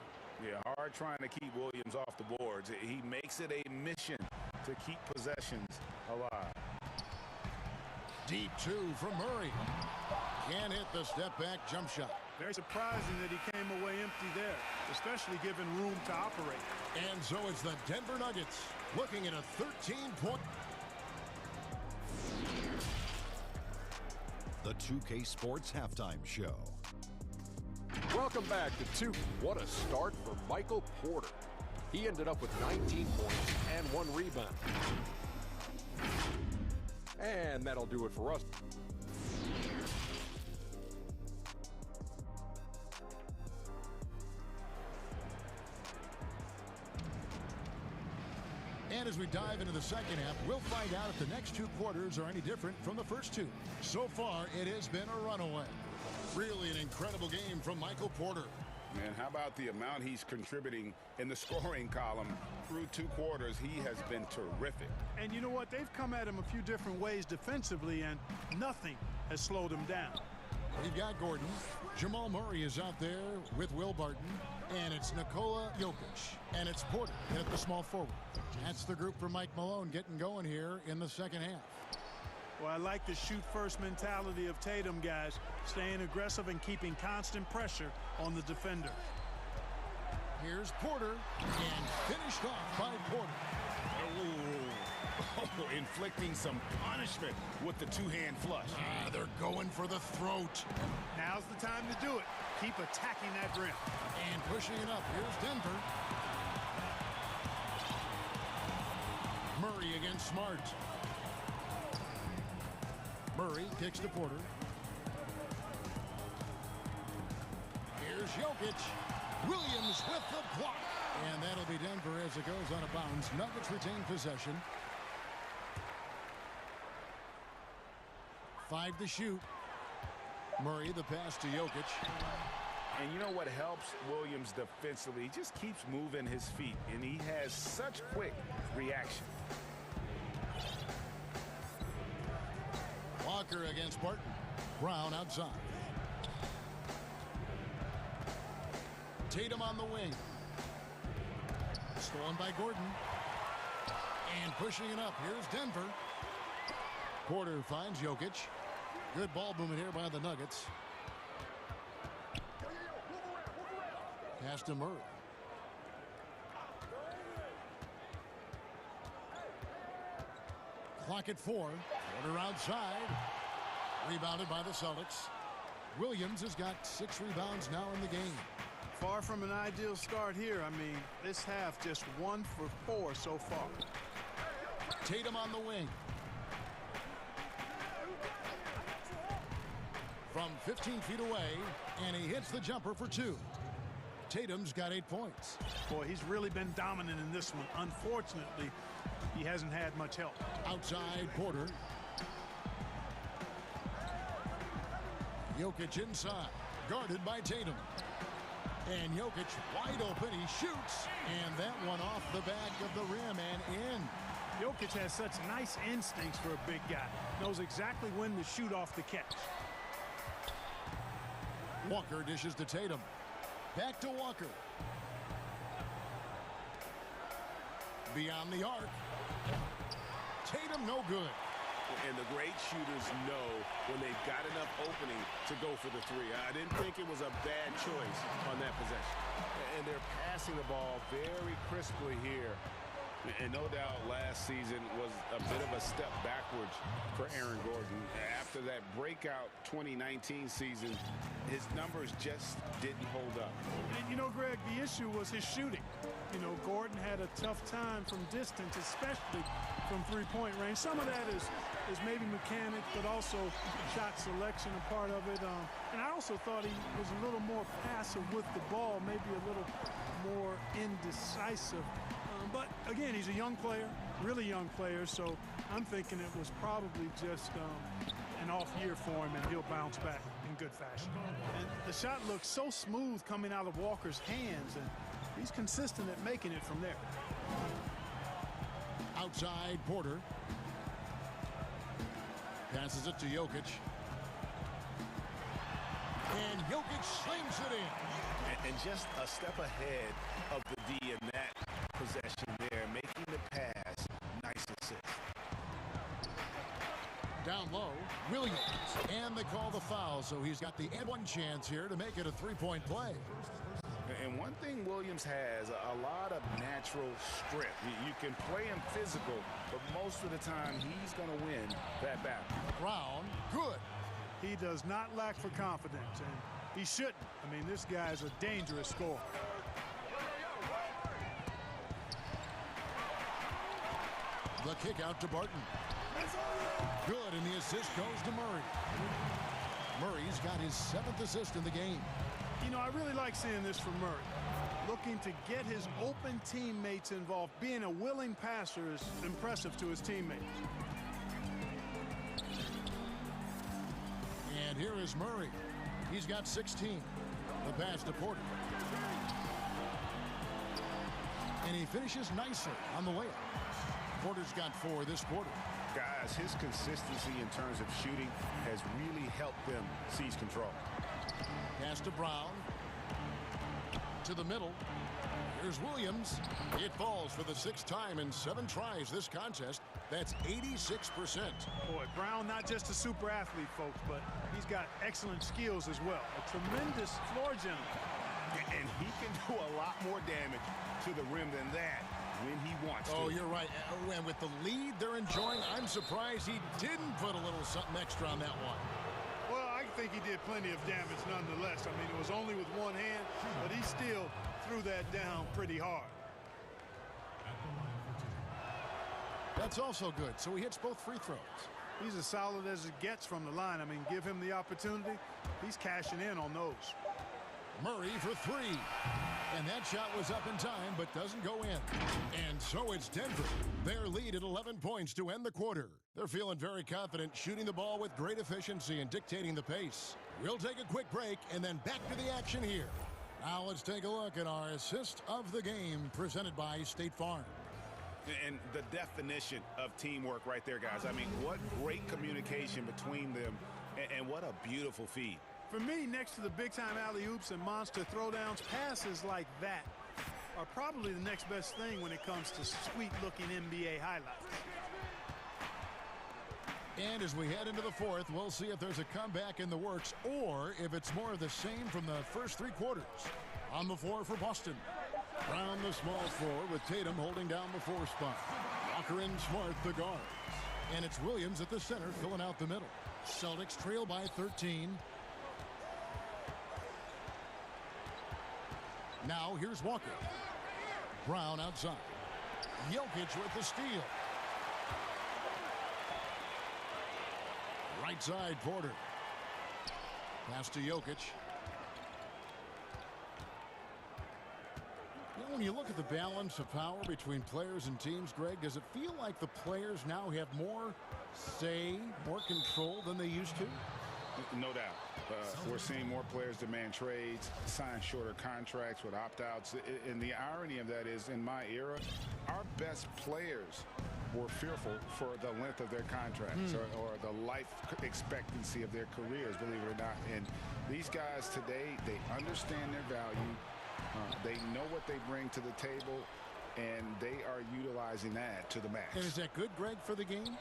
Yeah, hard trying to keep Williams off the boards. He makes it a mission to keep possessions alive. Deep 2 from Murray. Can't hit the step-back jump shot. Very surprising that he came away empty there, especially given room to operate. And so it's the Denver Nuggets looking at a 13-point. The 2K Sports Halftime Show. Welcome back to 2. What a start for Michael Porter. He ended up with 19 points and 1 rebound. And that'll do it for us. And as we dive into the second half, we'll find out if the next 2 quarters are any different from the first 2. So far, it has been a runaway. Really an incredible game from Michael Porter. Man, how about the amount he's contributing in the scoring column through 2 quarters? He has been terrific. And you know what? They've come at him a few different ways defensively, and nothing has slowed him down. We've got Gordon. Jamal Murray is out there with Will Barton. And it's Nikola Jokic. And it's Porter at the small forward. That's the group for Mike Malone getting going here in the second half. Well, I like the shoot-first mentality of Tatum, guys. Staying aggressive and keeping constant pressure on the defender. Here's Porter, and finished off by Porter. Oh, inflicting some punishment with the 2-hand flush. They're going for the throat. Now's the time to do it. Keep attacking that rim. And pushing it up. Here's Denver. Murray against Smart. Murray kicks to Porter. Here's Jokic. Williams with the block. And that'll be Denver as it goes out of bounds. Nuggets retain possession. 5 to shoot. Murray the pass to Jokic. And you know what helps Williams defensively? He just keeps moving his feet, and he has such quick reaction. Walker against Barton. Brown outside. Tatum on the wing. Stolen by Gordon. And pushing it up. Here's Denver. Porter finds Jokic. Good ball movement here by the Nuggets. Pass to Murray. Clock at 4. Porter outside. Rebounded by the Celtics. Williams has got 6 rebounds now in the game. Far from an ideal start here. I mean, this half just 1 for 4 so far. Tatum on the wing. From 15 feet away, and he hits the jumper for 2. Tatum's got 8 points. Boy, he's really been dominant in this one. Unfortunately, he hasn't had much help. Outside Porter. Jokic inside, guarded by Tatum. And Jokic wide open, he shoots, and that one off the back of the rim and in. Jokic has such nice instincts for a big guy. Knows exactly when to shoot off the catch. Walker dishes to Tatum. Back to Walker. Beyond the arc. Tatum no good. And the great shooters know when they've got enough opening to go for the 3. I didn't think it was a bad choice on that possession. And they're passing the ball very crisply here. And no doubt last season was a bit of a step backwards for Aaron Gordon. After that breakout 2019 season, his numbers just didn't hold up. And you know, Greg, the issue was his shooting. You know, Gordon had a tough time from distance, especially from three-point range. Some of that is maybe mechanics, but also shot selection a part of it. And I also thought he was a little more passive with the ball, maybe a little more indecisive. But again, he's a young player, really young player, so I'm thinking it was probably just an off year for him, and he'll bounce back in good fashion. And the shot looks so smooth coming out of Walker's hands, and he's consistent at making it from there. Outside Porter. Passes it to Jokic. And Jokic slings it in. And just a step ahead of the D in that possession there, making the pass. Nice assist. Down low, Williams. And they call the foul, so he's got the one chance here to make it a three-point play. And one thing Williams has, a lot of natural strength. You can play him physical, but most of the time he's going to win that battle. Brown, good. He does not lack for confidence, and he shouldn't. I mean, this guy's a dangerous scorer. The kick out to Barton. Good, and the assist goes to Murray. Murray's got his 7th assist in the game. You know, I really like seeing this from Murray. Looking to get his open teammates involved. Being a willing passer is impressive to his teammates. And here is Murray. He's got 16. The pass to Porter. And he finishes nicely on the layup. Porter's got 4 this quarter. Guys, his consistency in terms of shooting has really helped them seize control. Pass to Brown. To the middle. Here's Williams. It falls for the 6th time in 7 tries this contest. That's 86%. Boy, Brown not just a super athlete, folks, but he's got excellent skills as well. A tremendous floor general. And he can do a lot more damage to the rim than that when he wants to. Oh, you're right. And with the lead they're enjoying, I'm surprised he didn't put a little something extra on that one. Well, I think he did plenty of damage nonetheless. I mean, it was only with one hand, but he still threw that down pretty hard. That's also good. So he hits both free throws. He's as solid as it gets from the line. I mean, give him the opportunity. He's cashing in on those. Murray for 3. And that shot was up in time, but doesn't go in. And so it's Denver. Their lead at 11 points to end the quarter. They're feeling very confident, shooting the ball with great efficiency and dictating the pace. We'll take a quick break and then back to the action here. Now let's take a look at our assist of the game presented by State Farm. And the definition of teamwork right there, guys. I mean, what great communication between them, and what a beautiful feed. For me, next to the big-time alley-oops and monster throwdowns, passes like that are probably the next best thing when it comes to sweet-looking NBA highlights. And as we head into the 4th, we'll see if there's a comeback in the works or if it's more of the same from the first 3 quarters. On the floor for Boston. Brown the small 4 with Tatum holding down the 4 spot. Walker and Smart the guards. And it's Williams at the center filling out the middle. Celtics trail by 13. Now here's Walker. Brown outside. Jokic with the steal. Right side, Porter. Pass to Jokic. You know, when you look at the balance of power between players and teams, Greg, does it feel like the players now have more say, more control than they used to? No doubt. We're seeing more players demand trades, sign shorter contracts with opt-outs. And the irony of that is, in my era, our best players were fearful for the length of their contracts or the life expectancy of their careers, believe it or not. And these guys today, they understand their value. They know what they bring to the table, and they are utilizing that to the max. And is that good, Greg, for the game?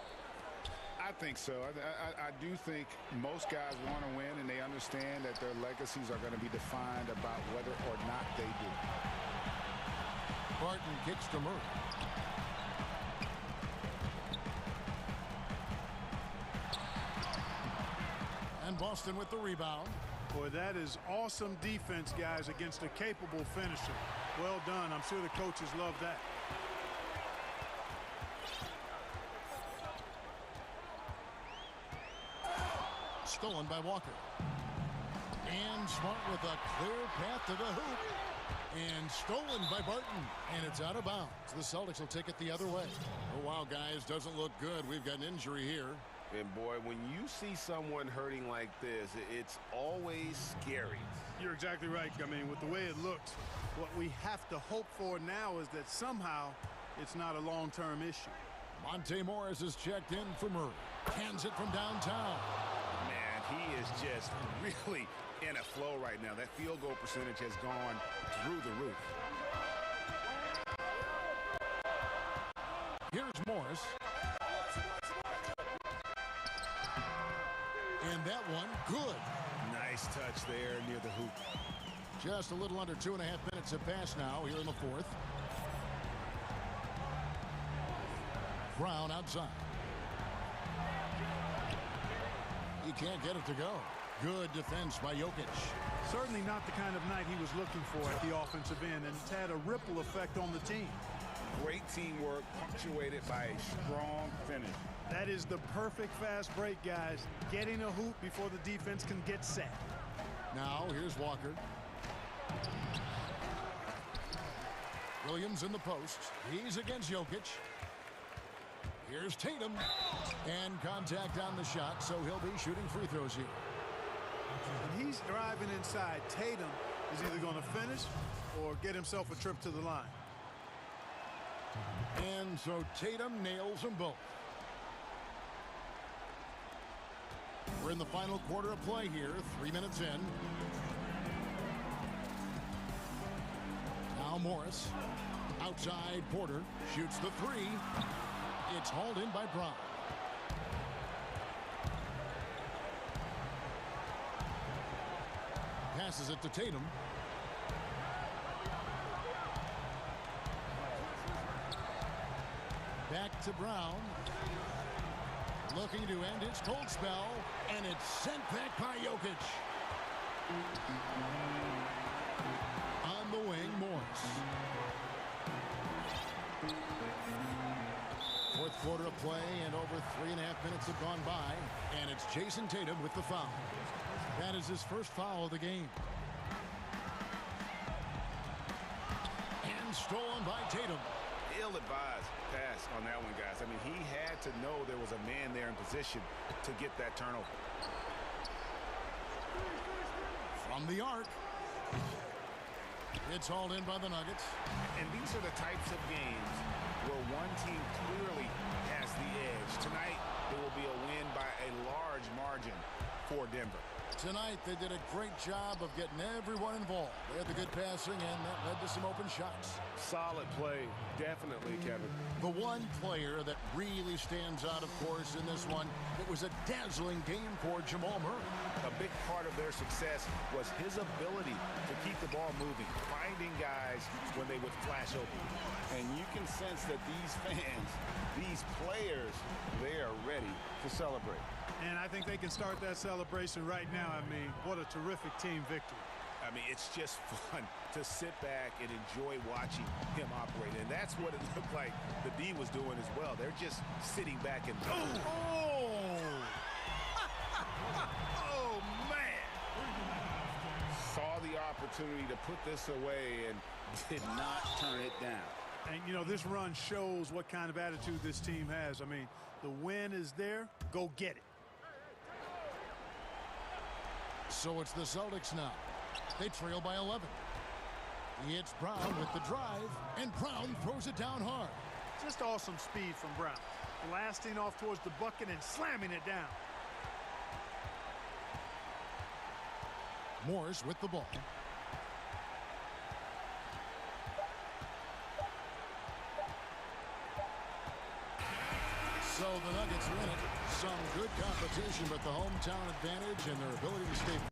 I think so. I do think most guys want to win, and they understand that their legacies are going to be defined about whether or not they do. Barton kicks to Murray. And Boston with the rebound. Boy, that is awesome defense, guys, against a capable finisher. Well done. I'm sure the coaches love that. Stolen by Walker. And Smart with a clear path to the hoop. And stolen by Barton. And it's out of bounds. The Celtics will take it the other way. Oh, wow, guys, doesn't look good. We've got an injury here. And, boy, when you see someone hurting like this, it's always scary. You're exactly right. I mean, with the way it looked, what we have to hope for now is that somehow it's not a long-term issue. Monte Morris is checked in for Murray. Hands it from downtown. Man, he is just really in a flow right now. That field goal percentage has gone through the roof. Here's Morris. And that one, good. Nice touch there near the hoop. Just a little under 2.5 minutes have passed now here in the fourth. Brown outside. He can't get it to go. Good defense by Jokic. Certainly not the kind of night he was looking for at the offensive end, and it's had a ripple effect on the team. Great teamwork punctuated by a strong finish. That is the perfect fast break, guys. Getting a hoop before the defense can get set. Now here's Walker. Williams in the post. He's against Jokic. Here's Tatum. And contact on the shot, so he'll be shooting free throws here. When he's driving inside, Tatum is either going to finish or get himself a trip to the line. And so Tatum nails them both. We're in the final quarter of play here, 3 minutes in. Now Morris. Outside, Porter shoots the three. It's hauled in by Brown. Passes it to Tatum. Back to Brown. Looking to end his cold spell, and it's sent back by Jokic. On the wing, Morris. Fourth quarter of play, and over 3.5 minutes have gone by, and it's Jason Tatum with the foul. That is his first foul of the game. And stolen by Tatum. Ill-advised pass on that one, guys. I mean, he had to know there was a man there in position to get that turnover. From the arc. It's hauled in by the Nuggets. And these are the types of games where one team clearly has the edge. Tonight, it will be a win by a large margin for Denver. Tonight, they did a great job of getting everyone involved. They had the good passing, and that led to some open shots. Solid play, definitely, Kevin. The one player that really stands out, of course, in this one, it was a dazzling game for Jamal Murray. A big part of their success was his ability to keep the ball moving, finding guys when they would flash open. And you can sense that these fans, these players, they are ready to celebrate. And I think they can start that celebration right now. I mean, what a terrific team victory. I mean, it's just fun to sit back and enjoy watching him operate. And that's what it looked like the D was doing as well. They're just sitting back and... Oh! Oh, man! Saw the opportunity to put this away and did not turn it down. And, you know, this run shows what kind of attitude this team has. I mean, the win is there. Go get it. So it's the Celtics now. They trail by 11. It's Brown with the drive, and Brown throws it down hard. Just awesome speed from Brown. Blasting off towards the bucket and slamming it down. Morris with the ball. So the Nuggets win it. Some good competition, but the hometown advantage and their ability to stay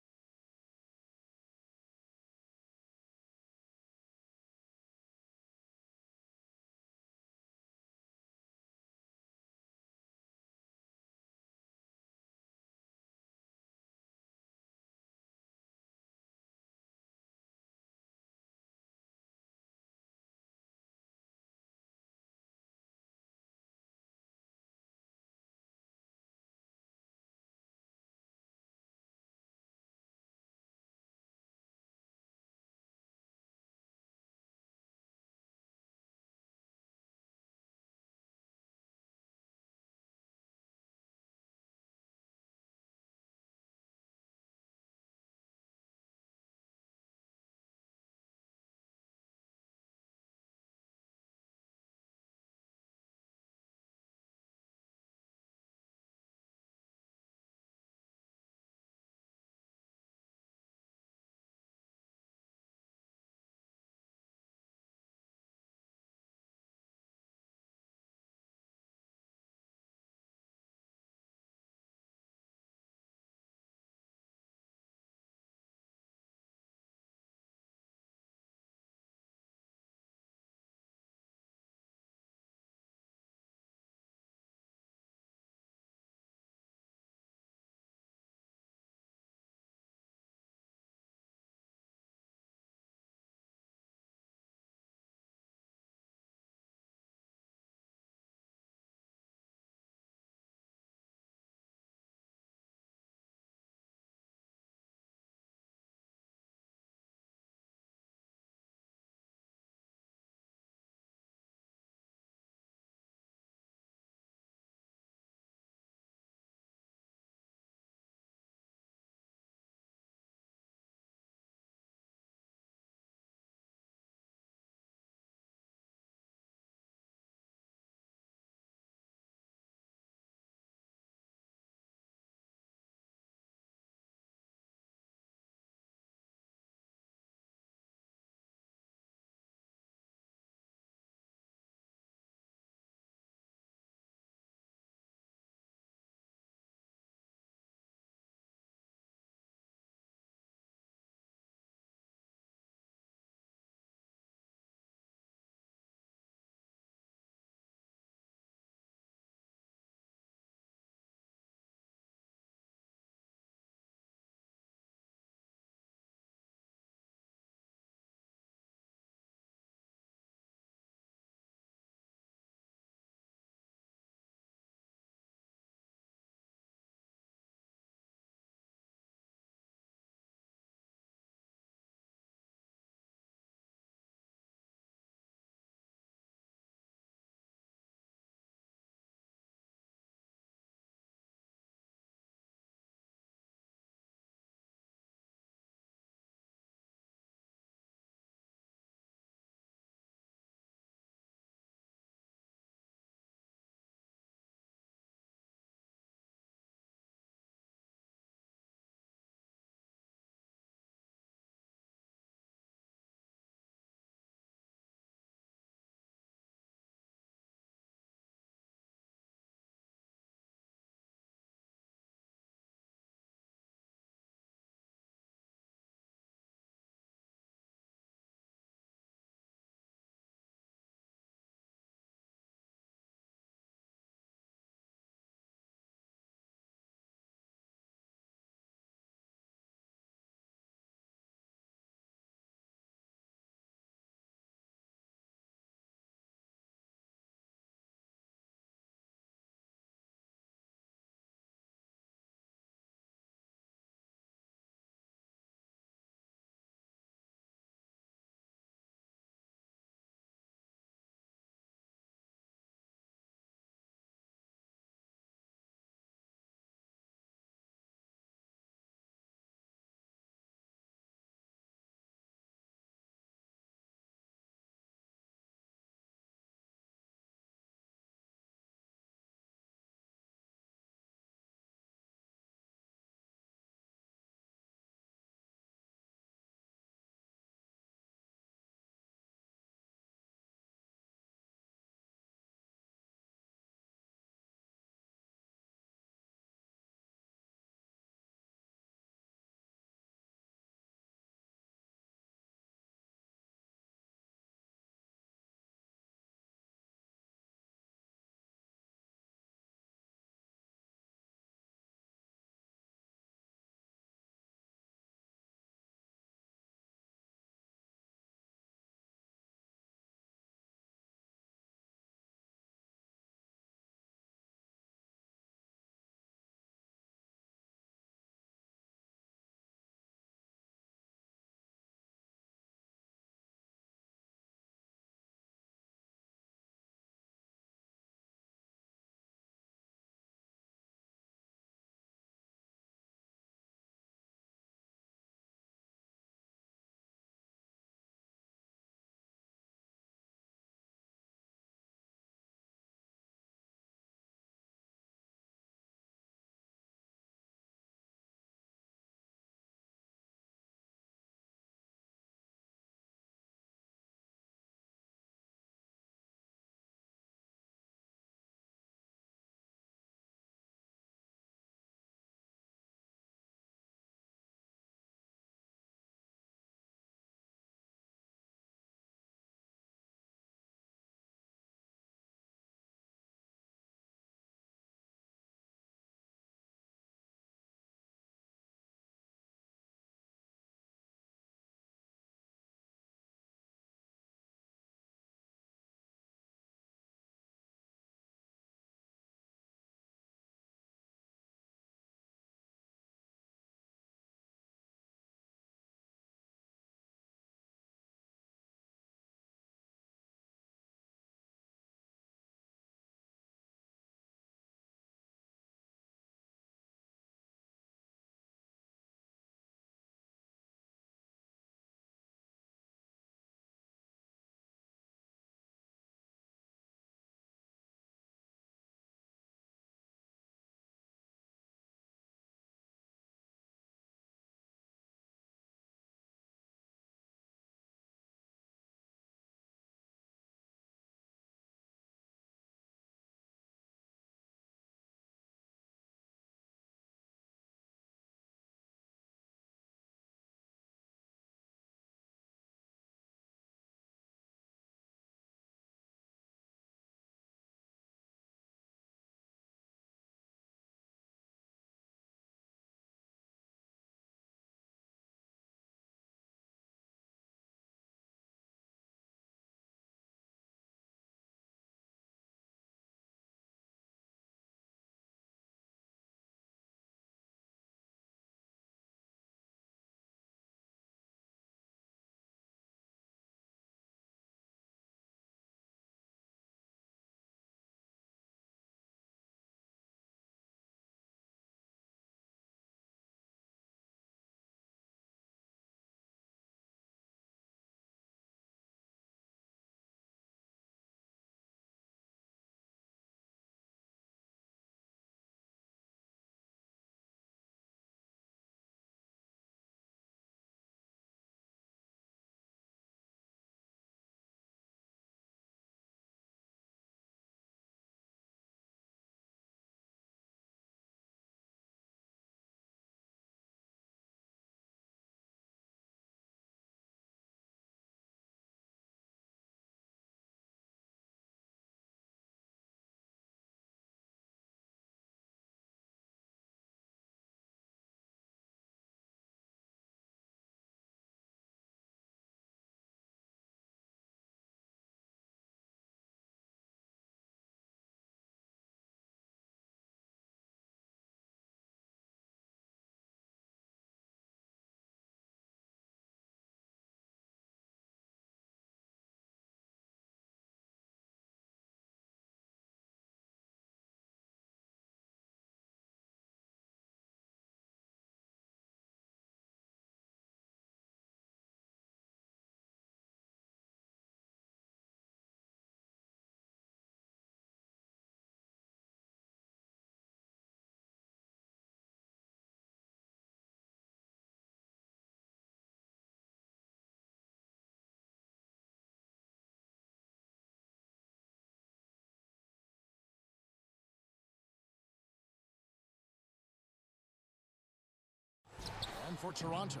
for Toronto.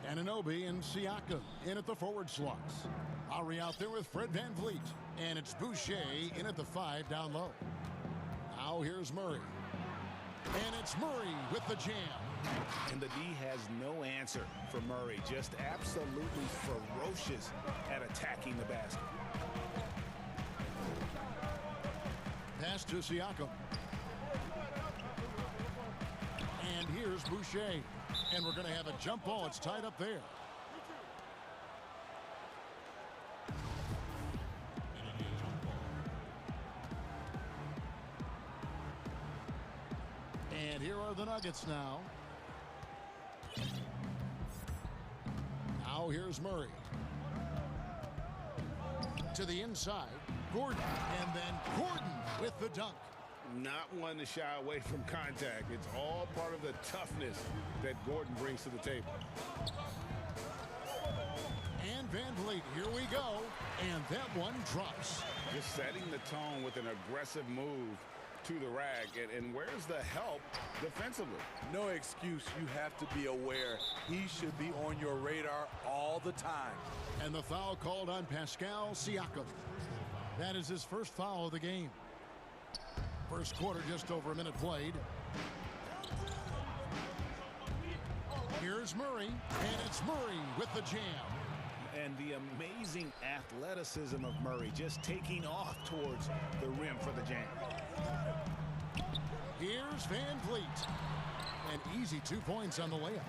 Anunoby and Siakam in at the forward slots. Lowry out there with Fred VanVleet. And it's Boucher in at the 5 down low. Now here's Murray. And it's Murray with the jam. And the D has no answer for Murray. Just absolutely ferocious at attacking the basket. Pass to Siakam. And here's Boucher. And we're going to have a jump ball. It's tied up there. And here are the Nuggets now. Now here's Murray. To the inside. Gordon. And then Gordon with the dunk. Not one to shy away from contact. It's all part of the toughness that Gordon brings to the table. And VanVleet, here we go. And that one drops. Just setting the tone with an aggressive move to the rack. And where's the help defensively? No excuse. You have to be aware. He should be on your radar all the time. And the foul called on Pascal Siakam. That is his first foul of the game. First quarter, just over a minute played. Here's Murray, and it's Murray with the jam. And the amazing athleticism of Murray, just taking off towards the rim for the jam. Here's VanVleet. An easy 2 points on the layup.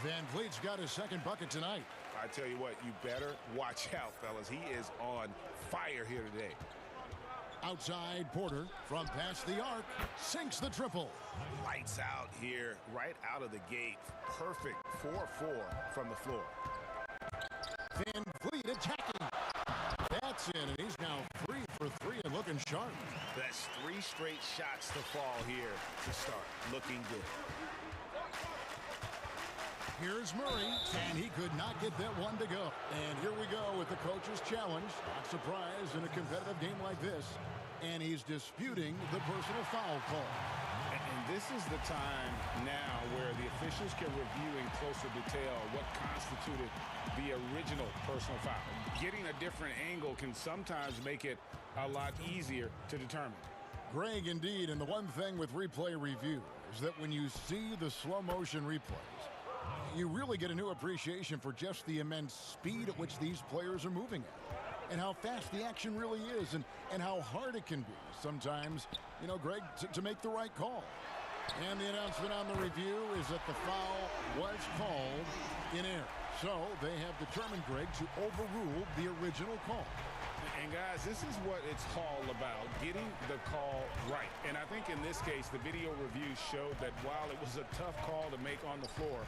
VanVleet's got his second bucket tonight. I tell you what, you better watch out, fellas. He is on fire here today. Outside Porter from past the arc, sinks the triple. Lights out here, right out of the gate. Perfect 4-4 from the floor. VanVleet attacking. That's in, and he's now 3 for 3 and looking sharp. That's 3 straight shots to fall here to start. Looking good. Here's Murray, and he could not get that one to go. And here we go with the coach's challenge. Not surprised in a competitive game like this. And he's disputing the personal foul call. And this is the time now where the officials can review in closer detail what constituted the original personal foul. Getting a different angle can sometimes make it a lot easier to determine. Greg, indeed, and the one thing with replay review is that when you see the slow motion replays, you really get a new appreciation for just the immense speed at which these players are moving at, and how fast the action really is, and how hard it can be sometimes, you know, Greg, to make the right call. And the announcement on the review is that the foul was called in error. So they have determined, Greg, to overrule the original call. And guys, this is what it's all about, getting the call right. And I think in this case, the video review showed that while it was a tough call to make on the floor,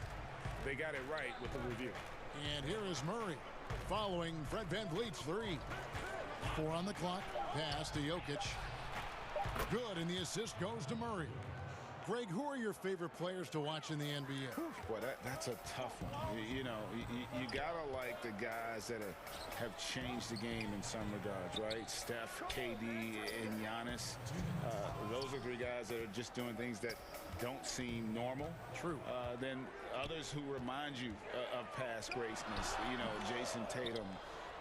they got it right with the review. And here is Murray following Fred VanVleet's 3. 4 on the clock. Pass to Jokic. Good, and the assist goes to Murray. Greg, who are your favorite players to watch in the NBA? Boy, that's a tough one. You know, you gotta like the guys that have changed the game in some regards, right? Steph, KD, and Giannis. Those are 3 guys that are just doing things that don't seem normal. True. Then others who remind you of past greatness. You know, Jason Tatum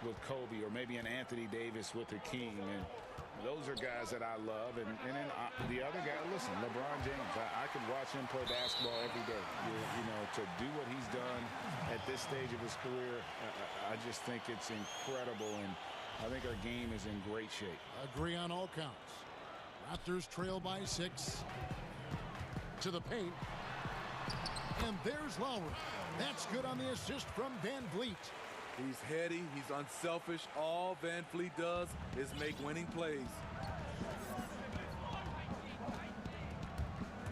with Kobe, or maybe an Anthony Davis with Hakeem. And those are guys that I love. And then the other guy, listen, LeBron James. I could watch him play basketball every day. You know, to do what he's done at this stage of his career, I just think it's incredible. And I think our game is in great shape. Agree on all counts. Raptors trail by 6. To the paint. And there's Lowry. That's good on the assist from VanVleet. He's heady, he's unselfish. All VanVleet does is make winning plays.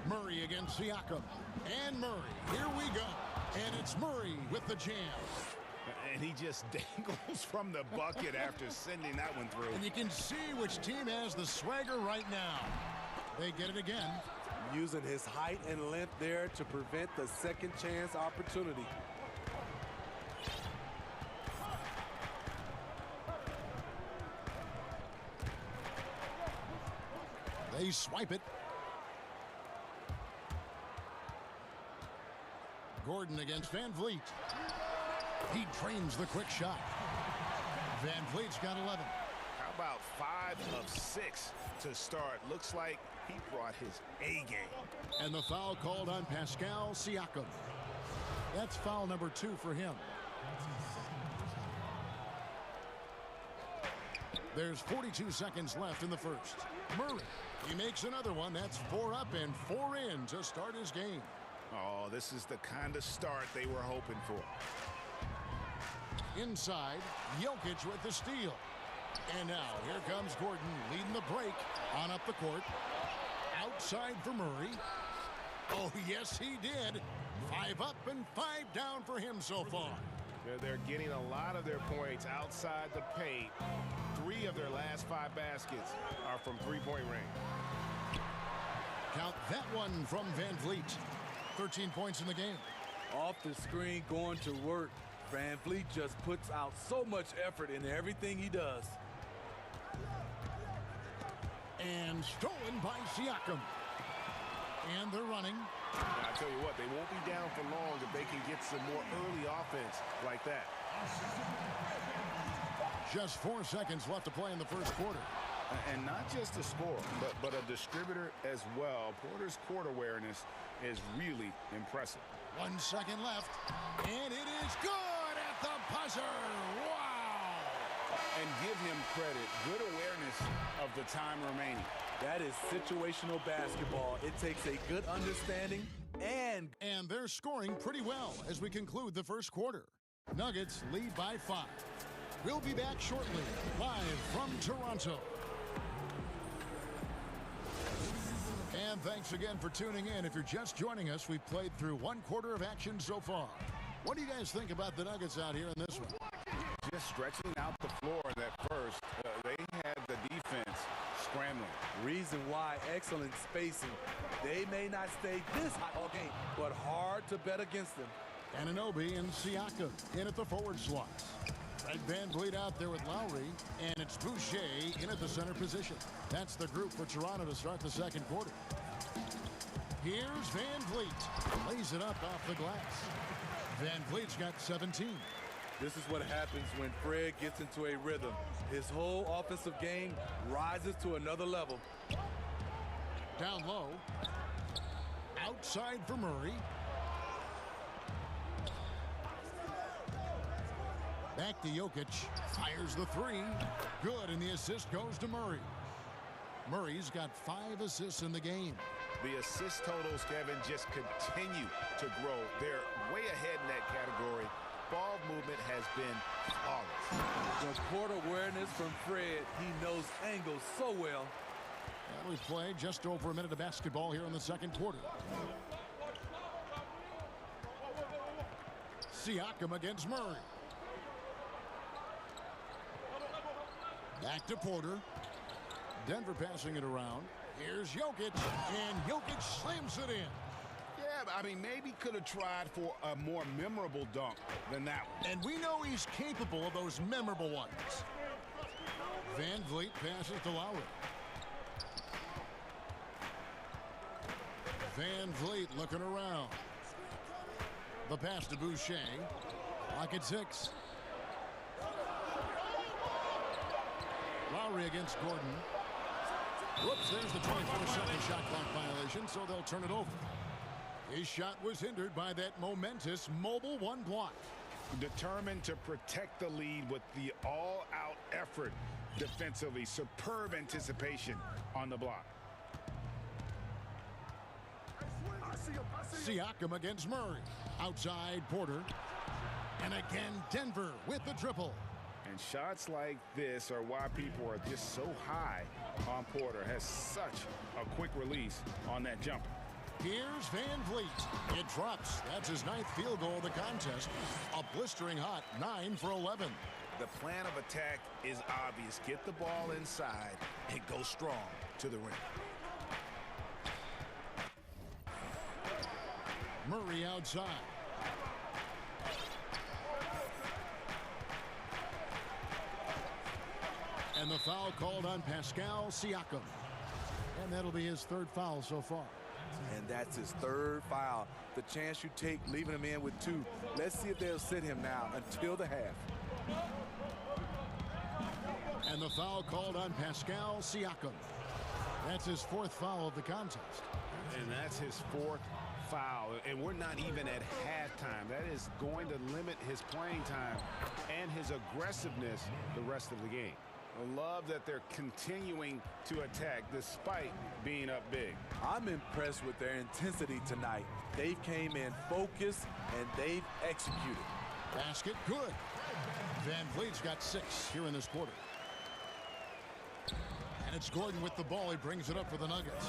Murray against Siakam. And Murray, here we go. And it's Murray with the jam. And he just dangles from the bucket after sending that one through. And you can see which team has the swagger right now. They get it again. Using his height and length there to prevent the second chance opportunity. They swipe it. Gordon against Van Vliet. He trains the quick shot. Van Vliet's got 11. How about 5 of 6 to start? Looks like he brought his A game. And the foul called on Pascal Siakam. That's foul number 2 for him. There's 42 seconds left in the first. Murray, he makes another one. That's 4 up and 4 in to start his game. Oh, this is the kind of start they were hoping for. Inside, Jokic with the steal. And now, here comes Gordon leading the break on up the court. Outside for Murray. Oh, yes, he did. 5 up and 5 down for him so far. They're getting a lot of their points outside the paint. 3 of their last 5 baskets are from three-point range. Count that one from Van Vliet. 13 points in the game. Off the screen, going to work. Van Vliet just puts out so much effort in everything he does. And stolen by Siakam. And they're running. I tell you what, they won't be down for long if they can get some more early offense like that. Just 4 seconds left to play in the first quarter. And not just a scorer, but a distributor as well. Porter's court awareness is really impressive. 1 second left. And it is good at the buzzer. Wow! And give him credit. Good awareness of the time remaining. That is situational basketball. It takes a good understanding and they're scoring pretty well as we conclude the first quarter. Nuggets lead by 5. We'll be back shortly, live from Toronto. And thanks again for tuning in. If you're just joining us, we've played through 1 quarter of action so far. What do you guys think about the Nuggets out here in this one? Just stretching out the floor in that first. They had the defense scrambling. Reason why, excellent spacing. They may not stay this hot all game, but hard to bet against them. Anunoby and Siakam in at the forward slots. Fred Van Vliet out there with Lowry, and it's Boucher in at the center position. That's the group for Toronto to start the second quarter. Here's Van Vliet. Lays it up off the glass. Van Vliet's got 17. This is what happens when Fred gets into a rhythm. His whole offensive game rises to another level. Down low. Outside for Murray. Back to Jokic. Fires the 3. Good, and the assist goes to Murray. Murray's got 5 assists in the game. The assist totals, Kevin, just continue to grow. They're way ahead in that category. Ball movement has been flawless. The court awareness from Fred. He knows angles so well. Well, we've played just over a minute of basketball here in the second quarter. Siakam against Murray. Back to Porter. Denver passing it around. Here's Jokic, and Jokic slams it in. Yeah, I mean, maybe could have tried for a more memorable dunk than that one. And we know he's capable of those memorable ones. Van Vliet passes to Lowry. Van Vliet looking around. The pass to Boucher. Lock at 6. Lowry against Gordon. Whoops, there's the 24-second shot clock violation, so they'll turn it over. His shot was hindered by that momentous mobile 1 block. Determined to protect the lead with the all-out effort defensively. Superb anticipation on the block. Siakam against Murray. Outside Porter. And again Denver with the triple. And shots like this are why people are just so high on Porter. Has such a quick release on that jumper. Here's Van Vliet. It drops. That's his 9th field goal of the contest. A blistering hot 9 for 11. The plan of attack is obvious. Get the ball inside and go strong to the rim. Murray outside. And the foul called on Pascal Siakam. And that'll be his 3rd foul so far. And that's his third foul. The chance you take leaving him in with 2. Let's see if they'll sit him now until the half. And the foul called on Pascal Siakam. That's his 4th foul of the contest. And that's his 4th foul. And we're not even at halftime. That is going to limit his playing time and his aggressiveness the rest of the game. I love that they're continuing to attack despite being up big. I'm impressed with their intensity tonight. They came in focused and they've executed. Basket good. Van Vliet's got 6 here in this quarter. And it's Gordon with the ball. He brings it up for the Nuggets.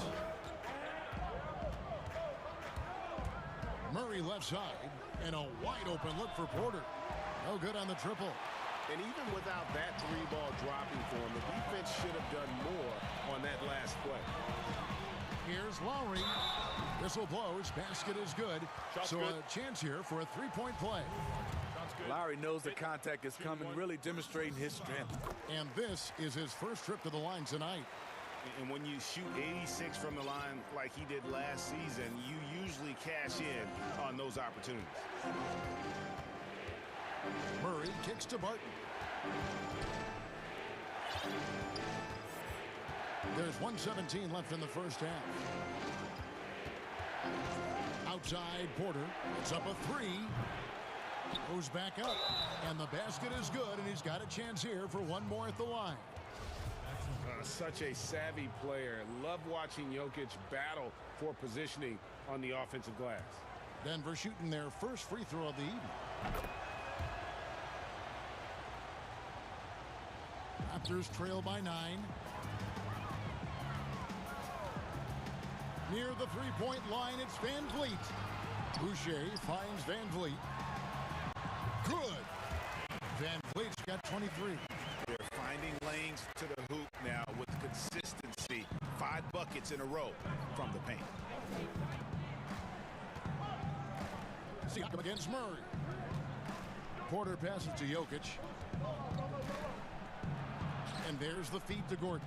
Murray left side, and a wide open look for Porter. No good on the triple. And even without that 3-ball dropping for him, the defense should have done more on that last play. Here's Lowry. Whistle blows. Basket is good. So a chance here for a 3-point play. Lowry knows the contact is coming, really demonstrating his strength. And this is his first trip to the line tonight. And when you shoot 86 from the line like he did last season, you usually cash in on those opportunities. Murray kicks to Barton. There's 1:17 left in the first half. Outside Porter. It's up a 3. Goes back up. And the basket is good, and he's got a chance here for one more at the line. Such a savvy player. Love watching Jokic battle for positioning on the offensive glass. Denver shooting their first free throw of the evening. Raptors trail by 9. Near the 3-point line, it's Van Vliet. Boucher finds Van Vliet. Good. Van Vliet's got 23. They're finding lanes to the hoop now with consistency. 5 buckets in a row from the paint. Siakam against Murray. Porter passes to Jokic. And there's the feed to Gordon.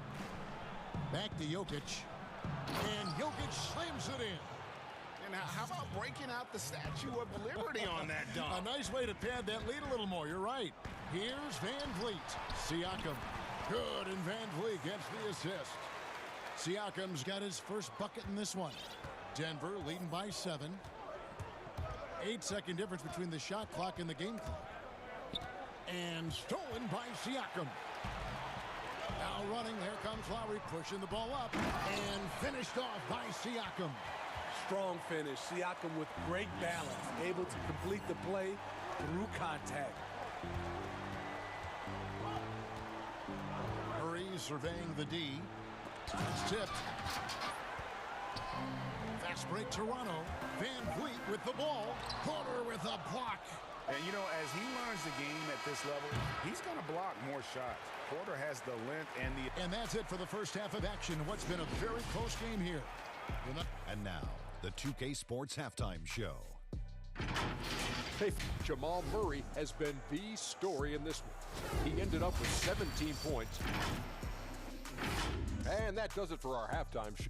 Back to Jokic. And Jokic slams it in. And how about breaking out the Statue of Liberty on that dunk? A nice way to pad that lead a little more. You're right. Here's Van Vliet. Siakam. Good, and Van Vliet gets the assist. Siakam's got his first bucket in this one. Denver leading by 7. 8-second difference between the shot clock and the game clock. And stolen by Siakam. Now running, there comes Lowry pushing the ball up. And finished off by Siakam. Strong finish. Siakam with great balance. Able to complete the play through contact. Murray surveying the D. It's tipped. Fast break Toronto. Van Vliet with the ball. Porter with a block. And, you know, as he learns the game at this level, he's going to block more shots. Porter has the length and the... And that's it for the first half of action. What's been a very close game here. And now, the 2K Sports Halftime Show. Hey, Jamal Murray has been the story in this one. He ended up with 17 points. And that does it for our halftime show.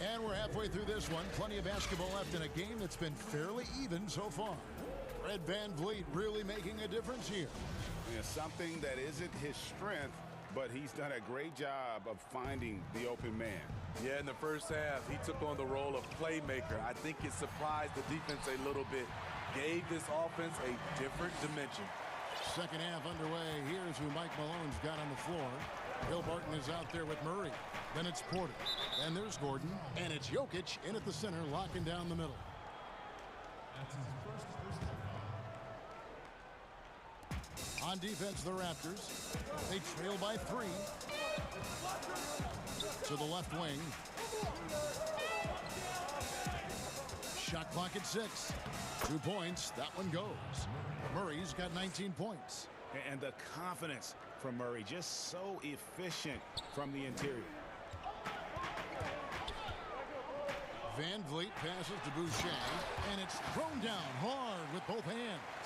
And we're halfway through this one. Plenty of basketball left in a game that's been fairly even so far. Fred Van Vliet really making a difference here. Yeah, something that isn't his strength, but he's done a great job of finding the open man. Yeah, in the first half, he took on the role of playmaker. I think it surprised the defense a little bit. Gave this offense a different dimension. Second half underway. Here's who Mike Malone's got on the floor. Bill Barton is out there with Murray. Then it's Porter. Then there's Gordon. And it's Jokic in at the center, locking down the middle. On defense, the Raptors. They trail by 3. To the left wing. Shot clock at 6. 2 points. That one goes. Murray's got 19 points. And the confidence from Murray, just so efficient from the interior. Van Vliet passes to Boucher, and it's thrown down hard with both hands.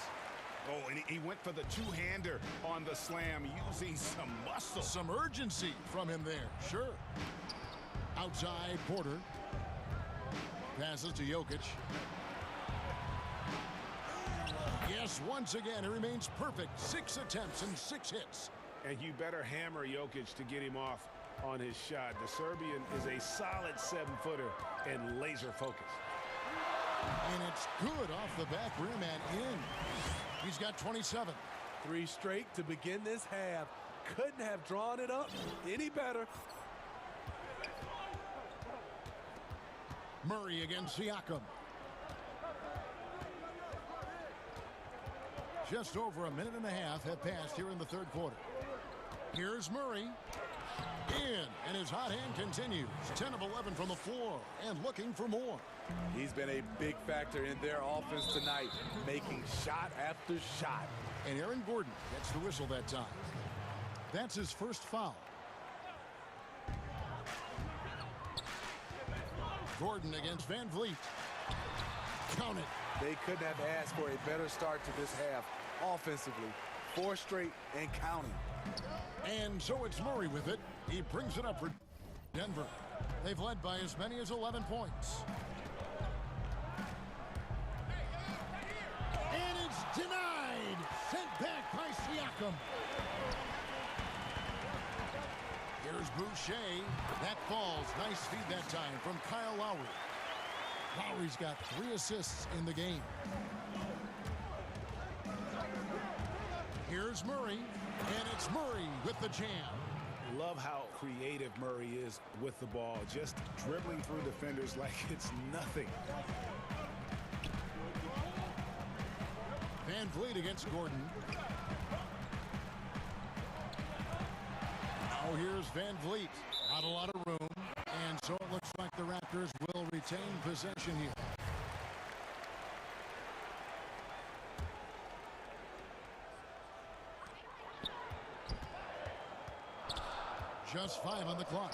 Oh, and he went for the two-hander on the slam, using some muscle. Some urgency from him there, sure. Outside, Porter. Passes to Jokic. Yes, once again, it remains perfect. 6 attempts and 6 hits. And you better hammer Jokic to get him off on his shot. The Serbian is a solid 7-footer and laser focused. And it's good off the back rim and in. He's got 27. 3 straight to begin this half. Couldn't have drawn it up any better. Murray against Siakam. Just over a minute and a half have passed here in the third quarter. Here's Murray. In, and his hot hand continues. 10 of 11 from the floor and looking for more. He's been a big factor in their offense tonight, making shot after shot. And Aaron Gordon gets the whistle that time. That's his first foul. Gordon against Van Vliet. Count it. They couldn't have asked for a better start to this half offensively. 4 straight and counting. And so it's Murray with it. He brings it up for Denver. They've led by as many as 11 points. And it's denied. Sent back by Siakam. Here's Boucher. That falls. Nice feed that time from Kyle Lowry. Lowry's got 3 assists in the game. Here's Murray. And it's Murray with the jam. Love how creative Murray is with the ball, just dribbling through defenders like it's nothing. Van Vliet against Gordon. Now here's Van Vliet. Not a lot of room, and so it looks like the Raptors will retain possession here. Just 5 on the clock.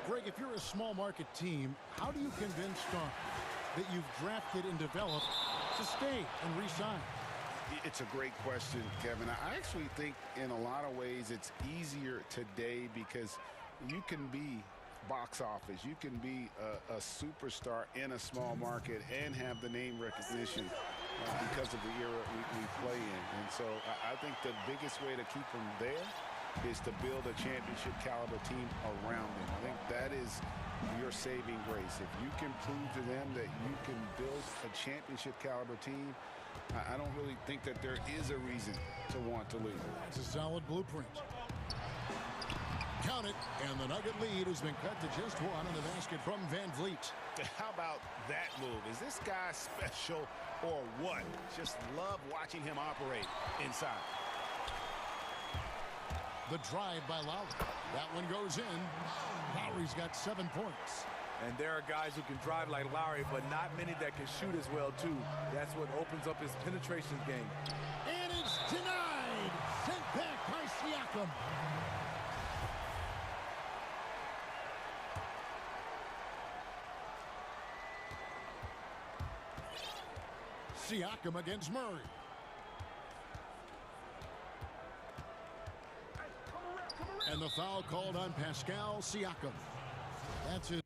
Greg, if you're a small market team, how do you convince stars that you've drafted and developed to stay and re-sign? It's a great question, Kevin. I actually think in a lot of ways it's easier today because you can be box office. You can be a superstar in a small market and have the name recognition because of the era we play in. And so I think the biggest way to keep them there is to build a championship caliber team around them. I think that is your saving grace. If you can prove to them that you can build a championship caliber team, I don't really think that there is a reason to want to leave. It's a solid blueprint. Count it, and the Nugget lead has been cut to just 1 on the basket from Van Vliet. How about that move? Is this guy special or what? Just love watching him operate inside. The drive by Lowry. That one goes in. Lowry's got 7 points. And there are guys who can drive like Lowry, but not many that can shoot as well, too. That's what opens up his penetration game. And it's denied. Sent back by Siakam. Siakam against Murray. And the foul called on Pascal Siakam. That's his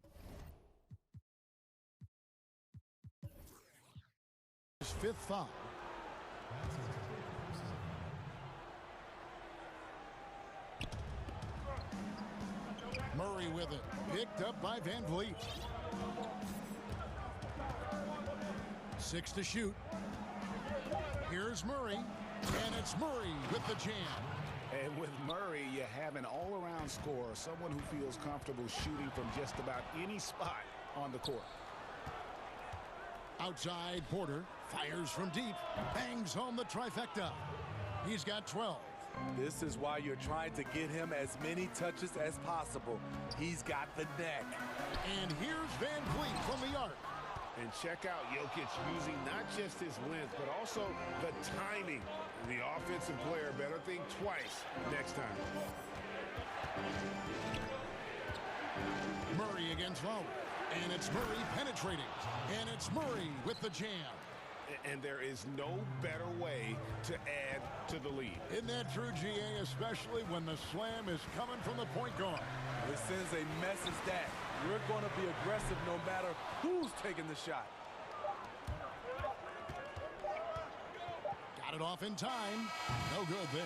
5th foul. Murray with it. Picked up by Van Vliet. 6 to shoot. Here's Murray. And it's Murray with the jam. And with Murray, you have an all-around scorer, someone who feels comfortable shooting from just about any spot on the court. Outside, Porter fires from deep, bangs home the trifecta. He's got 12. This is why you're trying to get him as many touches as possible. He's got the neck. And here's Van Vliet from the arc. And check out Jokic using not just his length, but also the timing. The offensive player better think twice next time. Murray against Lowry. And it's Murray penetrating. And it's Murray with the jam. And there is no better way to add to the lead. Isn't that true, GA, especially when the slam is coming from the point guard? It sends a message that you're going to be aggressive no matter who's taking the shot. Got it off in time. No good there.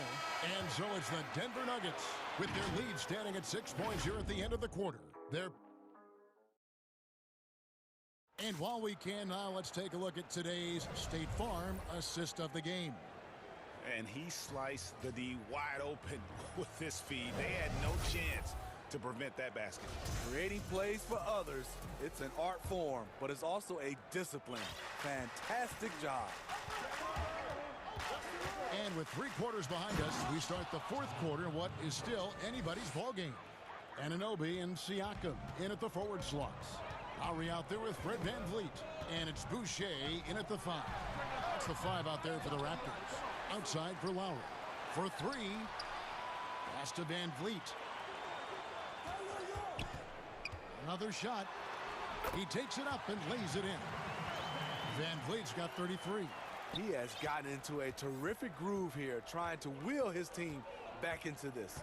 And so it's the Denver Nuggets with their lead standing at 6 points here at the end of the quarter. And while we can now, let's take a look at today's State Farm assist of the game. And he sliced the D wide open with this feed. They had no chance to prevent that basket. Creating plays for others, it's an art form, but it's also a discipline. Fantastic job. And with 3 quarters behind us, we start the 4th quarter in what is still anybody's ball game. Anunoby and Siakam in at the forward slots. Lowry out there with Fred VanVleet. And it's Boucher in at the 5. That's the 5 out there for the Raptors. Outside for Lowry. For 3. Pass to VanVleet. Another shot. He takes it up and lays it in. VanVleet's got 33. He has gotten into a terrific groove here, trying to wheel his team back into this.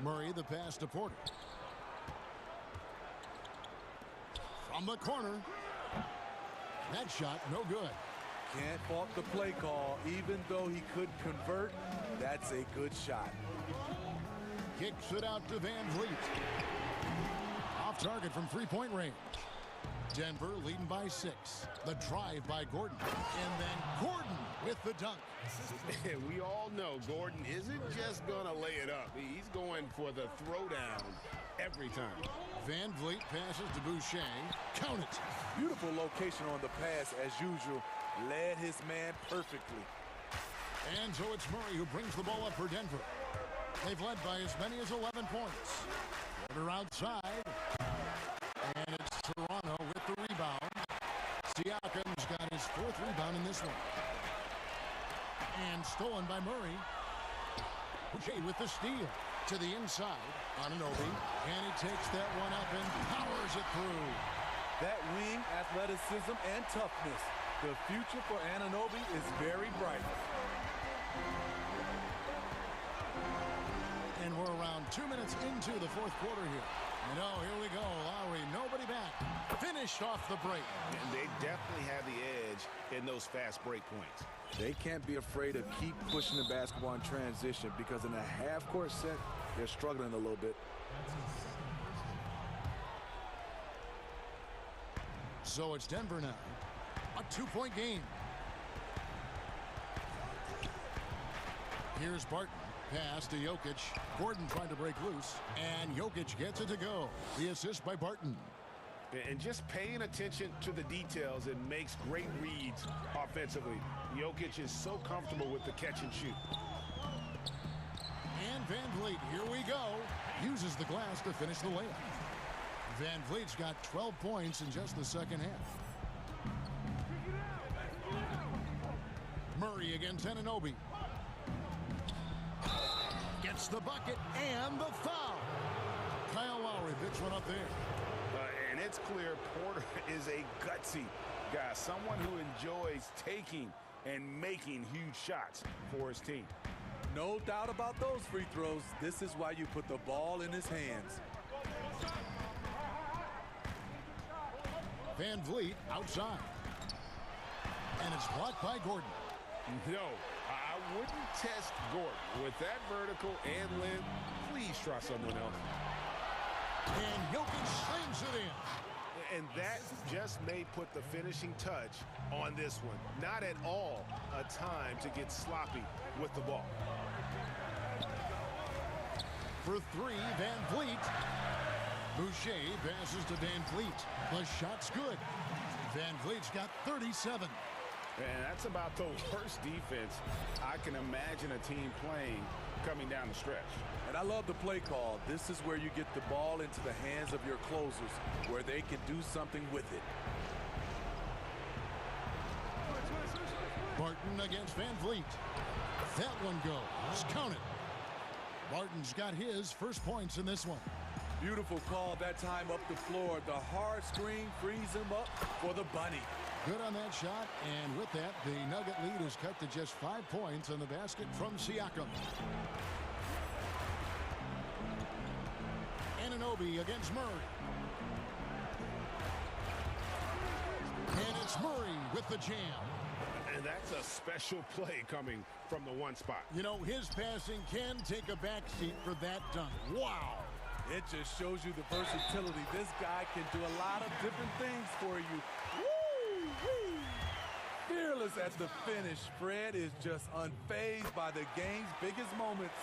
Murray, the pass to Porter. From the corner. That shot, no good. Can't fault the play call. Even though he couldn't convert, that's a good shot. Kicks it out to VanVleet. Off target from three-point range. Denver leading by 6. The drive by Gordon. And then Gordon with the dunk. We all know Gordon isn't just going to lay it up. He's going for the throwdown every time. VanVleet passes to Boucher. Count it. Beautiful location on the pass as usual. Led his man perfectly. And so it's Murray who brings the ball up for Denver. They've led by as many as 11 points. Porter outside. And it's Toronto with the rebound. Siakam's got his 4th rebound in this one. And stolen by Murray. Boucher with the steal. To the inside. Anunoby. And he takes that one up and powers it through. That wing athleticism and toughness. The future for Anunoby is very bright. And we're around 2 minutes into the 4th quarter here. And oh, here we go. Lowry, nobody back. Finished off the break. And they definitely have the edge in those fast break points. They can't be afraid of keep pushing the basketball in transition because in a half-court set, they're struggling a little bit. So it's Denver now. A 2-point game. Here's Barton. Pass to Jokic. Gordon trying to break loose. And Jokic gets it to go. The assist by Barton. And just paying attention to the details, it makes great reads offensively. Jokic is so comfortable with the catch and shoot. And VanVleet, here we go. Uses the glass to finish the layup. VanVleet's got 12 points in just the second half. Murray against Anunoby. Gets the bucket and the foul. Kyle Lowry picks one up there. And it's clear Porter is a gutsy guy, someone who enjoys taking and making huge shots for his team. No doubt about those free throws. This is why you put the ball in his hands. VanVleet outside. And it's blocked by Gordon. No, I wouldn't test Gordon. With that vertical and length, please try someone else. And Jokic slams it in. And that just may put the finishing touch on this one. Not at all a time to get sloppy with the ball. For 3, VanVleet. Boucher passes to VanVleet. The shot's good. VanVleet's got 37. And that's about the worst defense I can imagine a team playing coming down the stretch. And I love the play call. This is where you get the ball into the hands of your closers, where they can do something with it. Barton against VanVleet. That one goes. Count it. Barton's got his first points in this one. Beautiful call that time up the floor. The hard screen frees him up for the bunny. Good on that shot, and with that, the Nugget lead is cut to just 5 points on the basket from Siakam. Anunoby against Murray. And it's Murray with the jam. And that's a special play coming from the one spot. You know, his passing can take a backseat for that dunk. Wow. It just shows you the versatility. This guy can do a lot of different things for you. Woo-wee. Fearless at the finish. Fred is just unfazed by the game's biggest moments.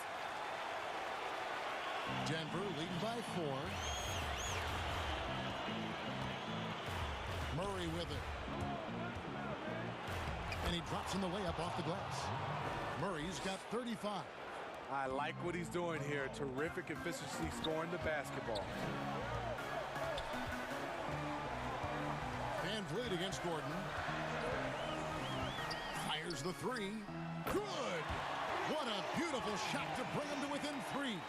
Denver leading by 4. Murray with it. And he drops in the layup off the glass. Murray's got 35. I like what he's doing here. Terrific efficiency scoring the basketball. Van Vliet against Gordon. Fires the 3. Good! What a beautiful shot to bring him to within 3.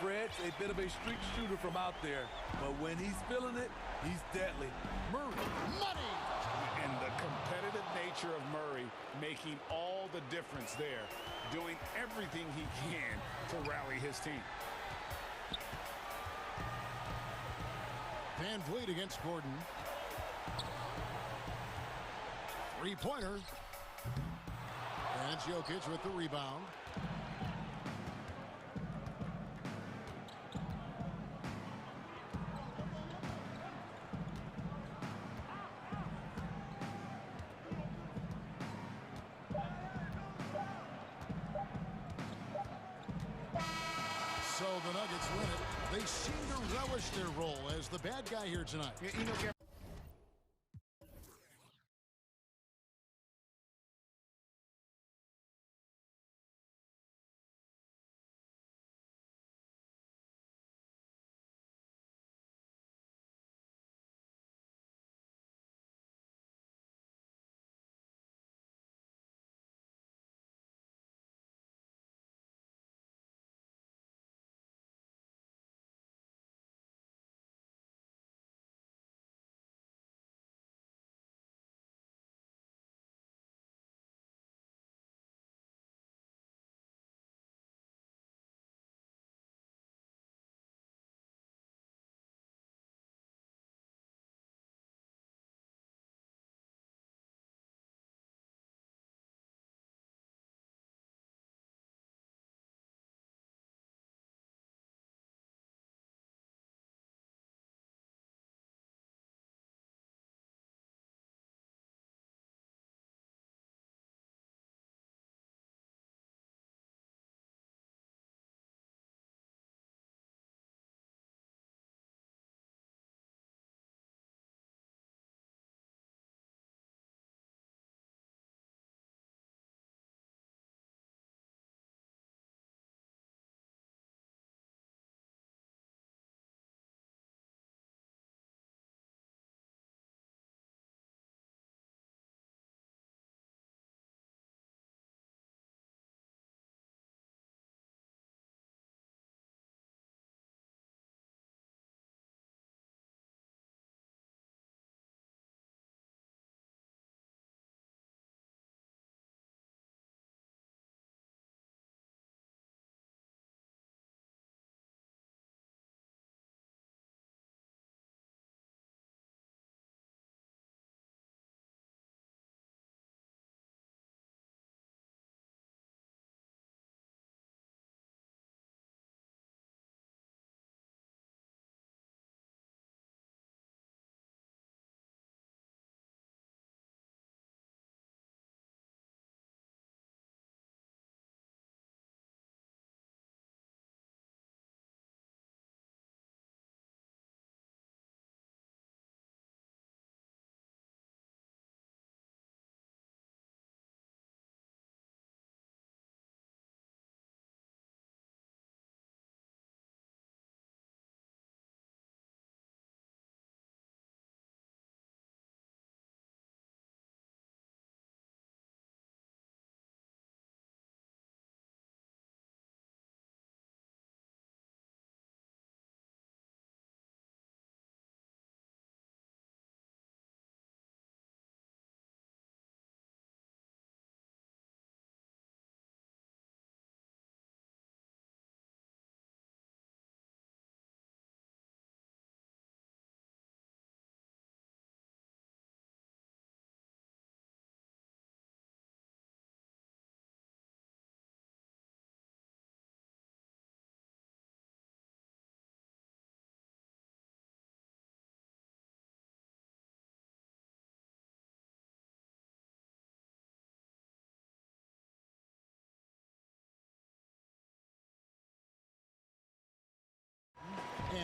Fred's a bit of a streak shooter from out there, but when he's feeling it, he's deadly. Murray, money! And the competitive nature of Murray making all the difference there, doing everything he can to rally his team. Van Vliet against Gordon. 3-pointer. And Jokic with the rebound. So the Nuggets win it. They seem to relish their role as the bad guy here tonight. You know,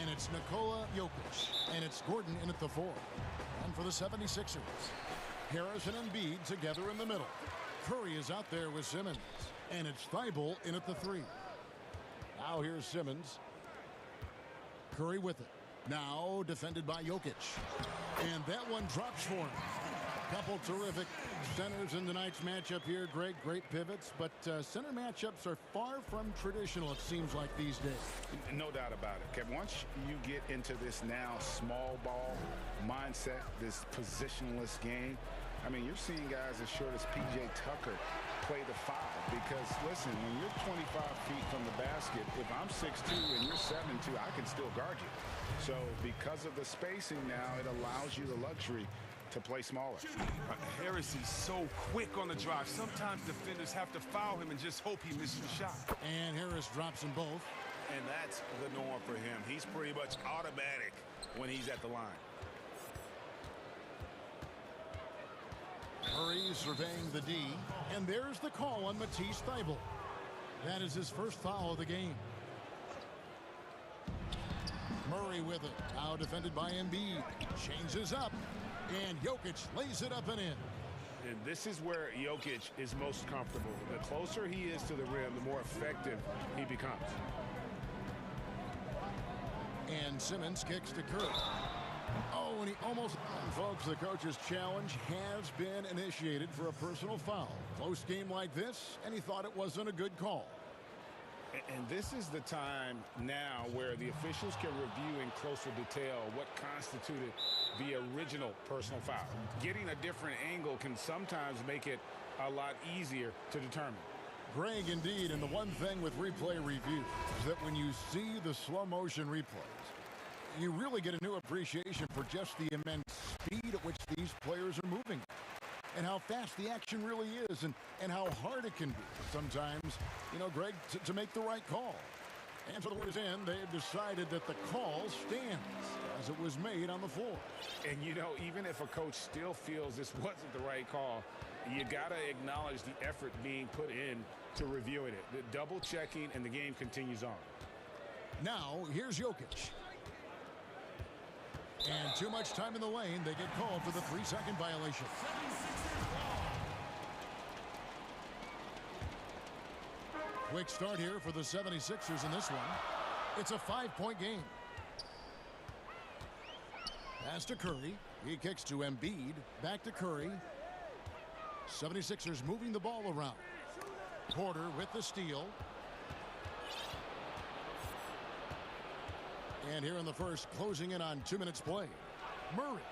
And it's Nikola Jokic. And it's Gordon in at the 4. And for the 76ers, Harris and Embiid together in the middle. Curry is out there with Simmons. And it's Thibault in at the 3. Now here's Simmons. Curry with it. Now defended by Jokic. And that one drops for him. Couple terrific centers in tonight's matchup here, Greg. Great pivots, but center matchups are far from traditional, it seems like, these days. No doubt about it, Kevin. Once you get into this now small ball mindset, this positionless game, I mean, you're seeing guys as short as P.J. Tucker play the 5. Because, listen, when you're 25 feet from the basket, if I'm 6'2" and you're 7'2", I can still guard you. So because of the spacing now, it allows you the luxury to play smaller. Harris is so quick on the drive. Sometimes defenders have to foul him and just hope he misses the shot. And Harris drops them both. And that's the norm for him. He's pretty much automatic when he's at the line. Murray surveying the D. And there's the call on Matisse Thybulle. That is his first foul of the game. Murray with it. Now defended by Embiid. Changes up. And Jokic lays it up and in. And this is where Jokic is most comfortable. The closer he is to the rim, the more effective he becomes. And Simmons kicks to Curry. Oh, and he almost... Folks, the coach's challenge has been initiated for a personal foul. Close game like this, and he thought it wasn't a good call. And this is the time now where the officials can review in closer detail what constituted the original personal foul. Getting a different angle can sometimes make it a lot easier to determine. Greg, indeed, and the one thing with replay review is that when you see the slow motion replays, you really get a new appreciation for just the immense speed at which these players are moving and how fast the action really is and how hard it can be sometimes, you know, Greg, to make the right call. And for the word is in, they've decided that the call stands as it was made on the floor. And, you know, even if a coach still feels this wasn't the right call, you got to acknowledge the effort being put in to reviewing it. The double checking, and the game continues on. Now, here's Jokic. And too much time in the lane. They get called for the 3-second violation. Quick start here for the 76ers in this one. It's a 5-point game. Pass to Curry. He kicks to Embiid. Back to Curry. 76ers moving the ball around. Porter with the steal. And here in the first, closing in on 2 minutes play. Murray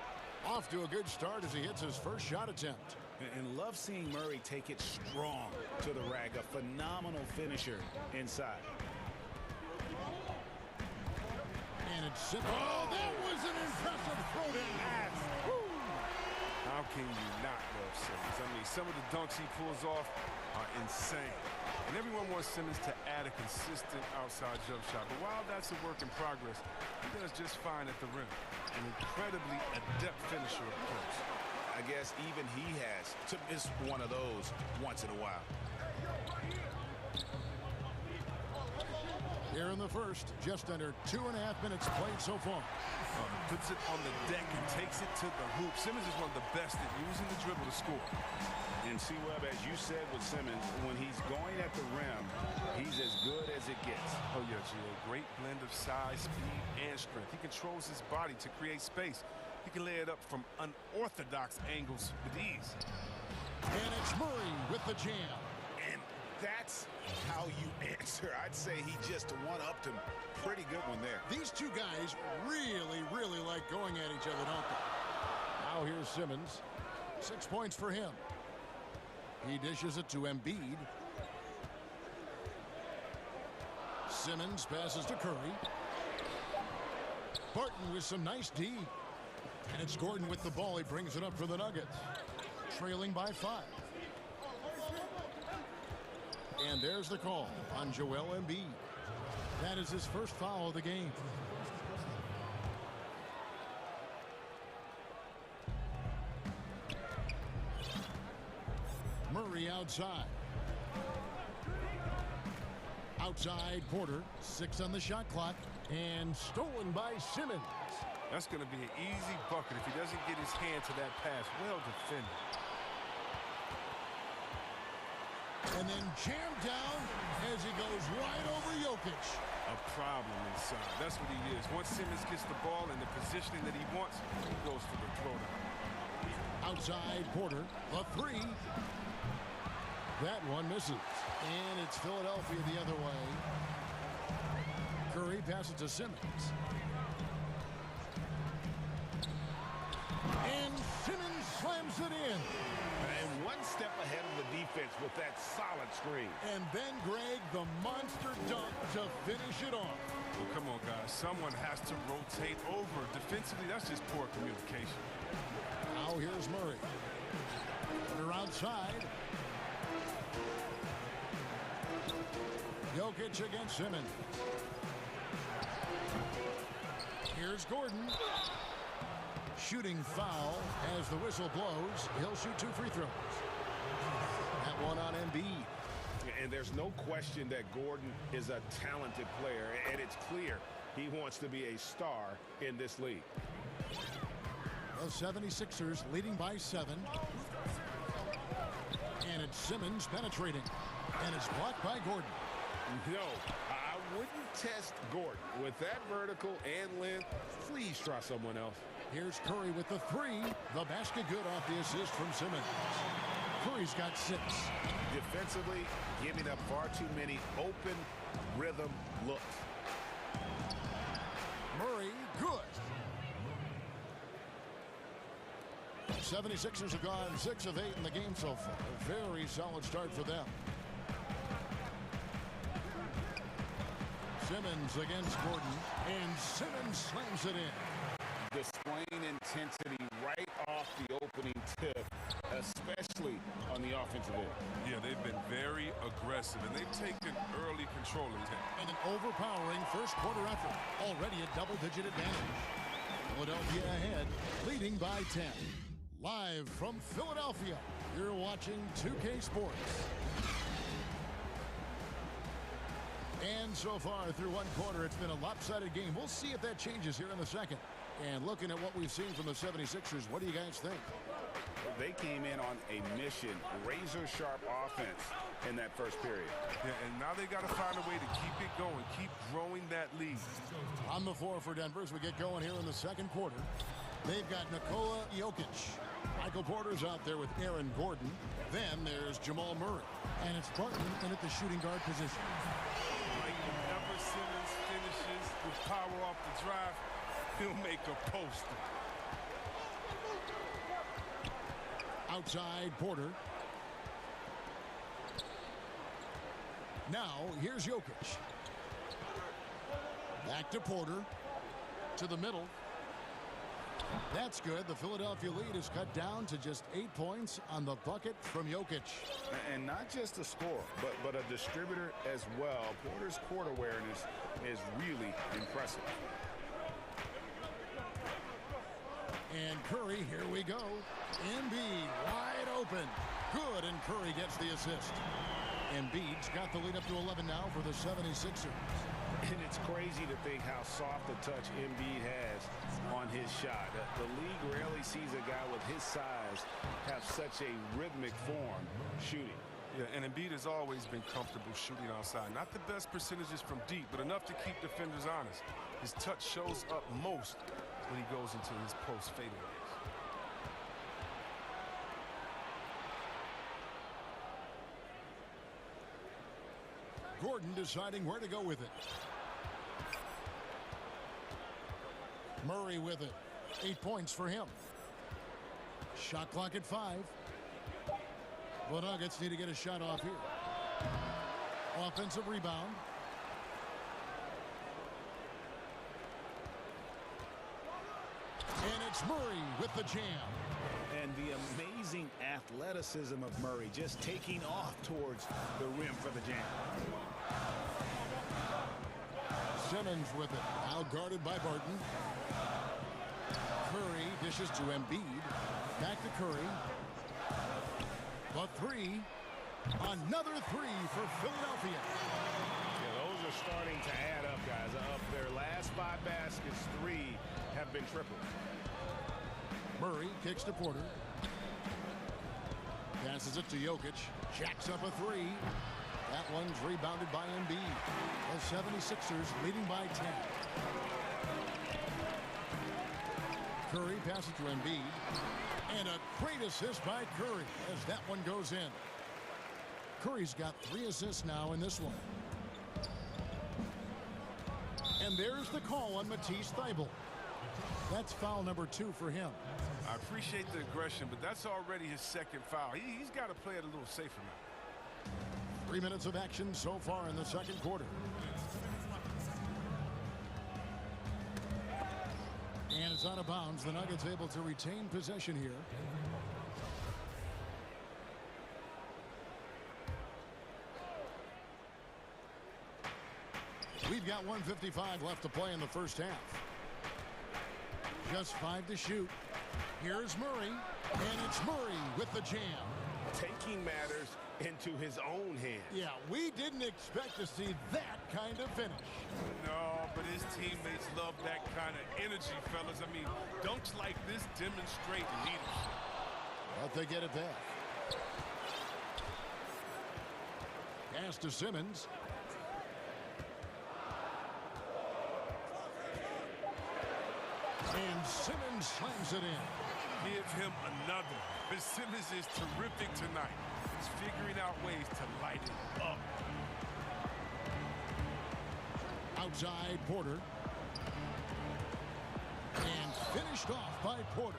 off to a good start as he hits his first shot attempt. And love seeing Murray take it strong to the rack. A phenomenal finisher inside. And it's simple. Oh, that was an impressive throwdown. How can you not love Simmons? I mean, some of the dunks he pulls off are insane. And everyone wants Simmons to add a consistent outside jump shot. But while that's a work in progress, he does just fine at the rim. An incredibly adept finisher up close. I guess even he has to miss one of those once in a while. Here in the first, just under 2.5 minutes played so far. Puts it on the deck and takes it to the hoop. Simmons is one of the best at using the dribble to score. And C-Web, as you said with Simmons, when he's going at the rim, he's as good as it gets. Oh, yeah, Gio. Great blend of size, speed, and strength. He controls his body to create space. He can lay it up from unorthodox angles with ease. And it's Murray with the jam. And that's how you answer. I'd say he just one-upped him. Pretty good one there. These two guys really, really like going at each other, don't they? Now here's Simmons. 6 points for him. He dishes it to Embiid. Simmons passes to Curry. Barton with some nice D. And it's Gordon with the ball. He brings it up for the Nuggets. Trailing by 5. And there's the call on Joel Embiid. That is his first foul of the game. Murray outside. Outside Porter, 6 on the shot clock, and stolen by Simmons. That's going to be an easy bucket if he doesn't get his hand to that pass. Well defended. And then jammed down as he goes right over Jokic. A problem inside. That's what he is. Once Simmons gets the ball in the positioning that he wants, he goes for the throwdown. Outside Porter, the 3. That one misses. And it's Philadelphia the other way. Curry passes to Simmons. And Simmons slams it in. And one step ahead of the defense with that solid screen. And then, Greg, the monster dunk to finish it off. Well, come on, guys. Someone has to rotate over. Defensively, that's just poor communication. Now here's Murray. They're outside. Jokic against Simmons. Here's Gordon. Shooting foul as the whistle blows. He'll shoot 2 free throws. That one on Embiid. And there's no question that Gordon is a talented player, and it's clear he wants to be a star in this league. The 76ers leading by 7. And it's Simmons penetrating. And it's blocked by Gordon. No, I wouldn't test Gordon. With that vertical and length, please try someone else. Here's Curry with the 3. The basket good off the assist from Simmons. Curry's got 6. Defensively, giving up far too many open rhythm looks. Murray, good. 76ers have gone 6 of 8 in the game so far. A very solid start for them. Simmons against Gordon, and Simmons slams it in. Displaying intensity right off the opening tip, especially on the offensive end. Yeah, they've been very aggressive, and they've taken early control of it. And an overpowering first quarter effort. Already a double-digit advantage. Philadelphia ahead, leading by 10. Live from Philadelphia, you're watching 2K Sports. And so far through one quarter, it's been a lopsided game. We'll see if that changes here in the second. And looking at what we've seen from the 76ers, what do you guys think? They came in on a mission, razor-sharp offense in that first period. Yeah, and now they got to find a way to keep it going, keep growing that lead. On the floor for Denver as we get going here in the second quarter. They've got Nikola Jokic. Michael Porter's out there with Aaron Gordon. Then there's Jamal Murray. And it's Barton in at the shooting guard position. Whenever Simmons finishes with power off the drive, he'll make a poster. Outside Porter. Now here's Jokic. Back to Porter. To the middle. That's good. The Philadelphia lead is cut down to just 8 points on the bucket from Jokic. And not just a scorer, but a distributor as well. Porter's court awareness is really impressive. And Curry, here we go. Embiid wide open. Good, and Curry gets the assist. Embiid's got the lead up to 11 now for the 76ers. And it's crazy to think how soft a touch Embiid has on his shot. The league rarely sees a guy with his size have such a rhythmic form shooting. Yeah, and Embiid has always been comfortable shooting outside. Not the best percentages from deep, but enough to keep defenders honest. His touch shows up most when he goes into his post fadeaways. Gordon deciding where to go with it. Murray with it. 8 points for him. Shot clock at 5. The Nuggets need to get a shot off here. Offensive rebound. And it's Murray with the jam. And the amazing athleticism of Murray just taking off towards the rim for the jam. Simmons with it. Now guarded by Barton. Curry dishes to Embiid. Back to Curry. The 3. Another 3 for Philadelphia. Yeah, been tripled. Murray kicks to Porter. Passes it to Jokic. Jacks up a three. That one's rebounded by Embiid. The 76ers leading by 10. Curry passes to Embiid. And a great assist by Curry as that one goes in. Curry's got 3 assists now in this one. And there's the call on Matisse Thybulle. That's foul number 2 for him. I appreciate the aggression, but that's already his second foul. He's got to play it a little safer now. 3 minutes of action so far in the second quarter. And it's out of bounds. The Nuggets able to retain possession here. We've got 1:55 left to play in the first half. Just 5 to shoot. Here's Murray, and it's Murray with the jam. Taking matters into his own hands. Yeah, we didn't expect to see that kind of finish. No, but his teammates love that kind of energy, fellas. I mean, dunks like this demonstrate leadership. But they get it back. Pass to Simmons. And Simmons slams it in. Give him another. Simmons is terrific tonight. He's figuring out ways to light it up. Outside Porter. And finished off by Porter.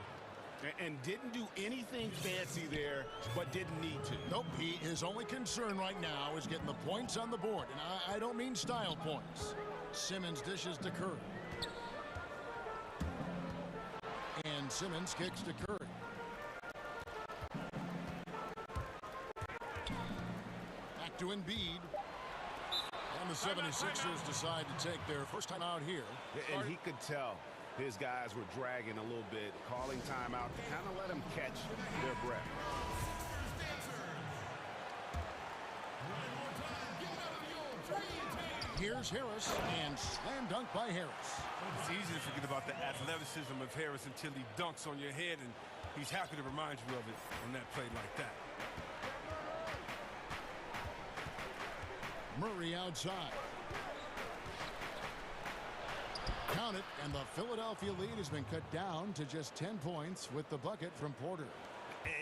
And didn't do anything fancy there, but didn't need to. Nope, his only concern right now is getting the points on the board. And I don't mean style points. Simmons dishes to Curry. And Simmons kicks to Curry. Back to Embiid. And the 76ers decide to take their first time out here. And he could tell his guys were dragging a little bit, calling timeout to kind of let them catch their breath. Here's Harris, and slam dunk by Harris. It's easy to forget about the athleticism of Harris until he dunks on your head, and he's happy to remind you of it on that play like that. Murray outside. Count it, and the Philadelphia lead has been cut down to just 10 points with the bucket from Porter.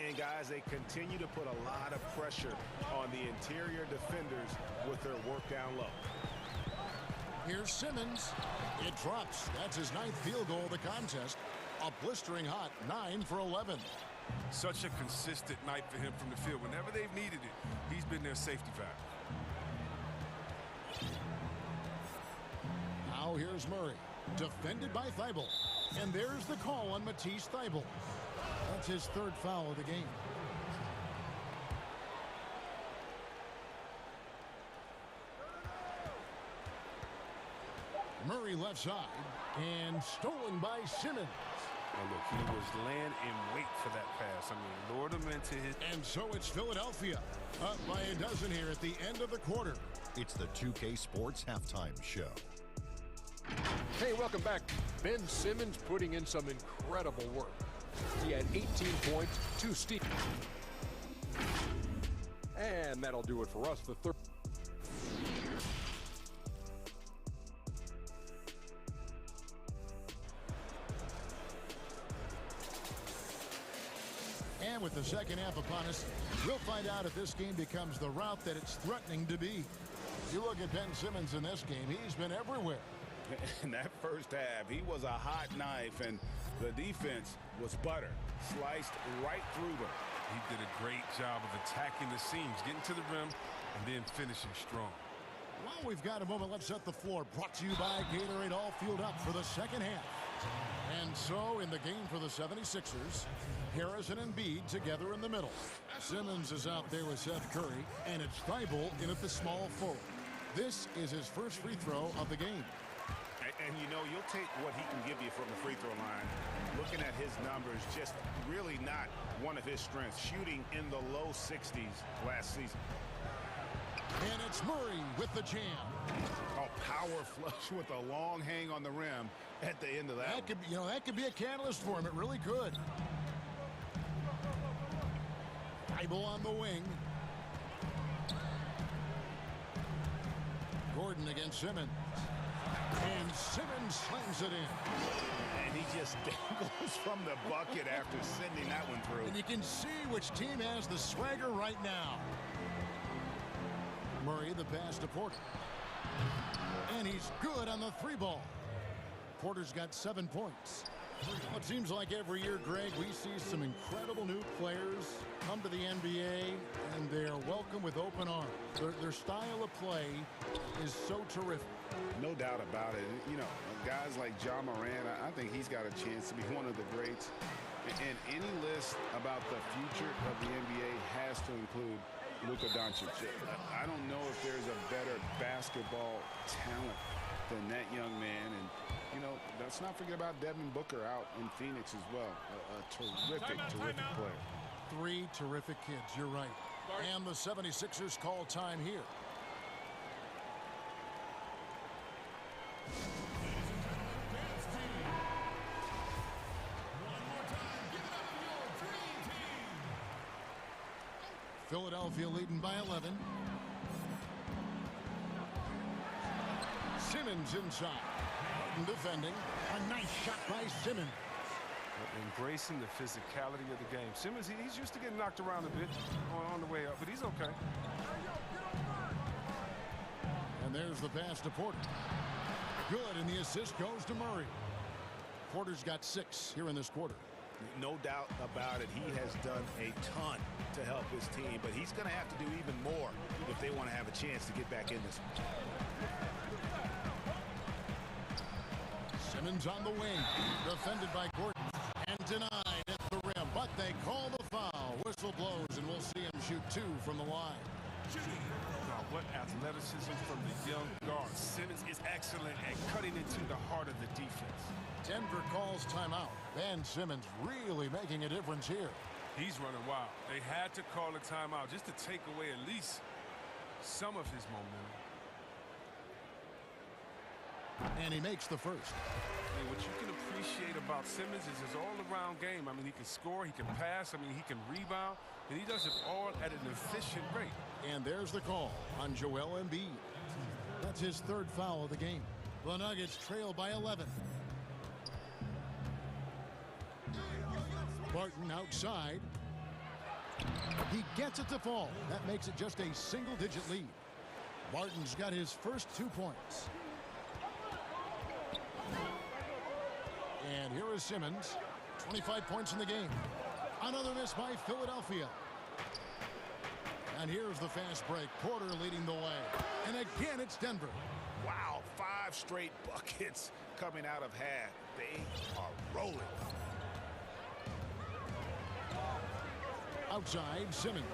And guys, they continue to put a lot of pressure on the interior defenders with their work down low. Here's Simmons. It drops. That's his 9th field goal of the contest. A blistering hot 9 for 11. Such a consistent night for him from the field. Whenever they've needed it, he's been their safety valve. Now here's Murray. Defended by Thybulle. And there's the call on Matisse Thybulle. That's his 3rd foul of the game. Murray left side, and stolen by Simmons. And look, he was laying in wait for that pass. I mean, lured him into his... And so it's Philadelphia, up by a dozen here at the end of the quarter. It's the 2K Sports Halftime Show. Hey, welcome back. Ben Simmons putting in some incredible work. He had 18 points, 2 steals. And that'll do it for us. The third. And with the second half upon us, we'll find out if this game becomes the route that it's threatening to be. You look at Ben Simmons in this game, he's been everywhere. In that first half, he was a hot knife, and the defense was butter. Sliced right through them. He did a great job of attacking the seams, getting to the rim, and then finishing strong. Well, we've got a moment. Let's set the floor. Brought to you by Gatorade, all fueled up for the second half. And so, in the game for the 76ers, Harris and Embiid together in the middle. Simmons is out there with Seth Curry, and it's Thybulle in at the small forward. This is his first free throw of the game. And you know, you'll take what he can give you from the free throw line. Looking at his numbers, just really not one of his strengths. Shooting in the low 60s last season. And it's Murray with the jam. Oh, power flush with a long hang on the rim at the end of that. That could be, that could be a catalyst for him. It really could. Bible on the wing. Gordon against Simmons. And Simmons slams it in. And he just dangles from the bucket after sending that one through. And you can see which team has the swagger right now. Murray, the pass to Porter. And he's good on the 3-ball. Porter's got 7 points. Well, it seems like every year, Greg, we see some incredible new players come to the NBA, and they are welcome with open arms. Their style of play is so terrific. No doubt about it. Guys like Ja Morant, I think he's got a chance to be one of the greats. And any list about the future of the NBA has to include Luka Doncic. I don't know if there's a better basketball talent than that young man. And let's not forget about Devin Booker out in Phoenix as well. A terrific player. 3 terrific kids, you're right. And the 76ers call time here. Philadelphia leading by 11. Simmons inside. Defending. A nice shot by Simmons. Embracing the physicality of the game. Simmons, he's used to getting knocked around a bit on the way up, but he's okay. And there's the pass to Porter. Good, and the assist goes to Murray. Porter's got 6 here in this quarter. No doubt about it. He has done a ton to help his team, but he's going to have to do even more if they want to have a chance to get back in this one. Simmons on the wing, defended by Gordon, and denied at the rim, but they call the foul. Whistle blows, and we'll see him shoot 2 from the line. Now, what athleticism from the young guard. Simmons is excellent at cutting into the heart of the defense. Denver calls timeout. Ben Simmons really making a difference here. He's running wild. They had to call a timeout just to take away at least some of his momentum. And he makes the first. And what you can appreciate about Simmons is his all-around game. I mean, he can score, he can pass, he can rebound, and he does it all at an efficient rate. And there's the call on Joel Embiid. That's his 3rd foul of the game. The Nuggets trail by 11. Barton outside. He gets it to fall. That makes it just a single-digit lead. Barton's got his first 2 points. And here is Simmons. 25 points in the game. Another miss by Philadelphia. And here's the fast break. Porter leading the way. And again, it's Denver. Wow, 5 straight buckets coming out of half. They are rolling. Outside, Simmons.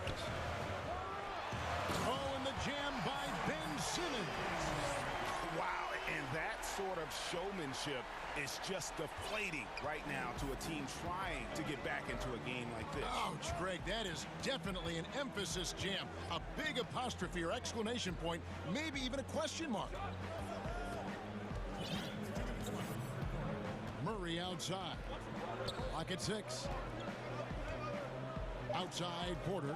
Oh, and the jam by Ben Simmons. Wow, and that sort of showmanship is just deflating right now to a team trying to get back into a game like this. Ouch, Greg, that is definitely an emphasis jam. A big apostrophe or exclamation point, maybe even a question mark. Murray outside. Lock at 6. Outside, Porter.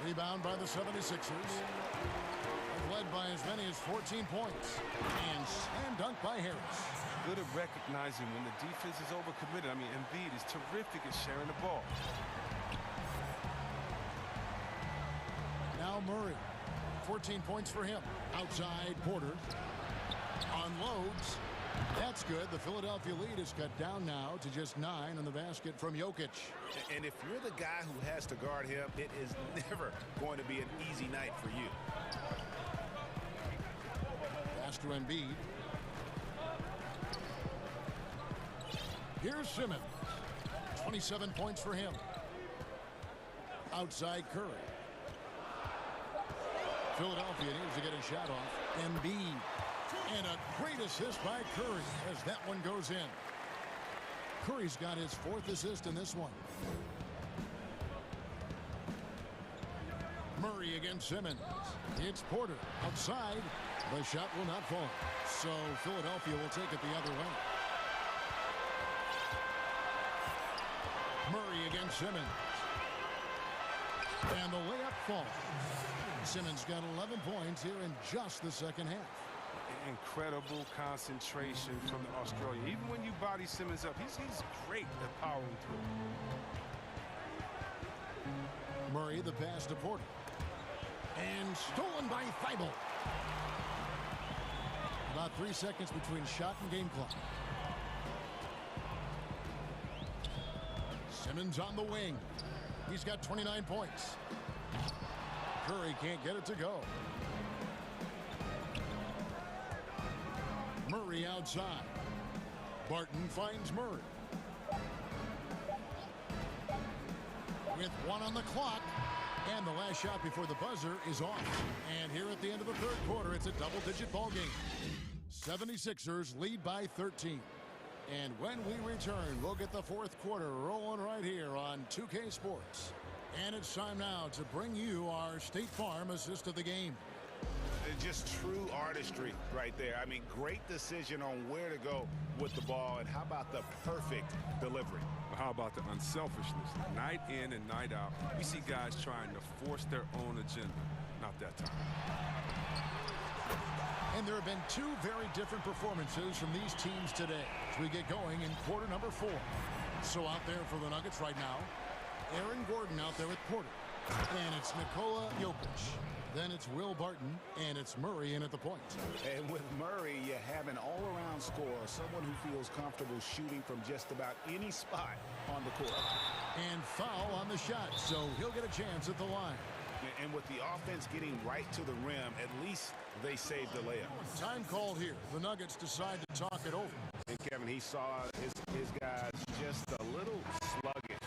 Rebound by the 76ers. Led by as many as 14 points. And slam dunk by Harris. Good at recognizing when the defense is overcommitted. Embiid is terrific at sharing the ball. Now Murray. 14 points for him. Outside, Porter. Unloads. That's good. The Philadelphia lead is cut down now to just 9 on the basket from Jokic. And if you're the guy who has to guard him, it is never going to be an easy night for you. Pass to Embiid. Here's Simmons. 27 points for him. Outside Curry. Philadelphia needs to get a shot off. Embiid. And a great assist by Curry as that one goes in. Curry's got his 4th assist in this one. Murray against Simmons. It's Porter outside. The shot will not fall. So Philadelphia will take it the other way. Murray against Simmons. And the layup falls. Simmons got 11 points here in just the second half. Incredible concentration from the Australian. Even when you body Simmons up, he's great at powering through. Murray, the pass to Porter. And stolen by Thibault. About 3 seconds between shot and game clock. Simmons on the wing. He's got 29 points. Curry can't get it to go. Murray outside. Barton finds Murray. With 1 on the clock. And the last shot before the buzzer is off. And here at the end of the third quarter, it's a double-digit ball game. 76ers lead by 13. And when we return, we'll get the fourth quarter rolling right here on 2K Sports. And it's time now to bring you our State Farm assist of the game. Just true artistry right there. I mean, great decision on where to go with the ball, and how about the perfect delivery? How about the unselfishness? Night in and night out, we see guys trying to force their own agenda. Not that time. And there have been 2 very different performances from these teams today as we get going in quarter number 4. So out there for the Nuggets right now, Aaron Gordon out there with Porter. And it's Nikola Jokic. Then it's Will Barton, and it's Murray in at the point. And with Murray, you have an all-around scorer, someone who feels comfortable shooting from just about any spot on the court. And foul on the shot, so he'll get a chance at the line. And with the offense getting right to the rim, at least they saved the layup. Time called here. The Nuggets decide to talk it over. And Kevin, he saw his guys just a little sluggish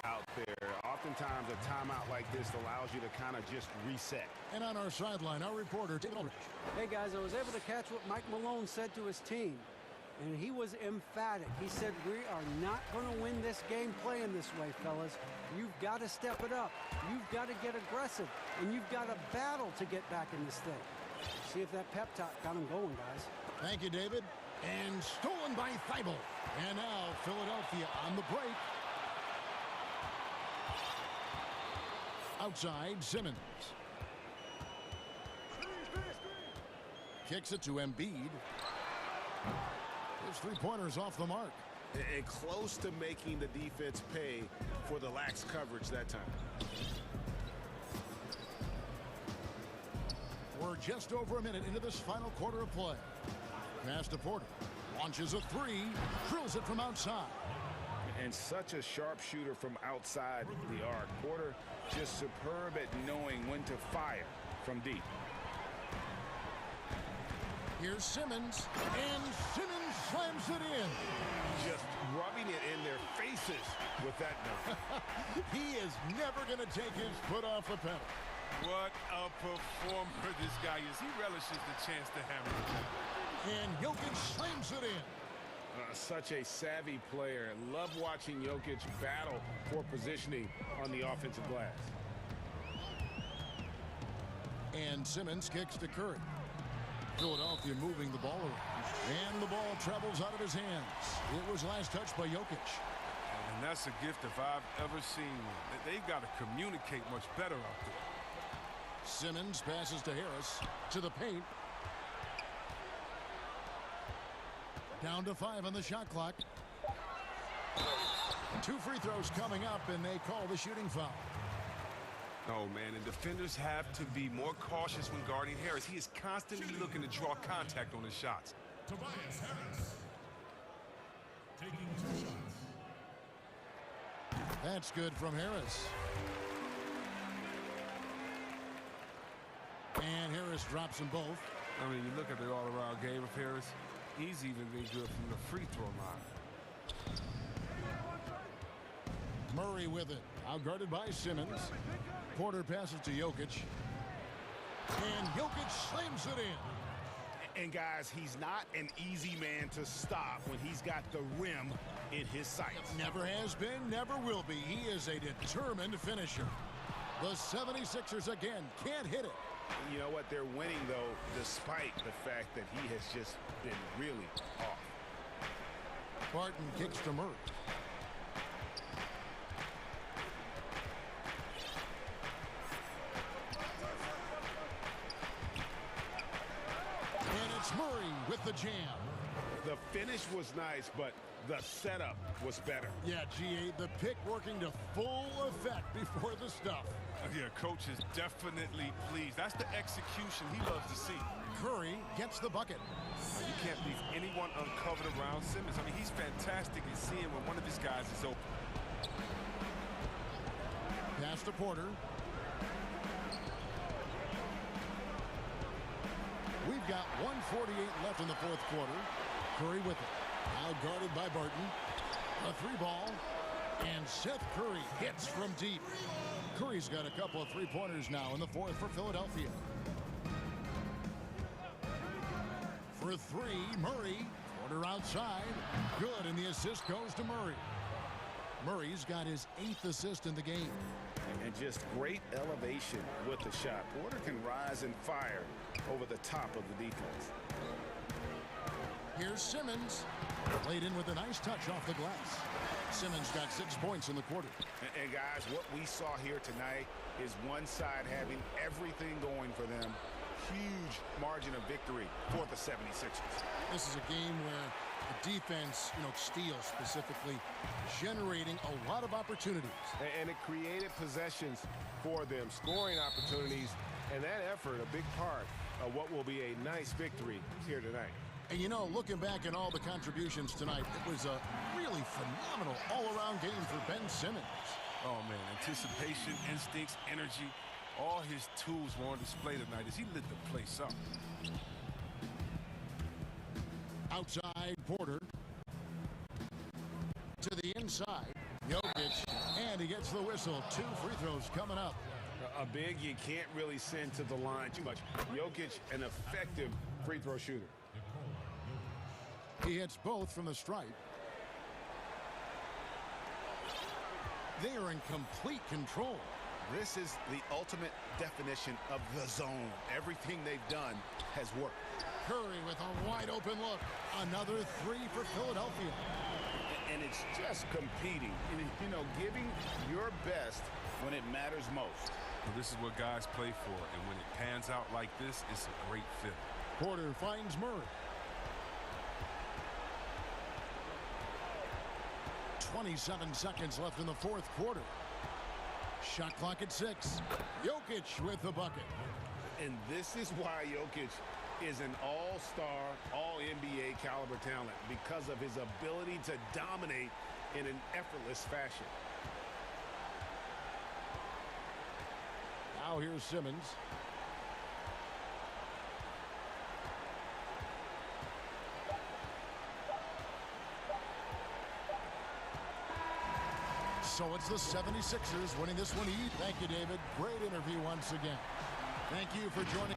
out there. Oftentimes a timeout like this allows you to kind of just reset. And on our sideline, our reporter, David Ulrich. Hey guys, I was able to catch what Mike Malone said to his team. And he was emphatic. He said, we are not going to win this game playing this way, fellas. You've got to step it up. You've got to get aggressive. And you've got to battle to get back in this thing. See if that pep talk got him going, guys. Thank you, David. And stolen by Thibault. And now Philadelphia on the break. Outside, Simmons. Kicks it to Embiid. His three-pointers off the mark. And close to making the defense pay for the lax coverage that time. We're just over a minute into this final quarter of play. Pass to Porter. Launches a three. Drills it from outside. And such a sharp shooter from outside the arc. Porter just superb at knowing when to fire from deep. Here's Simmons, and Simmons slams it in. Just rubbing it in their faces with that note. He is never going to take his foot off the pedal. What a performer this guy is. He relishes the chance to hammer it. And Jokic slams it in. Such a savvy player. Love watching Jokic battle for positioning on the offensive glass. And Simmons kicks to Curry. Philadelphia moving the ball around. And the ball travels out of his hands. It was last touched by Jokic. And that's a gift if I've ever seen one. They've got to communicate much better out there. Simmons passes to Harris. To the paint. Down to 5 on the shot clock. 2 free throws coming up, and they call the shooting foul. Oh, man, and defenders have to be more cautious when guarding Harris. He is constantly looking to draw contact on his shots. Tobias Harris taking 2 shots. That's good from Harris. And Harris drops them both. I mean, you look at the all-around game of Harris. He's even been good from the free throw line. Murray with it. Outguarded by Simmons. Porter passes to Jokic. And Jokic slams it in. And guys, he's not an easy man to stop when he's got the rim in his sights. Never has been, never will be. He is a determined finisher. The 76ers again can't hit it. You know what? They're winning, though, despite the fact that he has just been really off. Barton kicks to Murray. And it's Murray with the jam. The finish was nice, but the setup was better. Yeah, GA, the pick working to full effect before the stuff. Yeah, coach is definitely pleased. That's the execution he loves to see. Curry gets the bucket. You can't leave anyone uncovered around Simmons. I mean, he's fantastic at seeing when one of his guys is open. Pass to Porter. We've got 1:48 left in the fourth quarter. Curry with it. Now guarded by Barton. A three ball. And Seth Curry hits from deep. Curry's got a couple of three-pointers now in the fourth for Philadelphia. For three, Murray. Porter outside. Good, and the assist goes to Murray. Murray's got his 8th assist in the game. And just great elevation with the shot. Porter can rise and fire over the top of the defense. Here's Simmons. Played in with a nice touch off the glass. Simmons got 6 points in the quarter. And guys, what we saw here tonight is one side having everything going for them. Huge margin of victory for the 76ers. This is a game where the defense, steals specifically, generating a lot of opportunities. And it created possessions for them, scoring opportunities, and that effort, a big part of what will be a nice victory here tonight. And looking back at all the contributions tonight, it was a really phenomenal all-around game for Ben Simmons. Oh, man, anticipation, instincts, energy, all his tools were on display tonight as he lit the place up. Outside, Porter. To the inside, Jokic, and he gets the whistle. 2 free throws coming up. A big you can't really send to the line too much. Jokic, an effective free throw shooter. He hits both from the stripe. They are in complete control. This is the ultimate definition of the zone. Everything they've done has worked. Curry with a wide open look. Another 3 for Philadelphia. And it's just competing. Giving your best when it matters most. Well, this is what guys play for, and when it pans out like this, it's a great fit. Porter finds Murray. 27 seconds left in the fourth quarter. Shot clock at 6. Jokic with the bucket. And this is why Jokic is an all-star, all-NBA caliber talent, because of his ability to dominate in an effortless fashion. Now here's Simmons. So it's the 76ers winning this one. Thank you, David. Great interview once again. Thank you for joining.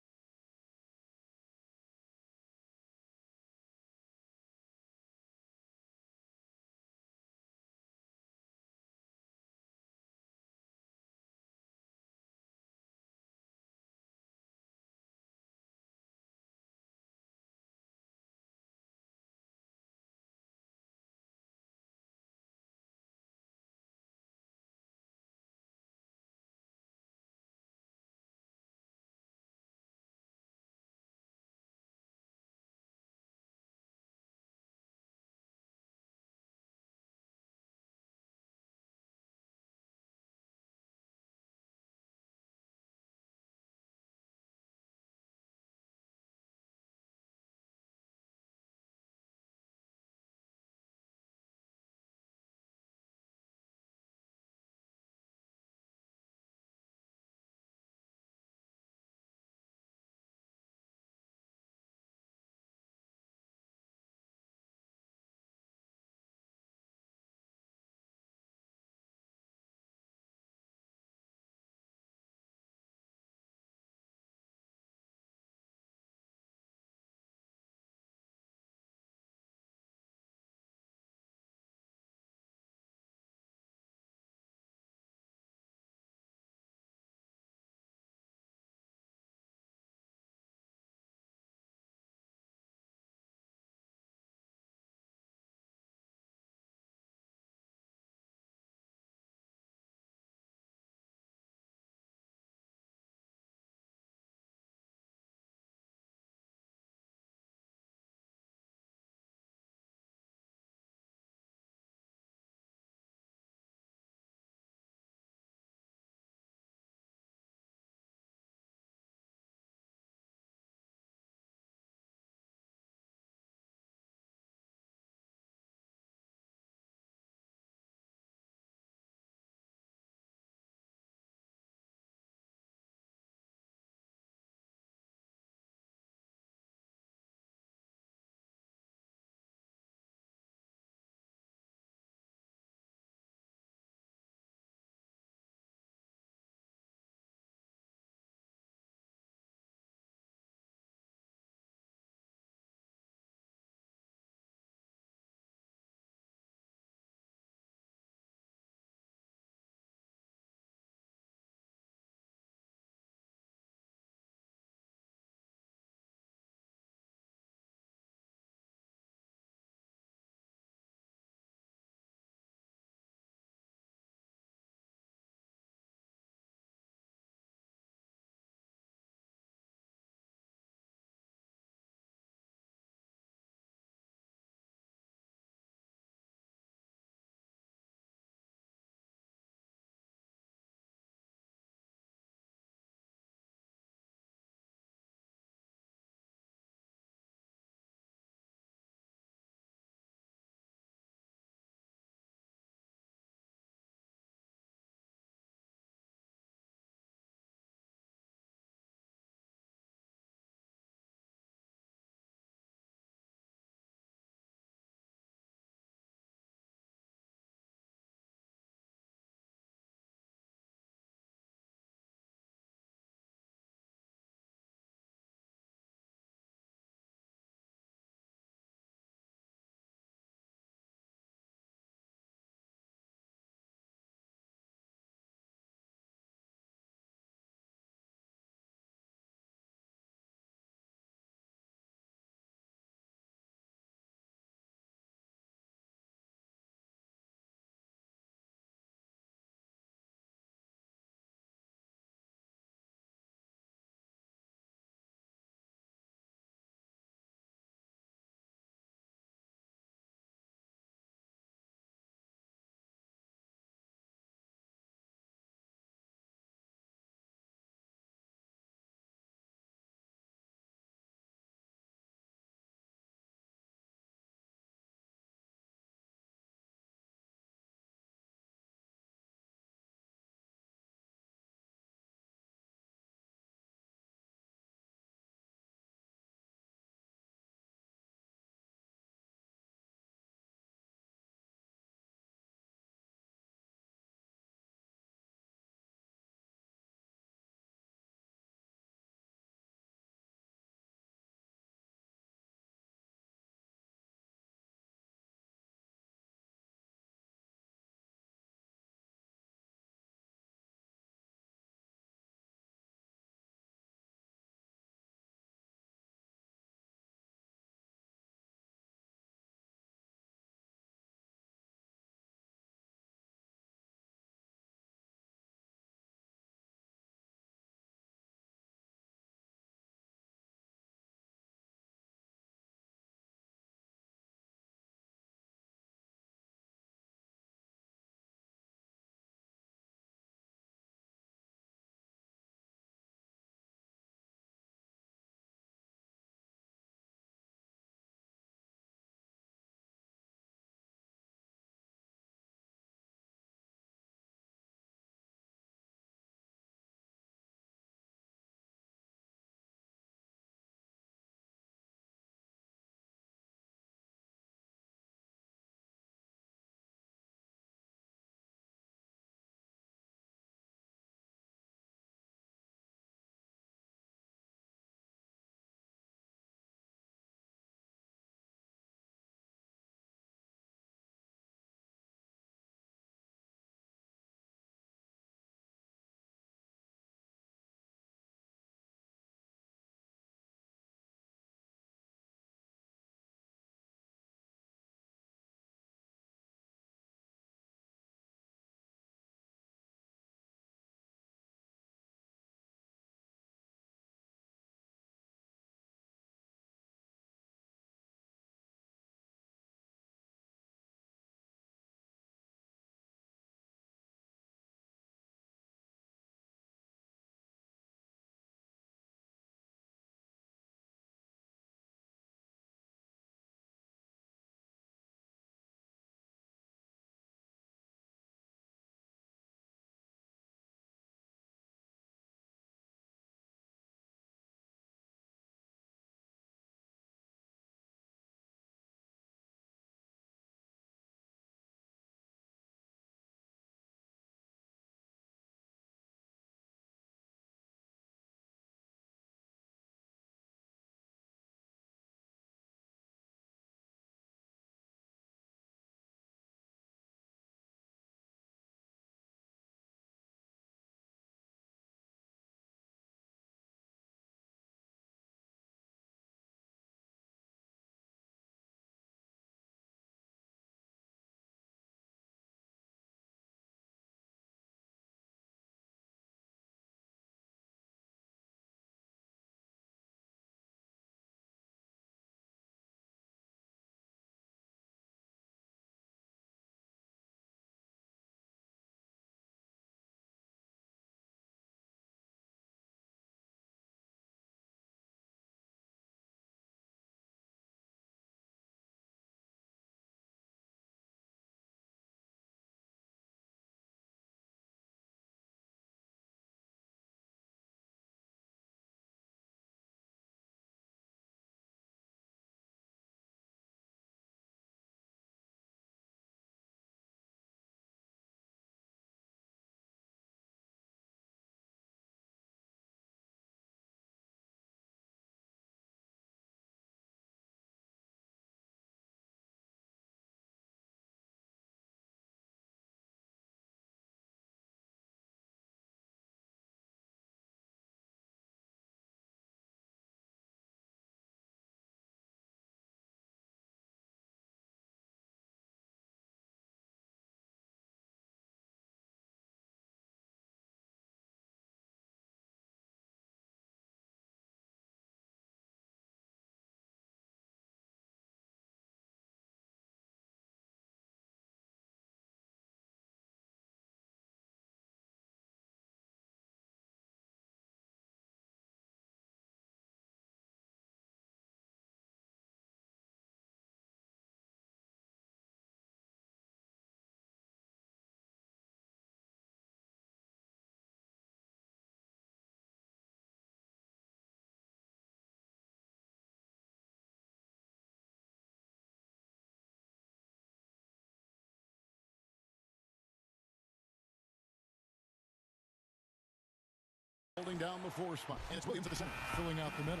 holding down the 4 spot. And it's Williams at the center, filling out the middle.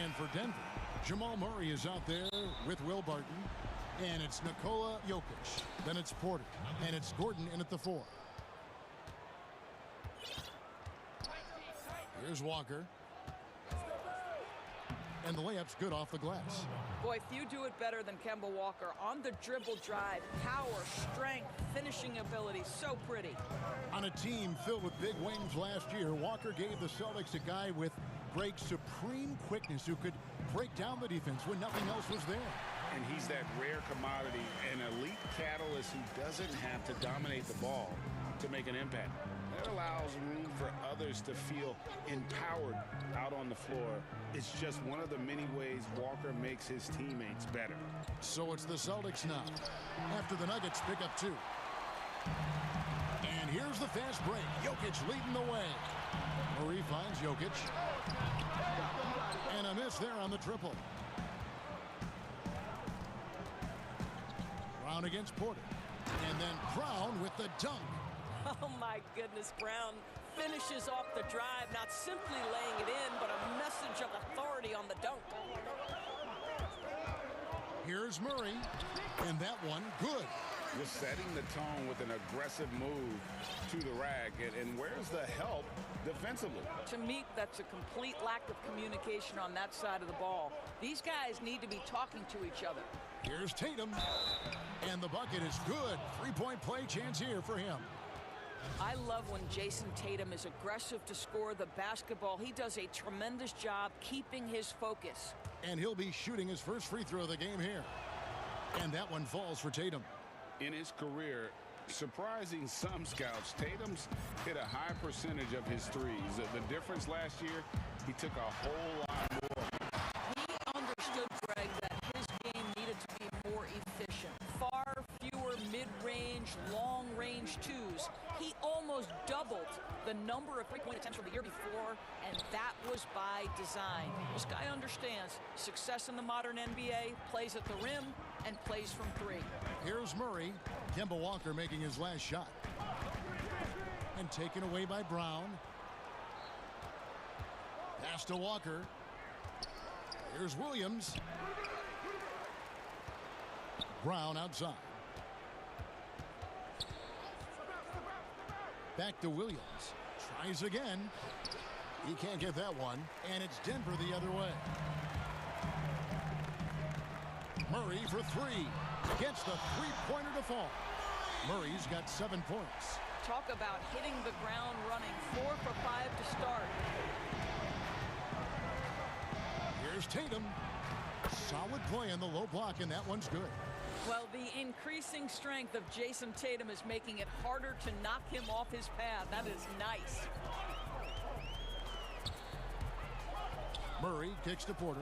And for Denver, Jamal Murray is out there with Will Barton. And it's Nikola Jokic. Then it's Porter. And it's Gordon in at the 4. Here's Walker. And the layup's good off the glass. Boy, few do it better than Kemba Walker. On the dribble drive, power, strength, finishing ability, so pretty. On a team filled with big wings last year, Walker gave the Celtics a guy with great supreme quickness who could break down the defense when nothing else was there. And he's that rare commodity, an elite catalyst who doesn't have to dominate the ball to make an impact. That allows room for others to feel empowered out on the floor. It's just one of the many ways Walker makes his teammates better. So it's the Celtics now, after the Nuggets pick up 2. And here's the fast break. Jokic leading the way. Murray finds Jokic. And a miss there on the triple. Brown against Porter. And then Brown with the dunk. Oh, my goodness, Brown finishes off the drive, not simply laying it in, but a message of authority on the dunk. Here's Murray, and that one good. You're setting the tone with an aggressive move to the rack, and where's the help defensively? To me, that's a complete lack of communication on that side of the ball. These guys need to be talking to each other. Here's Tatum, and the bucket is good. 3-point play chance here for him. I love when Jason Tatum is aggressive to score the basketball. He does a tremendous job keeping his focus. And he'll be shooting his first free throw of the game here. And that one falls for Tatum. In his career, surprising some scouts, Tatum's hit a high percentage of his threes. The difference last year, he took a whole lot more. He understood, Greg, that his game needed to be more efficient. Far fewer mid-range, long-range twos. He almost doubled the number of three-point attempts from the year before, and that was by design. This guy understands success in the modern NBA, plays at the rim, and plays from 3. Here's Murray. Kemba Walker making his last shot. And taken away by Brown. Pass to Walker. Here's Williams. Brown outside. Back to Williams. Tries again. He can't get that one. And it's Denver the other way. Murray for 3. Gets the three-pointer to fall. Murray's got 7 points. Talk about hitting the ground running. 4 for 5 to start. Here's Tatum. Solid play in the low block, and that one's good. Well, the increasing strength of Jason Tatum is making it harder to knock him off his path. That is nice. Murray kicks to Porter.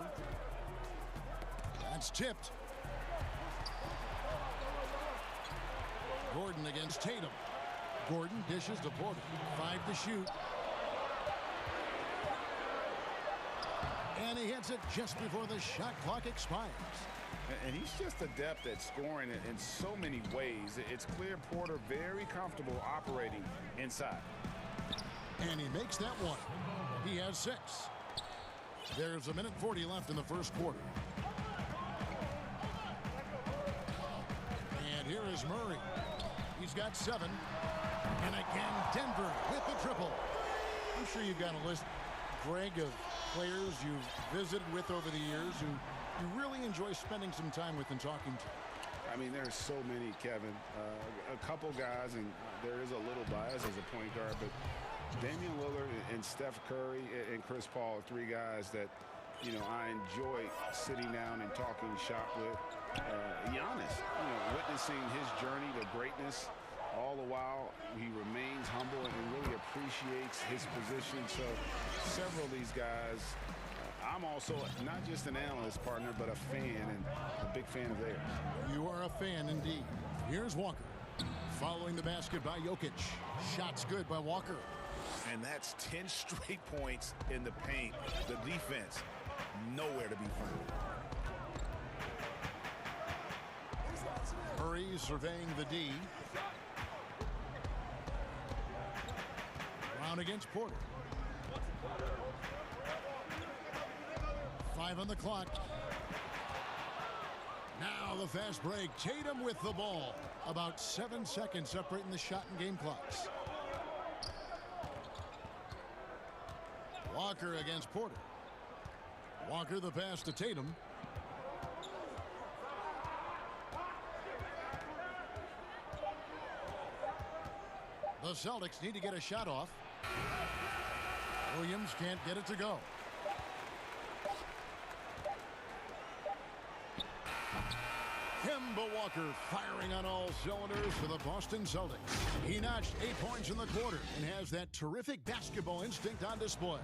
That's tipped. Gordon against Tatum. Gordon dishes to Porter. 5 to shoot. And he hits it just before the shot clock expires. And he's just adept at scoring in so many ways. It's clear Porter very comfortable operating inside. And he makes that one. He has 6. There's 1:40 left in the first quarter. And here is Murray. He's got 7. And again, Denver with the triple. I'm sure you've got a list, Greg, of players you've visited with over the years who you really enjoy spending some time with and talking to. I mean, there's so many, Kevin. A couple guys, and there is a little bias as a point guard, but Damian Lillard and Steph Curry and Chris Paul are 3 guys that, you know, I enjoy sitting down and talking shop with. Giannis, you know, witnessing his journey to greatness. All the while, he remains humble and really appreciates his position. So several of these guys, I'm also not just an analyst, partner, but a fan, and a big fan of theirs. You are a fan indeed. Here's Walker. Following the basket by Jokic. Shots good by Walker. And that's 10 straight points in the paint. The defense, nowhere to be found. Murray surveying the D. Brown against Porter. 5 on the clock. Now the fast break. Tatum with the ball. About 7 seconds separating the shot and game clocks. Walker against Porter. Walker the pass to Tatum. The Celtics need to get a shot off. Williams can't get it to go. Kemba Walker firing on all cylinders for the Boston Celtics. He notched 8 points in the quarter and has that terrific basketball instinct on display.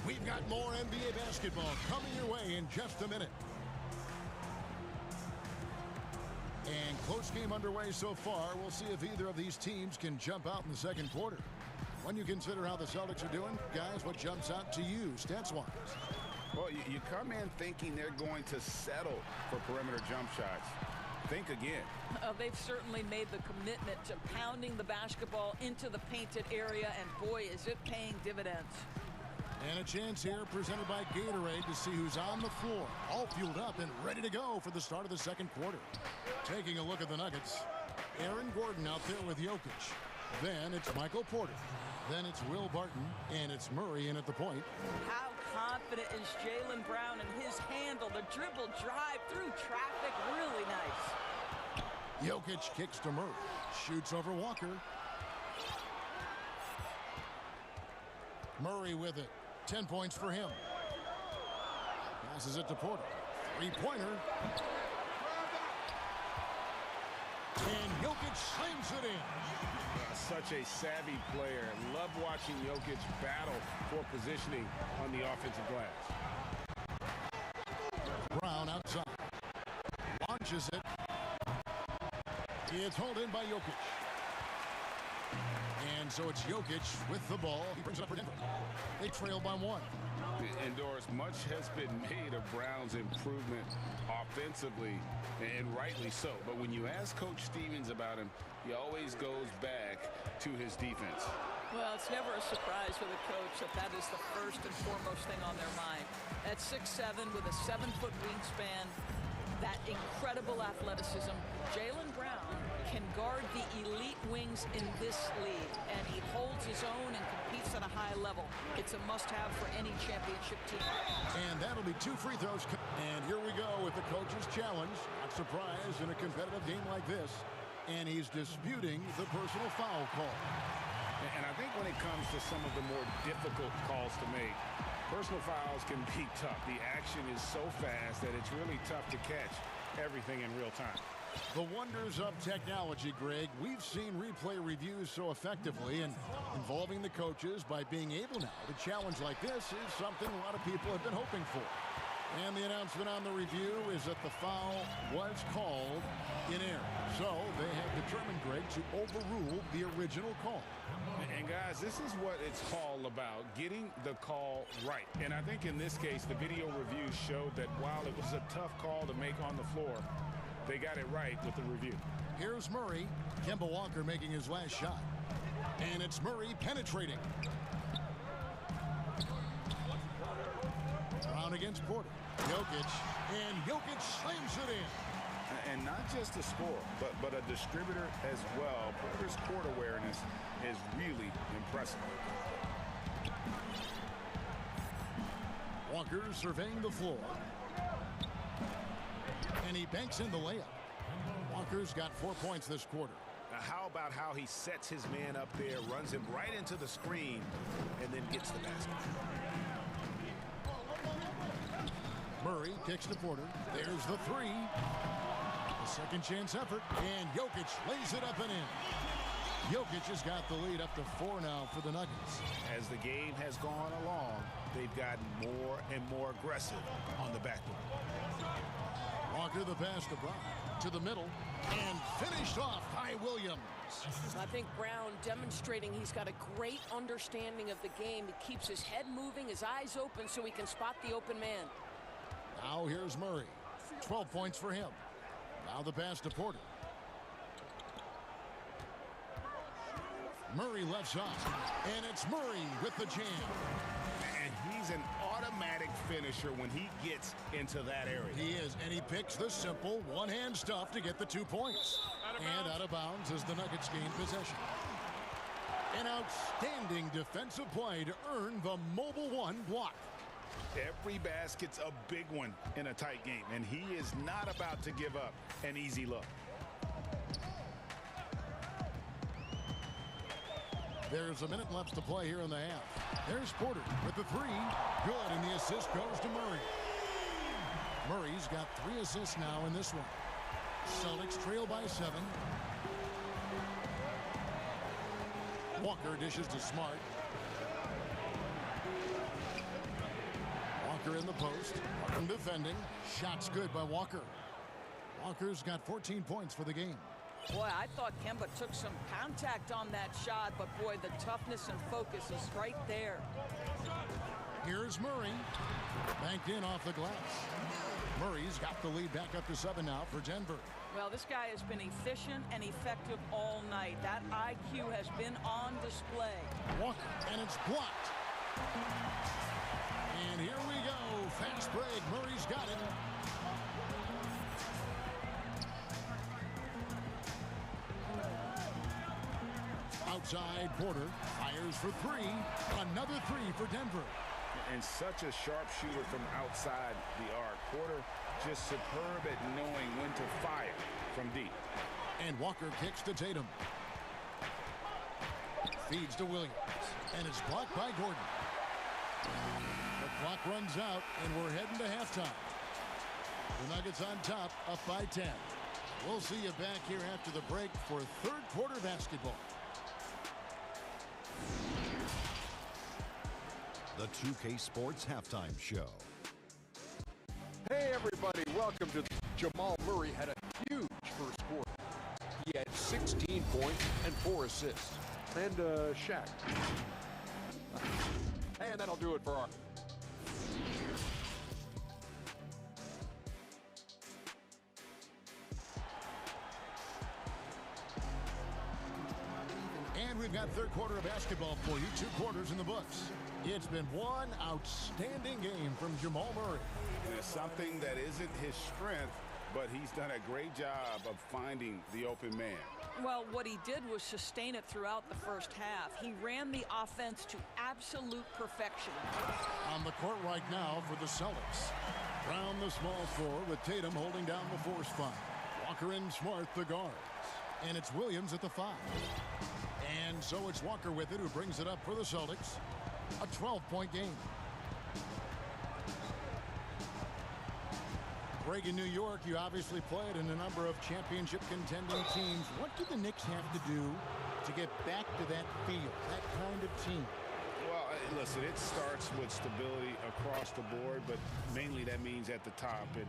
We've got more NBA basketball coming your way in just a minute. And close game underway so far. We'll see if either of these teams can jump out in the second quarter. When you consider how the Celtics are doing, guys, what jumps out to you stats-wise? Well, you come in thinking they're going to settle for perimeter jump shots. Think again. They've certainly made the commitment to pounding the basketball into the painted area, and boy, is it paying dividends. And a chance here presented by Gatorade to see who's on the floor, all fueled up and ready to go for the start of the second quarter. Taking a look at the Nuggets, Aaron Gordon out there with Jokic. Then it's Michael Porter. Then it's Will Barton, and it's Murray in at the point. How confident is Jaylen Brown in his handle? The dribble drive through traffic, really nice. Jokic kicks to Murray, shoots over Walker. Murray with it, 10 points for him. Passes it to Porter, three-pointer. And Jokic slams it in. Such a savvy player. Love watching Jokic battle for positioning on the offensive glass. Brown outside. Launches it. It's hauled in by Jokic. And so it's Jokic with the ball. He brings it up for Denver. They trail by 1. And Doris, much has been made of Brown's improvement offensively, and rightly so. But when you ask Coach Stevens about him, he always goes back to his defense. Well, it's never a surprise for the coach that is the first and foremost thing on their mind. At 6'7" with a 7-foot wingspan, that incredible athleticism, Jaylen Brown can guard the elite wings in this league, and he holds his own and competes at a high level. It's a must-have for any championship team. And that'll be 2 free throws. And here we go with the coach's challenge. Not surprised in a competitive game like this. And he's disputing the personal foul call. And I think when it comes to some of the more difficult calls to make, personal fouls can be tough. The action is so fast that it's really tough to catch everything in real time. The wonders of technology, Greg. We've seen replay reviews so effectively, and involving the coaches by being able now to challenge like this is something a lot of people have been hoping for. And the announcement on the review is that the foul was called in error. So they have determined, Greg, to overrule the original call. And guys, this is what it's all about, getting the call right. And I think in this case, the video review showed that while it was a tough call to make on the floor, they got it right with the review. Here's Murray. Kemba Walker making his last shot. And it's Murray penetrating. Brown against Porter. Jokic. And Jokic slams it in. And not just a scorer, but a distributor as well. Porter's court awareness is really impressive. Walker surveying the floor. And he banks in the layup. Walker's got 4 points this quarter. Now how about how he sets his man up there, runs him right into the screen, and then gets the basket. Murray kicks to Porter. There's the 3. A second chance effort. And Jokic lays it up and in. Jokic has got the lead up to 4 now for the Nuggets. As the game has gone along, they've gotten more and more aggressive on the backboard. Walker the pass to Brown. To the middle. And finished off by Williams. I think Brown demonstrating he's got a great understanding of the game. He keeps his head moving, his eyes open so he can spot the open man. Now here's Murray. 12 points for him. Now the pass to Porter. Murray left side. And it's Murray with the jam. And He's an automatic finisher when he gets into that area. He is, and he picks the simple one-hand stuff to get the 2 points. And out of bounds as the Nuggets gain possession. An outstanding defensive play to earn the mobile one block. Every basket's a big one in a tight game, and he is not about to give up an easy look. There's a minute left to play here in the half. There's Porter with the 3. Good, and the assist goes to Murray. Murray's got 3 assists now in this one. Celtics trail by 7. Walker dishes to Smart. Walker in the post. Martin defending. Shots good by Walker. Walker's got 14 points for the game. Boy, I thought Kemba took some contact on that shot, but boy, the toughness and focus is right there. Here's Murray. Banked in off the glass. Murray's got the lead back up to 7 now for Denver. Well, this guy has been efficient and effective all night. That IQ has been on display. Walker, and it's blocked. And here we go. Fast break. Murray's got it. Outside, Porter fires for 3. Another 3 for Denver. And such a sharp shooter from outside the arc. Porter just superb at knowing when to fire from deep. And Walker kicks to Tatum. Feeds to Williams. And it's blocked by Gordon. The clock runs out, and we're heading to halftime. The Nuggets on top, up by 10. We'll see you back here after the break for third quarter basketball. The 2K Sports Halftime Show. Hey everybody, welcome to Jamal Murray had a huge first quarter. He had 16 points and 4 assists. And Shaq. And that'll do it for our... And we've got third quarter of basketball for you. 2 quarters in the books. It's been one outstanding game from Jamal Murray. It's something that isn't his strength, but he's done a great job of finding the open man. Well, what he did was sustain it throughout the first half. He ran the offense to absolute perfection. On the court right now for the Celtics. Brown the small forward with Tatum holding down the 4 spot. Walker and Smart the guards. And it's Williams at the 5. And so it's Walker with it who brings it up for the Celtics. A 12-point game. Greg, in New York, you obviously played in a number of championship contending teams. What do the Knicks have to do to get back to that field, that kind of team? Well, listen, it starts with stability across the board, but mainly that means at the top. And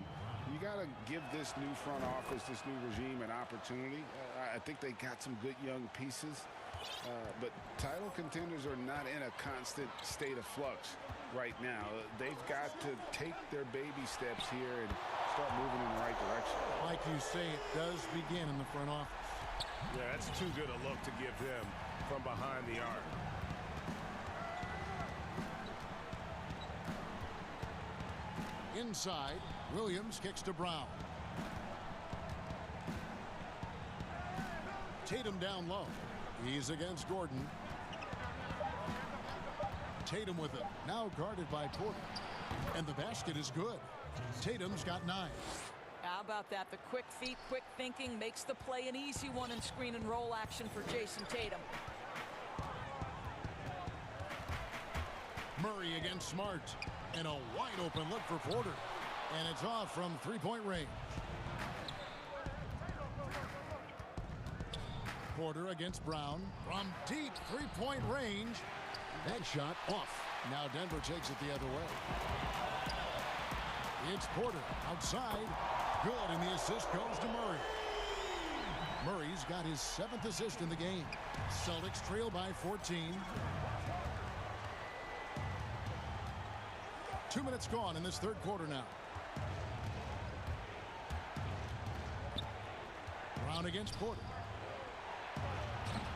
you got to give this new front office, this new regime, an opportunity. I think they got some good young pieces. But title contenders are not in a constant state of flux right now. They've got to take their baby steps here and start moving in the right direction. Like you say, it does begin in the front office. Yeah, that's too good a look to give them from behind the arc. Inside, Williams kicks to Brown. Tatum down low. He's against Gordon. Tatum with it. Now guarded by Porter. And the basket is good. Tatum's got 9. How about that? The quick feet, quick thinking makes the play an easy one in screen and roll action for Jason Tatum. Murray against Smart. And a wide open look for Porter. And it's off from 3-point range. Porter against Brown from deep 3-point range. That shot off. Now Denver takes it the other way. It's Porter outside. Good, and the assist goes to Murray. Murray's got his 7th assist in the game. Celtics trail by 14. 2 minutes gone in this third quarter now. Brown against Porter.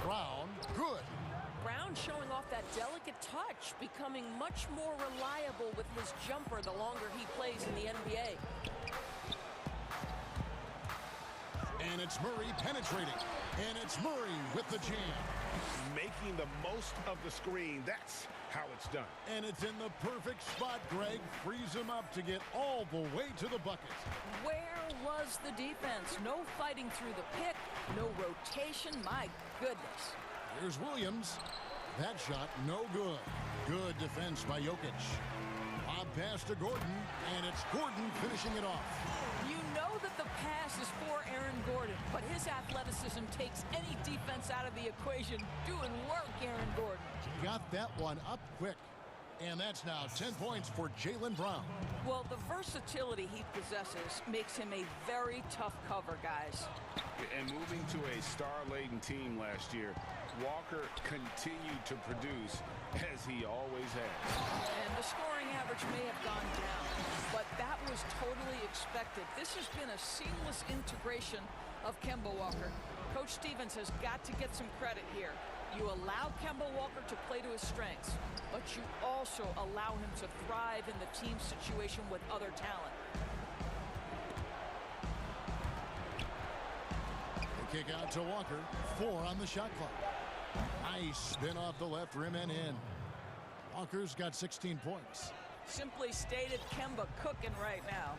Brown, good. Brown showing off that delicate touch, becoming much more reliable with his jumper the longer he plays in the NBA. And it's Murray penetrating. And it's Murray with the jam. Making the most of the screen. That's how it's done. And it's in the perfect spot, Greg. Frees him up to get all the way to the bucket. Where was the defense? No fighting through the pick, no rotation. My goodness. Here's Williams. That shot, no good. Good defense by Jokic. Lob pass to Gordon, and it's Gordon finishing it off. You know that the pass is for Aaron Gordon, but his athleticism takes any defense out of the equation. Doing work, Aaron Gordon. Got that one up quick. And that's now 10 points for Jaylen Brown. Well, the versatility he possesses makes him a very tough cover, guys. And moving to a star-laden team last year, Walker continued to produce as he always has. And the scoring average may have gone down, but that was totally expected. This has been a seamless integration of Kemba Walker. Coach Stevens has got to get some credit here. You allow Kemba Walker to play to his strengths, but you also allow him to thrive in the team situation with other talent. The kick out to Walker. 4 on the shot clock. Nice spin off the left rim and in. Walker's got 16 points. Simply stated, Kemba cooking right now.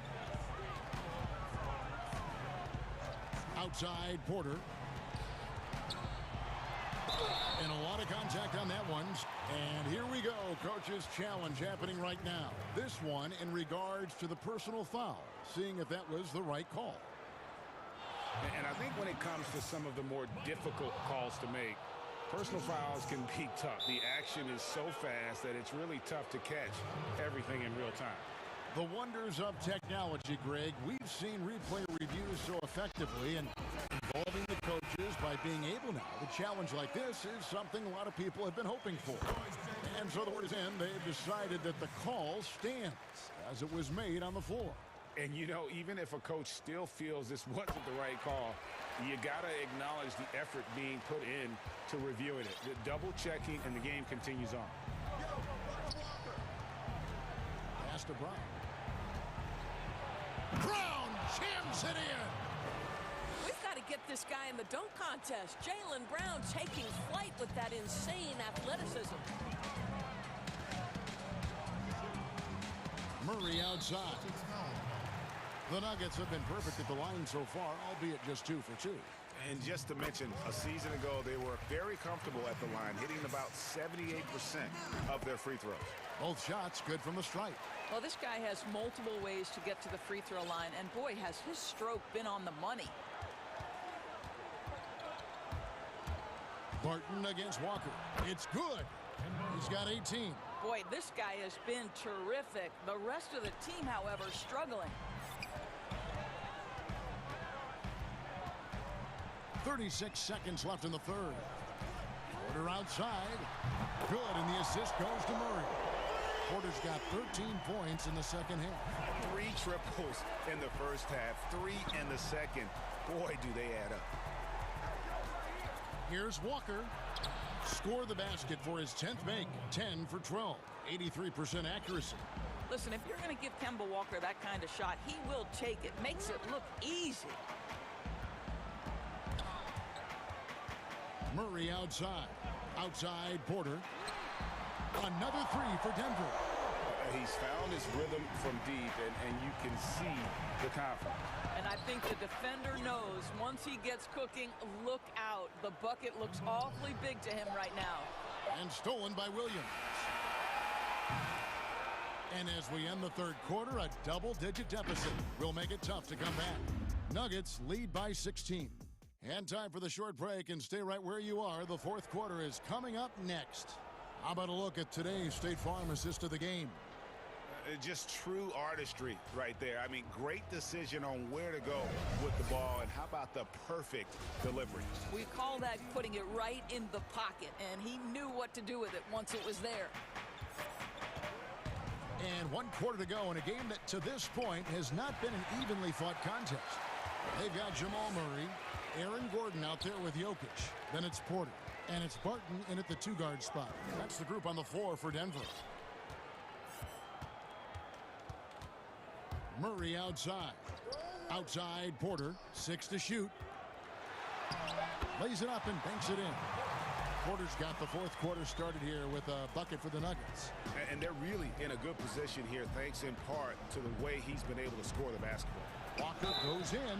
Outside, Porter. And a lot of contact on that one. And here we go. Coach's challenge happening right now. This one in regards to the personal foul. Seeing if that was the right call. And I think when it comes to some of the more difficult calls to make, personal fouls can be tough. The action is so fast that it's really tough to catch everything in real time. The wonders of technology, Greg. We've seen replay reviews so effectively and involving the coaches by being able now to challenge like this is something a lot of people have been hoping for. And so the word is in. They've decided that the call stands as it was made on the floor. And, you know, even if a coach still feels this wasn't the right call, you got to acknowledge the effort being put in to reviewing it. The double checking, and the game continues on. Pass to Brown. Brown jams it in. We've got to get this guy in the dunk contest. Jaylen Brown taking flight with that insane athleticism. Murray outside. The Nuggets have been perfect at the line so far, albeit just 2 for 2. And just to mention, a season ago, they were very comfortable at the line, hitting about 78% of their free throws. Both shots good from the stripe. Well, this guy has multiple ways to get to the free throw line, and boy, has his stroke been on the money. Barton against Walker. It's good. He's got 18. Boy, this guy has been terrific. The rest of the team, however, struggling. 36 seconds left in the third. Porter outside. Good, and the assist goes to Murray. Porter's got 13 points in the second half. 3 triples in the first half, 3 in the second. Boy, do they add up. Here's Walker. Score the basket for his 10th make. 10 for 12. 83% accuracy. Listen, if you're going to give Kemba Walker that kind of shot, he will take it. Makes it look easy. Murray outside. Outside, Porter. Another 3 for Denver. He's found his rhythm from deep, and you can see the confidence. And I think the defender knows once he gets cooking, look out. The bucket looks awfully big to him right now. And stolen by Williams. And as we end the third quarter, a double-digit deficit will make it tough to come back. Nuggets lead by 16. And time for the short break, and stay right where you are. The fourth quarter is coming up next. How about a look at today's State Farm assist of the game? Just true artistry right there. I mean, great decision on where to go with the ball, and how about the perfect delivery? We call that putting it right in the pocket, and he knew what to do with it once it was there. And 1 quarter to go in a game that to this point has not been an evenly fought contest. They've got Jamal Murray, Aaron Gordon out there with Jokic. Then it's Porter. And it's Barton in at the 2-guard spot. That's the group on the floor for Denver. Murray outside. Outside, Porter. 6 to shoot. Lays it up and banks it in. Porter's got the fourth quarter started here with a bucket for the Nuggets. And they're really in a good position here, thanks in part to the way he's been able to score the basketball. Walker goes in,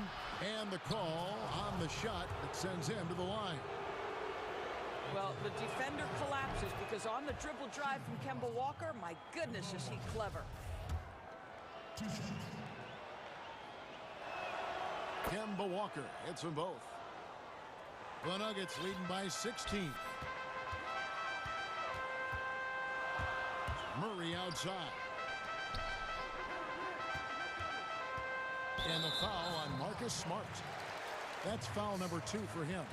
and the call on the shot that sends him to the line. Well, the defender collapses because on the dribble drive from Kemba Walker, my goodness, is he clever. Kemba Walker hits them both. The Nuggets leading by 16. Murray outside. And the foul on Marcus Smart. That's foul number 2 for him.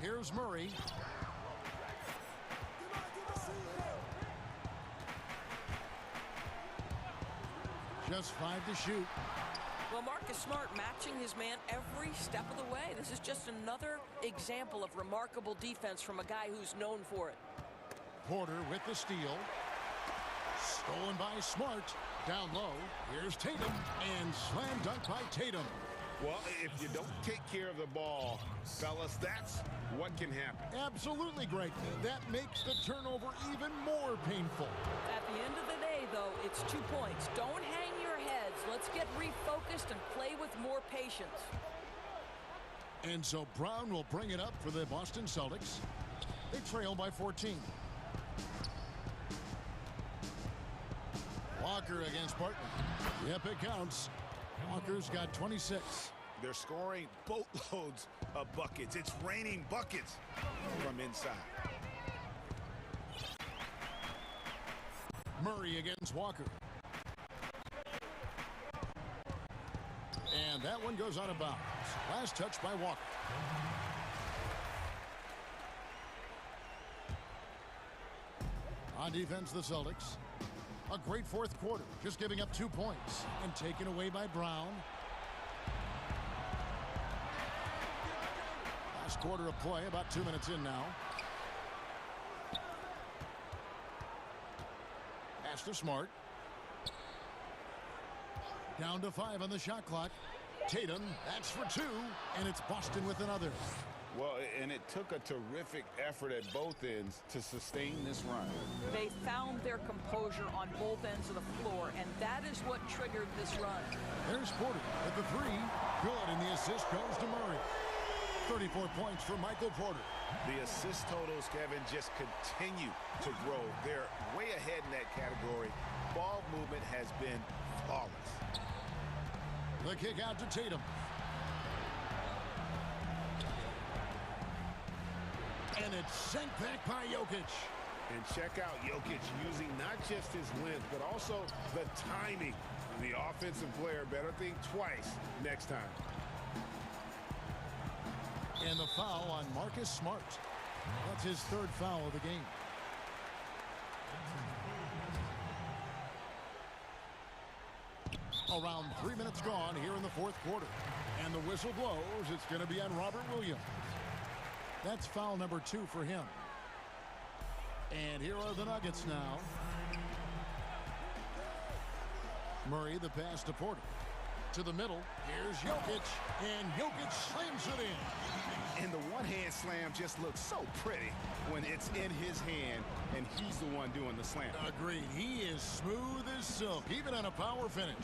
Here's Murray. Just 5 to shoot. Well, Marcus Smart matching his man every step of the way. This is just another example of remarkable defense from a guy who's known for it. Porter with the steal. Stolen by Smart. Down low. Here's Tatum. And slam dunk by Tatum. Well, if you don't take care of the ball, fellas, that's what can happen. Absolutely, Greg. That makes the turnover even more painful. At the end of the day, though, it's 2 points. Don't hang your heads. Let's get refocused and play with more patience. And so Brown will bring it up for the Boston Celtics. They trail by 14. Walker against Barton. Yep, it counts. Walker's got 26. They're scoring boatloads of buckets. It's raining buckets from inside. Murray against Walker. And that one goes out of bounds. Last touch by Walker. On defense, the Celtics. A great fourth quarter, just giving up 2 points and taken away by Brown. Last quarter of play, about 2 minutes in now. Pass to Smart. Down to 5 on the shot clock. Tatum, that's for 2, and it's Boston with another. Well, and it took a terrific effort at both ends to sustain this run. They found their composure on both ends of the floor, and that is what triggered this run. There's Porter with the 3. Good, and the assist goes to Murray. 34 points for Michael Porter. The assist totals, Kevin, just continue to grow. They're way ahead in that category. Ball movement has been flawless. The kick out to Tatum. And it's sent back by Jokic. And check out Jokic using not just his length, but also the timing. The offensive player better think twice next time. And the foul on Marcus Smart. That's his 3rd foul of the game. Around 3 minutes gone here in the fourth quarter. And the whistle blows. It's going to be on Robert Williams. That's foul number 2 for him. And here are the Nuggets now. Murray, the pass to Porter. To the middle. Here's Jokic. And Jokic slams it in. And the one-hand slam just looks so pretty when it's in his hand and he's the one doing the slam. Agreed. He is smooth as silk, even on a power finish.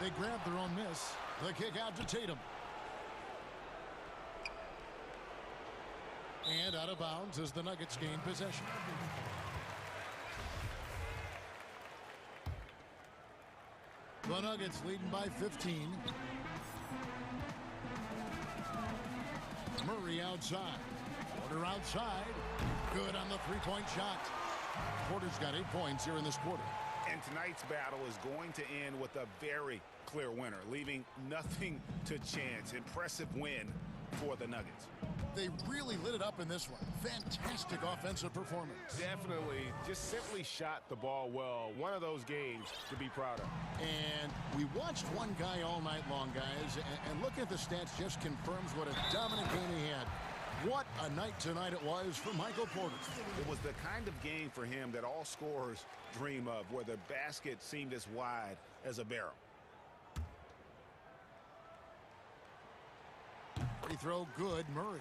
They grab their own miss. The kick out to Tatum. And out of bounds as the Nuggets gain possession. The Nuggets leading by 15. Murray outside. Porter outside. Good on the 3-point shot. Porter's got 8 points here in this quarter. And tonight's battle is going to end with a very clear winner, leaving nothing to chance. Impressive win for the Nuggets. They really lit it up in this one. Fantastic offensive performance. Definitely just simply shot the ball well. One of those games to be proud of. And we watched one guy all night long, guys, and looking at the stats just confirms what a dominant game he had. What a night tonight it was for Michael Porter. It was the kind of game for him that all scorers dream of, where the basket seemed as wide as a barrel. Free throw good, Murray.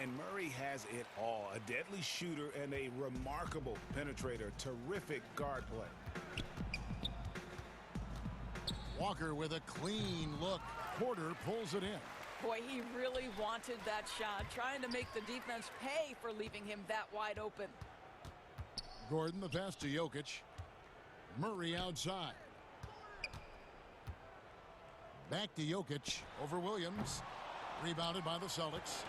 And Murray has it all. A deadly shooter and a remarkable penetrator. Terrific guard play. Walker with a clean look. Porter pulls it in. Boy, he really wanted that shot, trying to make the defense pay for leaving him that wide open. Gordon the pass to Jokic. Murray outside. Back to Jokic over Williams. Rebounded by the Celtics.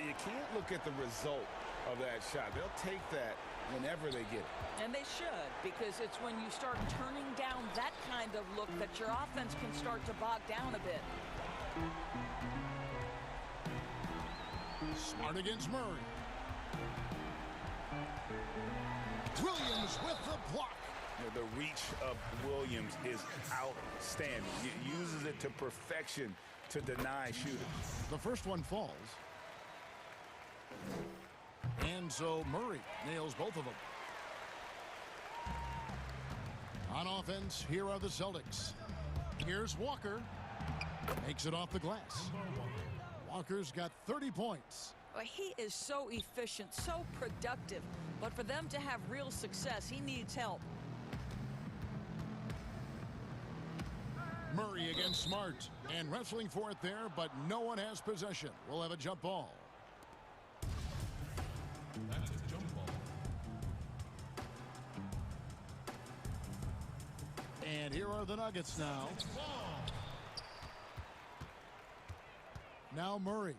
You can't look at the result of that shot. They'll take that whenever they get it. And they should, because it's when you start turning down that kind of look that your offense can start to bog down a bit. Smart against Murray. Williams with the block. The reach of Williams is outstanding. He uses it to perfection to deny shooters. The first one falls. And so Murray nails both of them. On offense, here are the Celtics. Here's Walker. Makes it off the glass. Walker's got 30 points. Well, he is so efficient, so productive. But for them to have real success, he needs help. Murray against Smart. And wrestling for it there, but no one has possession. We'll have a jump ball. That's a jump ball. And here are the Nuggets now. Now Murray.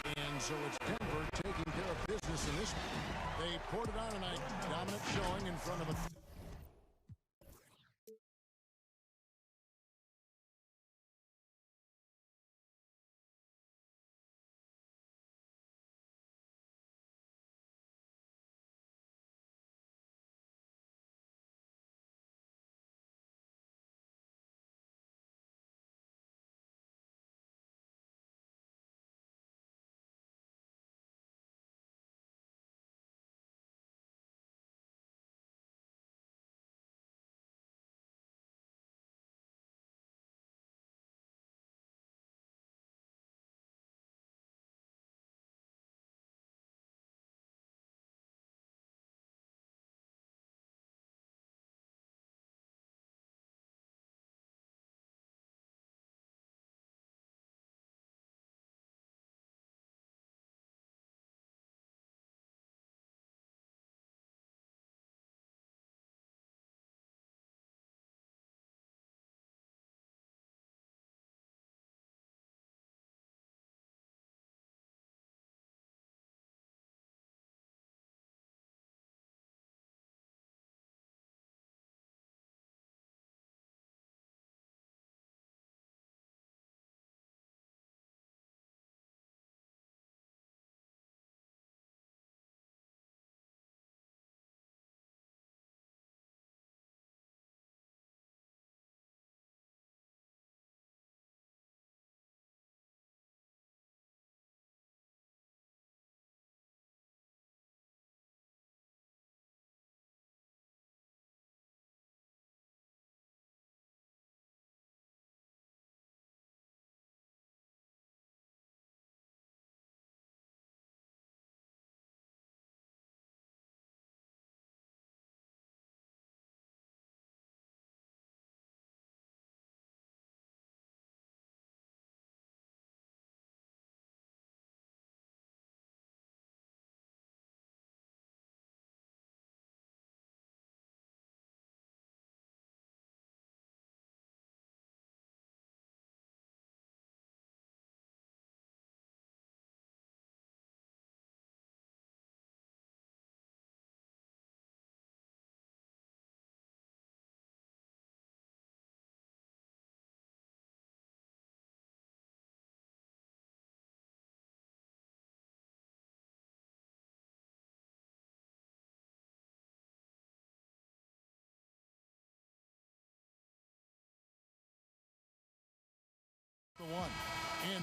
And so it's Denver taking care of business in this one. They poured it on tonight. Dominant showing in front of a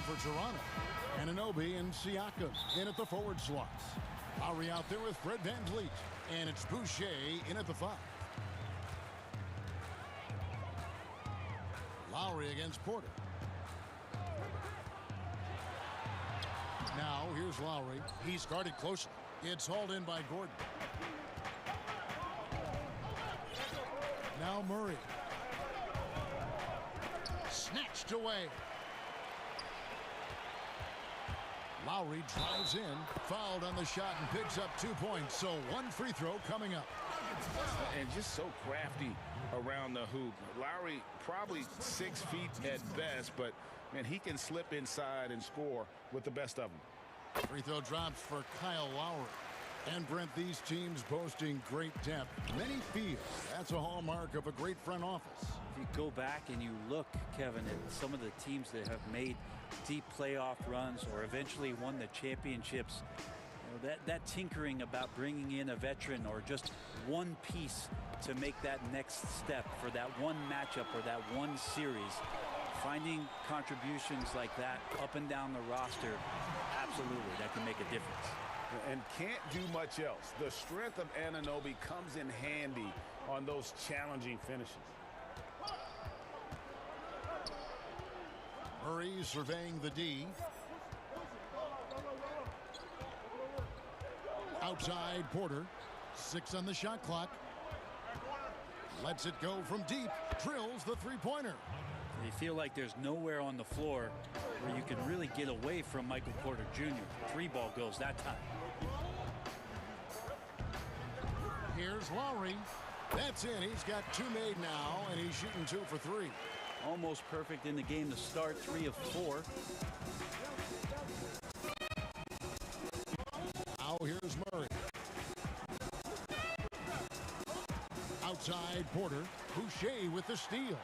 for Toronto. Anunoby and Siakam in at the forward slots. Lowry out there with Fred VanVleet. And it's Boucher in at the 5. Lowry against Porter. Now here's Lowry. He's guarded closely. It's hauled in by Gordon. Now Murray. Snatched away. Lowry drives in, fouled on the shot, and picks up 2 points. So one free throw coming up. And just so crafty around the hoop. Lowry probably 6 feet at best, but man, he can slip inside and score with the best of them. Free throw drops for Kyle Lowry. And Brent, these teams boasting great depth. Many feel that's a hallmark of a great front office. If you go back and you look, Kevin, at some of the teams that have made deep playoff runs or eventually won the championships, you know, that tinkering about bringing in a veteran or just one piece to make that next step for that one matchup or that one series, finding contributions like that up and down the roster, absolutely, that can make a difference. And can't do much else. The strength of Anunoby comes in handy on those challenging finishes. Murray surveying the D. Outside Porter. 6 on the shot clock. Lets it go from deep. Drills the three-pointer. You feel like there's nowhere on the floor where you can really get away from Michael Porter Jr. 3-ball goes that time. Here's Lowry. That's in. He's got 2 made now, and he's shooting 2 for 3. Almost perfect in the game to start, 3 of 4. Now here's Murray. Outside Porter. Boucher with the steal.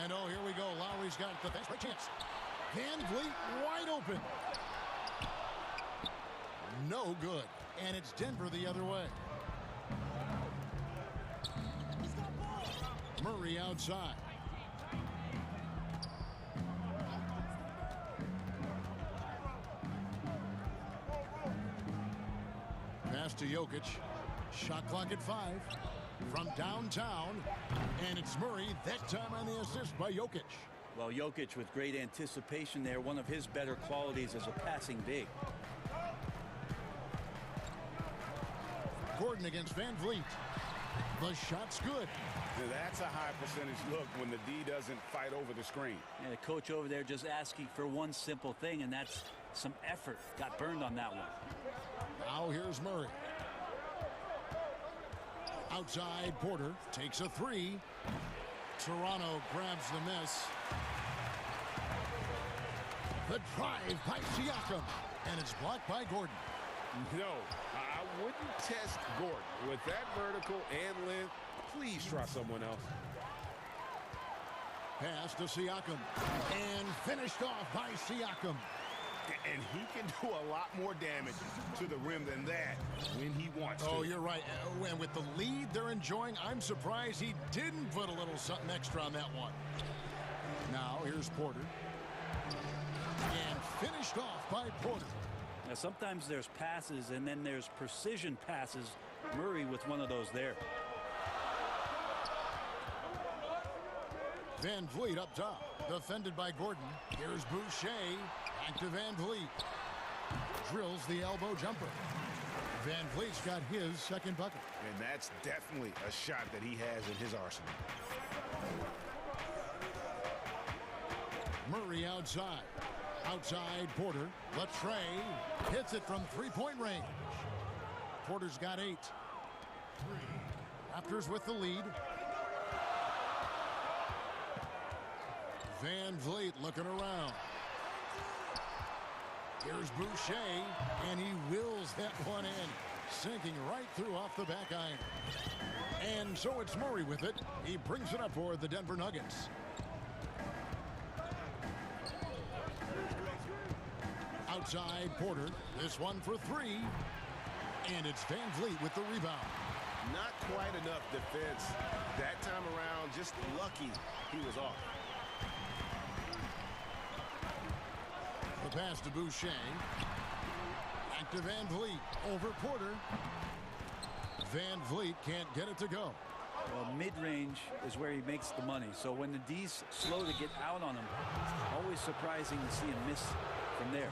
And oh, here we go. Lowry's got the fast break chance. VanVleet wide open. No good. And it's Denver the other way. Murray outside. Pass to Jokic. Shot clock at 5. From downtown. And it's Murray, that time on the assist by Jokic. Well, Jokic with great anticipation there. One of his better qualities as a passing big. Gordon against VanVleet. The shot's good. Now that's a high percentage look when the D doesn't fight over the screen. And the coach over there just asking for one simple thing, and that's some effort. Got burned on that one. Now here's Murray. Outside Porter takes a 3. Toronto grabs the miss. The drive by Siakam. And it's blocked by Gordon. No, I wouldn't test Gordon. With that vertical and length, please try someone else. Pass to Siakam. And finished off by Siakam. And he can do a lot more damage to the rim than that when he wants to. Oh, you're right. And with the lead they're enjoying, I'm surprised he didn't put a little something extra on that one. Now, here's Porter. And finished off by Porter. Now, sometimes there's passes, and then there's precision passes. Murray with one of those there. VanVleet up top. Defended by Gordon. Here's Boucher. Back to VanVleet. Drills the elbow jumper. VanVleet's got his second bucket. And that's definitely a shot that he has in his arsenal. Murray outside. Outside Porter. Latrey hits it from three-point range. Porter's got 8. Raptors with the lead. VanVleet looking around. Here's Boucher, and he wills that one in, sinking right through off the back iron. And so it's Murray with it. He brings it up for the Denver Nuggets. Outside Porter, this one for 3. And it's VanVleet with the rebound. Not quite enough defense that time around. Just lucky he was off. The pass to Boucher. Back to Van Vliet. Over Porter. Van Vliet can't get it to go. Well, mid-range is where he makes the money. So when the D's slow to get out on him, always surprising to see him miss from there.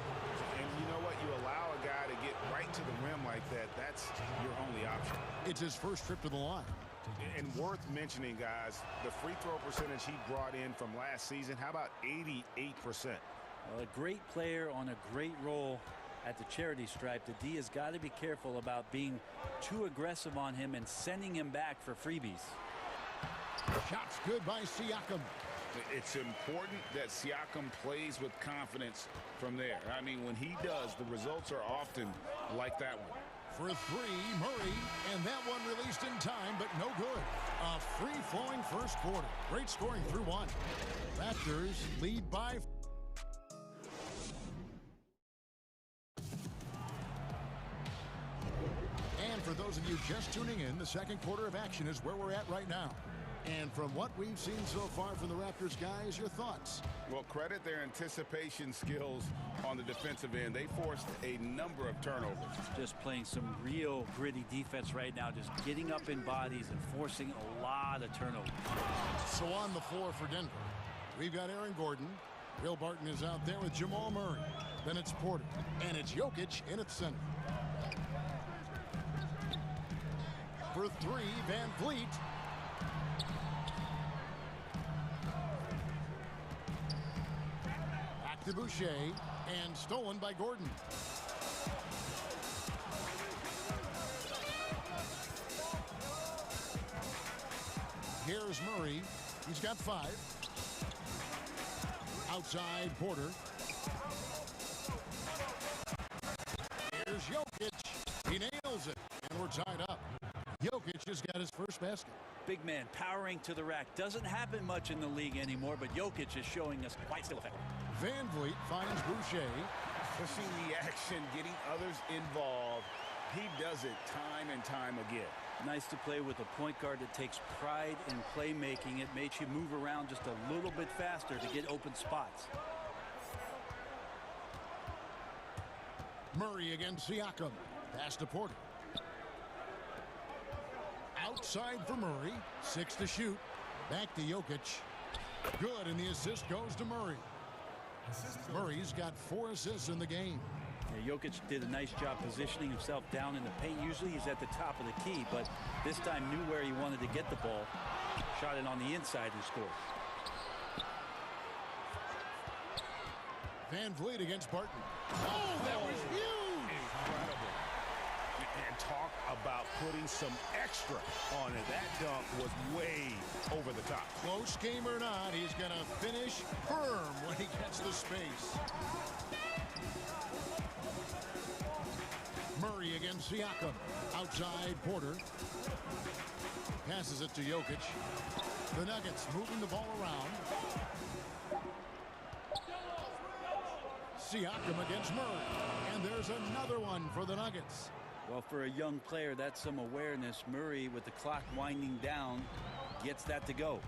And you know what? You allow a guy to get right to the rim like that. That's your only option. It's his first trip to the line. And worth mentioning, guys, the free throw percentage he brought in from last season, how about 88%? Well, a great player on a great role at the charity stripe. The D has got to be careful about being too aggressive on him and sending him back for freebies. Shots good by Siakam. It's important that Siakam plays with confidence from there. I mean, when he does, the results are often like that one. For three, Murray, and that one released in time, but no good. A free-flowing first quarter. Great scoring through one. Raptors lead by. And for those of you just tuning in, the second quarter of action is where we're at right now. And from what we've seen so far from the Raptors, guys, your thoughts? Well, credit their anticipation skills on the defensive end. They forced a number of turnovers. Just playing some real gritty defense right now, just getting up in bodies and forcing a lot of turnovers. So on the floor for Denver, we've got Aaron Gordon. Will Barton is out there with Jamal Murray. Then it's Porter. And it's Jokic in at center. For three, Van Vliet. To Boucher, and stolen by Gordon. Here's Murray. He's got 5. Outside Porter. Here's Jokic. He nails it, and we're tied up. Jokic has got his first basket. Big man powering to the rack. Doesn't happen much in the league anymore, but Jokic is showing us quite still effective. Van Vliet finds Boucher. Pushing the action, getting others involved. He does it time and time again. Nice to play with a point guard that takes pride in playmaking. It makes you move around just a little bit faster to get open spots. Murray against Siakam. Pass to Porter. Outside for Murray. 6 to shoot. Back to Jokic. Good, and the assist goes to Murray. Murray's got 4 assists in the game. Yeah, Jokic did a nice job positioning himself down in the paint. Usually he's at the top of the key, but this time knew where he wanted to get the ball. Shot it on the inside and scored. Van Vliet against Barton. Oh, that was huge! Incredible. And talk about putting some extra on it. That dunk was way over the top. Close game or not, he's going to finish firm when he gets the space. Murray against Siakam. Outside Porter. Passes it to Jokic. The Nuggets moving the ball around. Siakam against Murray. And there's another one for the Nuggets. Well, for a young player, that's some awareness. Murray, with the clock winding down, gets that to go.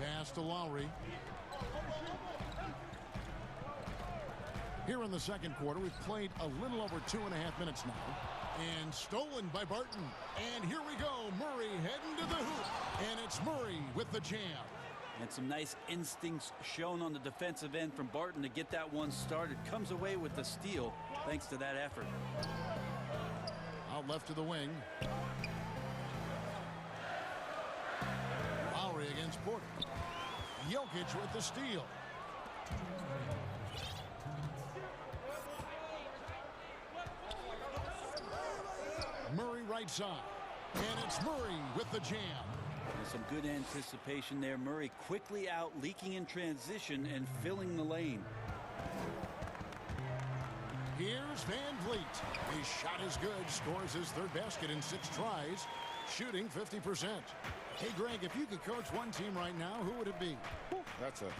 Pass to Lowry. Here in the second quarter, we've played a little over 2.5 minutes now. And stolen by Barton. And here we go. Murray heading to the hoop. And it's Murray with the jam. And some nice instincts shown on the defensive end from Barton to get that one started. Comes away with the steal thanks to that effort. Out left to the wing. Lowry against Porter. Jokic with the steal. Murray right side. And it's Murray with the jam. And some good anticipation there. Murray quickly out, leaking in transition and filling the lane. Here's Van Vliet. His shot is good. Scores his 3rd basket in 6 tries. shooting 50%. Hey, Greg, if you could coach one team right now, who would it be? That's a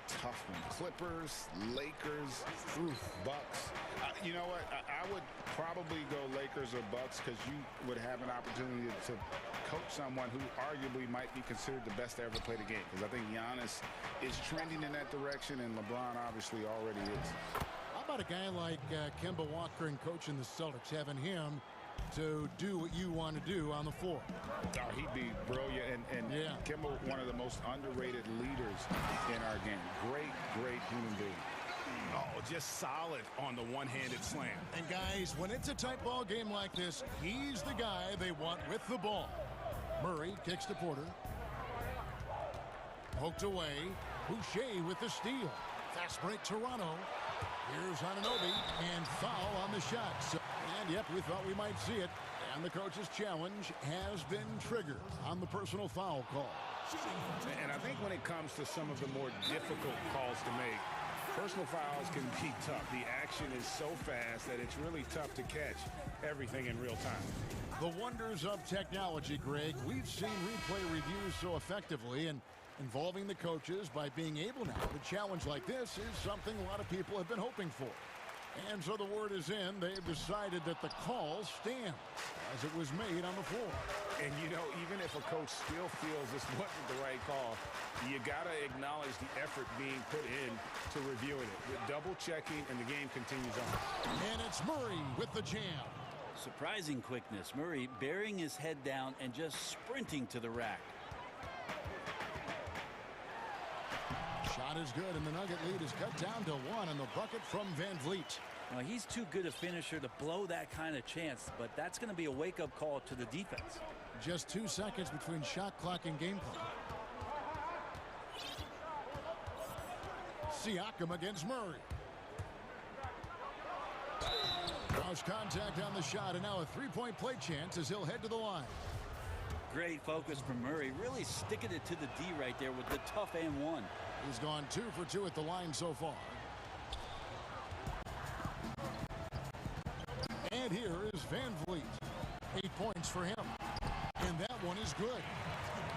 tough one. Clippers, Lakers, Bucks. You know what? I would probably go Lakers or Bucks because you would have an opportunity to coach someone who arguably might be considered the best to ever play the game. Because I think Giannis is trending in that direction, and LeBron obviously already is. How about a guy like Kemba Walker and coaching the Celtics, having him to do what you want to do on the floor? Oh, he'd be brilliant, and yeah. Kemba, one of the most underrated leaders in our game. Great human being. Oh, just solid on the one-handed slam. And guys, when it's a tight ball game like this, he's the guy they want with the ball. Murray kicks to Porter. Poked away. Boucher with the steal. Fast break Toronto. Here's Anunoby, and foul on the shot. And yep, we thought we might see it. And the coach's challenge has been triggered on the personal foul call. And I think when it comes to some of the more difficult calls to make, personal fouls can be tough. The action is so fast that it's really tough to catch everything in real time. The wonders of technology, Greg. We've seen replay reviews so effectively, and involving the coaches by being able now to challenge like this is something a lot of people have been hoping for. And so the word is in. They've decided that the call stands as it was made on the floor. And, you know, even if a coach still feels this wasn't the right call, you got to acknowledge the effort being put in to reviewing it. With double checking, and the game continues on. And it's Murray with the jam. Surprising quickness. Murray burying his head down and just sprinting to the rack. Shot is good, and the Nugget lead is cut down to 1 on the bucket from Van Vliet. Well, he's too good a finisher to blow that kind of chance, but that's going to be a wake-up call to the defense. Just 2 seconds between shot clock and game clock. Siakam against Murray. Cross contact on the shot, and now a three-point play chance as he'll head to the line. Great focus from Murray, really sticking it to the D right there with the tough and one. He's gone 2 for 2 at the line so far. And here is Van Vliet. 8 points for him. And that one is good.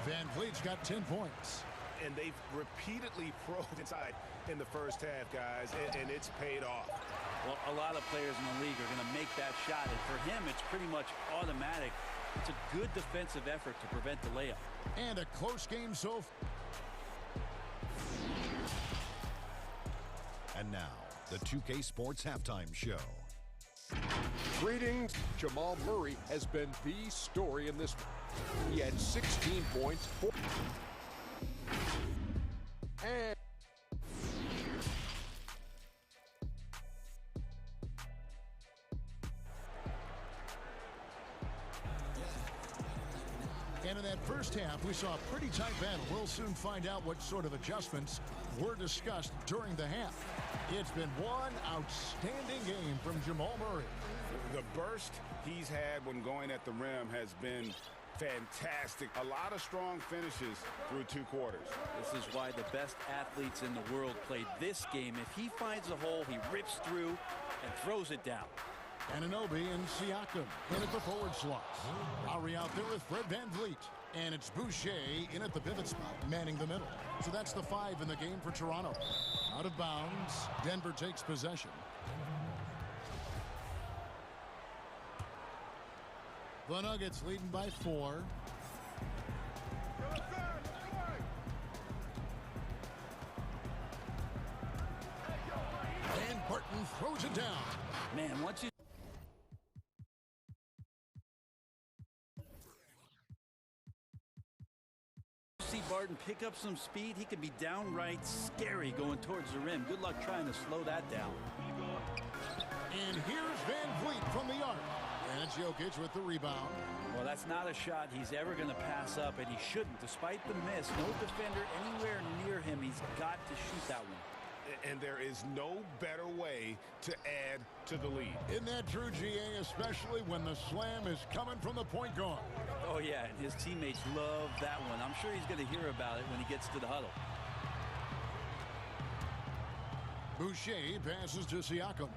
Van Vliet's got 10 points. And they've repeatedly probed inside in the first half, guys, and it's paid off. Well, a lot of players in the league are going to make that shot, and for him, it's pretty much automatic. It's a good defensive effort to prevent the layup. And a close game so far. And now, the 2K Sports Halftime Show. Greetings. Jamal Murray has been the story in this one. He had 16 points. And in that first half, we saw a pretty tight battle. We'll soon find out what sort of adjustments were discussed during the half. It's been one outstanding game from Jamal Murray. The burst he's had when going at the rim has been fantastic. A lot of strong finishes through 2 quarters. This is why the best athletes in the world play this game. If he finds a hole, he rips through and throws it down. Anunoby and Siakam in at the forward slot. Lowry out there with Fred Van Vliet. And it's Boucher in at the pivot spot, manning the middle. So that's the 5 in the game for Toronto. Out of bounds, Denver takes possession. The Nuggets leading by 4. And Barton throws it down. Man, once you see Barton pick up some speed, he can be downright scary going towards the rim. Good luck trying to slow that down. And here's Van Vliet from the arc. And it's Jokic with the rebound. Well, that's not a shot he's ever going to pass up, and he shouldn't. Despite the miss, no defender anywhere near him. He's got to shoot that one. And there is no better way to add to the lead. Isn't that true, GA, especially when the slam is coming from the point guard? Oh, yeah, and his teammates love that one. I'm sure he's going to hear about it when he gets to the huddle. Boucher passes to Siakam.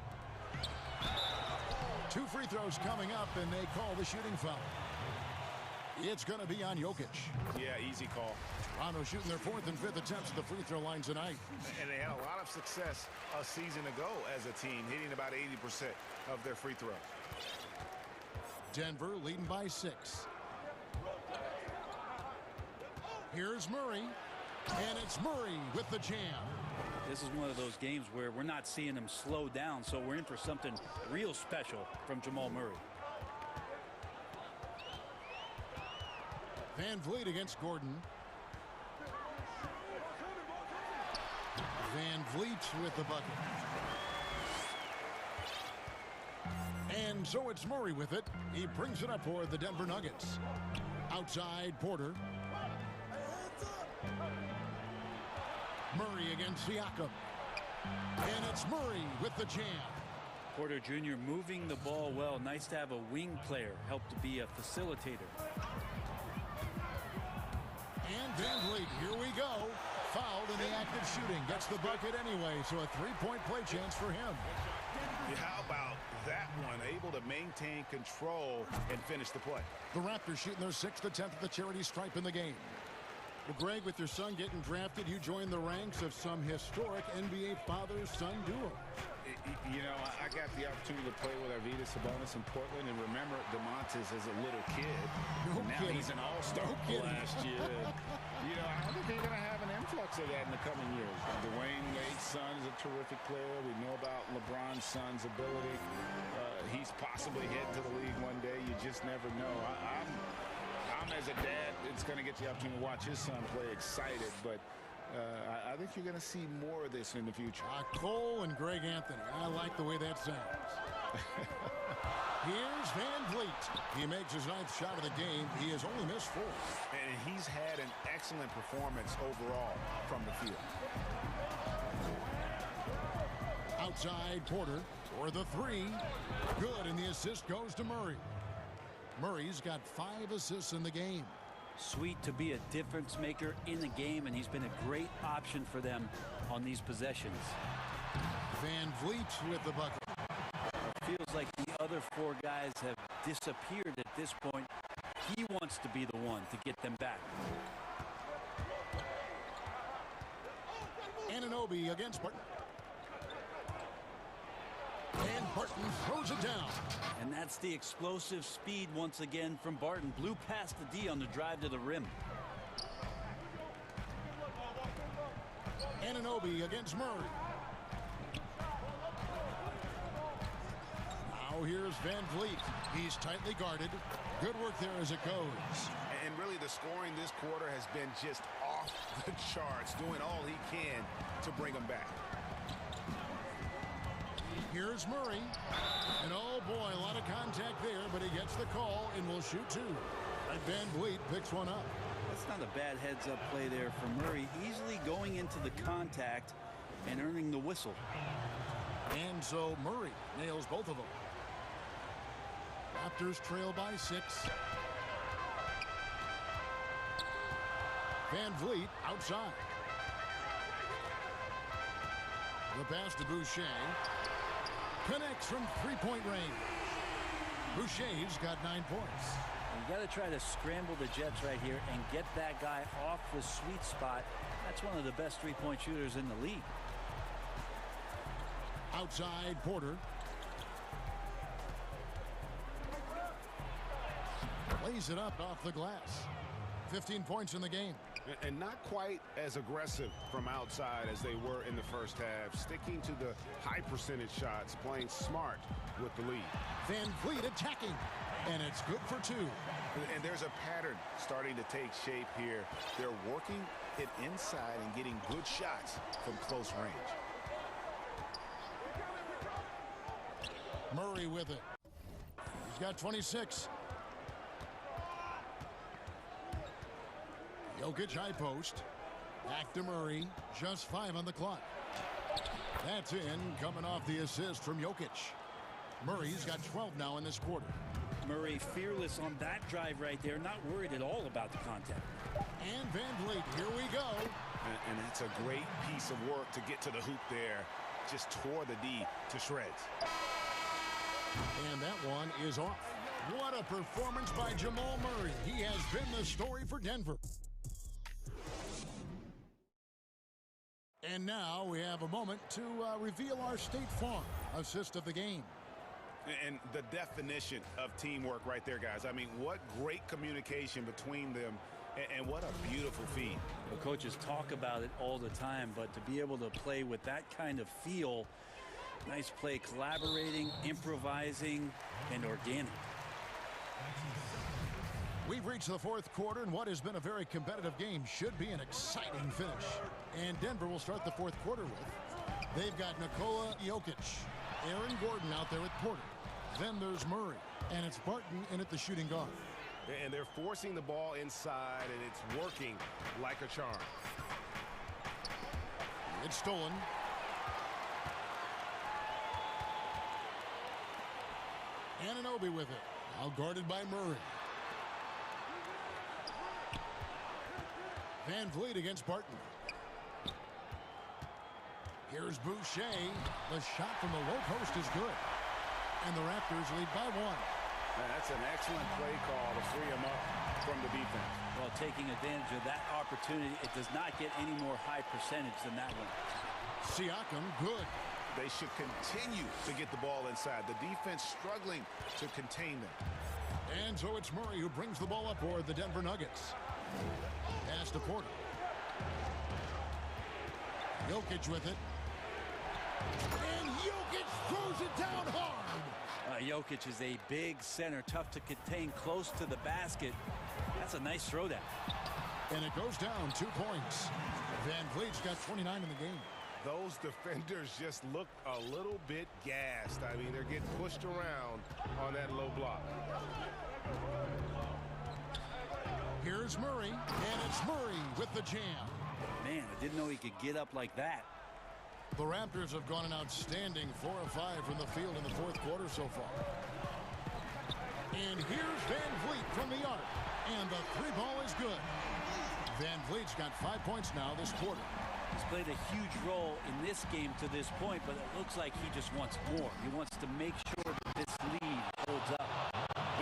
2 free throws coming up, and they call the shooting foul. It's going to be on Jokic. Yeah, easy call. Toronto shooting their 4th and 5th attempts at the free throw line tonight. And they had a lot of success a season ago as a team, hitting about 80% of their free throws. Denver leading by 6. Here's Murray. And it's Murray with the jam. This is one of those games where we're not seeing him slow down, so we're in for something real special from Jamal Murray. Van Vliet against Gordon. Van Vliet with the bucket. And so it's Murray with it. He brings it up for the Denver Nuggets. Outside Porter. Murray against Siakam. And it's Murray with the jam. Porter Jr. moving the ball well. Nice to have a wing player help to be a facilitator. And Van Vliet, here we go. Fouled in the act of shooting. Gets the bucket anyway, so a three-point play chance for him. How about that one? Able to maintain control and finish the play. The Raptors shooting their 6th attempt at the charity stripe in the game. Well, Greg, with your son getting drafted, you joined the ranks of some historic NBA father-son duo. You know, I got the opportunity to play with Arvydas Sabonis in Portland, and remember DeMontis as a little kid. Now he's an all-star last year. You know, I think they're going to have an influx of that in the coming years. Dwayne Wade's son is a terrific player. We know about LeBron's son's ability. He's possibly heading to the league one day. You just never know. I'm as a dad, it's going to get the opportunity to watch his son play excited, but I think you're going to see more of this in the future. Cole and Greg Anthony. I like the way that sounds. Here's Van Vliet. He makes his 9th shot of the game. He has only missed 4. And he's had an excellent performance overall from the field. Outside Porter for the 3. Good, and the assist goes to Murray. Murray's got 5 assists in the game. Sweet to be a difference maker in the game, and he's been a great option for them on these possessions. Van Vliet with the bucket. It feels like the other 4 guys have disappeared at this point. He wants to be the one to get them back. Anunoby against Barton. And Barton throws it down. And that's the explosive speed once again from Barton. Blew past the D on the drive to the rim. Anunoby against Murray. Now here's Van Vliet. He's tightly guarded. Good work there as it goes. And really the scoring this quarter has been just off the charts, doing all he can to bring them back. Here's Murray. And oh boy, a lot of contact there, but he gets the call and will shoot 2. And Van Vliet picks one up. That's not a bad heads-up play there for Murray. Easily going into the contact and earning the whistle. And so Murray nails both of them. Raptors trail by 6. Van Vliet outside. The pass to Boucher. Connects from 3-point range. Boucher's got 9 points. You got to try to scramble the Jets right here and get that guy off the sweet spot. That's one of the best 3-point shooters in the league. Outside Porter. Lays it up off the glass. 15 points in the game. And not quite as aggressive from outside as they were in the first half. Sticking to the high percentage shots, playing smart with the lead. Van Vliet attacking, and it's good for 2. And there's a pattern starting to take shape here. They're working it inside and getting good shots from close range. Murray with it. He's got 26. Jokic high post. Back to Murray. Just 5 on the clock. That's in, coming off the assist from Jokic. Murray's got 12 now in this quarter. Murray fearless on that drive right there. Not worried at all about the contact. And Van Vliet, here we go. And that's a great piece of work to get to the hoop there. Just tore the D to shreds. And that one is off. What a performance by Jamal Murray. He has been the story for Denver. And now we have a moment to reveal our State Farm assist of the game. And the definition of teamwork right there, guys. I mean, what great communication between them, and what a beautiful feed. The coaches talk about it all the time, but to be able to play with that kind of feel, nice play, collaborating, improvising, and organic. We've reached the fourth quarter, and what has been a very competitive game should be an exciting finish. And Denver will start the fourth quarter with. They've got Nikola Jokic, Aaron Gordon out there at Porter. Then there's Murray, and it's Barton in at the shooting guard. And they're forcing the ball inside, and it's working like a charm. It's stolen. Anunoby with it. Now guarded by Murray. Van Vliet against Barton. Here's Boucher. The shot from the low post is good. And the Raptors lead by one. That's an excellent play call to free him up from the defense. Well, taking advantage of that opportunity, it does not get any more high percentage than that one. Siakam, good. They should continue to get the ball inside. The defense struggling to contain them. And so it's Murray who brings the ball up for the Denver Nuggets. Pass to Porter. Jokic with it. And Jokic throws it down hard. Jokic is a big center, tough to contain, close to the basket. That's a nice throwdown. And it goes down 2 points. Van Vliet's got 29 in the game. Those defenders just look a little bit gassed. I mean, they're getting pushed around on that low block. Here's Murray, and it's Murray with the jam. Man, I didn't know he could get up like that. The Raptors have gone an outstanding 4 of 5 from the field in the fourth quarter so far. And here's Van Vliet from the arc, and the 3-ball is good. Van Vliet's got 5 points now this quarter. He's played a huge role in this game to this point, but it looks like he just wants more. He wants to make sure that this lead holds up.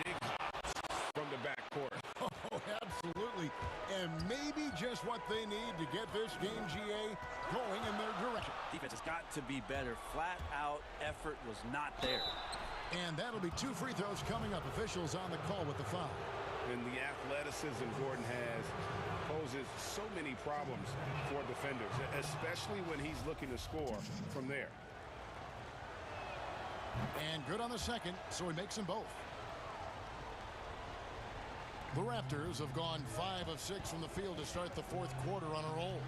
Big hops from the backcourt. Oh, absolutely. And maybe just what they need to get this game, GA, going in their direction. Defense has got to be better. Flat out effort was not there. And that'll be 2 free throws coming up. Officials on the call with the foul. And the athleticism Gordon has poses so many problems for defenders, especially when he's looking to score from there. And good on the second, so he makes them both. The Raptors have gone 5 of 6 from the field to start the fourth quarter on a roll.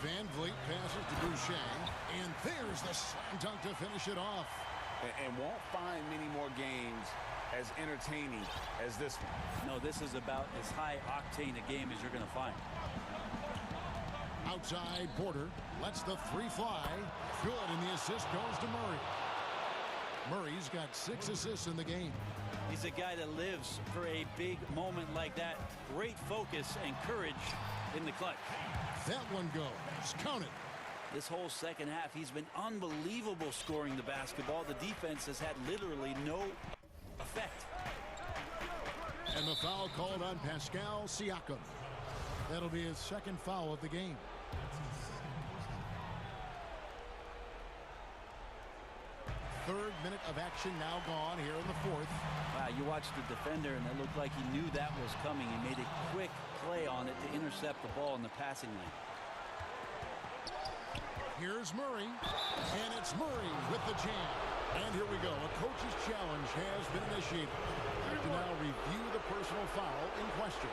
Van Vliet passes to Boucher, and there's the slam dunk to finish it off. And won't find many more games as entertaining as this one. No, this is about as high octane a game as you're going to find. Outside, Porter lets the 3 fly. Good, and the assist goes to Murray. Murray's got 6 assists in the game. He's a guy that lives for a big moment like that. Great focus and courage in the clutch. That one goes. Count it. This whole second half, he's been unbelievable scoring the basketball. The defense has had literally no effect. And the foul called on Pascal Siakam. That'll be his second foul of the game. Third minute of action now gone here in the fourth. Wow, you watched the defender, and it looked like he knew that was coming. He made a quick play on it to intercept the ball in the passing lane. Here's Murray, and it's Murray with the jam. And here we go. A coach's challenge has been initiated. We have to now review the personal foul in question.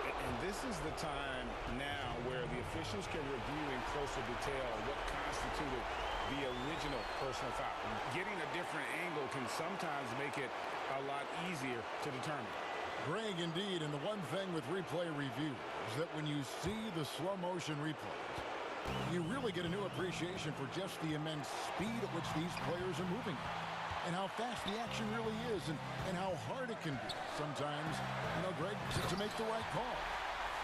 And this is the time now where the officials can review in closer detail what constituted the original personal foul. Getting a different angle can sometimes make it a lot easier to determine. Greg, indeed, and the one thing with replay review is that when you see the slow motion replays, you really get a new appreciation for just the immense speed at which these players are moving and how fast the action really is and how hard it can be sometimes, Greg, to make the right call.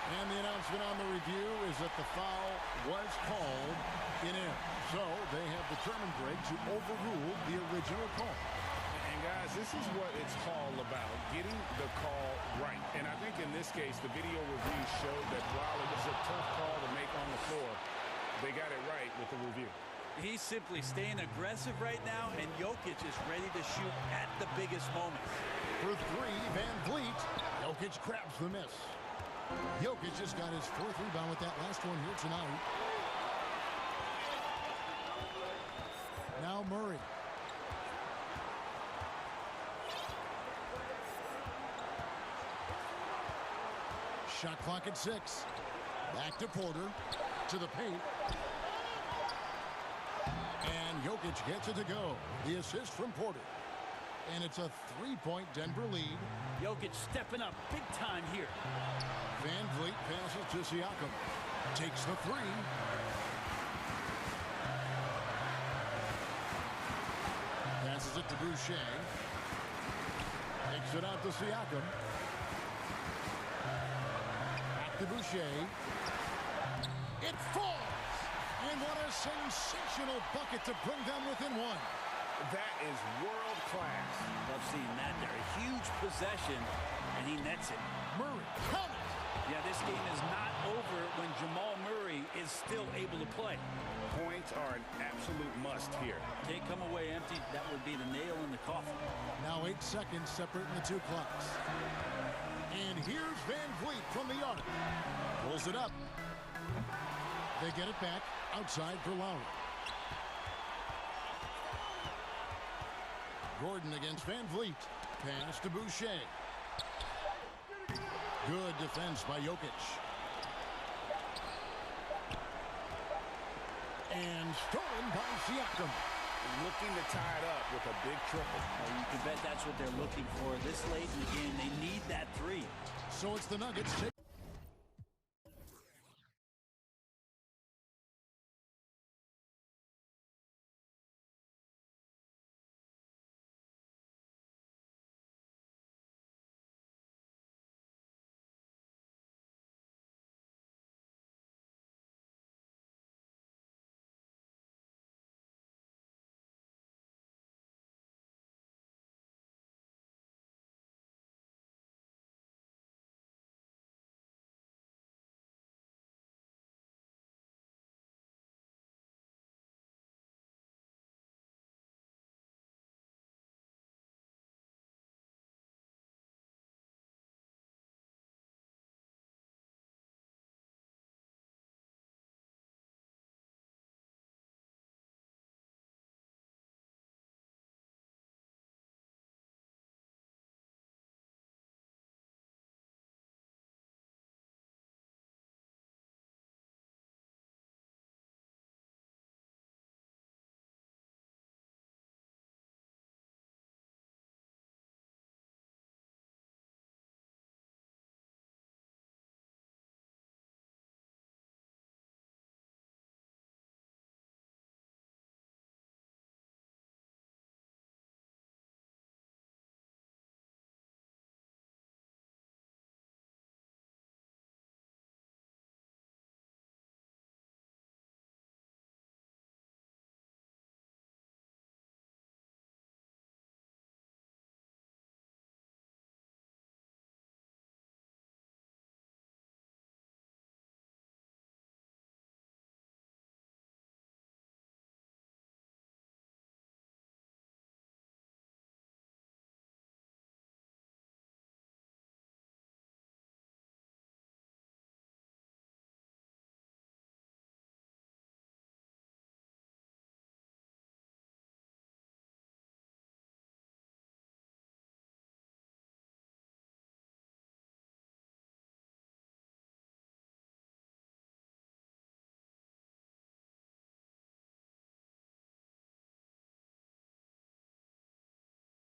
And the announcement on the review is that the foul was called in air. So they have determined, Greg, to overrule the original call. And guys, this is what it's all about, getting the call right. And I think in this case, the video review showed that while it was a tough call to make on the floor, they got it right with the review. He's simply staying aggressive right now, and Jokic is ready to shoot at the biggest moments. For three, Van Vliet. Jokic grabs the miss. Jokic just got his fourth rebound with that last one here tonight. Now Murray. Shot clock at 6. Back to Porter. To the paint. And Jokic gets it to go. The assist from Porter. And it's a 3-point Denver lead. Jokic stepping up big time here. Van Vliet passes to Siakam. Takes the three. Passes it to Boucher. Takes it out to Siakam. Back to Boucher. It falls! And what a sensational bucket to bring them within one. That is world class. Love seeing that there. A huge possession, and he nets it. Murray, count it! Yeah, this game is not over when Jamal Murray is still able to play. Points are an absolute must here. Can't come away empty. That would be the nail in the coffin. Now 8 seconds separating the two clocks. And here's Van Vliet from the arc. Pulls it up. They get it back outside for Lowry. Gordon against Van Vliet. Pass to Boucher. Good defense by Jokic. And stolen by Siakam. Looking to tie it up with a big triple. Well, you can bet that's what they're looking for this late in the game. They need that three. So it's the Nuggets take